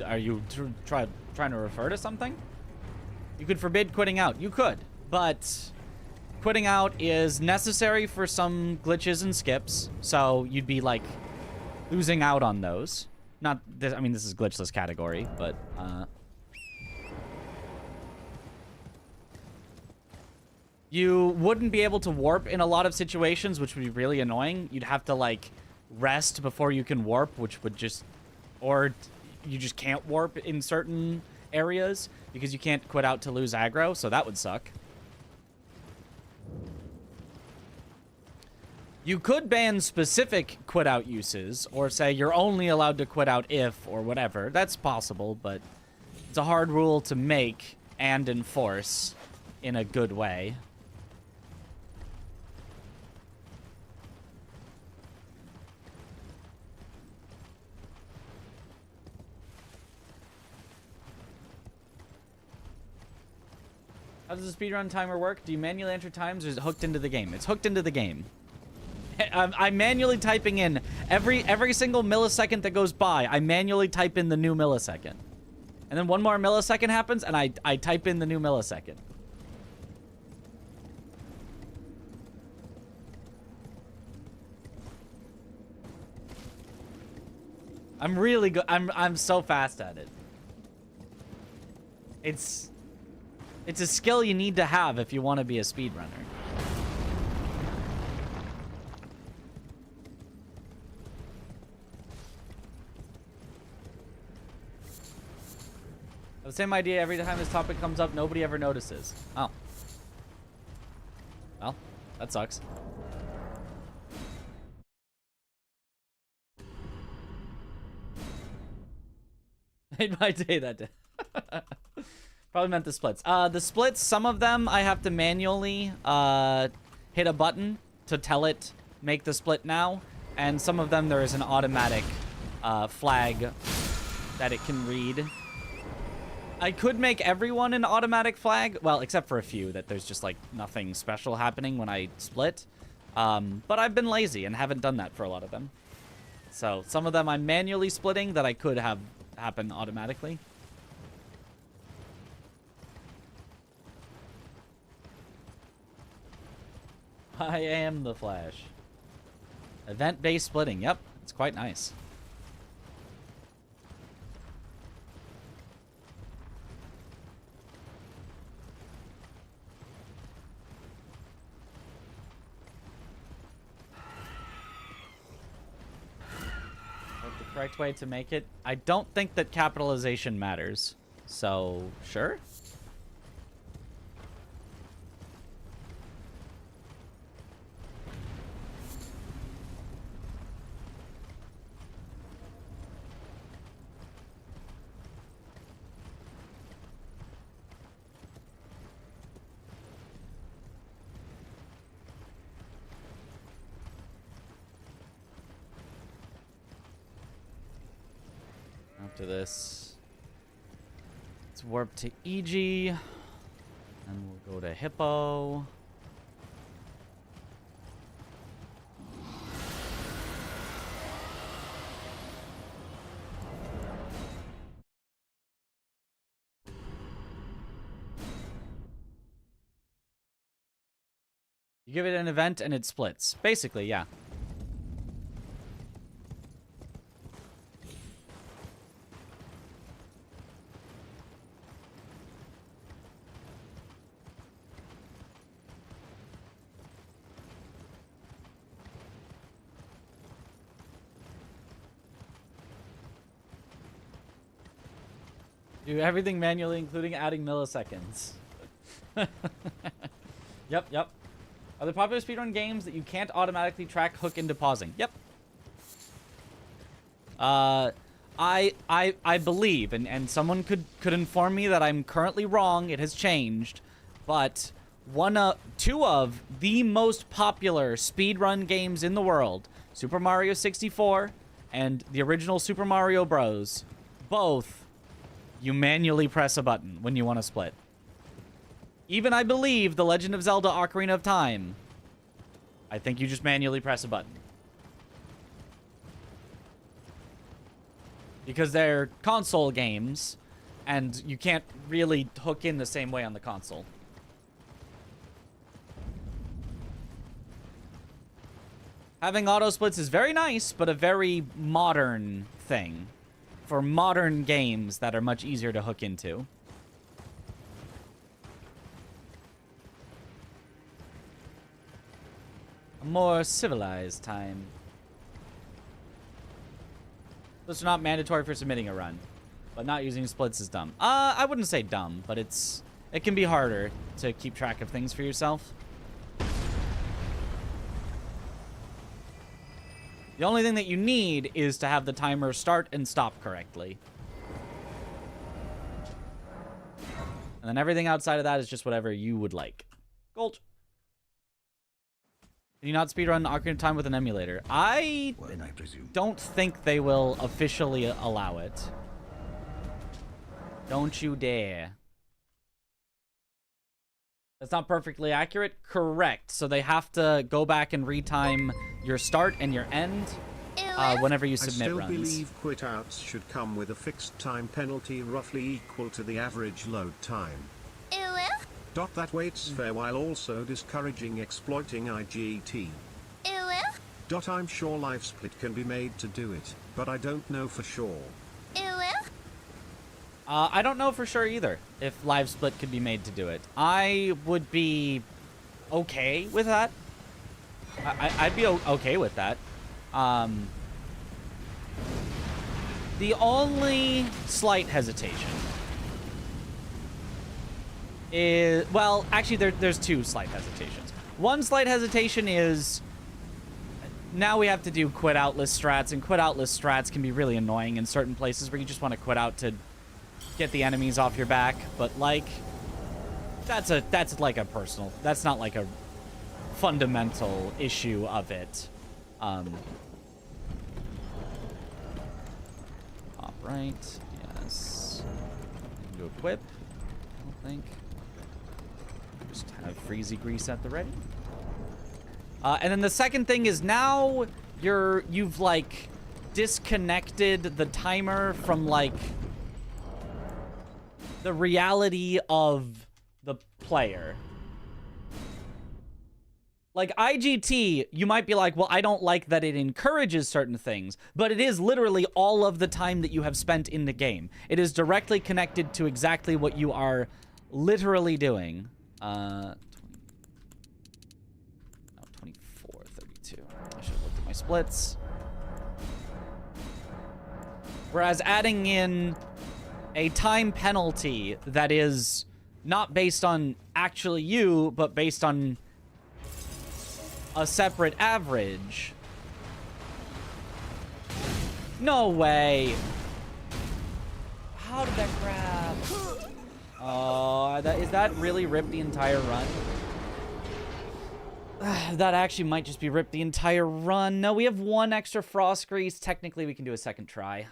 are you trying to refer to something? You could forbid quitting out. You could, but quitting out is necessary for some glitches and skips, so you'd be like losing out on those. Not this, I mean, this is glitchless category, but you wouldn't be able to warp in a lot of situations, which would be really annoying. You'd have to, like, rest before you can warp, which would just... Or you just can't warp in certain areas. because you can't quit out to lose aggro, so that would suck. You could ban specific quit out uses, or say you're only allowed to quit out if, or whatever. That's possible, but it's a hard rule to make and enforce in a good way. How does the speedrun timer work? Do you manually enter times, or is it hooked into the game? It's hooked into the game. I'm manually typing in every single millisecond that goes by. I manually type in the new millisecond. And then one more millisecond happens, and I type in the new millisecond. I'm really good. I'm so fast at it. It's a skill you need to have if you want to be a speedrunner. The same idea every time this topic comes up, nobody ever notices. Oh. Well, that sucks. Made my day that day. Probably meant the splits. The splits, some of them I have to manually hit a button to tell it make the split now. And some of them there is an automatic flag that it can read. I could make everyone an automatic flag. Well, except for a few that there's just like nothing special happening when I split. But I've been lazy and haven't done that for a lot of them. So some of them I'm manually splitting that I could have happen automatically. I am the Flash. Event-based splitting. Yep, it's quite nice. What's the correct way to make it? I don't think that capitalization matters. So, sure. After this, let's warp to EG, and we'll go to Hippo. You give it an event and it splits. Basically, yeah. Do everything manually, including adding milliseconds. Yep, yep. Are there popular speedrun games that you can't automatically track hook into pausing? Yep. I believe, and someone could inform me that I'm currently wrong, it has changed, but two of the most popular speedrun games in the world, Super Mario 64 and the original Super Mario Bros, both you manually press a button when you want to split. Even, I believe, The Legend of Zelda Ocarina of Time, I think you just manually press a button. Because they're console games, and you can't really hook in the same way on the console. Having auto splits is very nice, but a very modern thing. For modern games that are much easier to hook into. A more civilized time. Those are not mandatory for submitting a run. But not using splits is dumb. I wouldn't say dumb, but it can be harder to keep track of things for yourself. The only thing that you need is to have the timer start and stop correctly. And then everything outside of that is just whatever you would like. Gold. Can you not speedrun Ocarina of Time with an emulator? I don't think they will officially allow it. Don't you dare. That's not perfectly accurate? Correct. So they have to go back and retime your start and your end whenever you submit runs.
I still believe quit outs should come with a fixed time penalty roughly equal to the average load time. That waits fair while also discouraging exploiting IGT. I'm sure live split can be made to do it, but I don't know for sure.
I don't know for sure either if live split could be made to do it. I would be okay with that. I'd be okay with that. The only slight hesitation is, well, actually there's two slight hesitations. One slight hesitation is now we have to do quit out list strats, and quit out list strats can be really annoying in certain places where you just want to quit out to get the enemies off your back, but like that's like a personal, that's not like a fundamental issue of it. Top right, yes. Do equip, I don't think. Just have freezy grease at the ready. And then the second thing is now you've like disconnected the timer from like the reality of the player. Like IGT, you might be like, well, I don't like that it encourages certain things, but it is literally all of the time that you have spent in the game. It is directly connected to exactly what you are literally doing. 24, 32. I should have looked at my splits. Whereas adding in a time penalty that is not based on actually you, but based on a separate average. No way. How did that grab? Oh, is that really rip the entire run? That actually might just be rip the entire run. No, we have one extra frost grease. Technically, we can do a second try.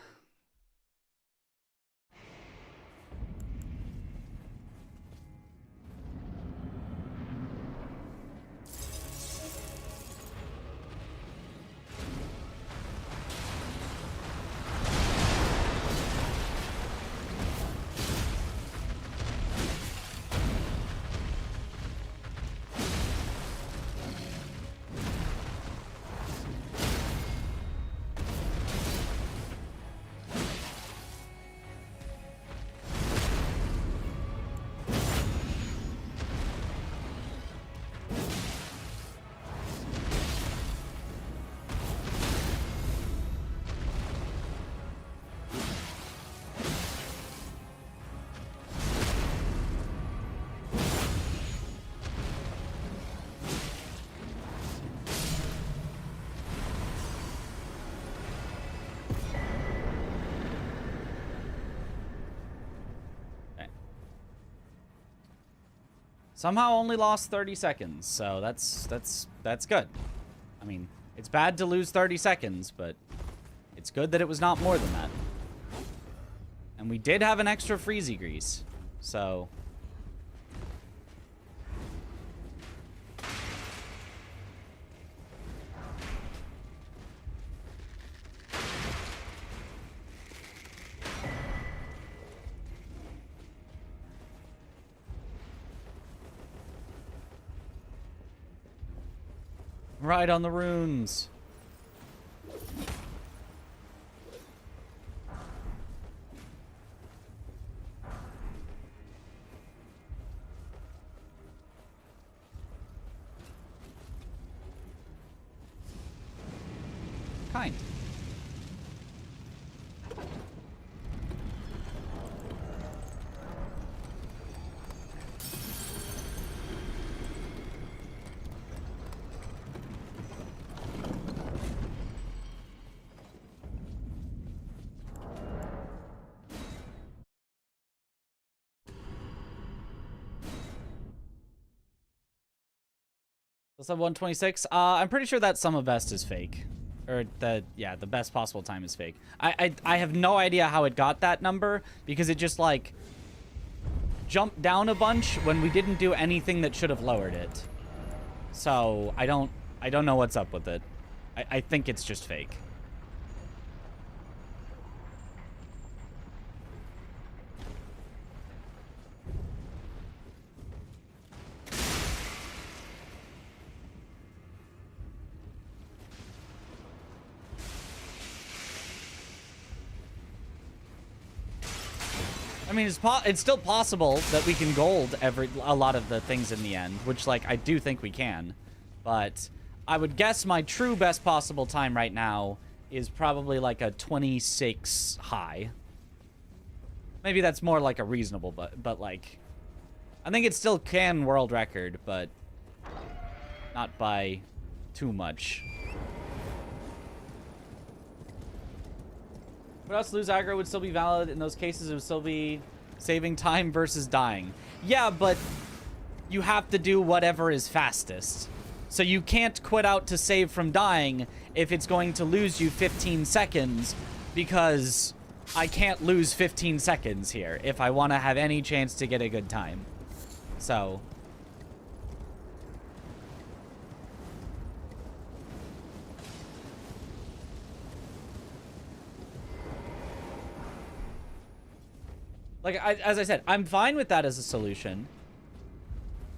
Somehow only lost 30 seconds, so that's good. I mean, it's bad to lose 30 seconds, but it's good that it was not more than that. And we did have an extra freezy grease, so right on the runes. Kind. Sub 126. I'm pretty sure that sum of best is fake. Or the best possible time is fake. I have no idea how it got that number because it just like jumped down a bunch when we didn't do anything that should have lowered it. So I don't know what's up with it. I think it's just fake. I mean, it's still possible that we can gold a lot of the things in the end, which, like, I do think we can. But I would guess my true best possible time right now is probably like a 26 high. Maybe that's more like a reasonable, but like, I think it still can world record, but not by too much. But else lose aggro would still be valid in those cases. It would still be saving time versus dying. Yeah, but you have to do whatever is fastest. So you can't quit out to save from dying if it's going to lose you 15 seconds, because I can't lose 15 seconds here if I want to have any chance to get a good time. So like, as I said, I'm fine with that as a solution.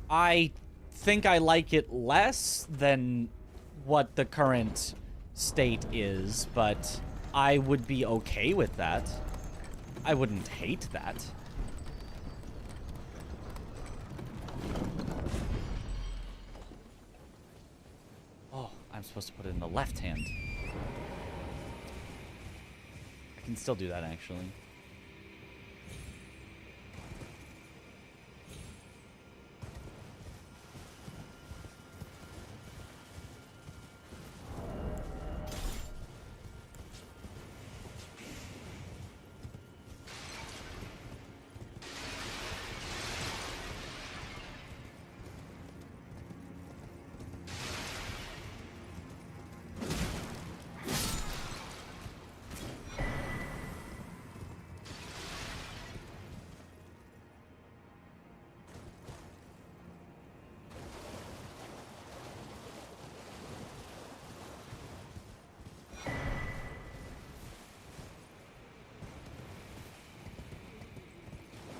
I think I like it less than what the current state is, but I would be okay with that. I wouldn't hate that. Oh, I'm supposed to put it in the left hand. I can still do that, actually.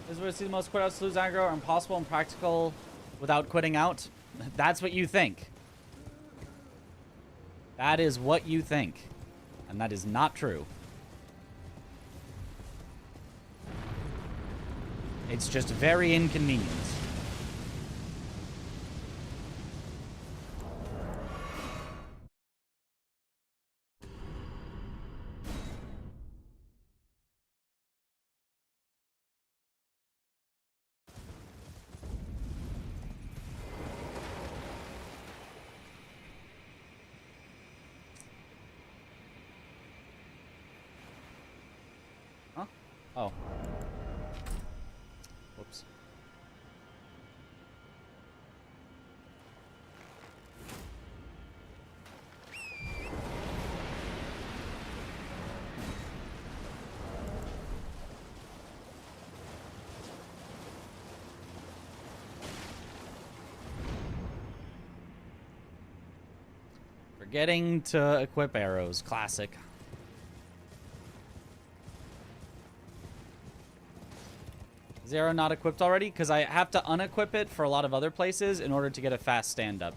This is where I see the most quit outs to lose aggro are impossible and practical without quitting out. That's what you think. That is what you think. And that is not true. It's just very inconvenient. Huh? Oh. Whoops. Forgetting to equip arrows. Classic. Is the arrow not equipped already? Because I have to unequip it for a lot of other places in order to get a fast stand-up.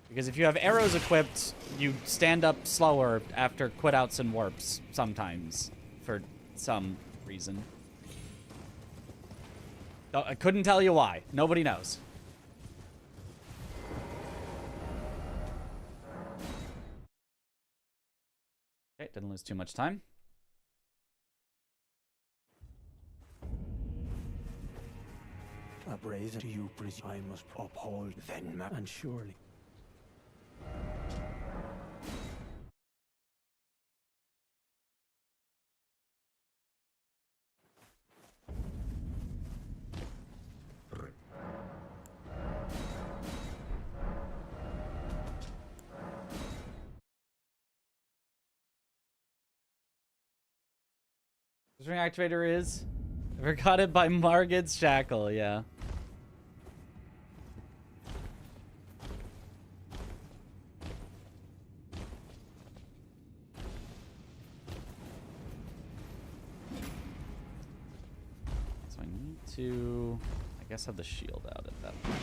Because if you have arrows equipped, you stand up slower after quit-outs and warps sometimes, for some reason. I couldn't tell you why. Nobody knows. Okay, didn't lose too much time.
Upraise to you, I must uphold then, and surely.
This ring activator is? I forgot it by Margit's shackle, yeah. So I need to, I guess, have the shield out at that point.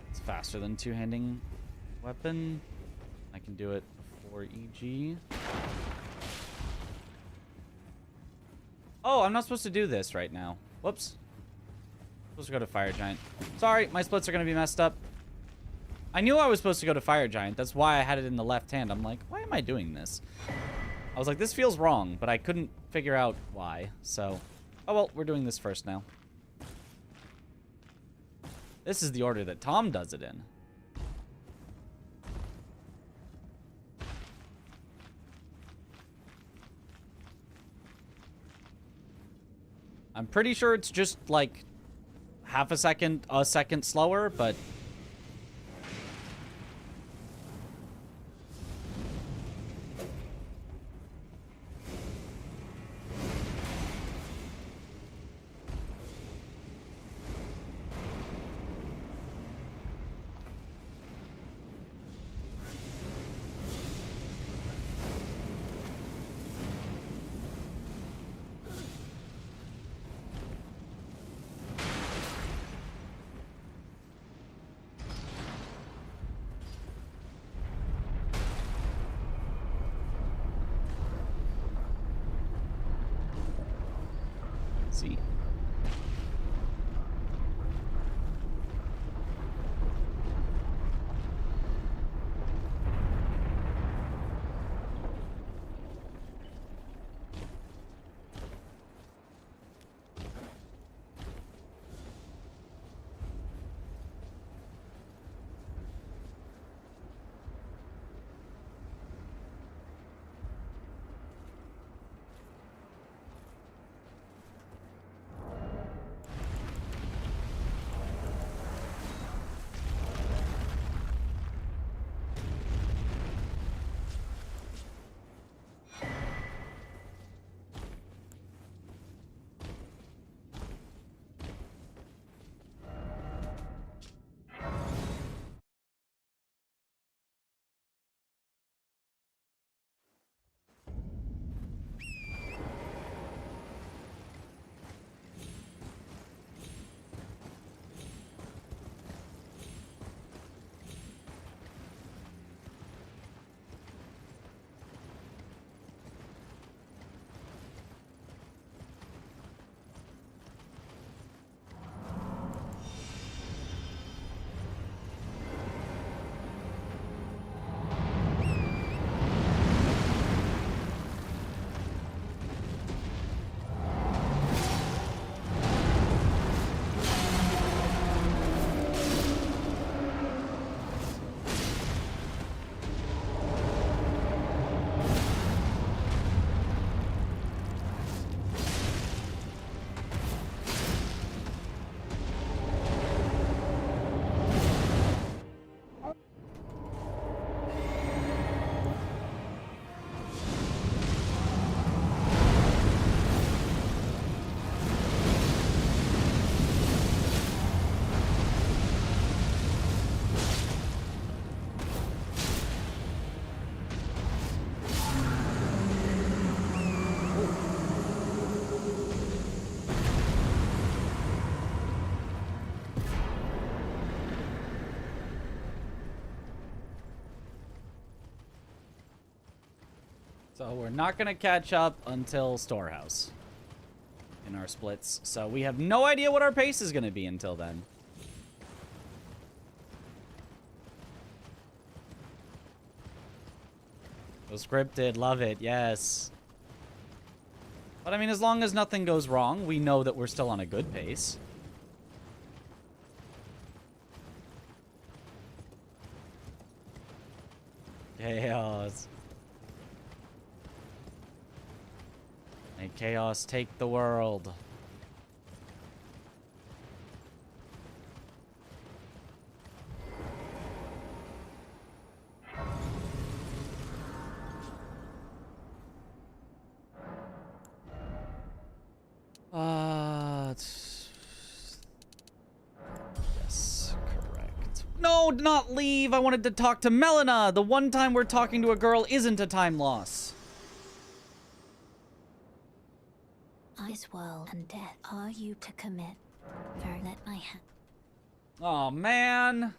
It's faster than two-handing weapon. I can do it before EG. Oh, I'm not supposed to do this right now. Whoops. Supposed to go to Fire Giant. Sorry, my splits are going to be messed up. I knew I was supposed to go to Fire Giant. That's why I had it in the left hand. I'm like, why am I doing this? I was like, this feels wrong, but I couldn't figure out why. So, oh well, we're doing this first now. This is the order that Tom does it in. I'm pretty sure it's just like half a second slower, but see. So we're not going to catch up until Storehouse in our splits. So we have no idea what our pace is going to be until then. So scripted, love it, yes. But I mean, as long as nothing goes wrong, we know that we're still on a good pace. Chaos. May chaos take the world. not leave. I wanted to talk to Melina. The one time we're talking to a girl isn't a time loss.
This world and death are you to commit. Very let my hand.
Oh man.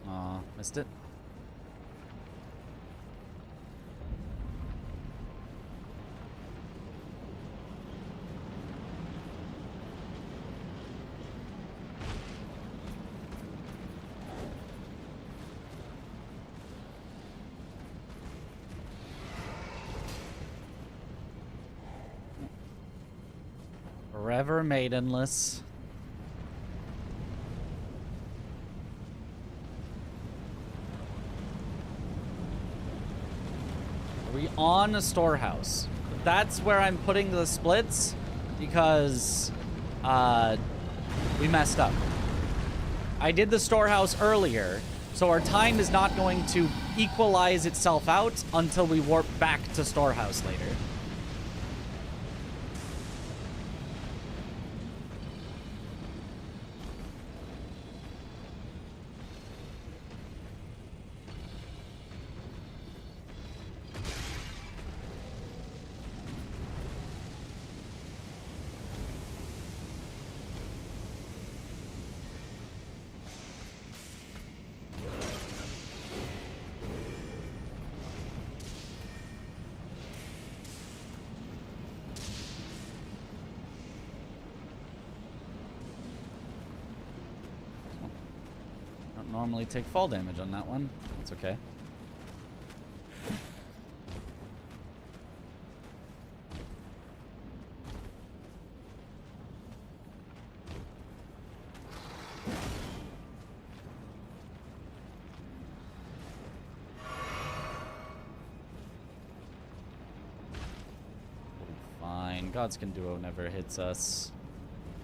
Aw, missed it. Forever maidenless. Are we on a storehouse? That's where I'm putting the splits because we messed up. I did the storehouse earlier, so our time is not going to equalize itself out until we warp back to storehouse later. Normally take fall damage on that one. It's okay. Fine. Godskin Duo never hits us.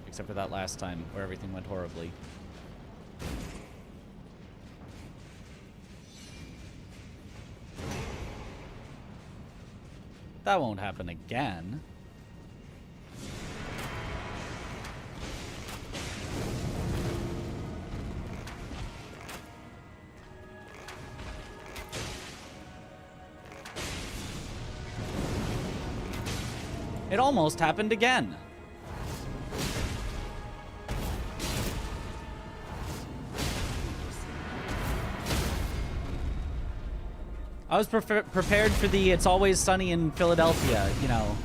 Except for that last time where everything went horribly. That won't happen again. It almost happened again. I was prepared for the It's Always Sunny in Philadelphia, you know.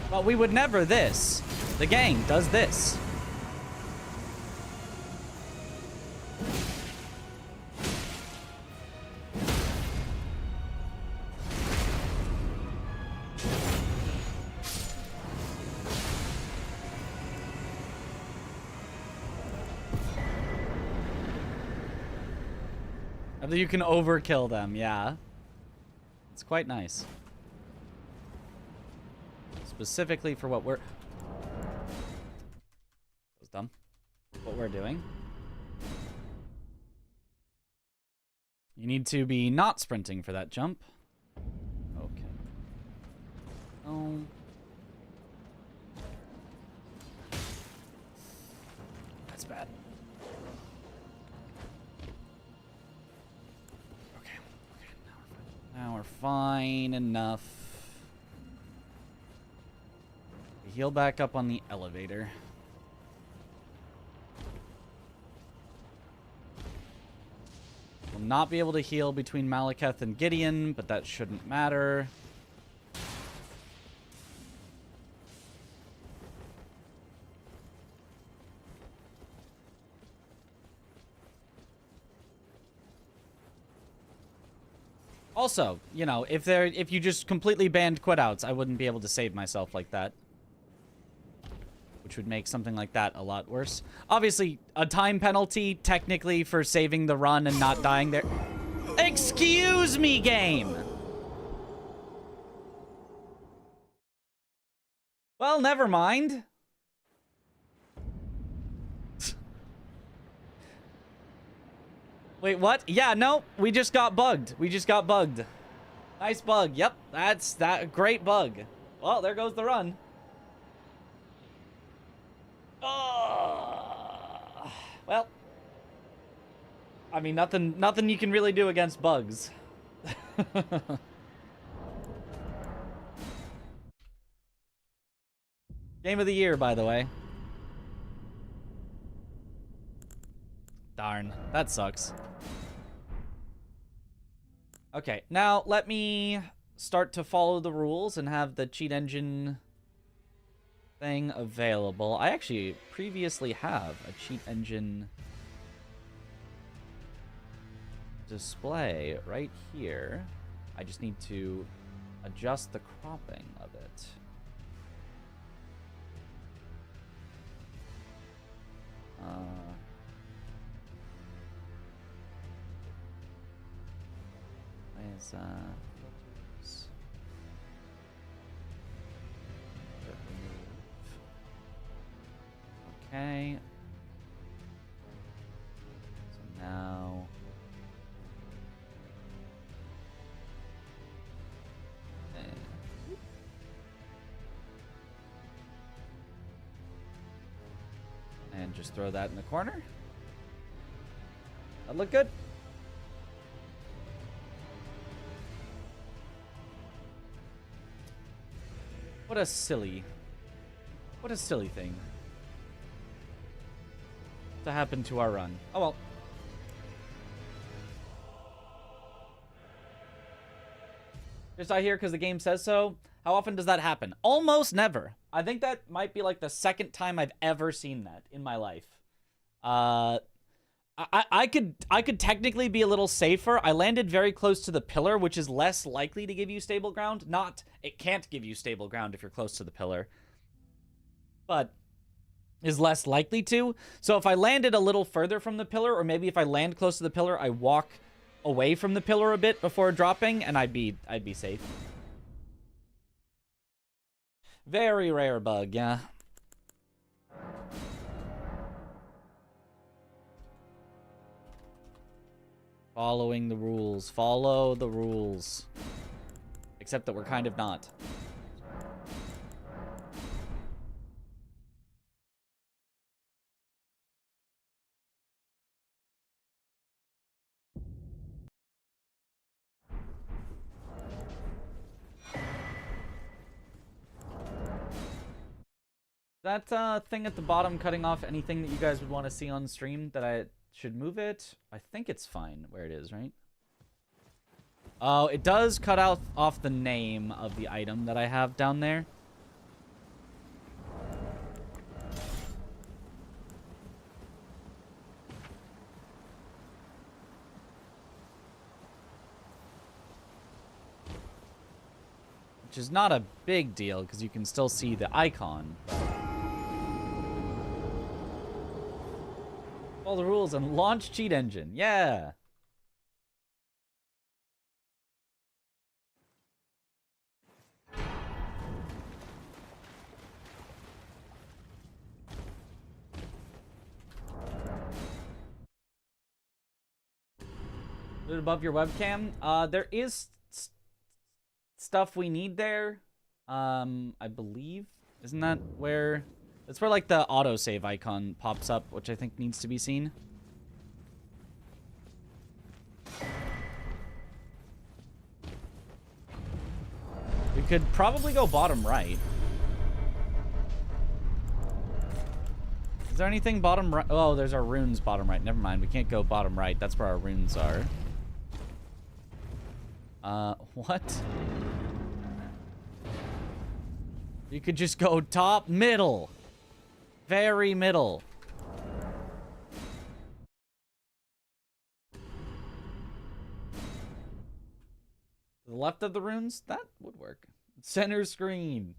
But we would never this. The gang does this. You can overkill them, yeah. It's quite nice. Specifically for what we're... That was dumb. What we're doing. You need to be not sprinting for that jump. Okay. Oh. That's bad. Now we're fine enough. We heal back up on the elevator. We'll not be able to heal between Malekith and Gideon, but that shouldn't matter. Also, you know, if you just completely banned quit outs, I wouldn't be able to save myself like that. which would make something like that a lot worse. Obviously, a time penalty, technically, for saving the run and not dying there. Excuse me, game! Well, never mind. Wait, what? Yeah, no, we just got bugged. We just got bugged. Nice bug. Yep, that's that great bug. Well, there goes the run. Oh, well, I mean, nothing you can really do against bugs. Game of the year, by the way. Darn, that sucks. Okay, now let me start to follow the rules and have the cheat engine thing available. I actually previously have a cheat engine display right here. I just need to adjust the cropping of it. Where's filters? Okay. So now and just throw that in the corner. That look good. What a silly thing to happen to our run. Oh well. Just out here because the game says so. How often does that happen? Almost never. I think that might be like the second time I've ever seen that in my life. I could technically be a little safer. I landed very close to the pillar, which is less likely to give you stable ground. Not, it can't give you stable ground if you're close to the pillar, but is less likely to. So if I landed a little further from the pillar, or maybe if I land close to the pillar, I walk away from the pillar a bit before dropping, and I'd be safe. Very rare bug, yeah. Following the rules. Follow the rules. Except that we're kind of not. That thing at the bottom cutting off anything that you guys would want to see on stream, that I should move it? I think it's fine where it is, right? Oh, it does cut out off the name of the item that I have down there. Which is not a big deal, because you can still see the icon. All the rules and launch cheat engine. Yeah. Above your webcam. There is stuff we need there. I believe. Isn't that where? That's where like the autosave icon pops up, which I think needs to be seen. We could probably go bottom right. Is there anything bottom right? Oh, there's our runes bottom right. Never mind. We can't go bottom right. That's where our runes are. What? You could just go top, middle. Very middle. To the left of the runes? That would work. Center screen.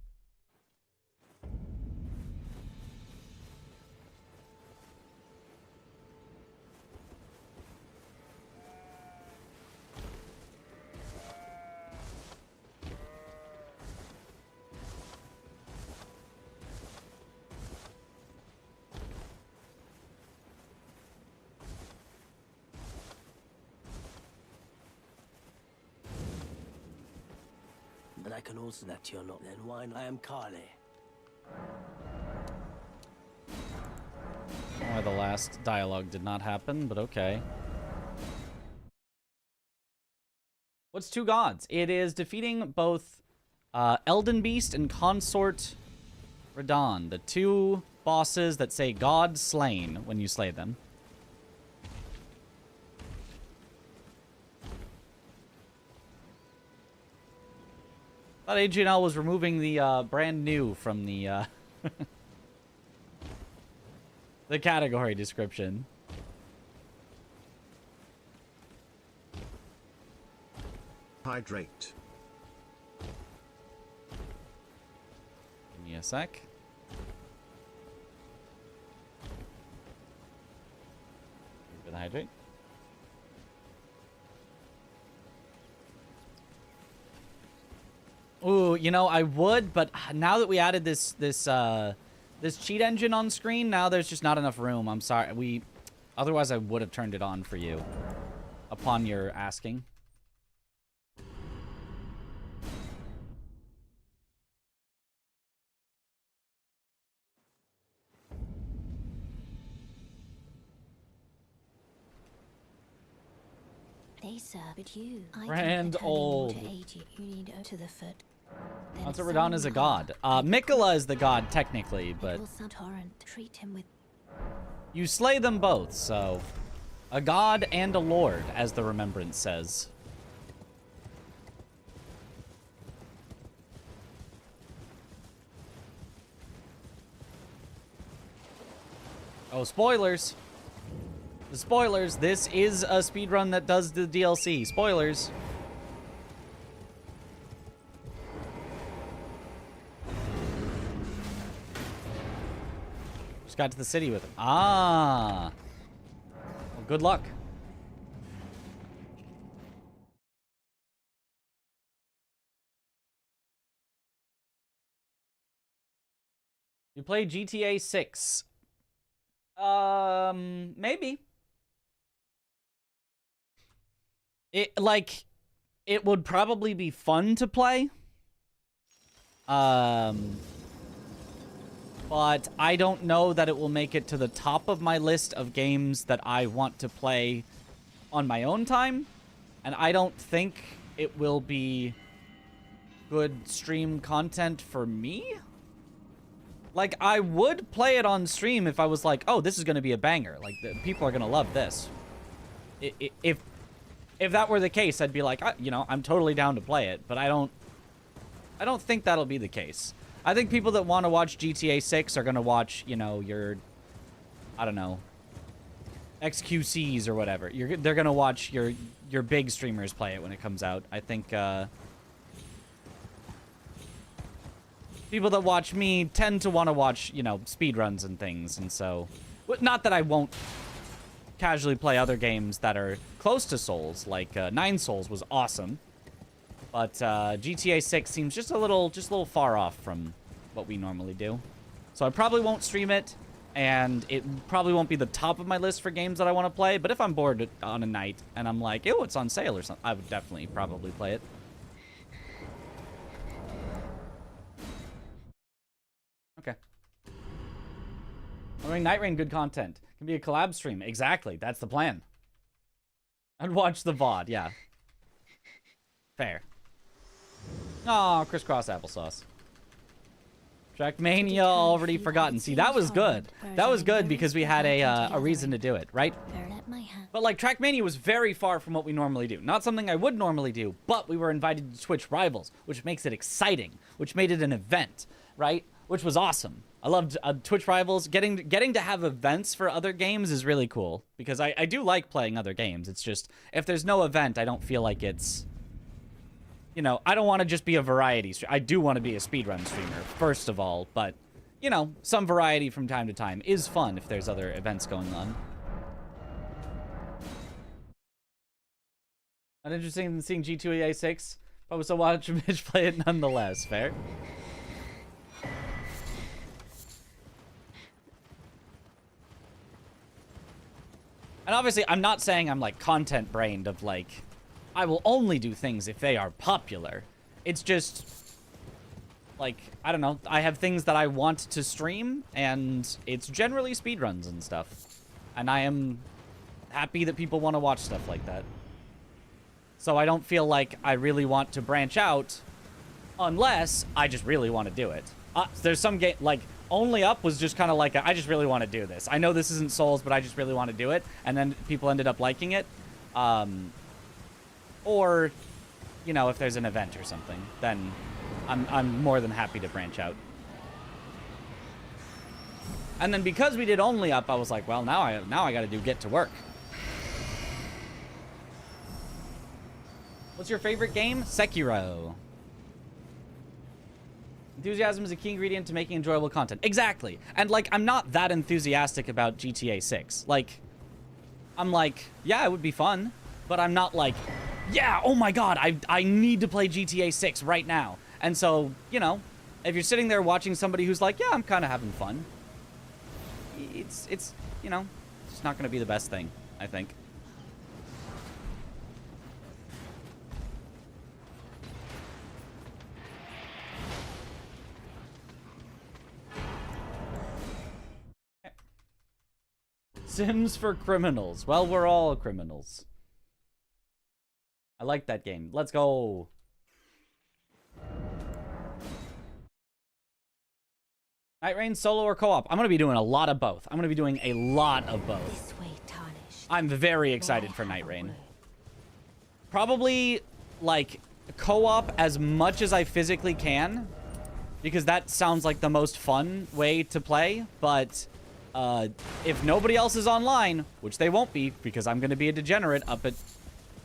I can also that you're not. Then why not? I am Carly.
Why the last dialogue did not happen, but okay. What's two gods? It is defeating both Elden Beast and Consort Radon, the two bosses that say God slain when you slay them. Thought AGNL was removing the brand new from the the category description.
Hydrate.
Give me a sec. For the hydrate. Ooh, you know, I would, but now that we added this cheat engine on screen, now there's just not enough room. I'm sorry. Otherwise I would have turned it on for you upon your asking.
They serve but you.
Grand old.
To aid you. You need to the foot.
Consort Radon is a god. Mikola is the god technically, but
treat him with.
You slay them both, so a god and a lord, as the remembrance says. Oh, spoilers. The spoilers. This is a speedrun that does the DLC. Spoilers. Just got to the city with him. Ah. Well, good luck. You play GTA 6. Maybe. It would probably be fun to play. But I don't know that it will make it to the top of my list of games that I want to play on my own time. And I don't think it will be good stream content for me. Like, I would play it on stream if I was like, oh, this is going to be a banger. Like, people are going to love this. If that were the case, I'd be like, you know, I'm totally down to play it. But I don't think that'll be the case. I think people that want to watch GTA 6 are going to watch, you know, your, I don't know, XQCs or whatever. They're going to watch your big streamers play it when it comes out. I think, people that watch me tend to want to watch, you know, speedruns and things, and so... Not that I won't casually play other games that are close to Souls, like 9 Souls was awesome. But GTA 6 seems just a little far off from what we normally do. So I probably won't stream it, and it probably won't be the top of my list for games that I want to play, but if I'm bored on a night, and I'm like, ew, it's on sale or something, I would definitely probably play it. Okay. I mean, Night Rain, good content. Can be a collab stream. Exactly. That's the plan. I'd watch the VOD, yeah. Fair. Oh, crisscross applesauce. Trackmania already forgotten. See, that was good. That was good because we had a reason to do it, right? But like, Trackmania was very far from what we normally do. Not something I would normally do, but we were invited to Twitch Rivals, which makes it exciting, which made it an event, right? Which was awesome. I loved Twitch Rivals. Getting to have events for other games is really cool, because I do like playing other games. It's just, if there's no event, I don't feel like it's, you know, I don't want to just be a variety streamer. I do want to be a speedrun streamer, first of all, but, you know, some variety from time to time is fun if there's other events going on. Not interesting in seeing G2EA 6, but was still watch Mitch play it nonetheless. Fair. And obviously, I'm not saying I'm, like, content-brained of, like, I will only do things if they are popular. It's just, like, I don't know, I have things that I want to stream, and it's generally speedruns and stuff. And I am happy that people want to watch stuff like that. So I don't feel like I really want to branch out unless I just really want to do it. There's some game, like, Only Up was just kind of like, I just really want to do this. I know this isn't Souls, but I just really want to do it. And then people ended up liking it. Or, you know, if there's an event or something, then I'm more than happy to branch out. And then because we did Only Up, I was like, well, now I got to do Get to Work. What's your favorite game? Sekiro. Enthusiasm is a key ingredient to making enjoyable content. Exactly. And, like, I'm not that enthusiastic about GTA 6. Like, I'm like, yeah, it would be fun. But I'm not like, yeah, oh my god, I need to play GTA 6 right now. And so, you know, if you're sitting there watching somebody who's like, yeah, I'm kind of having fun. It's you know, it's not going to be the best thing, I think. Sims for criminals. Well, we're all criminals. I like that game. Let's go. Night Rain, solo or co-op? I'm going to be doing a lot of both. I'm going to be doing a lot of both.
This way, tarnished.
I'm very excited for Night Rain. Probably, like, co-op as much as I physically can. Because that sounds like the most fun way to play. But if nobody else is online, which they won't be, because I'm going to be a degenerate up at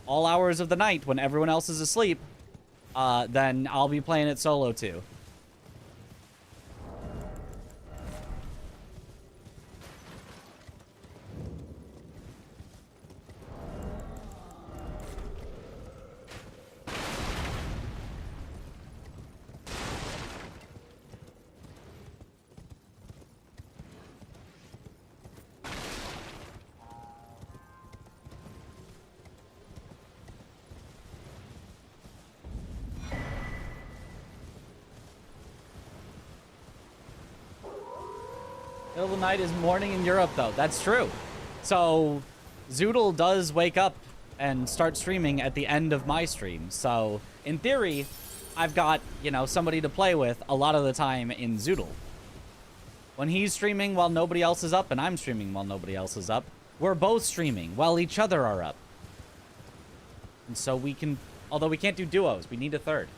all hours of the night when everyone else is asleep, then I'll be playing it solo too. Middle of the night is morning in Europe, though. That's true. So, Zoodle does wake up and start streaming at the end of my stream. So, in theory, I've got, you know, somebody to play with a lot of the time in Zoodle. When he's streaming while nobody else is up and I'm streaming while nobody else is up, we're both streaming while each other are up. And so we can, although we can't do duos, we need a third.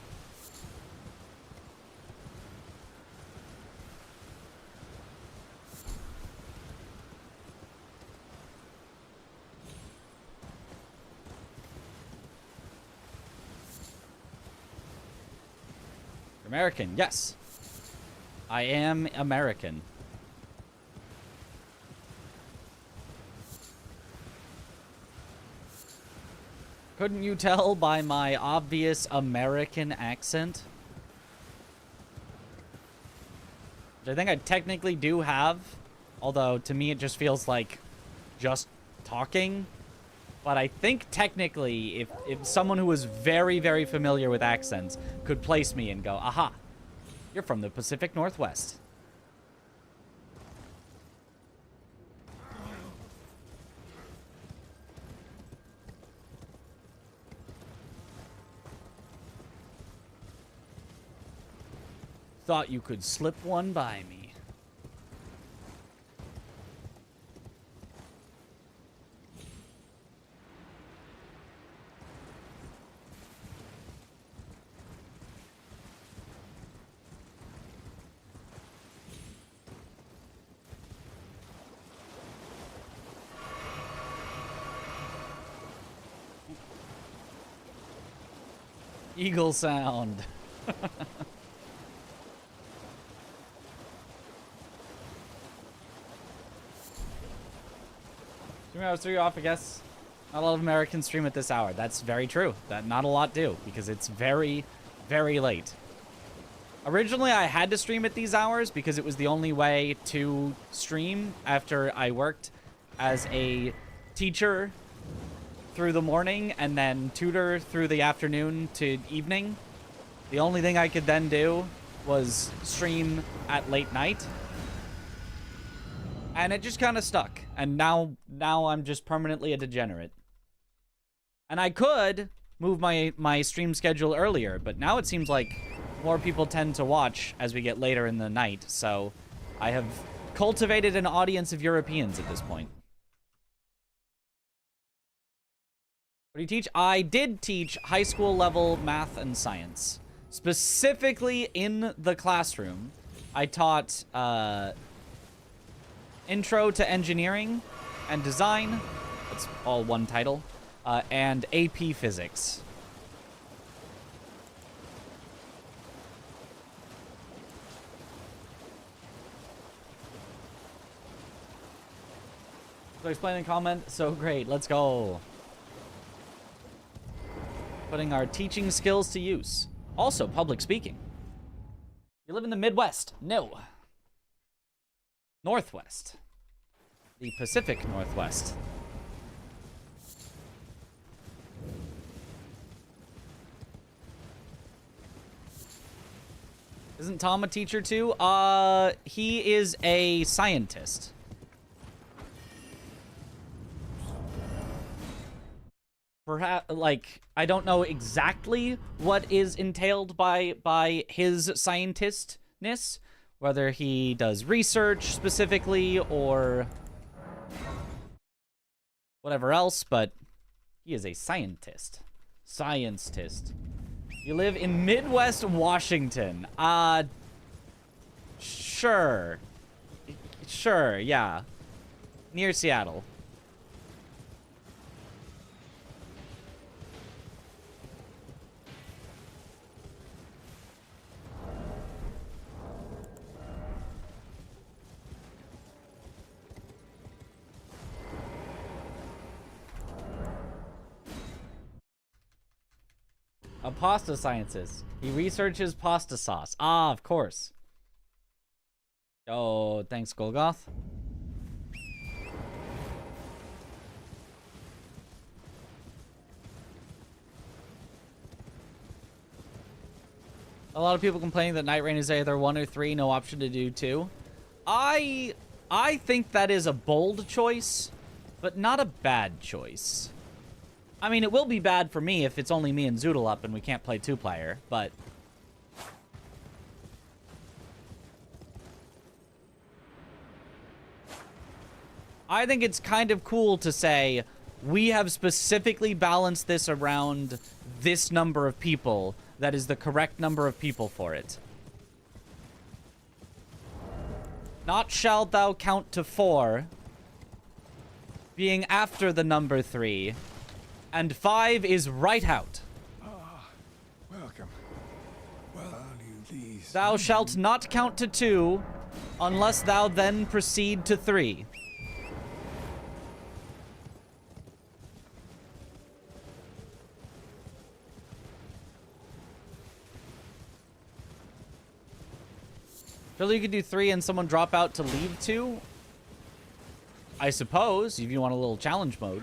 American, yes. I am American. Couldn't you tell by my obvious American accent? Which I think I technically do have. Although, to me, it just feels like just talking. But I think technically, if someone who was very, very familiar with accents could place me and go, aha, you're from the Pacific Northwest. Thought you could slip one by me. Eagle sound. 3 hours, 3 off, I guess. Not a lot of Americans stream at this hour. That's very true. That not a lot do, because it's very, very late. Originally, I had to stream at these hours because it was the only way to stream after I worked as a teacher through the morning and then tutor through the afternoon to evening. The only thing I could then do was stream at late night. And it just kind of stuck. And now I'm just permanently a degenerate. And I could move my stream schedule earlier, but now it seems like more people tend to watch as we get later in the night. So I have cultivated an audience of Europeans at this point. What do you teach? I did teach high school level math and science. Specifically in the classroom, I taught Intro to Engineering and Design. That's all one title. And AP Physics. So explain in comment. So great. Let's go. Putting our teaching skills to use. Also, public speaking. You live in the Midwest? No. Northwest. The Pacific Northwest. Isn't Tom a teacher too? He is a scientist. Perhaps, like, I don't know exactly what is entailed by his scientistness, whether he does research specifically or whatever else, but he is a scientist. Scientist. You live in Midwest Washington. Sure. Sure, yeah. Near Seattle. A pasta scientist. He researches pasta sauce. Ah, of course. Oh, thanks, Golgoth. A lot of people complaining that Night Rain is either 1 or 3, no option to do 2. I think that is a bold choice, but not a bad choice. I mean, it will be bad for me if it's only me and Zoodle up and we can't play 2-player, but... I think it's kind of cool to say, we have specifically balanced this around this number of people. That is the correct number of people for it. Not shalt thou count to 4, being after the number 3. And 5 is right out.
Welcome. Value these.
Thou shalt not count to 2, unless thou then proceed to 3. Surely you could do 3 and someone drop out to leave 2? I suppose, if you want a little challenge mode.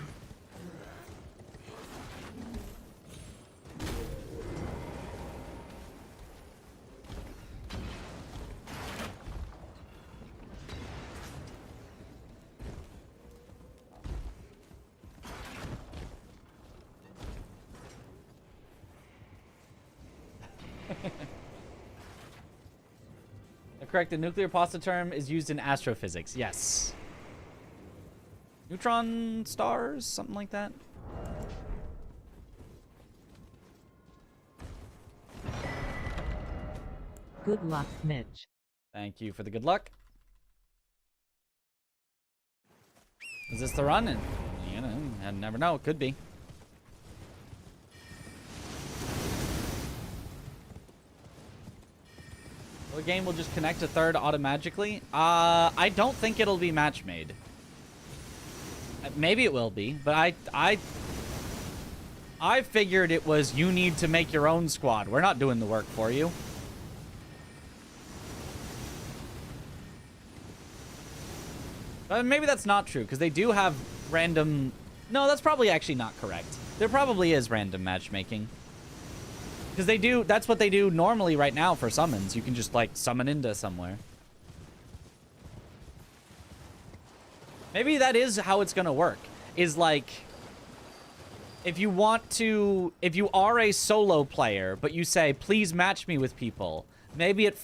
Correct, the nuclear pasta term is used in astrophysics. Yes. Neutron stars? Something like that?
Good luck, Mitch.
Thank you for the good luck. Is this the run? And, you know, I never know. It could be. The game will just connect to 3rd automatically. I don't think it'll be match made. Maybe it will be, but I figured it was you need to make your own squad. We're not doing the work for you. But maybe that's not true, because they do have random... No, that's probably actually not correct. There probably is random matchmaking. Because that's what they do normally right now for summons. You can just, like, summon into somewhere. Maybe that is how it's gonna work. Is, like, if you are a solo player, but you say, please match me with people, maybe it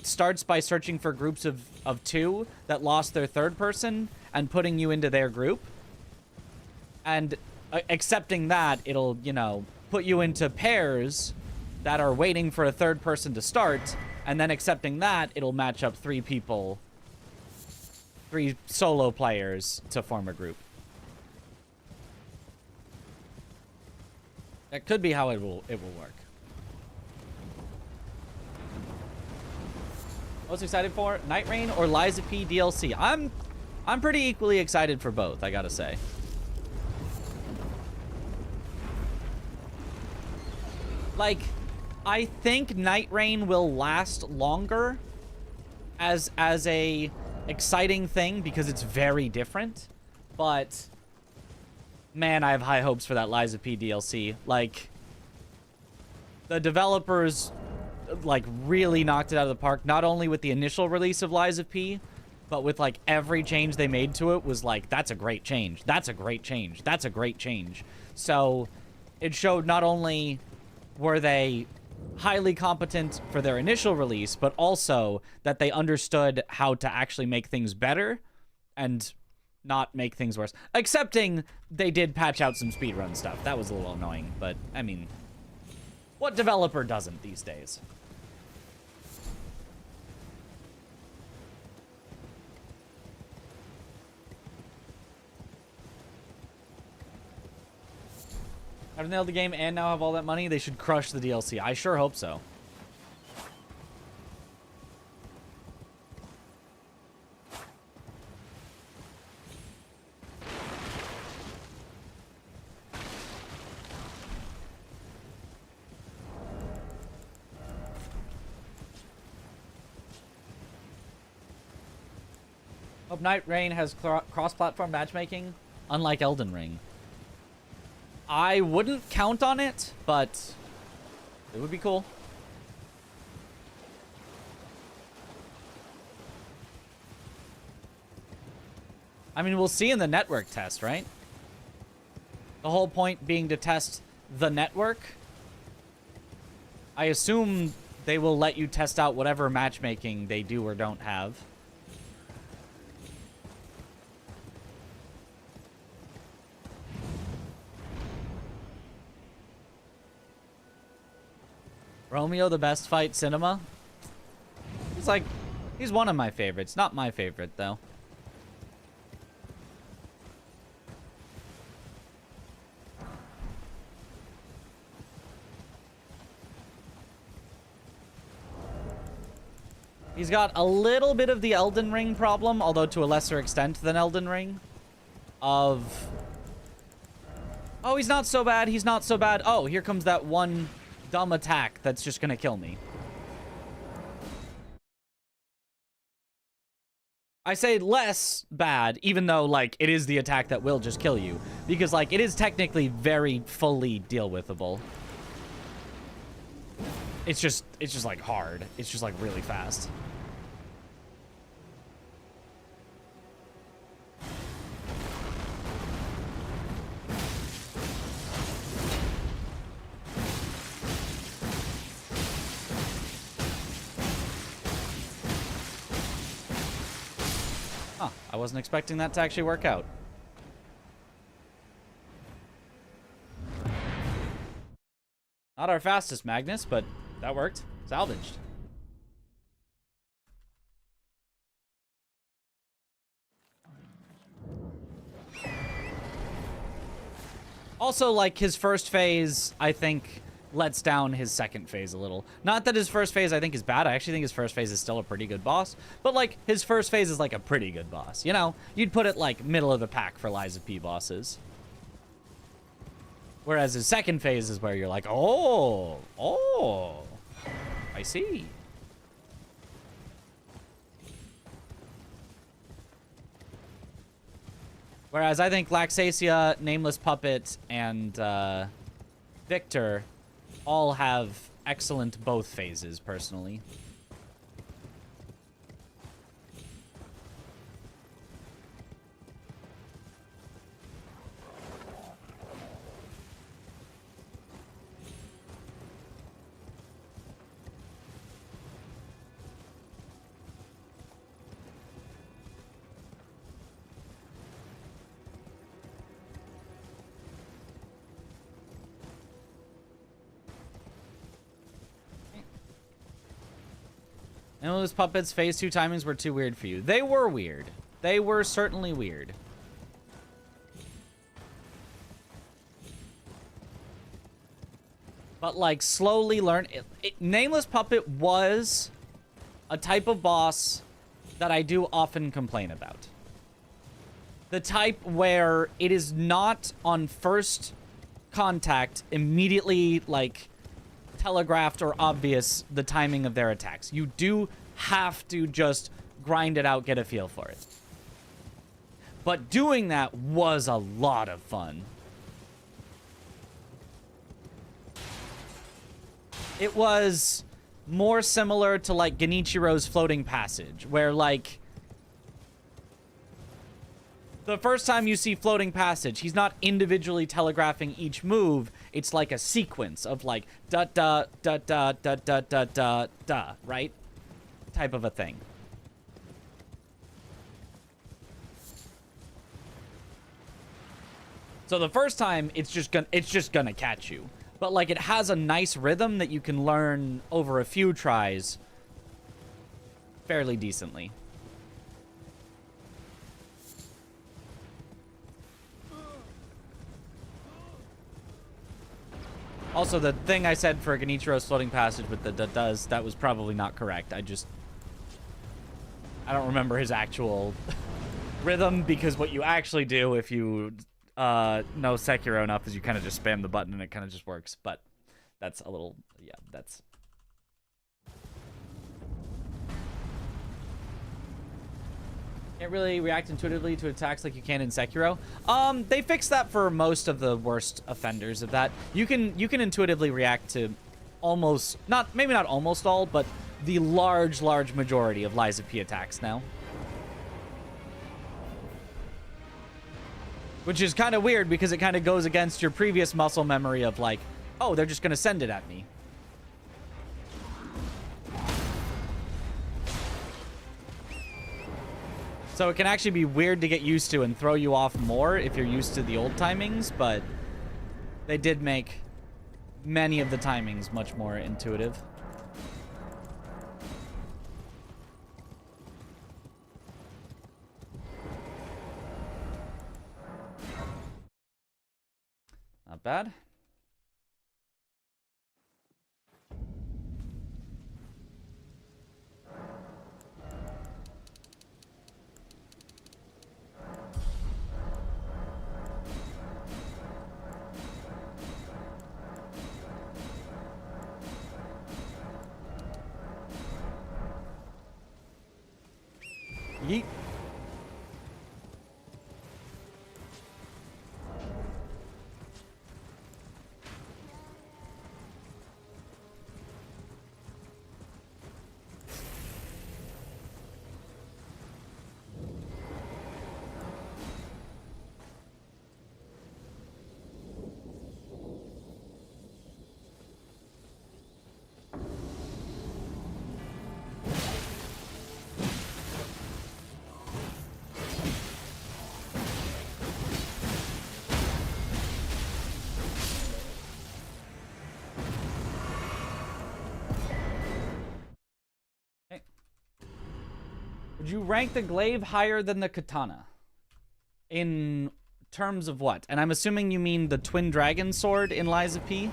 starts by searching for groups of 2 that lost their third person and putting you into their group. And accepting that, it'll, you know, put you into pairs that are waiting for a third person to start, and then accepting that, it'll match up 3 people, 3 solo players to form a group. That could be how it will work. Most excited for Night Rain or Liza P DLC? I'm pretty equally excited for both, I gotta say. Like, I think Night Rain will last longer as a exciting thing because it's very different, but man, I have high hopes for that Liza P DLC. Like, the developers, like, really knocked it out of the park, not only with the initial release of Liza P, but with, like, every change they made to it was like, that's a great change. That's a great change. That's a great change. So, it showed not only were they highly competent for their initial release, but also that they understood how to actually make things better and not make things worse. Excepting they did patch out some speedrun stuff. That was a little annoying, but, I mean, what developer doesn't these days? I've nailed the game and now have all that money. They should crush the DLC. I sure hope so. Hope Night Rain has cross-platform matchmaking, unlike Elden Ring. I wouldn't count on it, but it would be cool. I mean, we'll see in the network test, right? The whole point being to test the network. I assume they will let you test out whatever matchmaking they do or don't have. Romeo, the best fight cinema? He's one of my favorites. Not my favorite, though. He's got a little bit of the Elden Ring problem, although to a lesser extent than Elden Ring. Oh, he's not so bad. He's not so bad. Oh, here comes that one dumb attack that's just gonna kill me. I say less bad, even though, like, it is the attack that will just kill you. Because, like, it is technically very fully deal-withable. It's just, like, hard. It's just, like, really fast. Huh, I wasn't expecting that to actually work out. Not our fastest Magnus, but that worked. Salvaged. Also, like, his first phase, I think, lets down his second phase a little. Not that his first phase, I think, is bad. I actually think his first phase is still a pretty good boss. But, like, his first phase is, like, a pretty good boss. You know? You'd put it, like, middle of the pack for Liza P bosses. Whereas his second phase is where you're like, oh, I see. Whereas I think Laxasia, Nameless Puppet, and Victor all have excellent both phases, personally. And those puppets phase 2 timings were too weird for you. They were weird. They were certainly weird. But like slowly learn Nameless Puppet was a type of boss that I do often complain about. The type where it is not on first contact immediately like telegraphed or obvious the timing of their attacks. You do have to just grind it out, get a feel for it. But doing that was a lot of fun. It was more similar to like Genichiro's Floating Passage, where like the first time you see Floating Passage, he's not individually telegraphing each move. It's like a sequence of like da da da da da da da da da, right? Type of a thing. So the first time it's just gonna catch you. But like it has a nice rhythm that you can learn over a few tries fairly decently. Also, the thing I said for Genichiro's Floating Passage with the does, that was probably not correct. I don't remember his actual rhythm, because what you actually do if you know Sekiro enough is you kind of just spam the button and it kind of just works. But that's a little, yeah, that's... Can't really react intuitively to attacks like you can in Sekiro. They fixed that for most of the worst offenders of that. You can intuitively react to almost, maybe not almost all, but the large majority of Lies of P attacks now. Which is kind of weird because it kind of goes against your previous muscle memory of like, oh, they're just going to send it at me. So it can actually be weird to get used to and throw you off more if you're used to the old timings, but they did make many of the timings much more intuitive. Not bad. Yeet. Would you rank the glaive higher than the katana? In terms of what? And I'm assuming you mean the twin dragon sword in Lies of P?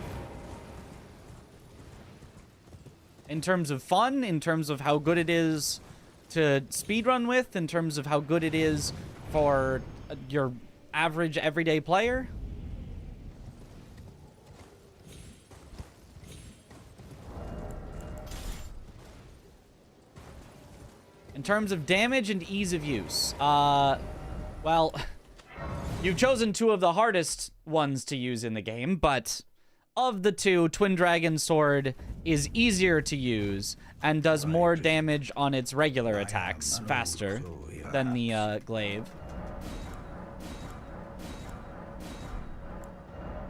In terms of fun? In terms of how good it is to speedrun with? In terms of how good it is for your average everyday player? In terms of damage and ease of use, well, you've chosen two of the hardest ones to use in the game, but of the two, Twin Dragon Sword is easier to use and does more damage on its regular attacks faster than the glaive.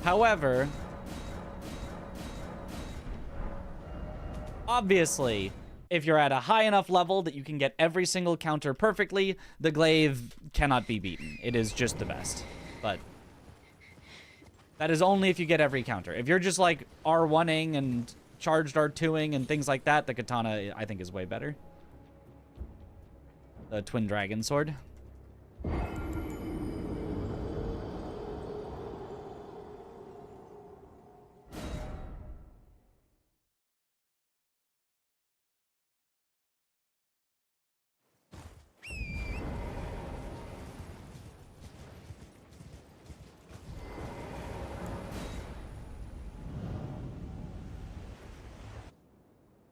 However, obviously, if you're at a high enough level that you can get every single counter perfectly, the glaive cannot be beaten. It is just the best. But that is only if you get every counter. If you're just like R1ing and charged R2ing and things like that, the katana, I think, is way better. The Twin Dragon Sword.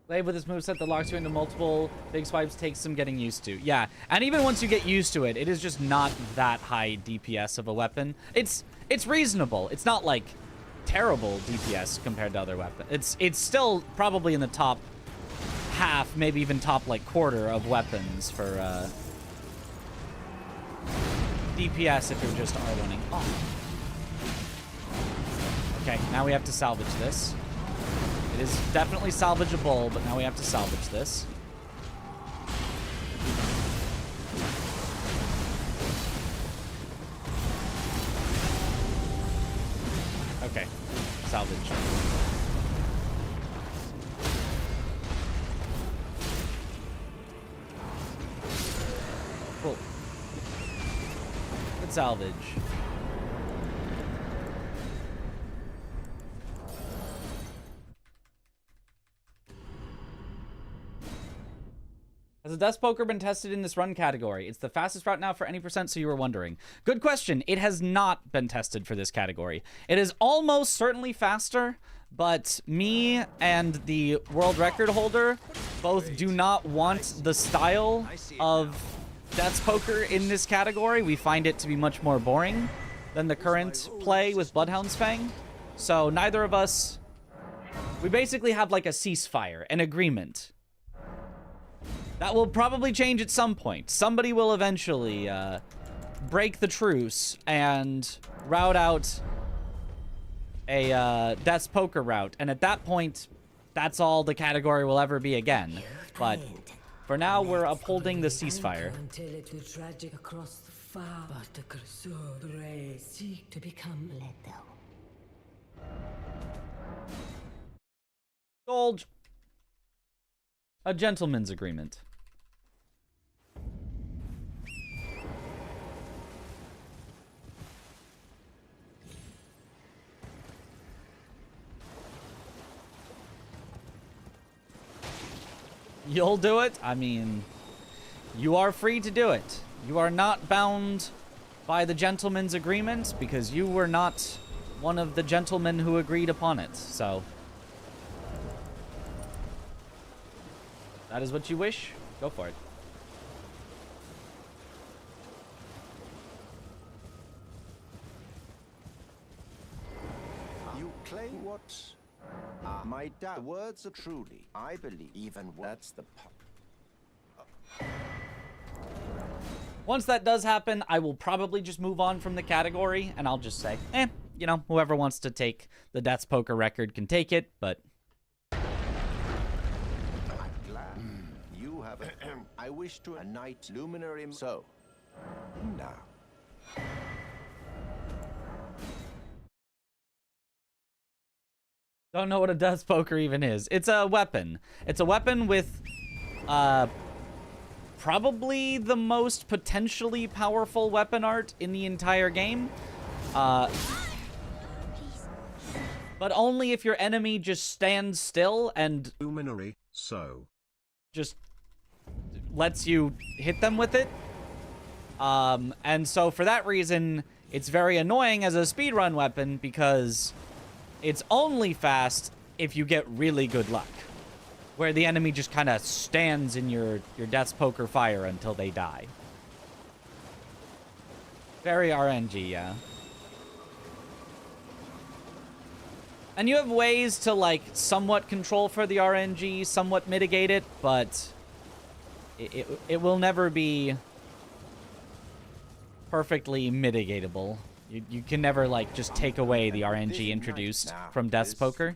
Glaive with this moveset that locks you into multiple big swipes takes some getting used to. Yeah, and even once you get used to it, it is just not that high DPS of a weapon. It's reasonable. It's not like terrible DPS compared to other weapons. It's still probably in the top half, maybe even top like quarter of weapons for DPS if you're just R1ing. Oh. Okay, now we have to salvage this. It is definitely salvageable, but now we have to salvage this. Okay, salvage. Cool. Good salvage. Has the Death Poker been tested in this run category? It's the fastest route now for any percent, so you were wondering. Good question. It has not been tested for this category. It is almost certainly faster, but me and the world record holder both do not want the style of Death Poker in this category. We find it to be much more boring than the current play with Bloodhound's Fang. So neither of us... We basically have like a ceasefire, an agreement. That will probably change at some point. Somebody will eventually break the truce and route out a Death's Poker route. And at that point, that's all the category will ever be again. But for now, we're upholding the ceasefire.
Until it will tragic across the far, but the cursor rays seek to become lethal.
Gold. A gentleman's agreement. You'll do it? I mean, you are free to do it. You are not bound by the gentleman's agreement because you were not one of the gentlemen who agreed upon it. So, that is what you wish. Go for it.
You claim what? My words are truly, I believe, even that's the pop.
Once that does happen, I will probably just move on from the category, and I'll just say, you know, whoever wants to take the Death's Poker record can take it, but...
I'm glad. You have a... I wish to a night luminary... So, now...
Don't know what a Death's Poker even is. It's a weapon. It's a weapon with, probably the most potentially powerful weapon art in the entire game. But only if your enemy just stands still and
luminary, so
just lets you hit them with it. And so for that reason, it's very annoying as a speedrun weapon because it's only fast if you get really good luck, where the enemy just kind of stands in your Death's Poker fire until they die. Very RNG, yeah. And you have ways to, like, somewhat control for the RNG, somewhat mitigate it, but it will never be perfectly mitigatable. You can never, like, just take away the RNG introduced from Death's Poker.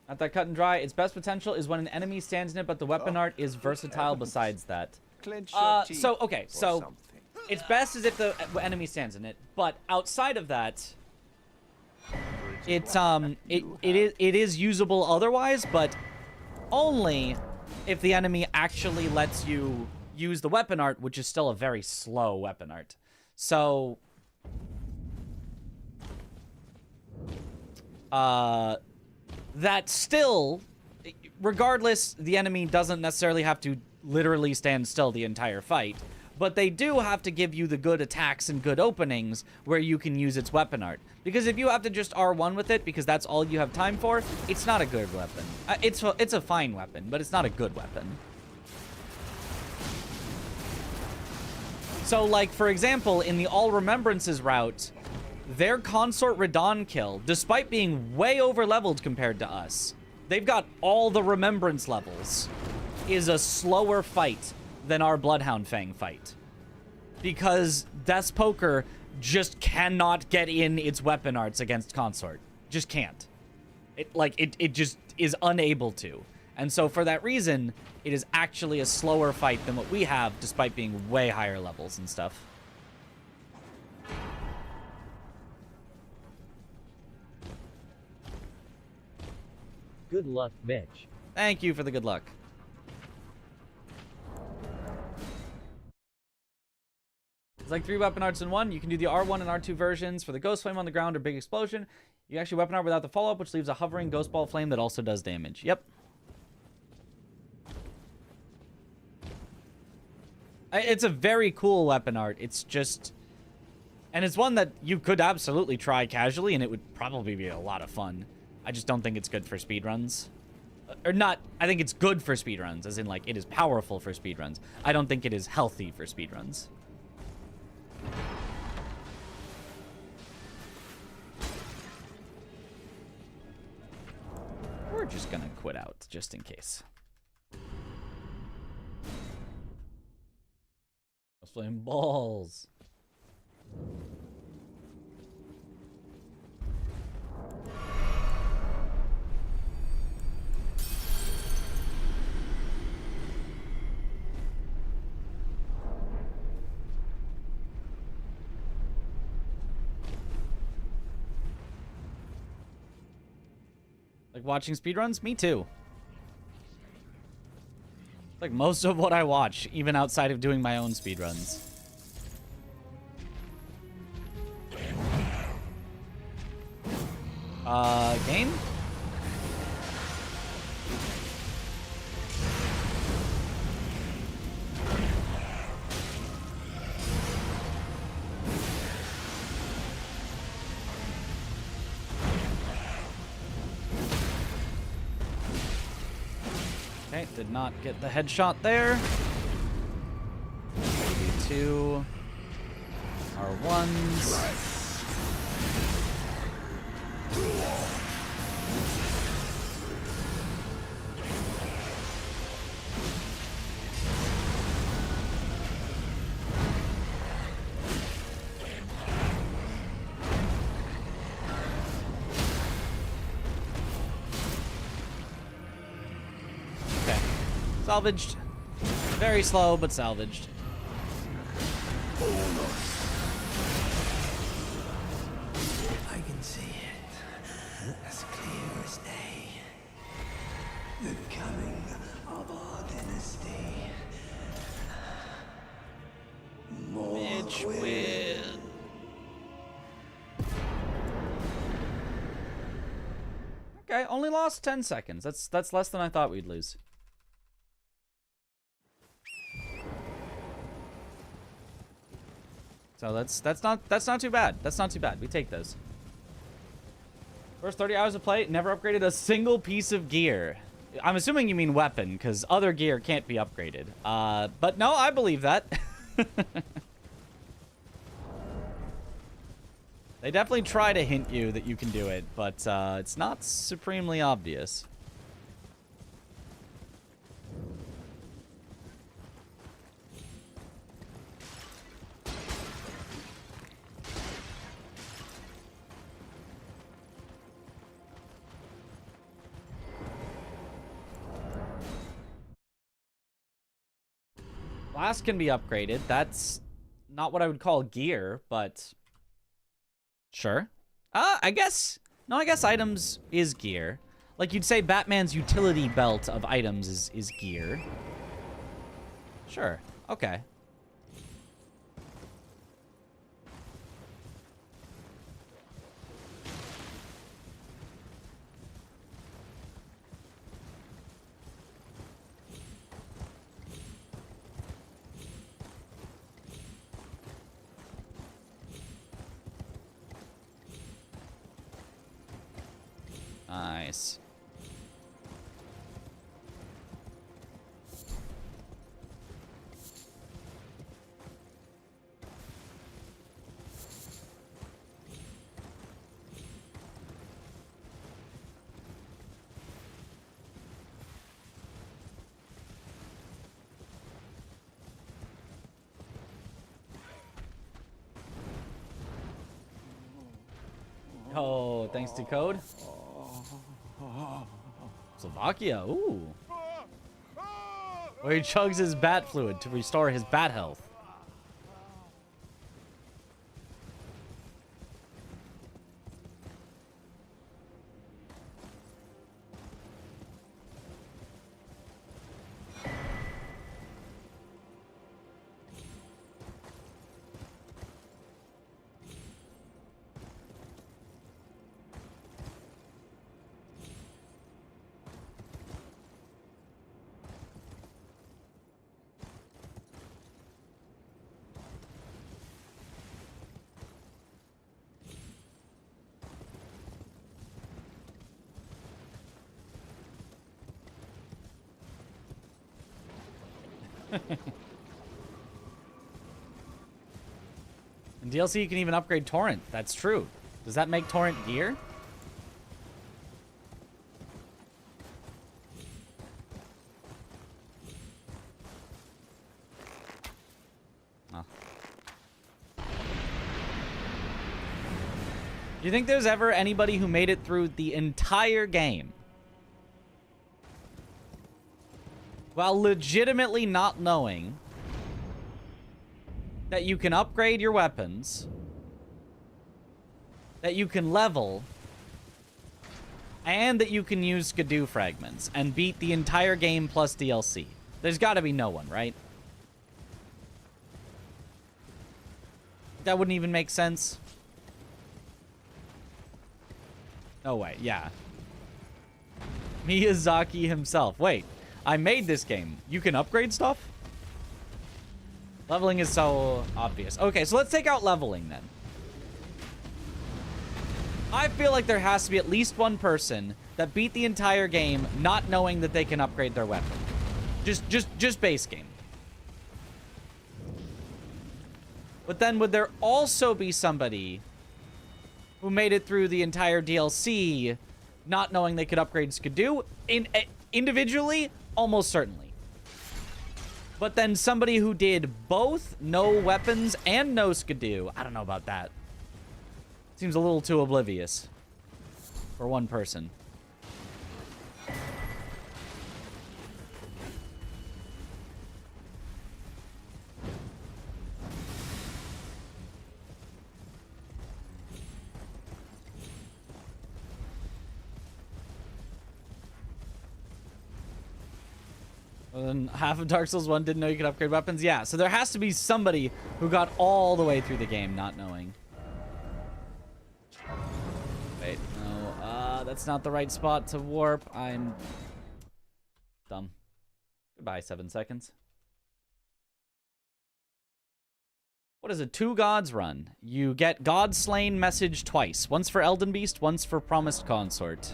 Not that cut and dry. Its best potential is when an enemy stands in it, but the weapon art is versatile besides that. So its best is if the enemy stands in it, but outside of that, it's it is usable otherwise, but only if the enemy actually lets you use the weapon art, which is still a very slow weapon art. So that still, regardless, the enemy doesn't necessarily have to literally stand still the entire fight, but they do have to give you the good attacks and good openings where you can use its weapon art. Because if you have to just R1 with it because that's all you have time for, it's not a good weapon. It's a fine weapon, but it's not a good weapon. So, like, for example, in the All Remembrances route, their consort Radon kill, despite being way over-leveled compared to us, they've got all the remembrance levels, is a slower fight than our Bloodhound Fang fight. Because Death's Poker just cannot get in its weapon arts against consort. Just can't. It just is unable to. And so for that reason, it is actually a slower fight than what we have, despite being way higher levels and stuff.
Good luck, Mitch.
Thank you for the good luck. It's like 3 weapon arts in one. You can do the R1 and R2 versions for the Ghost Flame on the ground or Big Explosion. You actually weapon art without the follow-up, which leaves a hovering Ghost Ball Flame that also does damage. Yep. It's a very cool weapon art. It's just... And it's one that you could absolutely try casually, and it would probably be a lot of fun. I just don't think it's good for speedruns. Or not, I think it's good for speedruns, as in, like, it is powerful for speedruns. I don't think it is healthy for speedruns. We're just gonna quit out, just in case. Let's flame balls. Like watching speedruns? Me too. Like most of what I watch, even outside of doing my own speedruns. Game? Okay, did not get the headshot there. Maybe 2 R1s. Salvaged. Very slow, but salvaged.
I can see it as clear as day. The coming of our dynasty.
Mitch win. Okay, only lost 10 seconds. That's less than I thought we'd lose. So that's not too bad. That's not too bad. We take those. First 30 hours of play, never upgraded a single piece of gear. I'm assuming you mean weapon, because other gear can't be upgraded. But no, I believe that. They definitely try to hint you that you can do it, but it's not supremely obvious. Glass can be upgraded. That's not what I would call gear, but sure. I guess... No, I guess items is gear. Like, you'd say Batman's utility belt of items is gear. Sure. Okay. Nice. Oh, thanks to code. Slovakia, ooh. Where he chugs his bat fluid to restore his bat health. In DLC, you can even upgrade Torrent. That's true. Does that make Torrent gear? Oh. Do you think there's ever anybody who made it through the entire game while legitimately not knowing that you can upgrade your weapons, that you can level, and that you can use Skidoo fragments and beat the entire game plus DLC? There's got to be no one, right? That wouldn't even make sense. No way, yeah. Miyazaki himself. Wait, I made this game. You can upgrade stuff? Leveling is so obvious. Okay, so let's take out leveling then. I feel like there has to be at least one person that beat the entire game not knowing that they can upgrade their weapon. Just base game. But then would there also be somebody who made it through the entire DLC not knowing they could upgrade Skidoo? Individually, almost certainly. But then somebody who did both no weapons and no Skidoo. I don't know about that. Seems a little too oblivious for one person. And then half of Dark Souls 1 didn't know you could upgrade weapons. Yeah, so there has to be somebody who got all the way through the game not knowing. Wait, no. That's not the right spot to warp. I'm dumb. Goodbye, 7 seconds. What is a 2 gods run? You get God Slain message twice. Once for Elden Beast, once for Promised Consort.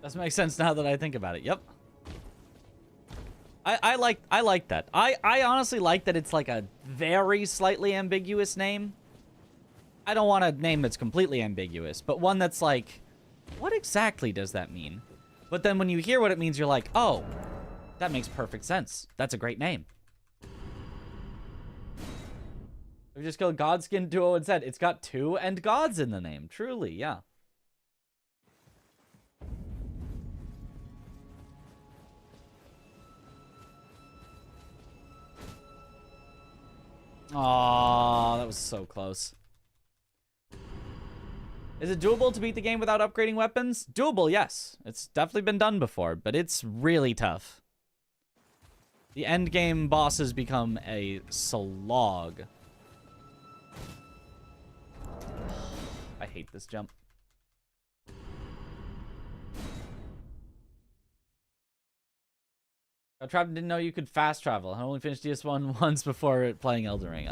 Does make sense now that I think about it. Yep. I like that. I honestly like that it's like a very slightly ambiguous name. I don't want a name that's completely ambiguous, but one that's like, what exactly does that mean? But then when you hear what it means, you're like, oh, that makes perfect sense. That's a great name. We just killed Godskin Duo and said it's got 2 and gods in the name. Truly, yeah. Aww, that was so close. Is it doable to beat the game without upgrading weapons? Doable, yes. It's definitely been done before, but it's really tough. The end game bosses become a slog. I hate this jump. I didn't know you could fast travel. I only finished DS1 once before playing Elden Ring.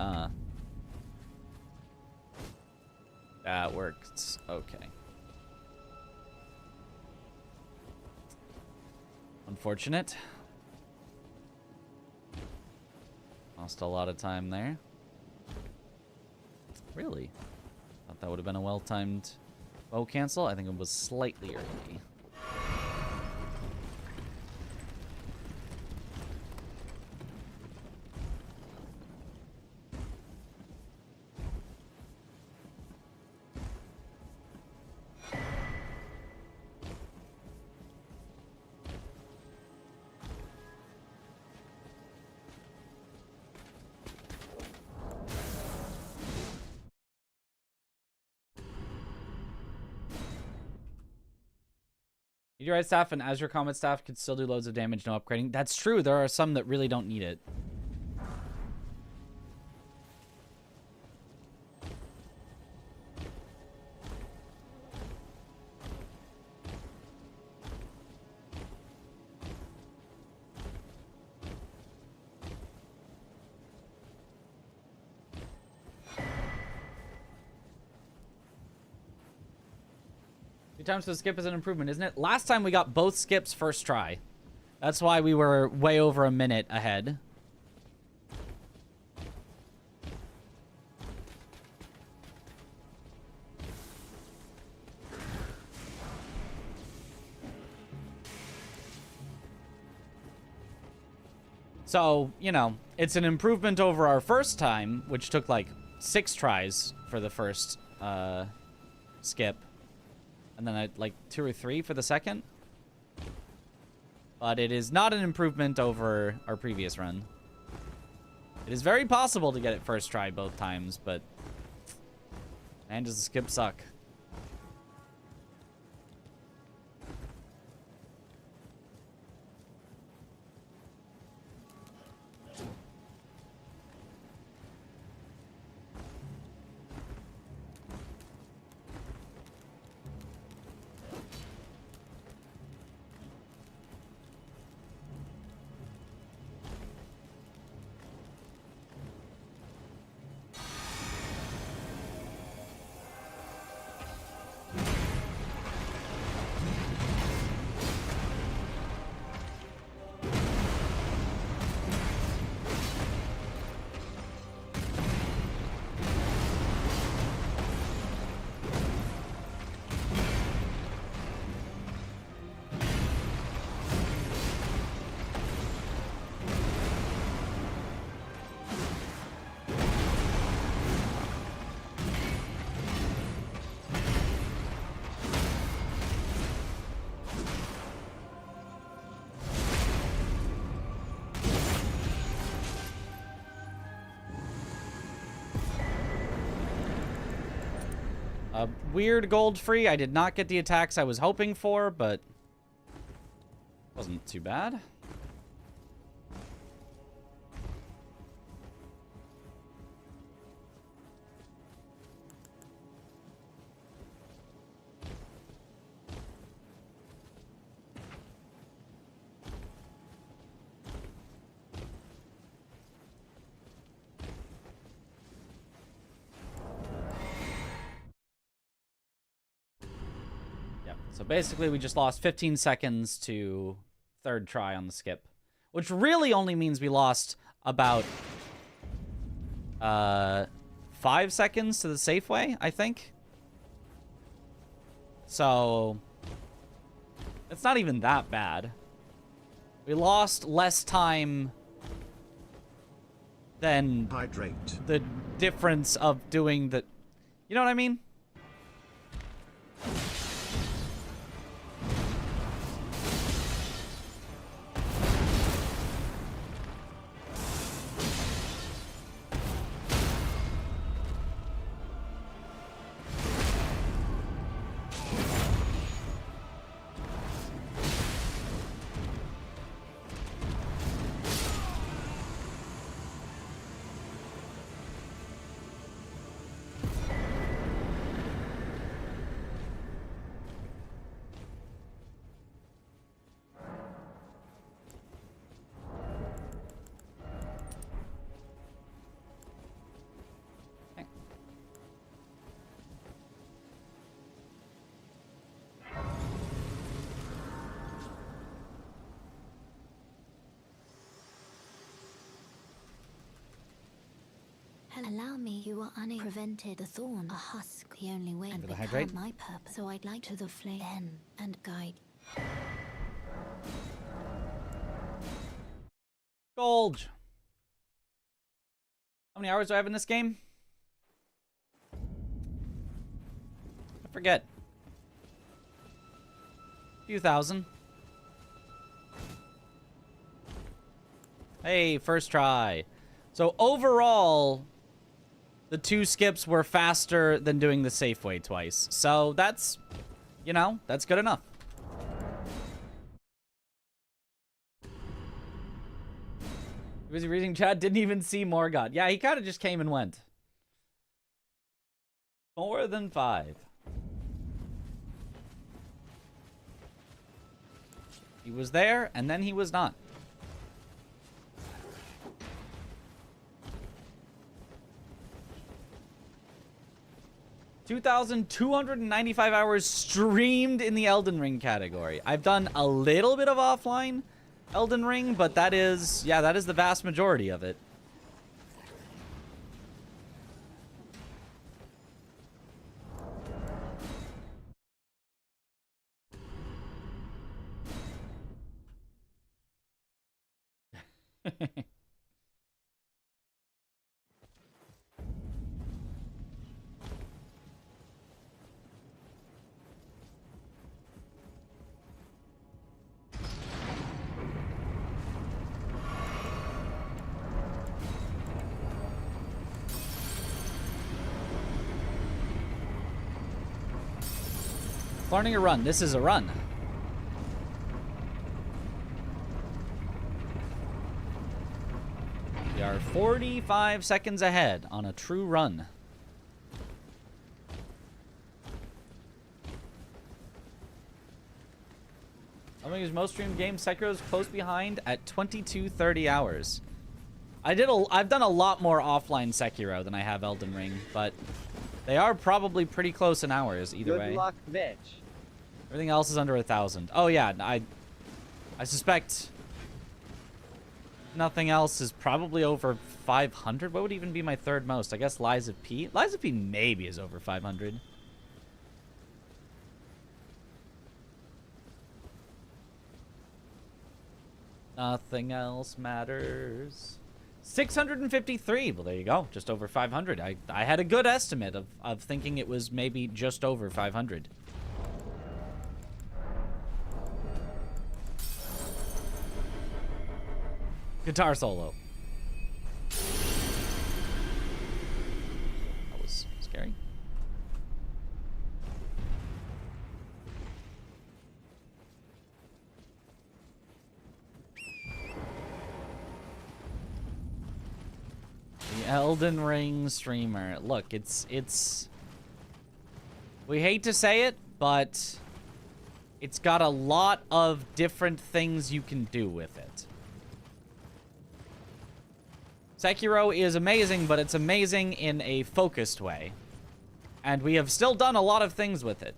That works. Okay. Unfortunate. Lost a lot of time there. Really? Thought that would have been a well-timed bow cancel. I think it was slightly early. Meteorite staff and Azure Comet staff could still do loads of damage, no upgrading. That's true. There are some that really don't need it. Times to skip is an improvement, isn't it? Last time we got both skips first try. That's why we were way over a minute ahead. So, you know, it's an improvement over our first time, which took like 6 tries for the first skip. And then like 2 or 3 for the second. But it is not an improvement over our previous run. It is very possible to get it first try both times, but man, does the skip suck. Weird gold free. I did not get the attacks I was hoping for, but wasn't too bad. So basically, we just lost 15 seconds to third try on the skip, which really only means we lost about 5 seconds to the safe way, I think. So it's not even that bad. We lost less time than the difference of doing the... You know what I mean?
Allow me, you are unprevented. The thorn, a husk, the only way and become
hydrate.
my purpose. So I'd like to the flame and guide.
Gold. How many hours do I have in this game? I forget. A few thousand. Hey, first try. So overall, the 2 skips were faster than doing the safe way twice. So that's, you know, that's good enough. Was he reading chat? Didn't even see Morgoth. Yeah, he kind of just came and went. More than 5. He was there, and then he was not. 2,295 hours streamed in the Elden Ring category. I've done a little bit of offline Elden Ring, but that is, yeah, that is the vast majority of it. Learning a run. This is a run. We are 45 seconds ahead on a true run. Elden most streamed game. Sekiro's close behind at 22:30 hours. I've done a lot more offline Sekiro than I have Elden Ring, but they are probably pretty close in hours either way.
Good luck, Mitch.
Everything else is under 1,000. Oh yeah, I suspect nothing else is probably over 500. What would even be my third most? I guess Lies of P. Lies of P maybe is over 500. Nothing else matters. 653. Well, there you go. Just over 500. I had a good estimate of thinking it was maybe just over 500. Guitar solo. That was scary. The Elden Ring streamer. Look, it's we hate to say it, but it's got a lot of different things you can do with it. Sekiro is amazing, but it's amazing in a focused way. And we have still done a lot of things with it.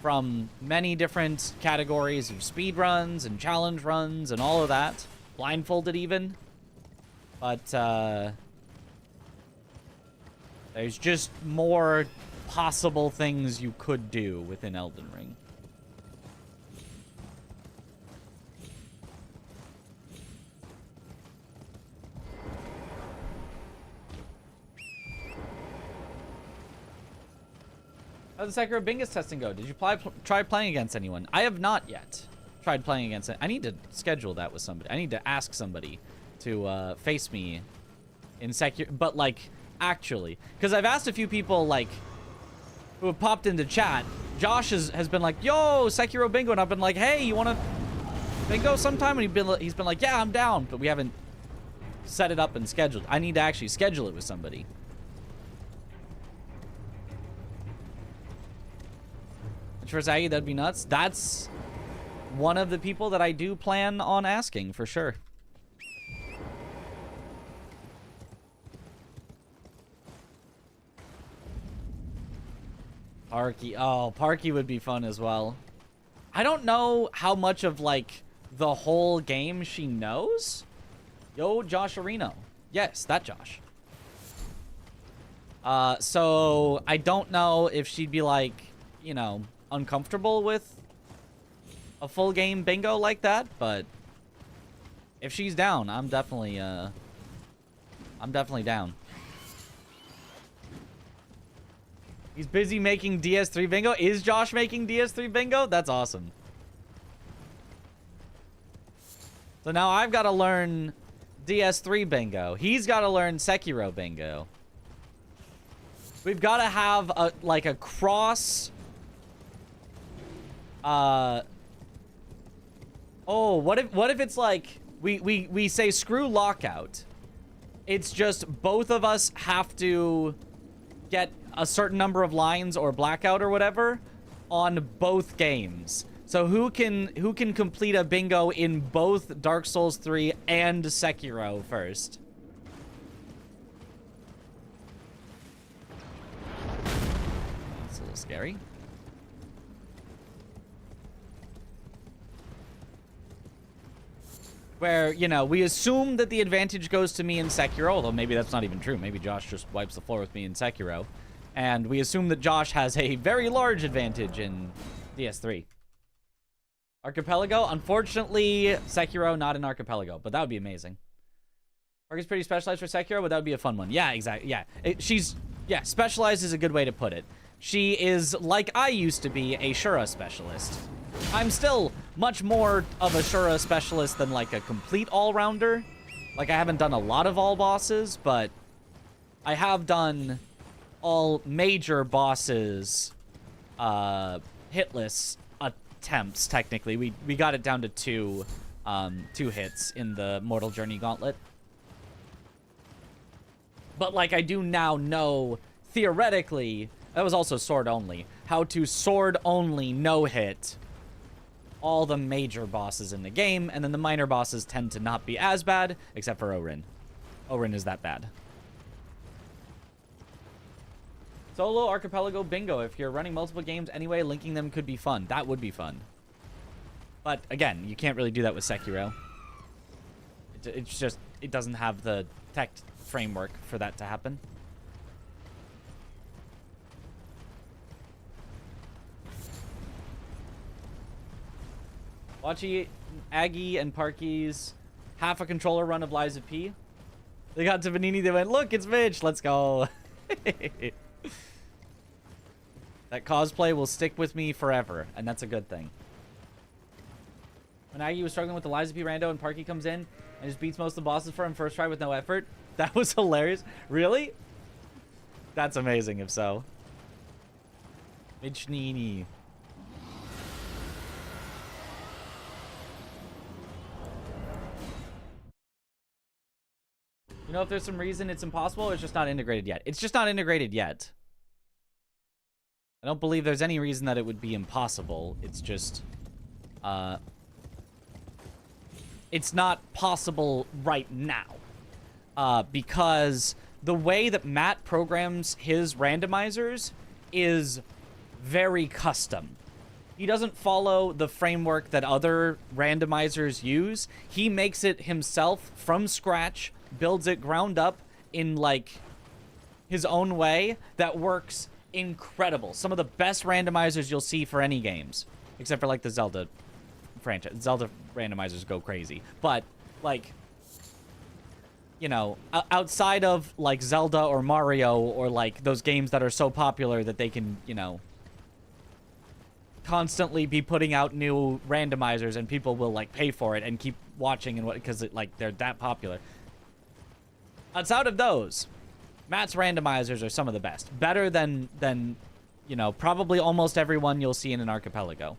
from many different categories of speedruns and challenge runs and all of that. Blindfolded even. But, there's just more possible things you could do within Elden Ring. How did the Sekiro Bingus testing go? Did you try playing against anyone? I have not yet tried playing against it. I need to schedule that with somebody. I need to ask somebody to face me in Sekiro, but like actually, because I've asked a few people like who have popped into chat. Josh has been like, "Yo, Sekiro Bingo," and I've been like, "Hey, you want to bingo sometime?" And he's been like, "Yeah, I'm down," but we haven't set it up and scheduled. I need to actually schedule it with somebody. For Zaggy, that'd be nuts. That's one of the people that I do plan on asking for sure. Parky. Oh, Parky would be fun as well. I don't know how much of like the whole game she knows. Yo, Josh Areno. Yes, that Josh. So I don't know if she'd be like, you know, uncomfortable with a full game bingo like that, but if she's down, I'm definitely down. He's busy making DS3 bingo. Is Josh making DS3 bingo? That's awesome. So now I've got to learn DS3 bingo. He's got to learn Sekiro bingo. We've got to have a like a cross. Oh, what if it's like we say screw lockout. It's just both of us have to get a certain number of lines or blackout or whatever on both games. So who can complete a bingo in both Dark Souls 3 and Sekiro first? That's a little scary. Where, you know, we assume that the advantage goes to me in Sekiro, although maybe that's not even true. Maybe Josh just wipes the floor with me in Sekiro. And we assume that Josh has a very large advantage in DS3. Archipelago? Unfortunately, Sekiro not in Archipelago, but that would be amazing. Parky's pretty specialized for Sekiro, but that would be a fun one. Yeah, exactly. Yeah, yeah, specialized is a good way to put it. She is, like I used to be, a Shura specialist. I'm still much more of a Shura specialist than like a complete all-rounder. Like I haven't done a lot of all bosses, but I have done all major bosses hitless attempts, technically. We got it down to two hits in the Mortal Journey Gauntlet. But like I do now know, theoretically, that was also sword only, how to sword only no-hit all the major bosses in the game, and then the minor bosses tend to not be as bad, except for Orin. Orin is that bad. Solo Archipelago Bingo. If you're running multiple games anyway, linking them could be fun. That would be fun. But again, you can't really do that with Sekiro. It's just, it doesn't have the tech framework for that to happen. Watching Aggie and Parky's half a controller run of Lies of P. They got to Vanini, they went, look, it's Mitch, let's go. That cosplay will stick with me forever, and that's a good thing. When Aggie was struggling with the Lies of P rando and Parky comes in and just beats most of the bosses for him first try with no effort, that was hilarious. Really? That's amazing if so. Mitch Nini. You know if there's some reason it's impossible, or it's just not integrated yet? It's just not integrated yet. I don't believe there's any reason that it would be impossible. It's just, it's not possible right now. Because the way that Matt programs his randomizers is very custom. He doesn't follow the framework that other randomizers use. He makes it himself from scratch, builds it ground up in, like, his own way that works incredible. Some of the best randomizers you'll see for any games, except for, like, the Zelda franchise. Zelda randomizers go crazy. But, like, you know, outside of, like, Zelda or Mario or, like, those games that are so popular that they can, you know, constantly be putting out new randomizers and people will, like, pay for it and keep watching and what, because it, like, they're that popular. Outside of those, Matt's randomizers are some of the best. Better than, you know, probably almost everyone you'll see in an archipelago.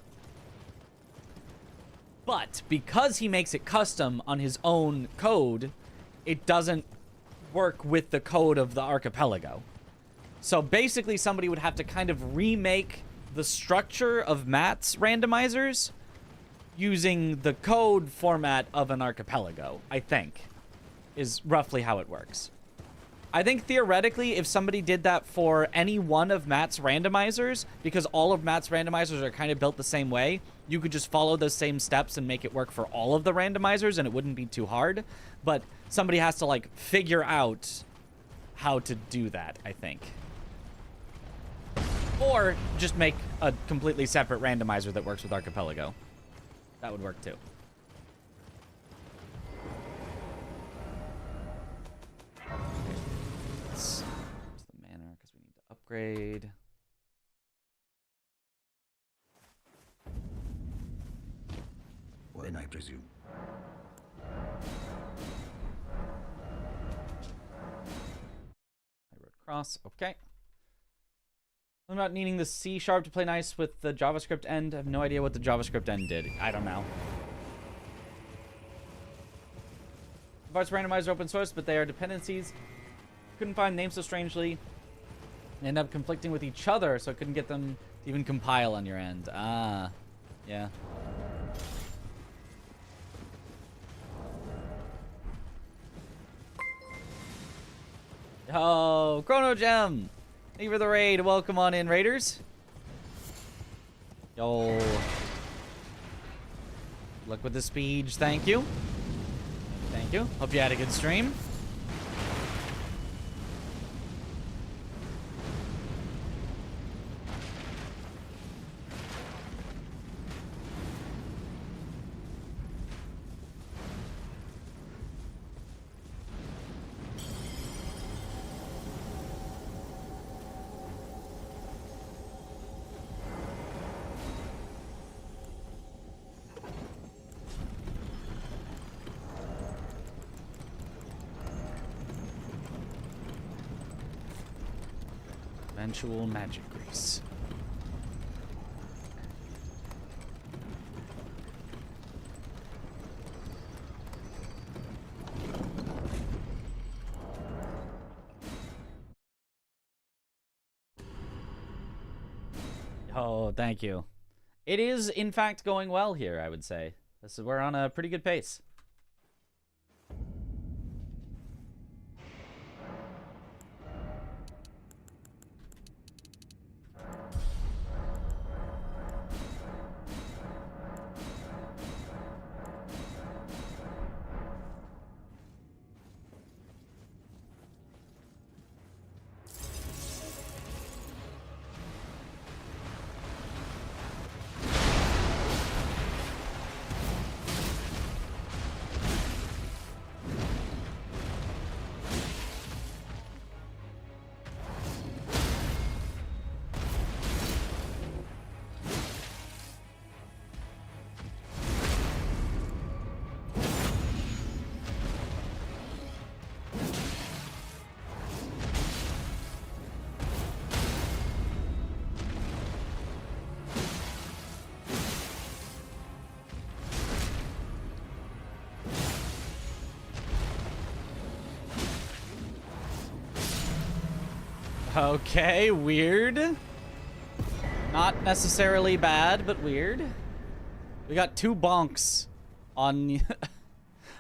But because he makes it custom on his own code, it doesn't work with the code of the archipelago. So basically somebody would have to kind of remake the structure of Matt's randomizers using the code format of an archipelago, I think, is roughly how it works. I think theoretically, if somebody did that for any one of Matt's randomizers, because all of Matt's randomizers are kind of built the same way, you could just follow those same steps and make it work for all of the randomizers and it wouldn't be too hard. But somebody has to, like, figure out how to do that, I think. Or just make a completely separate randomizer that works with Archipelago. That would work too. Let's the mana because we need to upgrade.
When I presume.
I wrote cross. Okay. What about needing the C# to play nice with the JavaScript end? I have no idea what the JavaScript end did. I don't know. Parts randomizer open source, but they are dependencies. Couldn't find names so strangely. They end up conflicting with each other, so I couldn't get them to even compile on your end. Ah, yeah. Oh, Chrono Gem! Thank you for the raid. Welcome on in, raiders. Yo. Luck with the speech. Thank you. Thank you. Hope you had a good stream. Eventual magic grease. Oh, thank you. It is, in fact, going well here, I would say. We're on a pretty good pace. Okay, weird. Not necessarily bad, but weird. We got 2 bonks on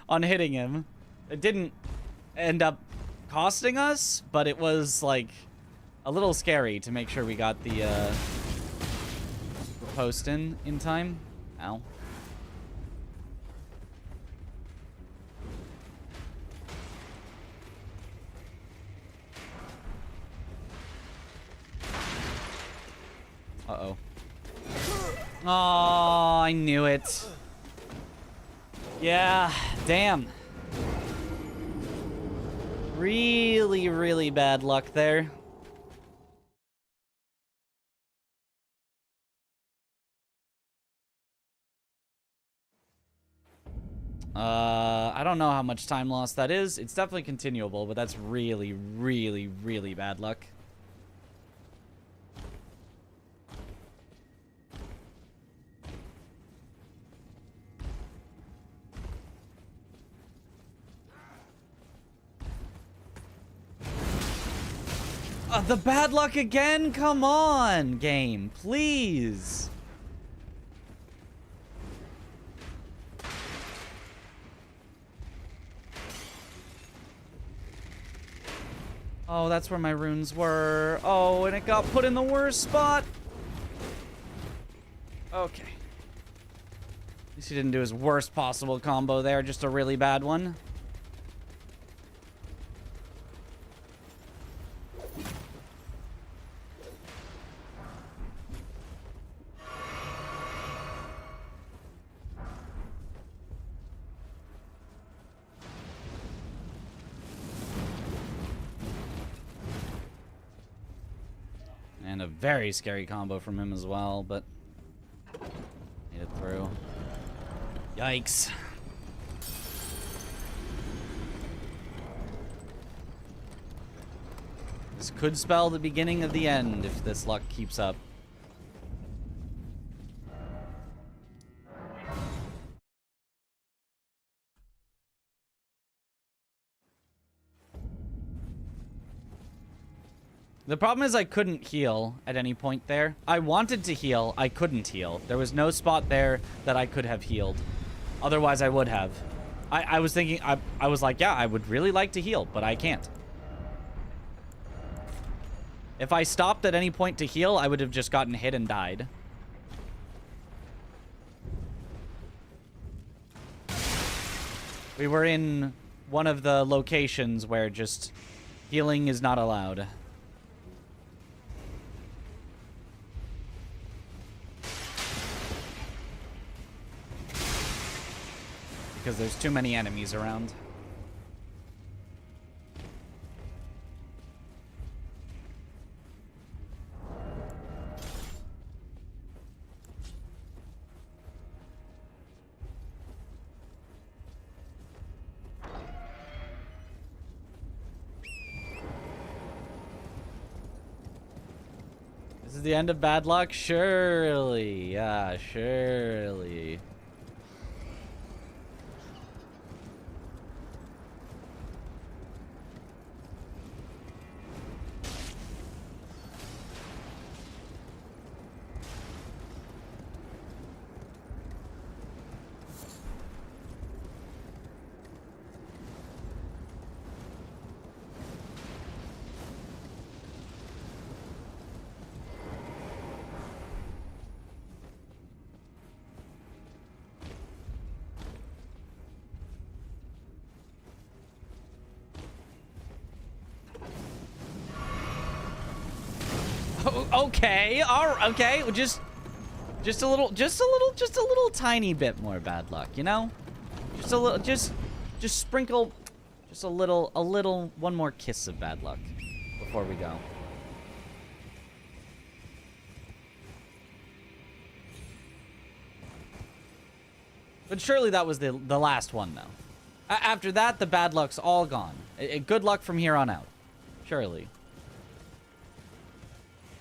on hitting him. It didn't end up costing us, but it was like a little scary to make sure we got the post in time. Ow. Uh-oh. Oh, I knew it. Yeah, damn. Really, really bad luck there. I don't know how much time loss that is. It's definitely continuable, but that's really, really, really bad luck. The bad luck again? Come on, game, please. Oh, that's where my runes were. Oh, and it got put in the worst spot. Okay. At least he didn't do his worst possible combo there, just a really bad one. And a very scary combo from him as well, but made it through. Yikes. This could spell the beginning of the end if this luck keeps up. The problem is I couldn't heal at any point there. I wanted to heal. I couldn't heal. There was no spot there that I could have healed. Otherwise, I would have. I was thinking... I was like, yeah, I would really like to heal, but I can't. If I stopped at any point to heal, I would have just gotten hit and died. We were in one of the locations where just healing is not allowed. Because there's too many enemies around. This is the end of bad luck? Surely. Yeah, surely. Okay, okay, just a little tiny bit more bad luck, you know? Just a little, just sprinkle, just a little, one more kiss of bad luck before we go. But surely that was the last one, though. After that, the bad luck's all gone. Good luck from here on out. Surely.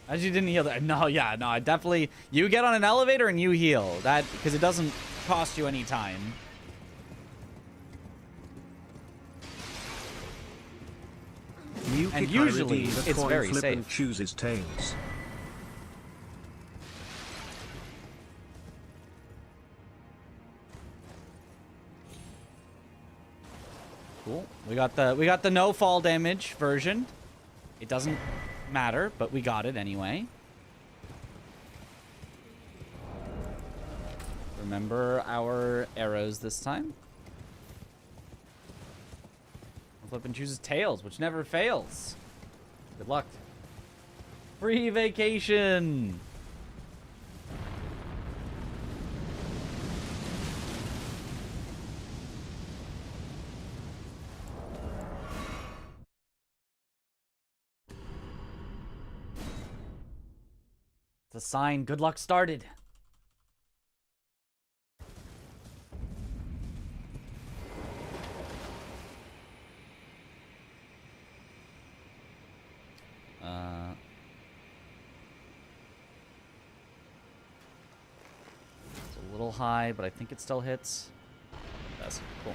As you didn't heal that. No, yeah, no, I definitely... You get on an elevator and you heal. That, because it doesn't cost you any time. And usually, it's very safe.
And chooses tails.
Cool. We got the no fall damage version. It doesn't matter, but we got it anyway. Remember our arrows this time. Flip and chooses tails, which never fails. Good luck. Free vacation. It's a sign. Good luck started. It's a little high, but I think it still hits. That's cool.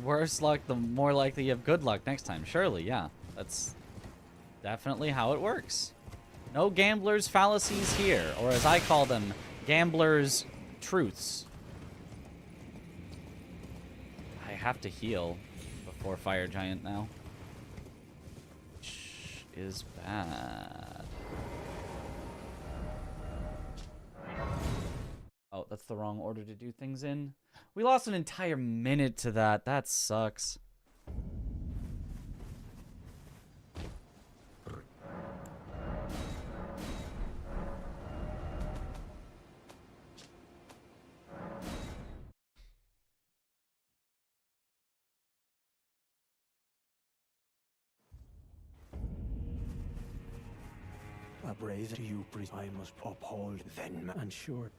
Worse luck, the more likely you have good luck next time. Surely, yeah. That's definitely how it works. No gambler's fallacies here, or as I call them, gambler's truths. I have to heal before Fire Giant now, which is bad. Oh, that's the wrong order to do things in. We lost an entire minute to that. That sucks.
I praise to you, priest. I must uphold then and sure.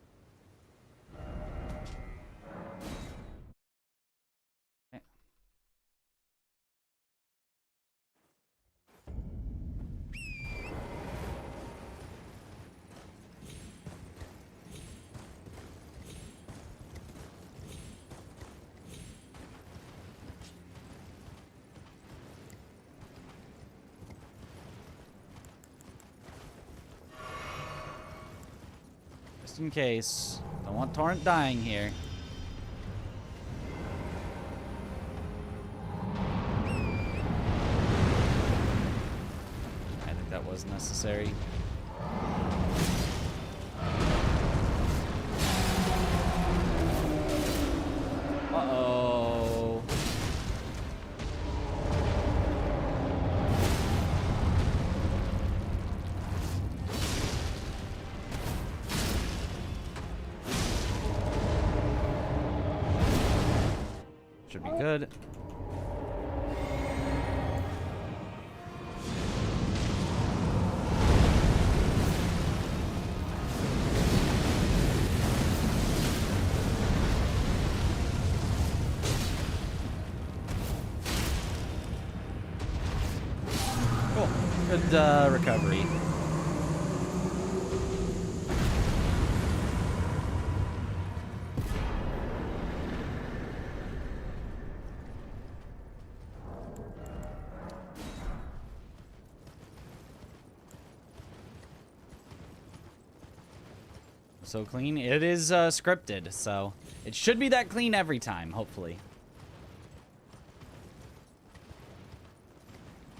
Just in case. Don't want Torrent dying here. I think that was necessary. Uh-oh. Should be good. Cool. Good recovery. So clean. It is scripted, so it should be that clean every time, hopefully.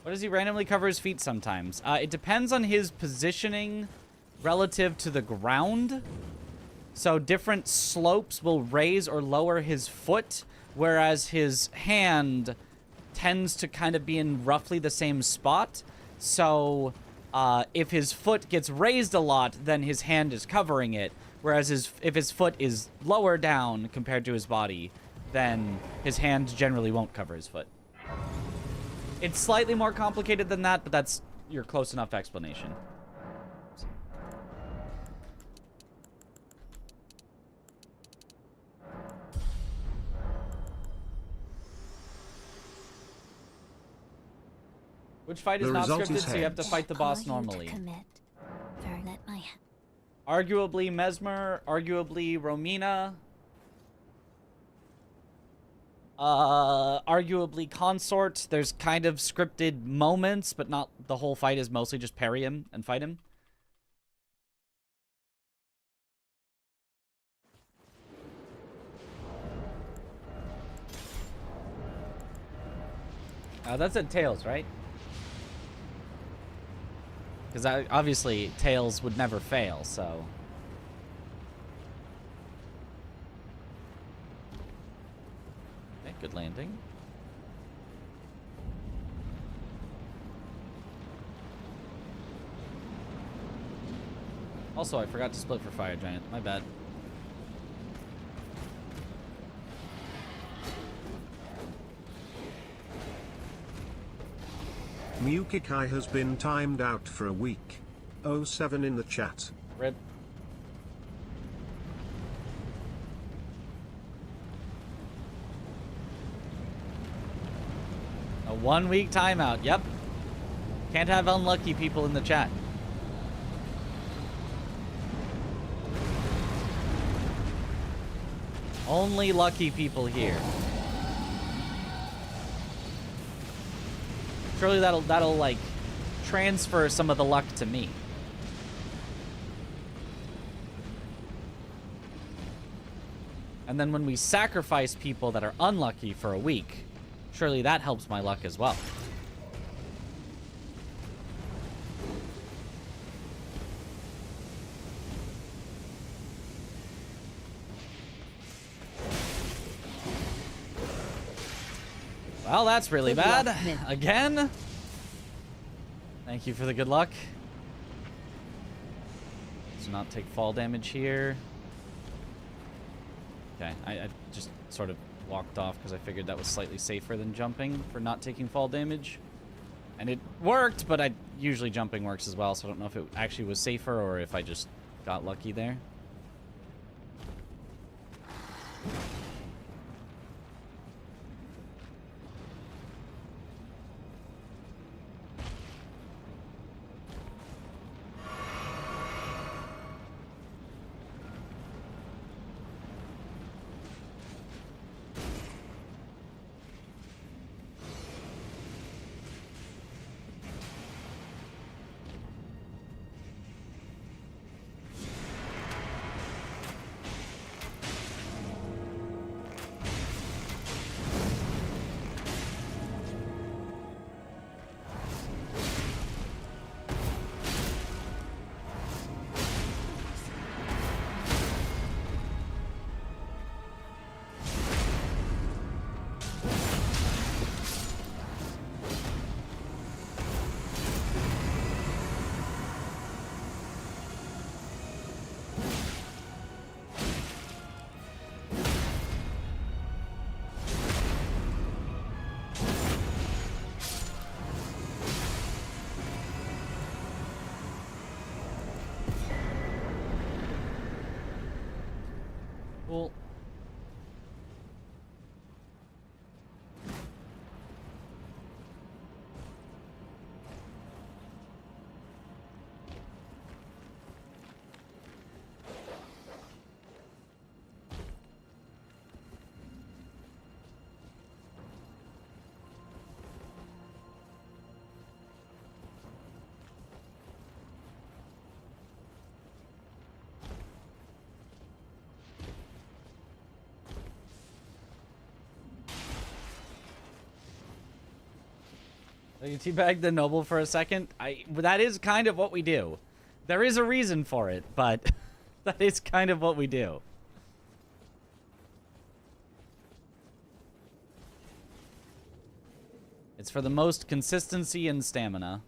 What does he randomly cover his feet sometimes? It depends on his positioning relative to the ground. So different slopes will raise or lower his foot, whereas his hand tends to kind of be in roughly the same spot. So if his foot gets raised a lot, then his hand is covering it. Whereas if his foot is lower down compared to his body, then his hand generally won't cover his foot. It's slightly more complicated than that, but that's your close enough explanation. Which fight is not scripted, so you have to fight the boss normally. Arguably Mesmer, arguably Romina. Arguably consort. There's kind of scripted moments, but not the whole fight is mostly just parry him and fight him. That's at Tails, right? Because obviously Tails would never fail, so... Okay, good landing. Also, I forgot to split for Fire Giant. My bad.
Mukikai has been timed out for a week. 07 in the chat.
Rip. A 1 week timeout. Yep. Can't have unlucky people in the chat. Only lucky people here. Surely that'll like transfer some of the luck to me. And then when we sacrifice people that are unlucky for a week, surely that helps my luck as well. Well, that's really bad. Again? Thank you for the good luck. Let's not take fall damage here. Okay, I just sort of walked off because I figured that was slightly safer than jumping for not taking fall damage. And it worked, but usually jumping works as well, so I don't know if it actually was safer or if I just got lucky there. Cool. You teabag the noble for a second? That is kind of what we do. There is a reason for it, but that is kind of what we do. It's for the most consistency and stamina.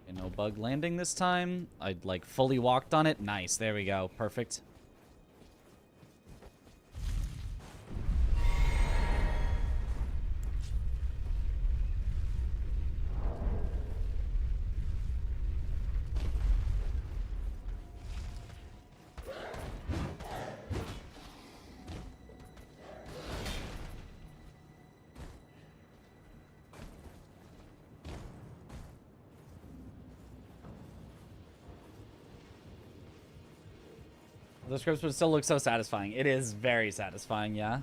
Okay, no bug landing this time. I like fully walked on it. Nice, there we go. Perfect. The scripts would still look so satisfying. It is very satisfying, yeah.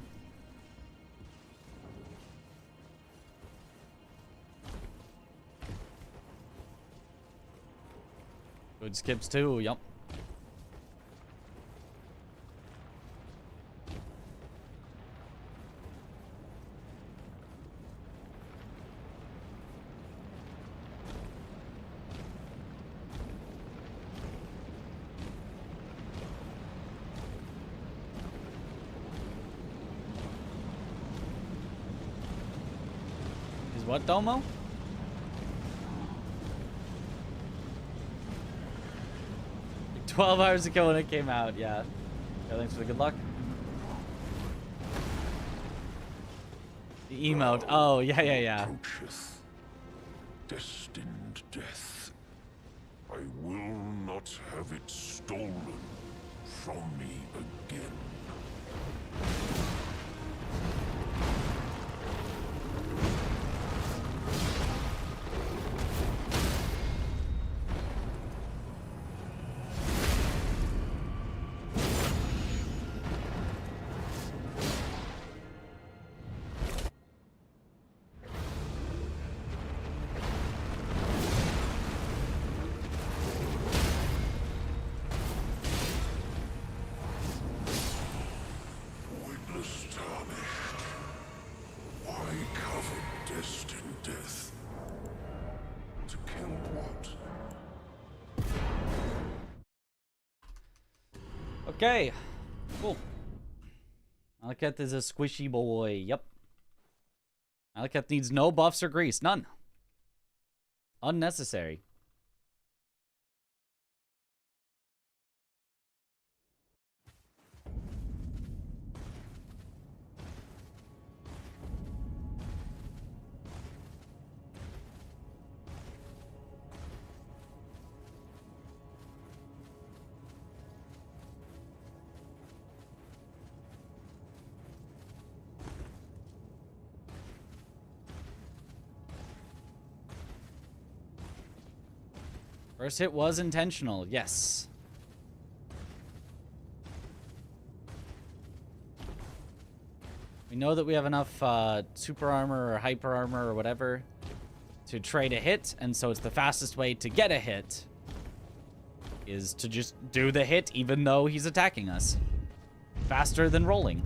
Good skips too, yup. Is what, Domo? Like 12 hours ago when it came out, yeah. Thanks for the good luck. The emote. Oh, yeah.
Approacheth destined death. I will not have it stolen from me again.
Okay, cool. Malakat is a squishy boy. Yep. Malakat needs no buffs or grease. None. Unnecessary. First hit was intentional, yes. We know that we have enough super armor or hyper armor or whatever to trade a hit, and so it's the fastest way to get a hit is to just do the hit even though he's attacking us. Faster than rolling.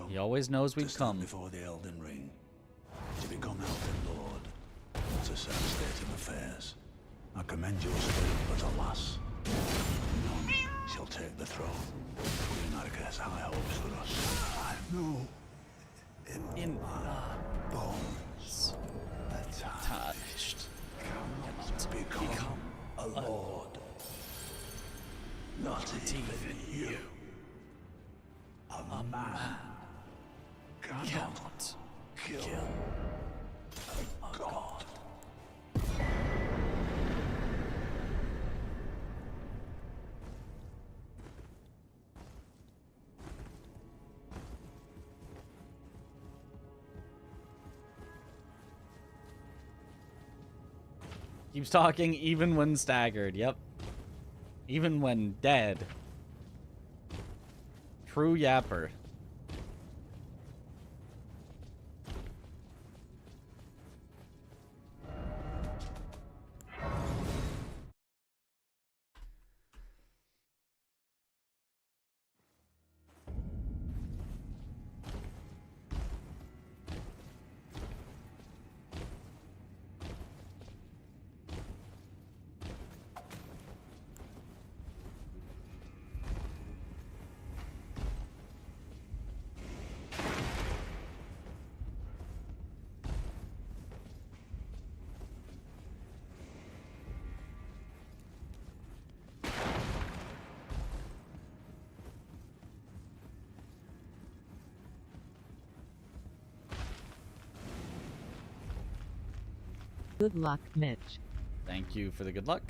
He always knows we'd come.
Before the Elden Ring, to become Elden Lord, it's a sad state of affairs. I commend your spirit, but alas, none shall take the throne. Queen Arca's high hopes for us. I know in my bones attached cannot become a lord. Not even you. A man cannot kill a god.
Keeps talking even when staggered, yep. Even when dead. True yapper.
Good luck, Mitch.
Thank you for the good luck.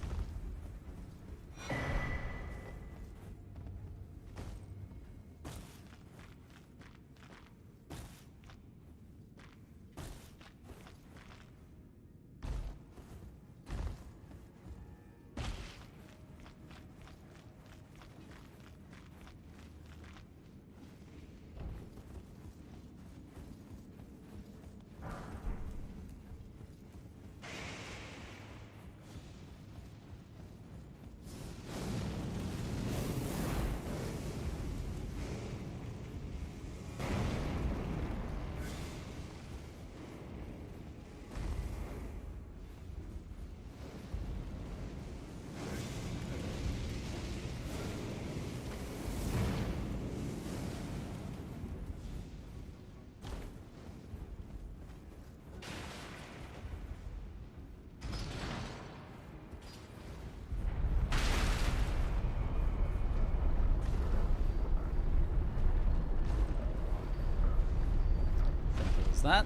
that.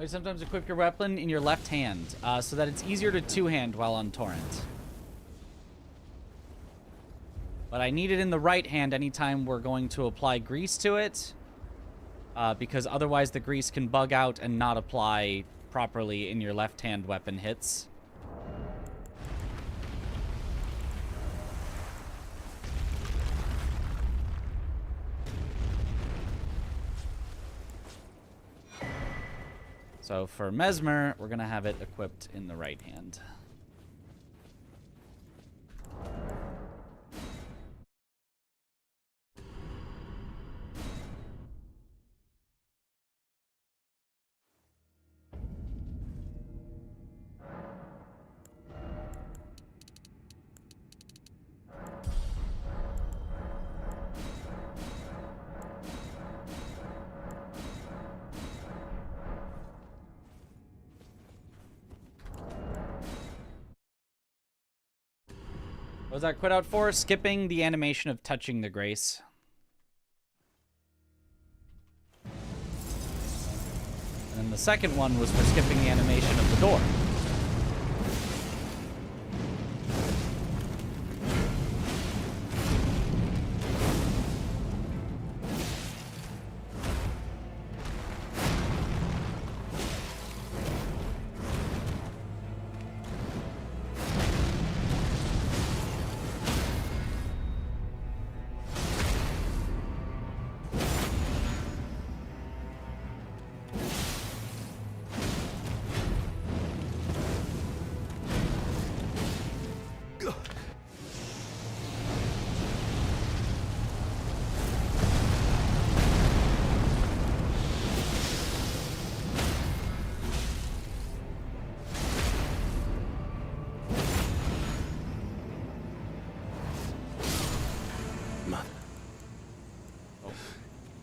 You sometimes equip your weapon in your left hand, so that it's easier to two-hand while on torrent. But I need it in the right hand anytime we're going to apply grease to it, because otherwise the grease can bug out and not apply properly in your left hand weapon hits. So for Mesmer, we're going to have it equipped in the right hand. What was that quit out for? Skipping the animation of touching the grace. And then the second one was for skipping the animation of the door.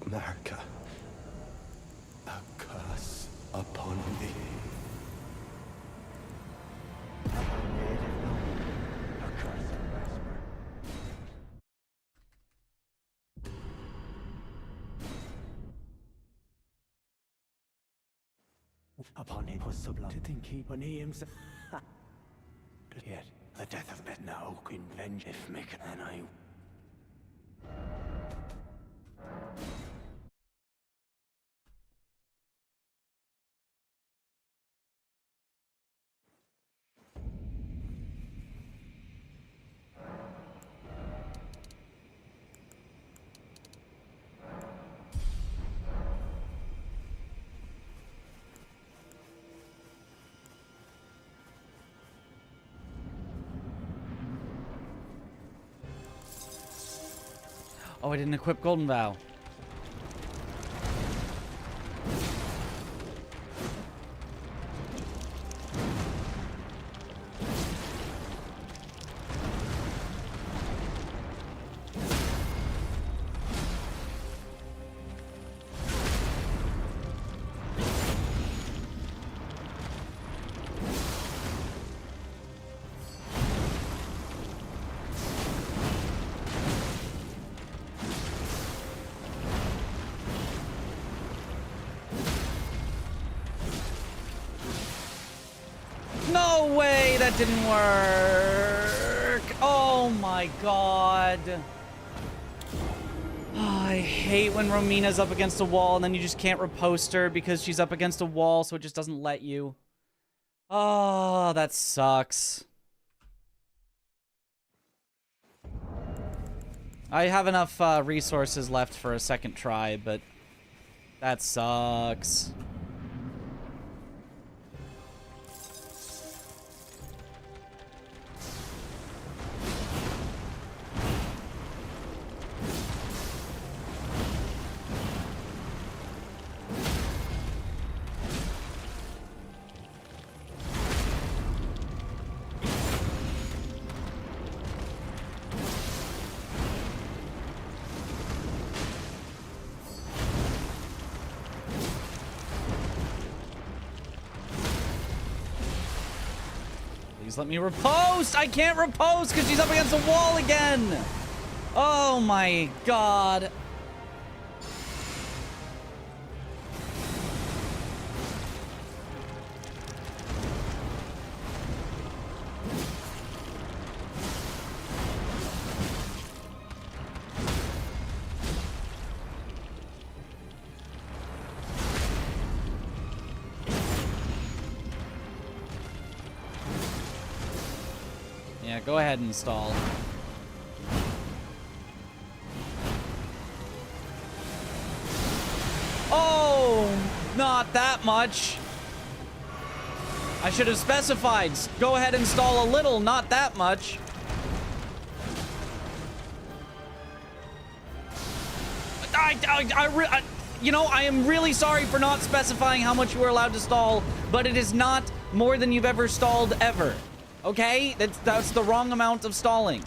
America, a curse upon thee. Upon it was so blood to think he when he himself. Yet the death of men now can venge if make and I.
Oh, I didn't equip Golden Vow. No way, that didn't work. Oh my god. Oh, I hate when Romina's up against a wall and then you just can't riposte her because she's up against a wall, so it just doesn't let you. Oh, that sucks. I have enough resources left for a second try, but that sucks. Please let me repost! I can't repost because she's up against the wall again! Oh my god. Yeah, go ahead and stall. Oh, not that much. I should have specified. Go ahead and stall a little, not that much. You know, I am really sorry for not specifying how much you were allowed to stall, but it is not more than you've ever stalled ever. Okay? That's the wrong amount of stalling.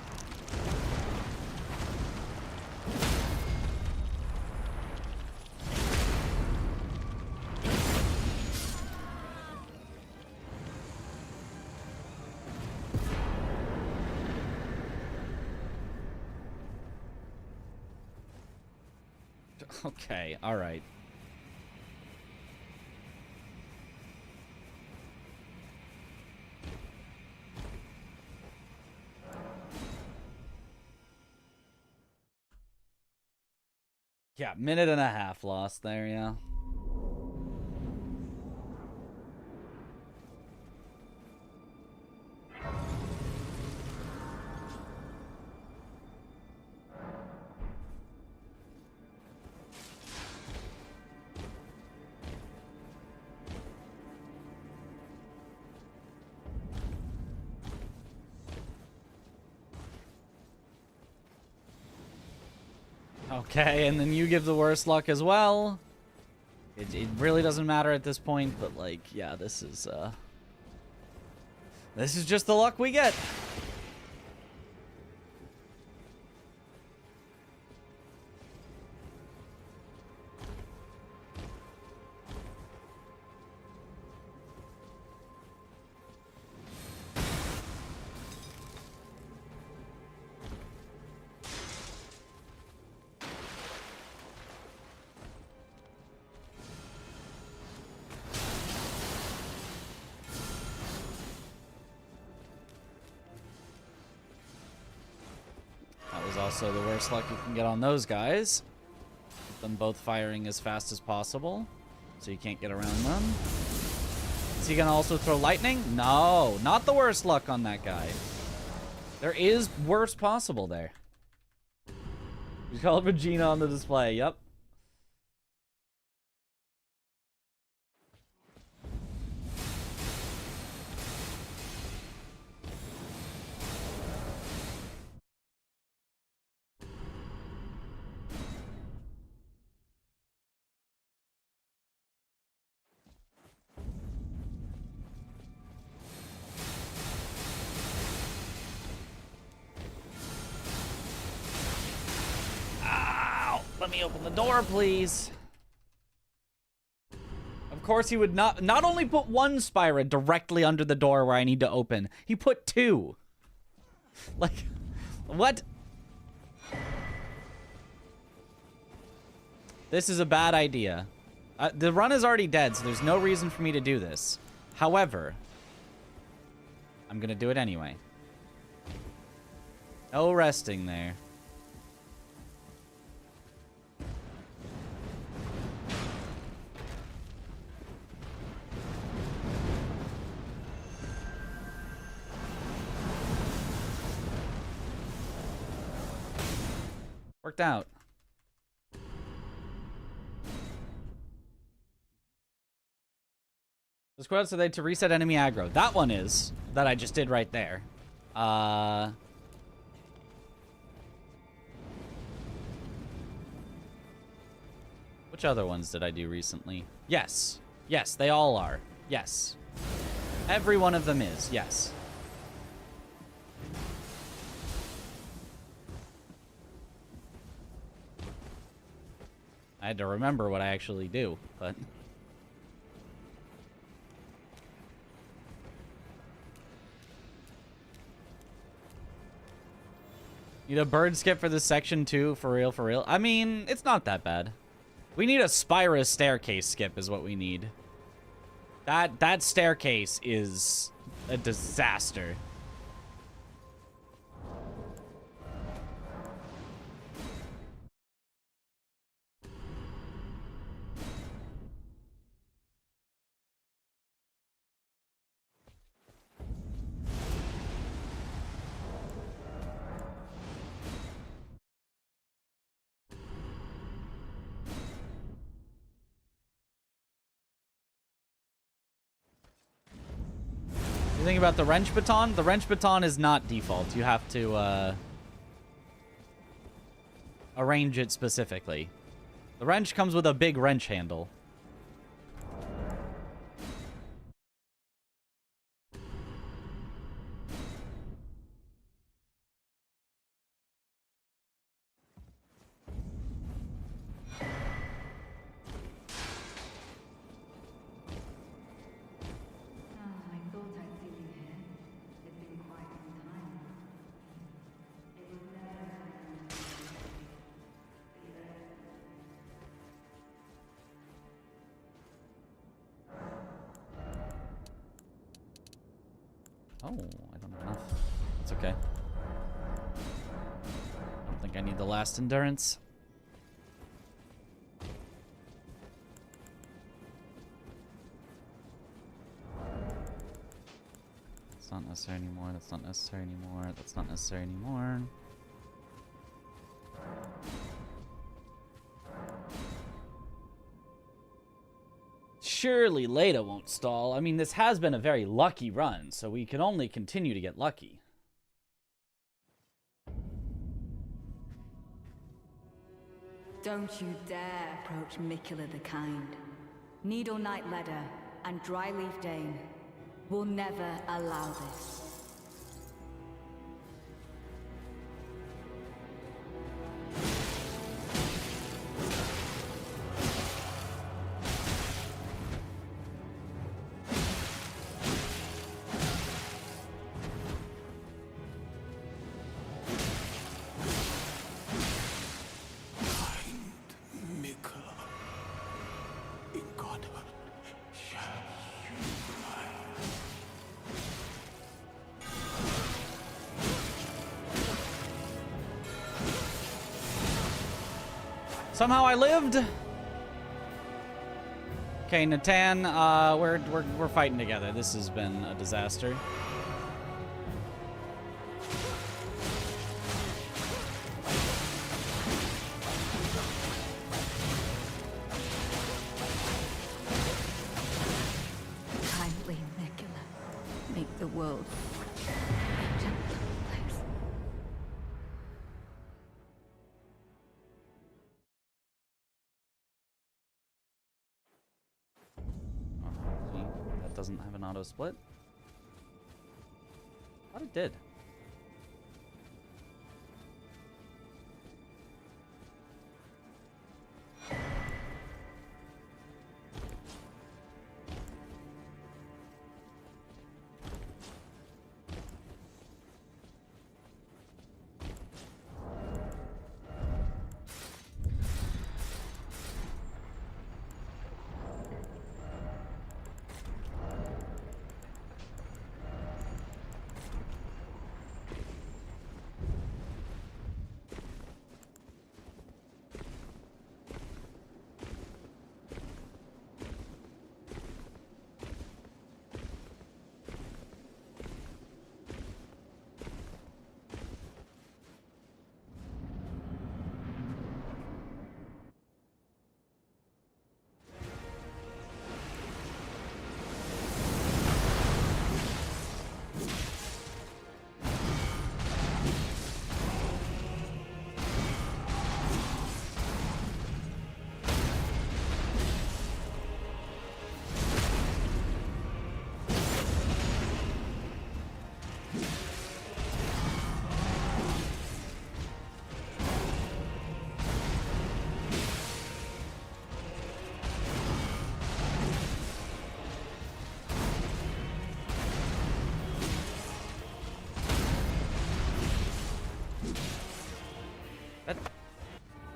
Okay, all right. Yeah, minute and a half lost there, yeah. Okay, and then you give the worst luck as well. It really doesn't matter at this point, but like, yeah, this is just the luck we get. Also the worst luck you can get on those guys. Keep them both firing as fast as possible so you can't get around them. Is he gonna also throw lightning? No, not the worst luck on that guy. There is worse possible there. You called Regina on the display. Yep. Let me open the door, please. Of course, he would not only put one Spira directly under the door where I need to open, he put two. Like, what? This is a bad idea. The run is already dead, so there's no reason for me to do this. However, I'm gonna do it anyway. No resting there. Worked out. The squad said they to reset enemy aggro. That one is that I just did right there. Which other ones did I do recently? Yes. Yes, they all are. Yes. Every one of them is. Yes. I had to remember what I actually do, but... Need a bird skip for this section too, for real, for real. I mean, it's not that bad. We need a Spira staircase skip is what we need. That staircase is a disaster. You think about the wrench baton? The wrench baton is not default. You have to arrange it specifically. The wrench comes with a big wrench handle. Oh, I don't have enough. It's okay. I don't think I need the last endurance. That's not necessary anymore. That's not necessary anymore. That's not necessary anymore. Surely Leda won't stall. I mean, this has been a very lucky run, so we can only continue to get lucky.
Don't you dare approach Mikula the Kind. Needle Knight Leder and Dryleaf Dane will never allow this.
Somehow I lived. Okay, Natan, we're fighting together. This has been a disaster.
Kindly, Mikula, make the world a gentler place.
That doesn't have an auto split. Thought it did.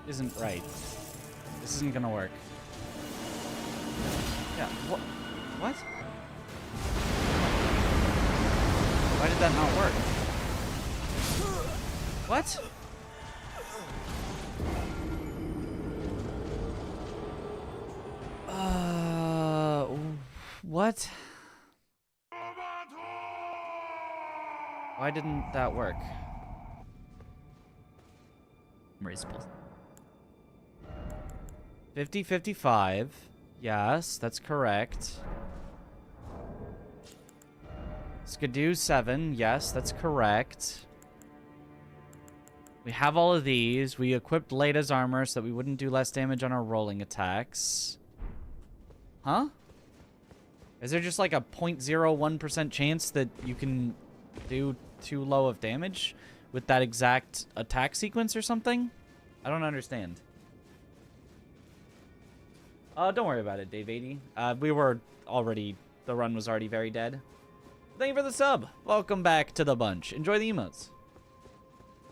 isn't right. This isn't gonna work. Yeah, what? Why did that not work? What? What? Why didn't that work?
Reasonable.
50-55. Yes, that's correct. Skidoo 7. Yes, that's correct. We have all of these. We equipped Lada's armor so that we wouldn't do less damage on our rolling attacks. Huh? Is there just like a 0.01% chance that you can do too low of damage with that exact attack sequence or something? I don't understand. Don't worry about it, Dave 80. We were already... The run was already very dead. Thank you for the sub. Welcome back to the bunch. Enjoy the emotes.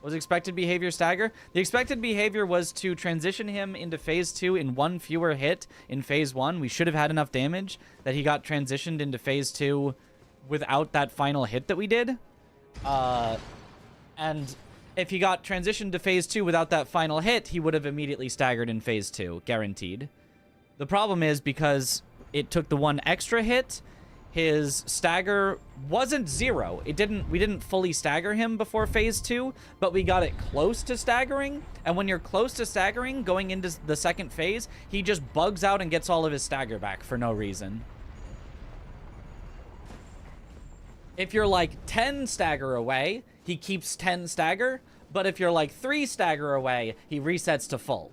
Was expected behavior stagger? The expected behavior was to transition him into phase 2 in one fewer hit in phase 1. We should have had enough damage that he got transitioned into phase 2 without that final hit that we did. And if he got transitioned to phase 2 without that final hit, he would have immediately staggered in phase 2, guaranteed. The problem is because it took the one extra hit, his stagger wasn't 0. We didn't fully stagger him before phase 2, but we got it close to staggering. And when you're close to staggering, going into the second phase, he just bugs out and gets all of his stagger back for no reason. If you're like 10 stagger away, he keeps 10 stagger. But if you're like 3 stagger away, he resets to full.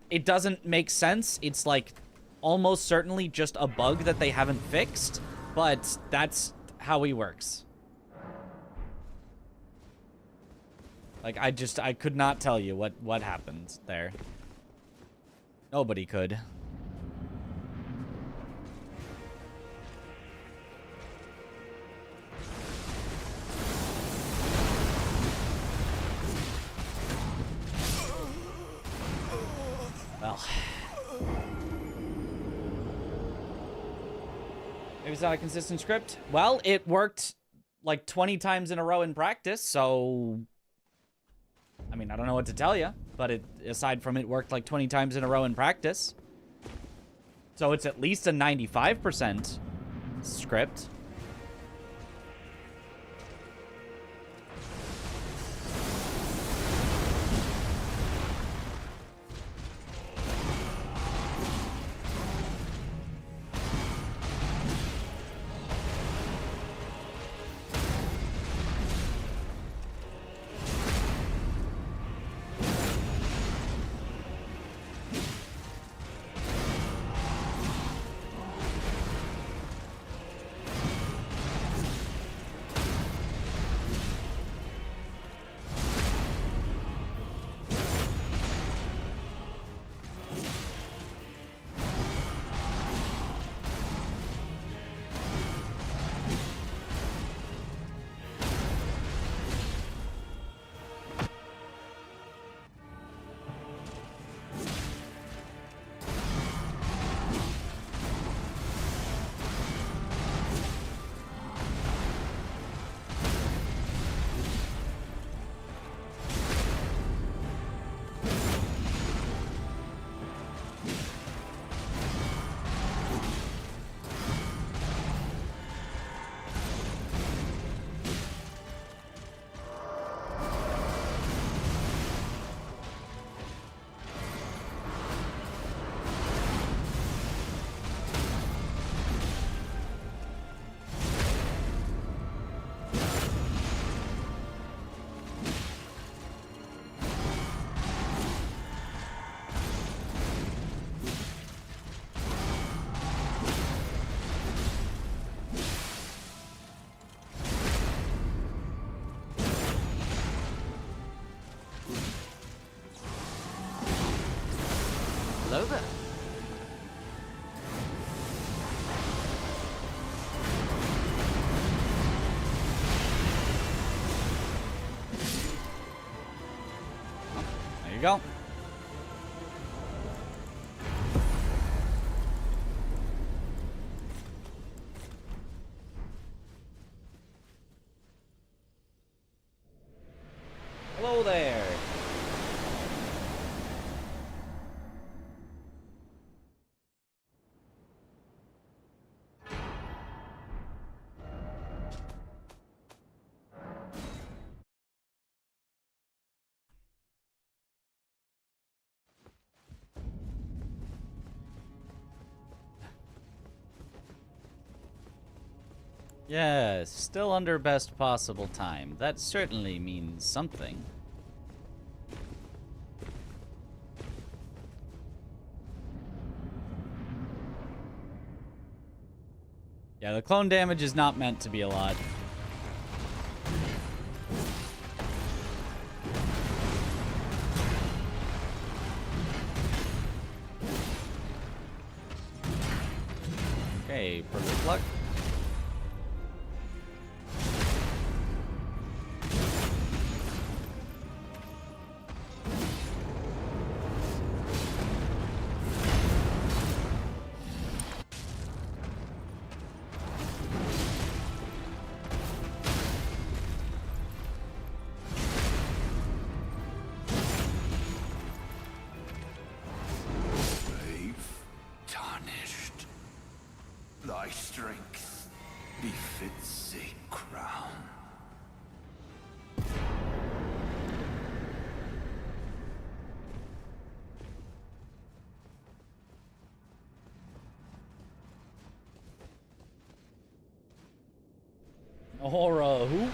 It doesn't make sense. It's like almost certainly just a bug that they haven't fixed, but that's how he works. Like, I could not tell you what happened there. Nobody could. Well, maybe it's not a consistent script. Well, it worked like 20 times in a row in practice, so I mean, I don't know what to tell you, but aside from it worked like 20 times in a row in practice. So it's at least a 95% script. we go. Hello there. Yes, still under best possible time. That certainly means something. Yeah, the clone damage is not meant to be a lot. Okay, perfect luck.
Thy strength befits a crown.
Aura, who?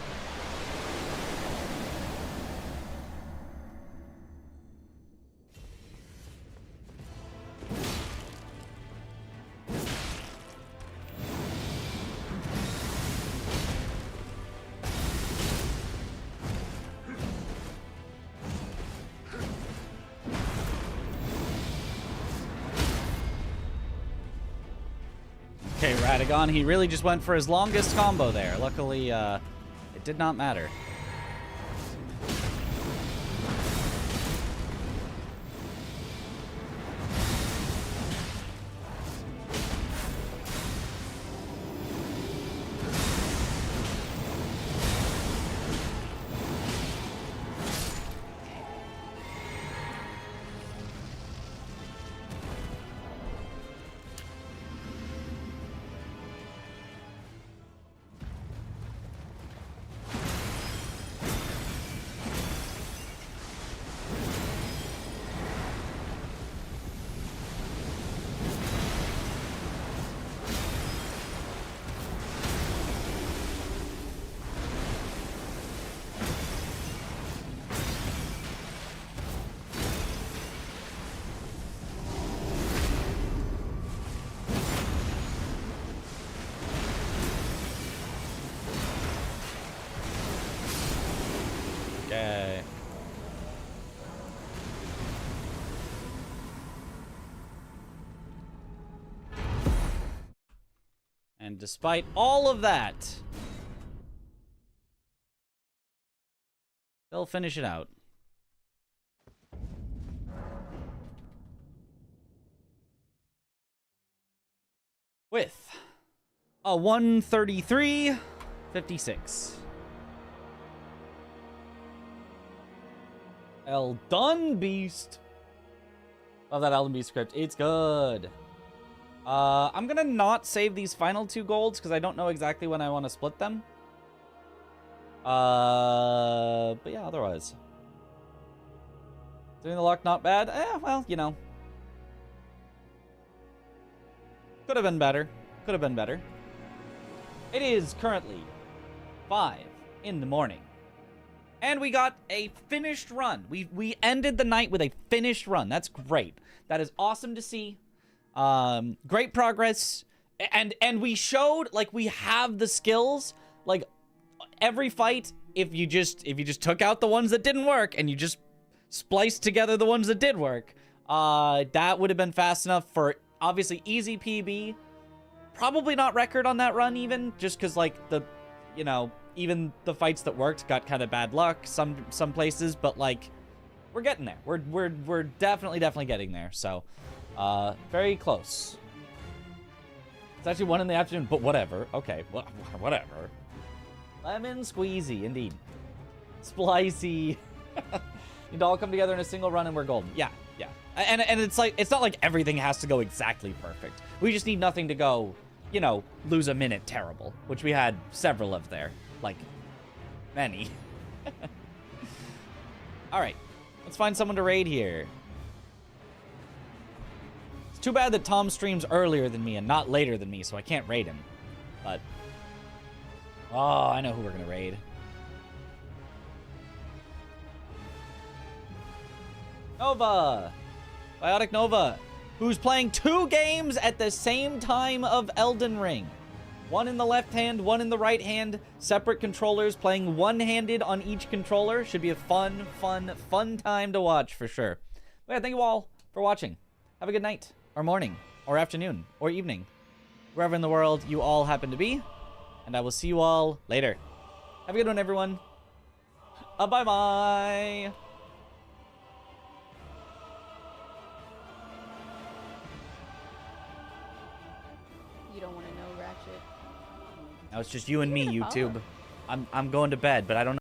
Okay, Radagon, he really just went for his longest combo there. Luckily, it did not matter. Okay. And despite all of that, they'll finish it out. With a 133.56. Elden Beast. Love that Elden Beast script. It's good. I'm gonna not save these final 2 golds because I don't know exactly when I want to split them. But yeah, otherwise. Doing the luck not bad. Well, you know. Could have been better. Could have been better. It is currently 5 in the morning. And we got a finished run. We ended the night with a finished run. That's great. That is awesome to see. Great progress. And we showed, like, we have the skills. Like, every fight, if you just took out the ones that didn't work and you just spliced together the ones that did work, that would have been fast enough for, obviously, easy PB. Probably not record on that run even, just because, like, even the fights that worked got kind of bad luck some places, but, like, we're getting there. We're definitely getting there. So, very close. It's actually 1 in the afternoon, but whatever. Okay, whatever. Lemon squeezy, indeed. Splicey. Need to all come together in a single run and we're golden. Yeah. And it's like, it's not like everything has to go exactly perfect. We just need nothing to go, you know, lose a minute terrible, which we had several of there. Like, many. All right, let's find someone to raid here. It's too bad that Tom streams earlier than me and not later than me, so I can't raid him. But, oh, I know who we're gonna raid. Nova! Biotic Nova, who's playing 2 games at the same time of Elden Ring. 1 in the left hand, 1 in the right hand. Separate controllers, playing one-handed on each controller. Should be a fun time to watch for sure. But yeah, thank you all for watching. Have a good night, or morning, or afternoon, or evening. Wherever in the world you all happen to be. And I will see you all later. Have a good one, everyone. Bye-bye.
You don't want to know, Ratchet.
Now it's just you and me, YouTube. I'm going to bed, but I don't know.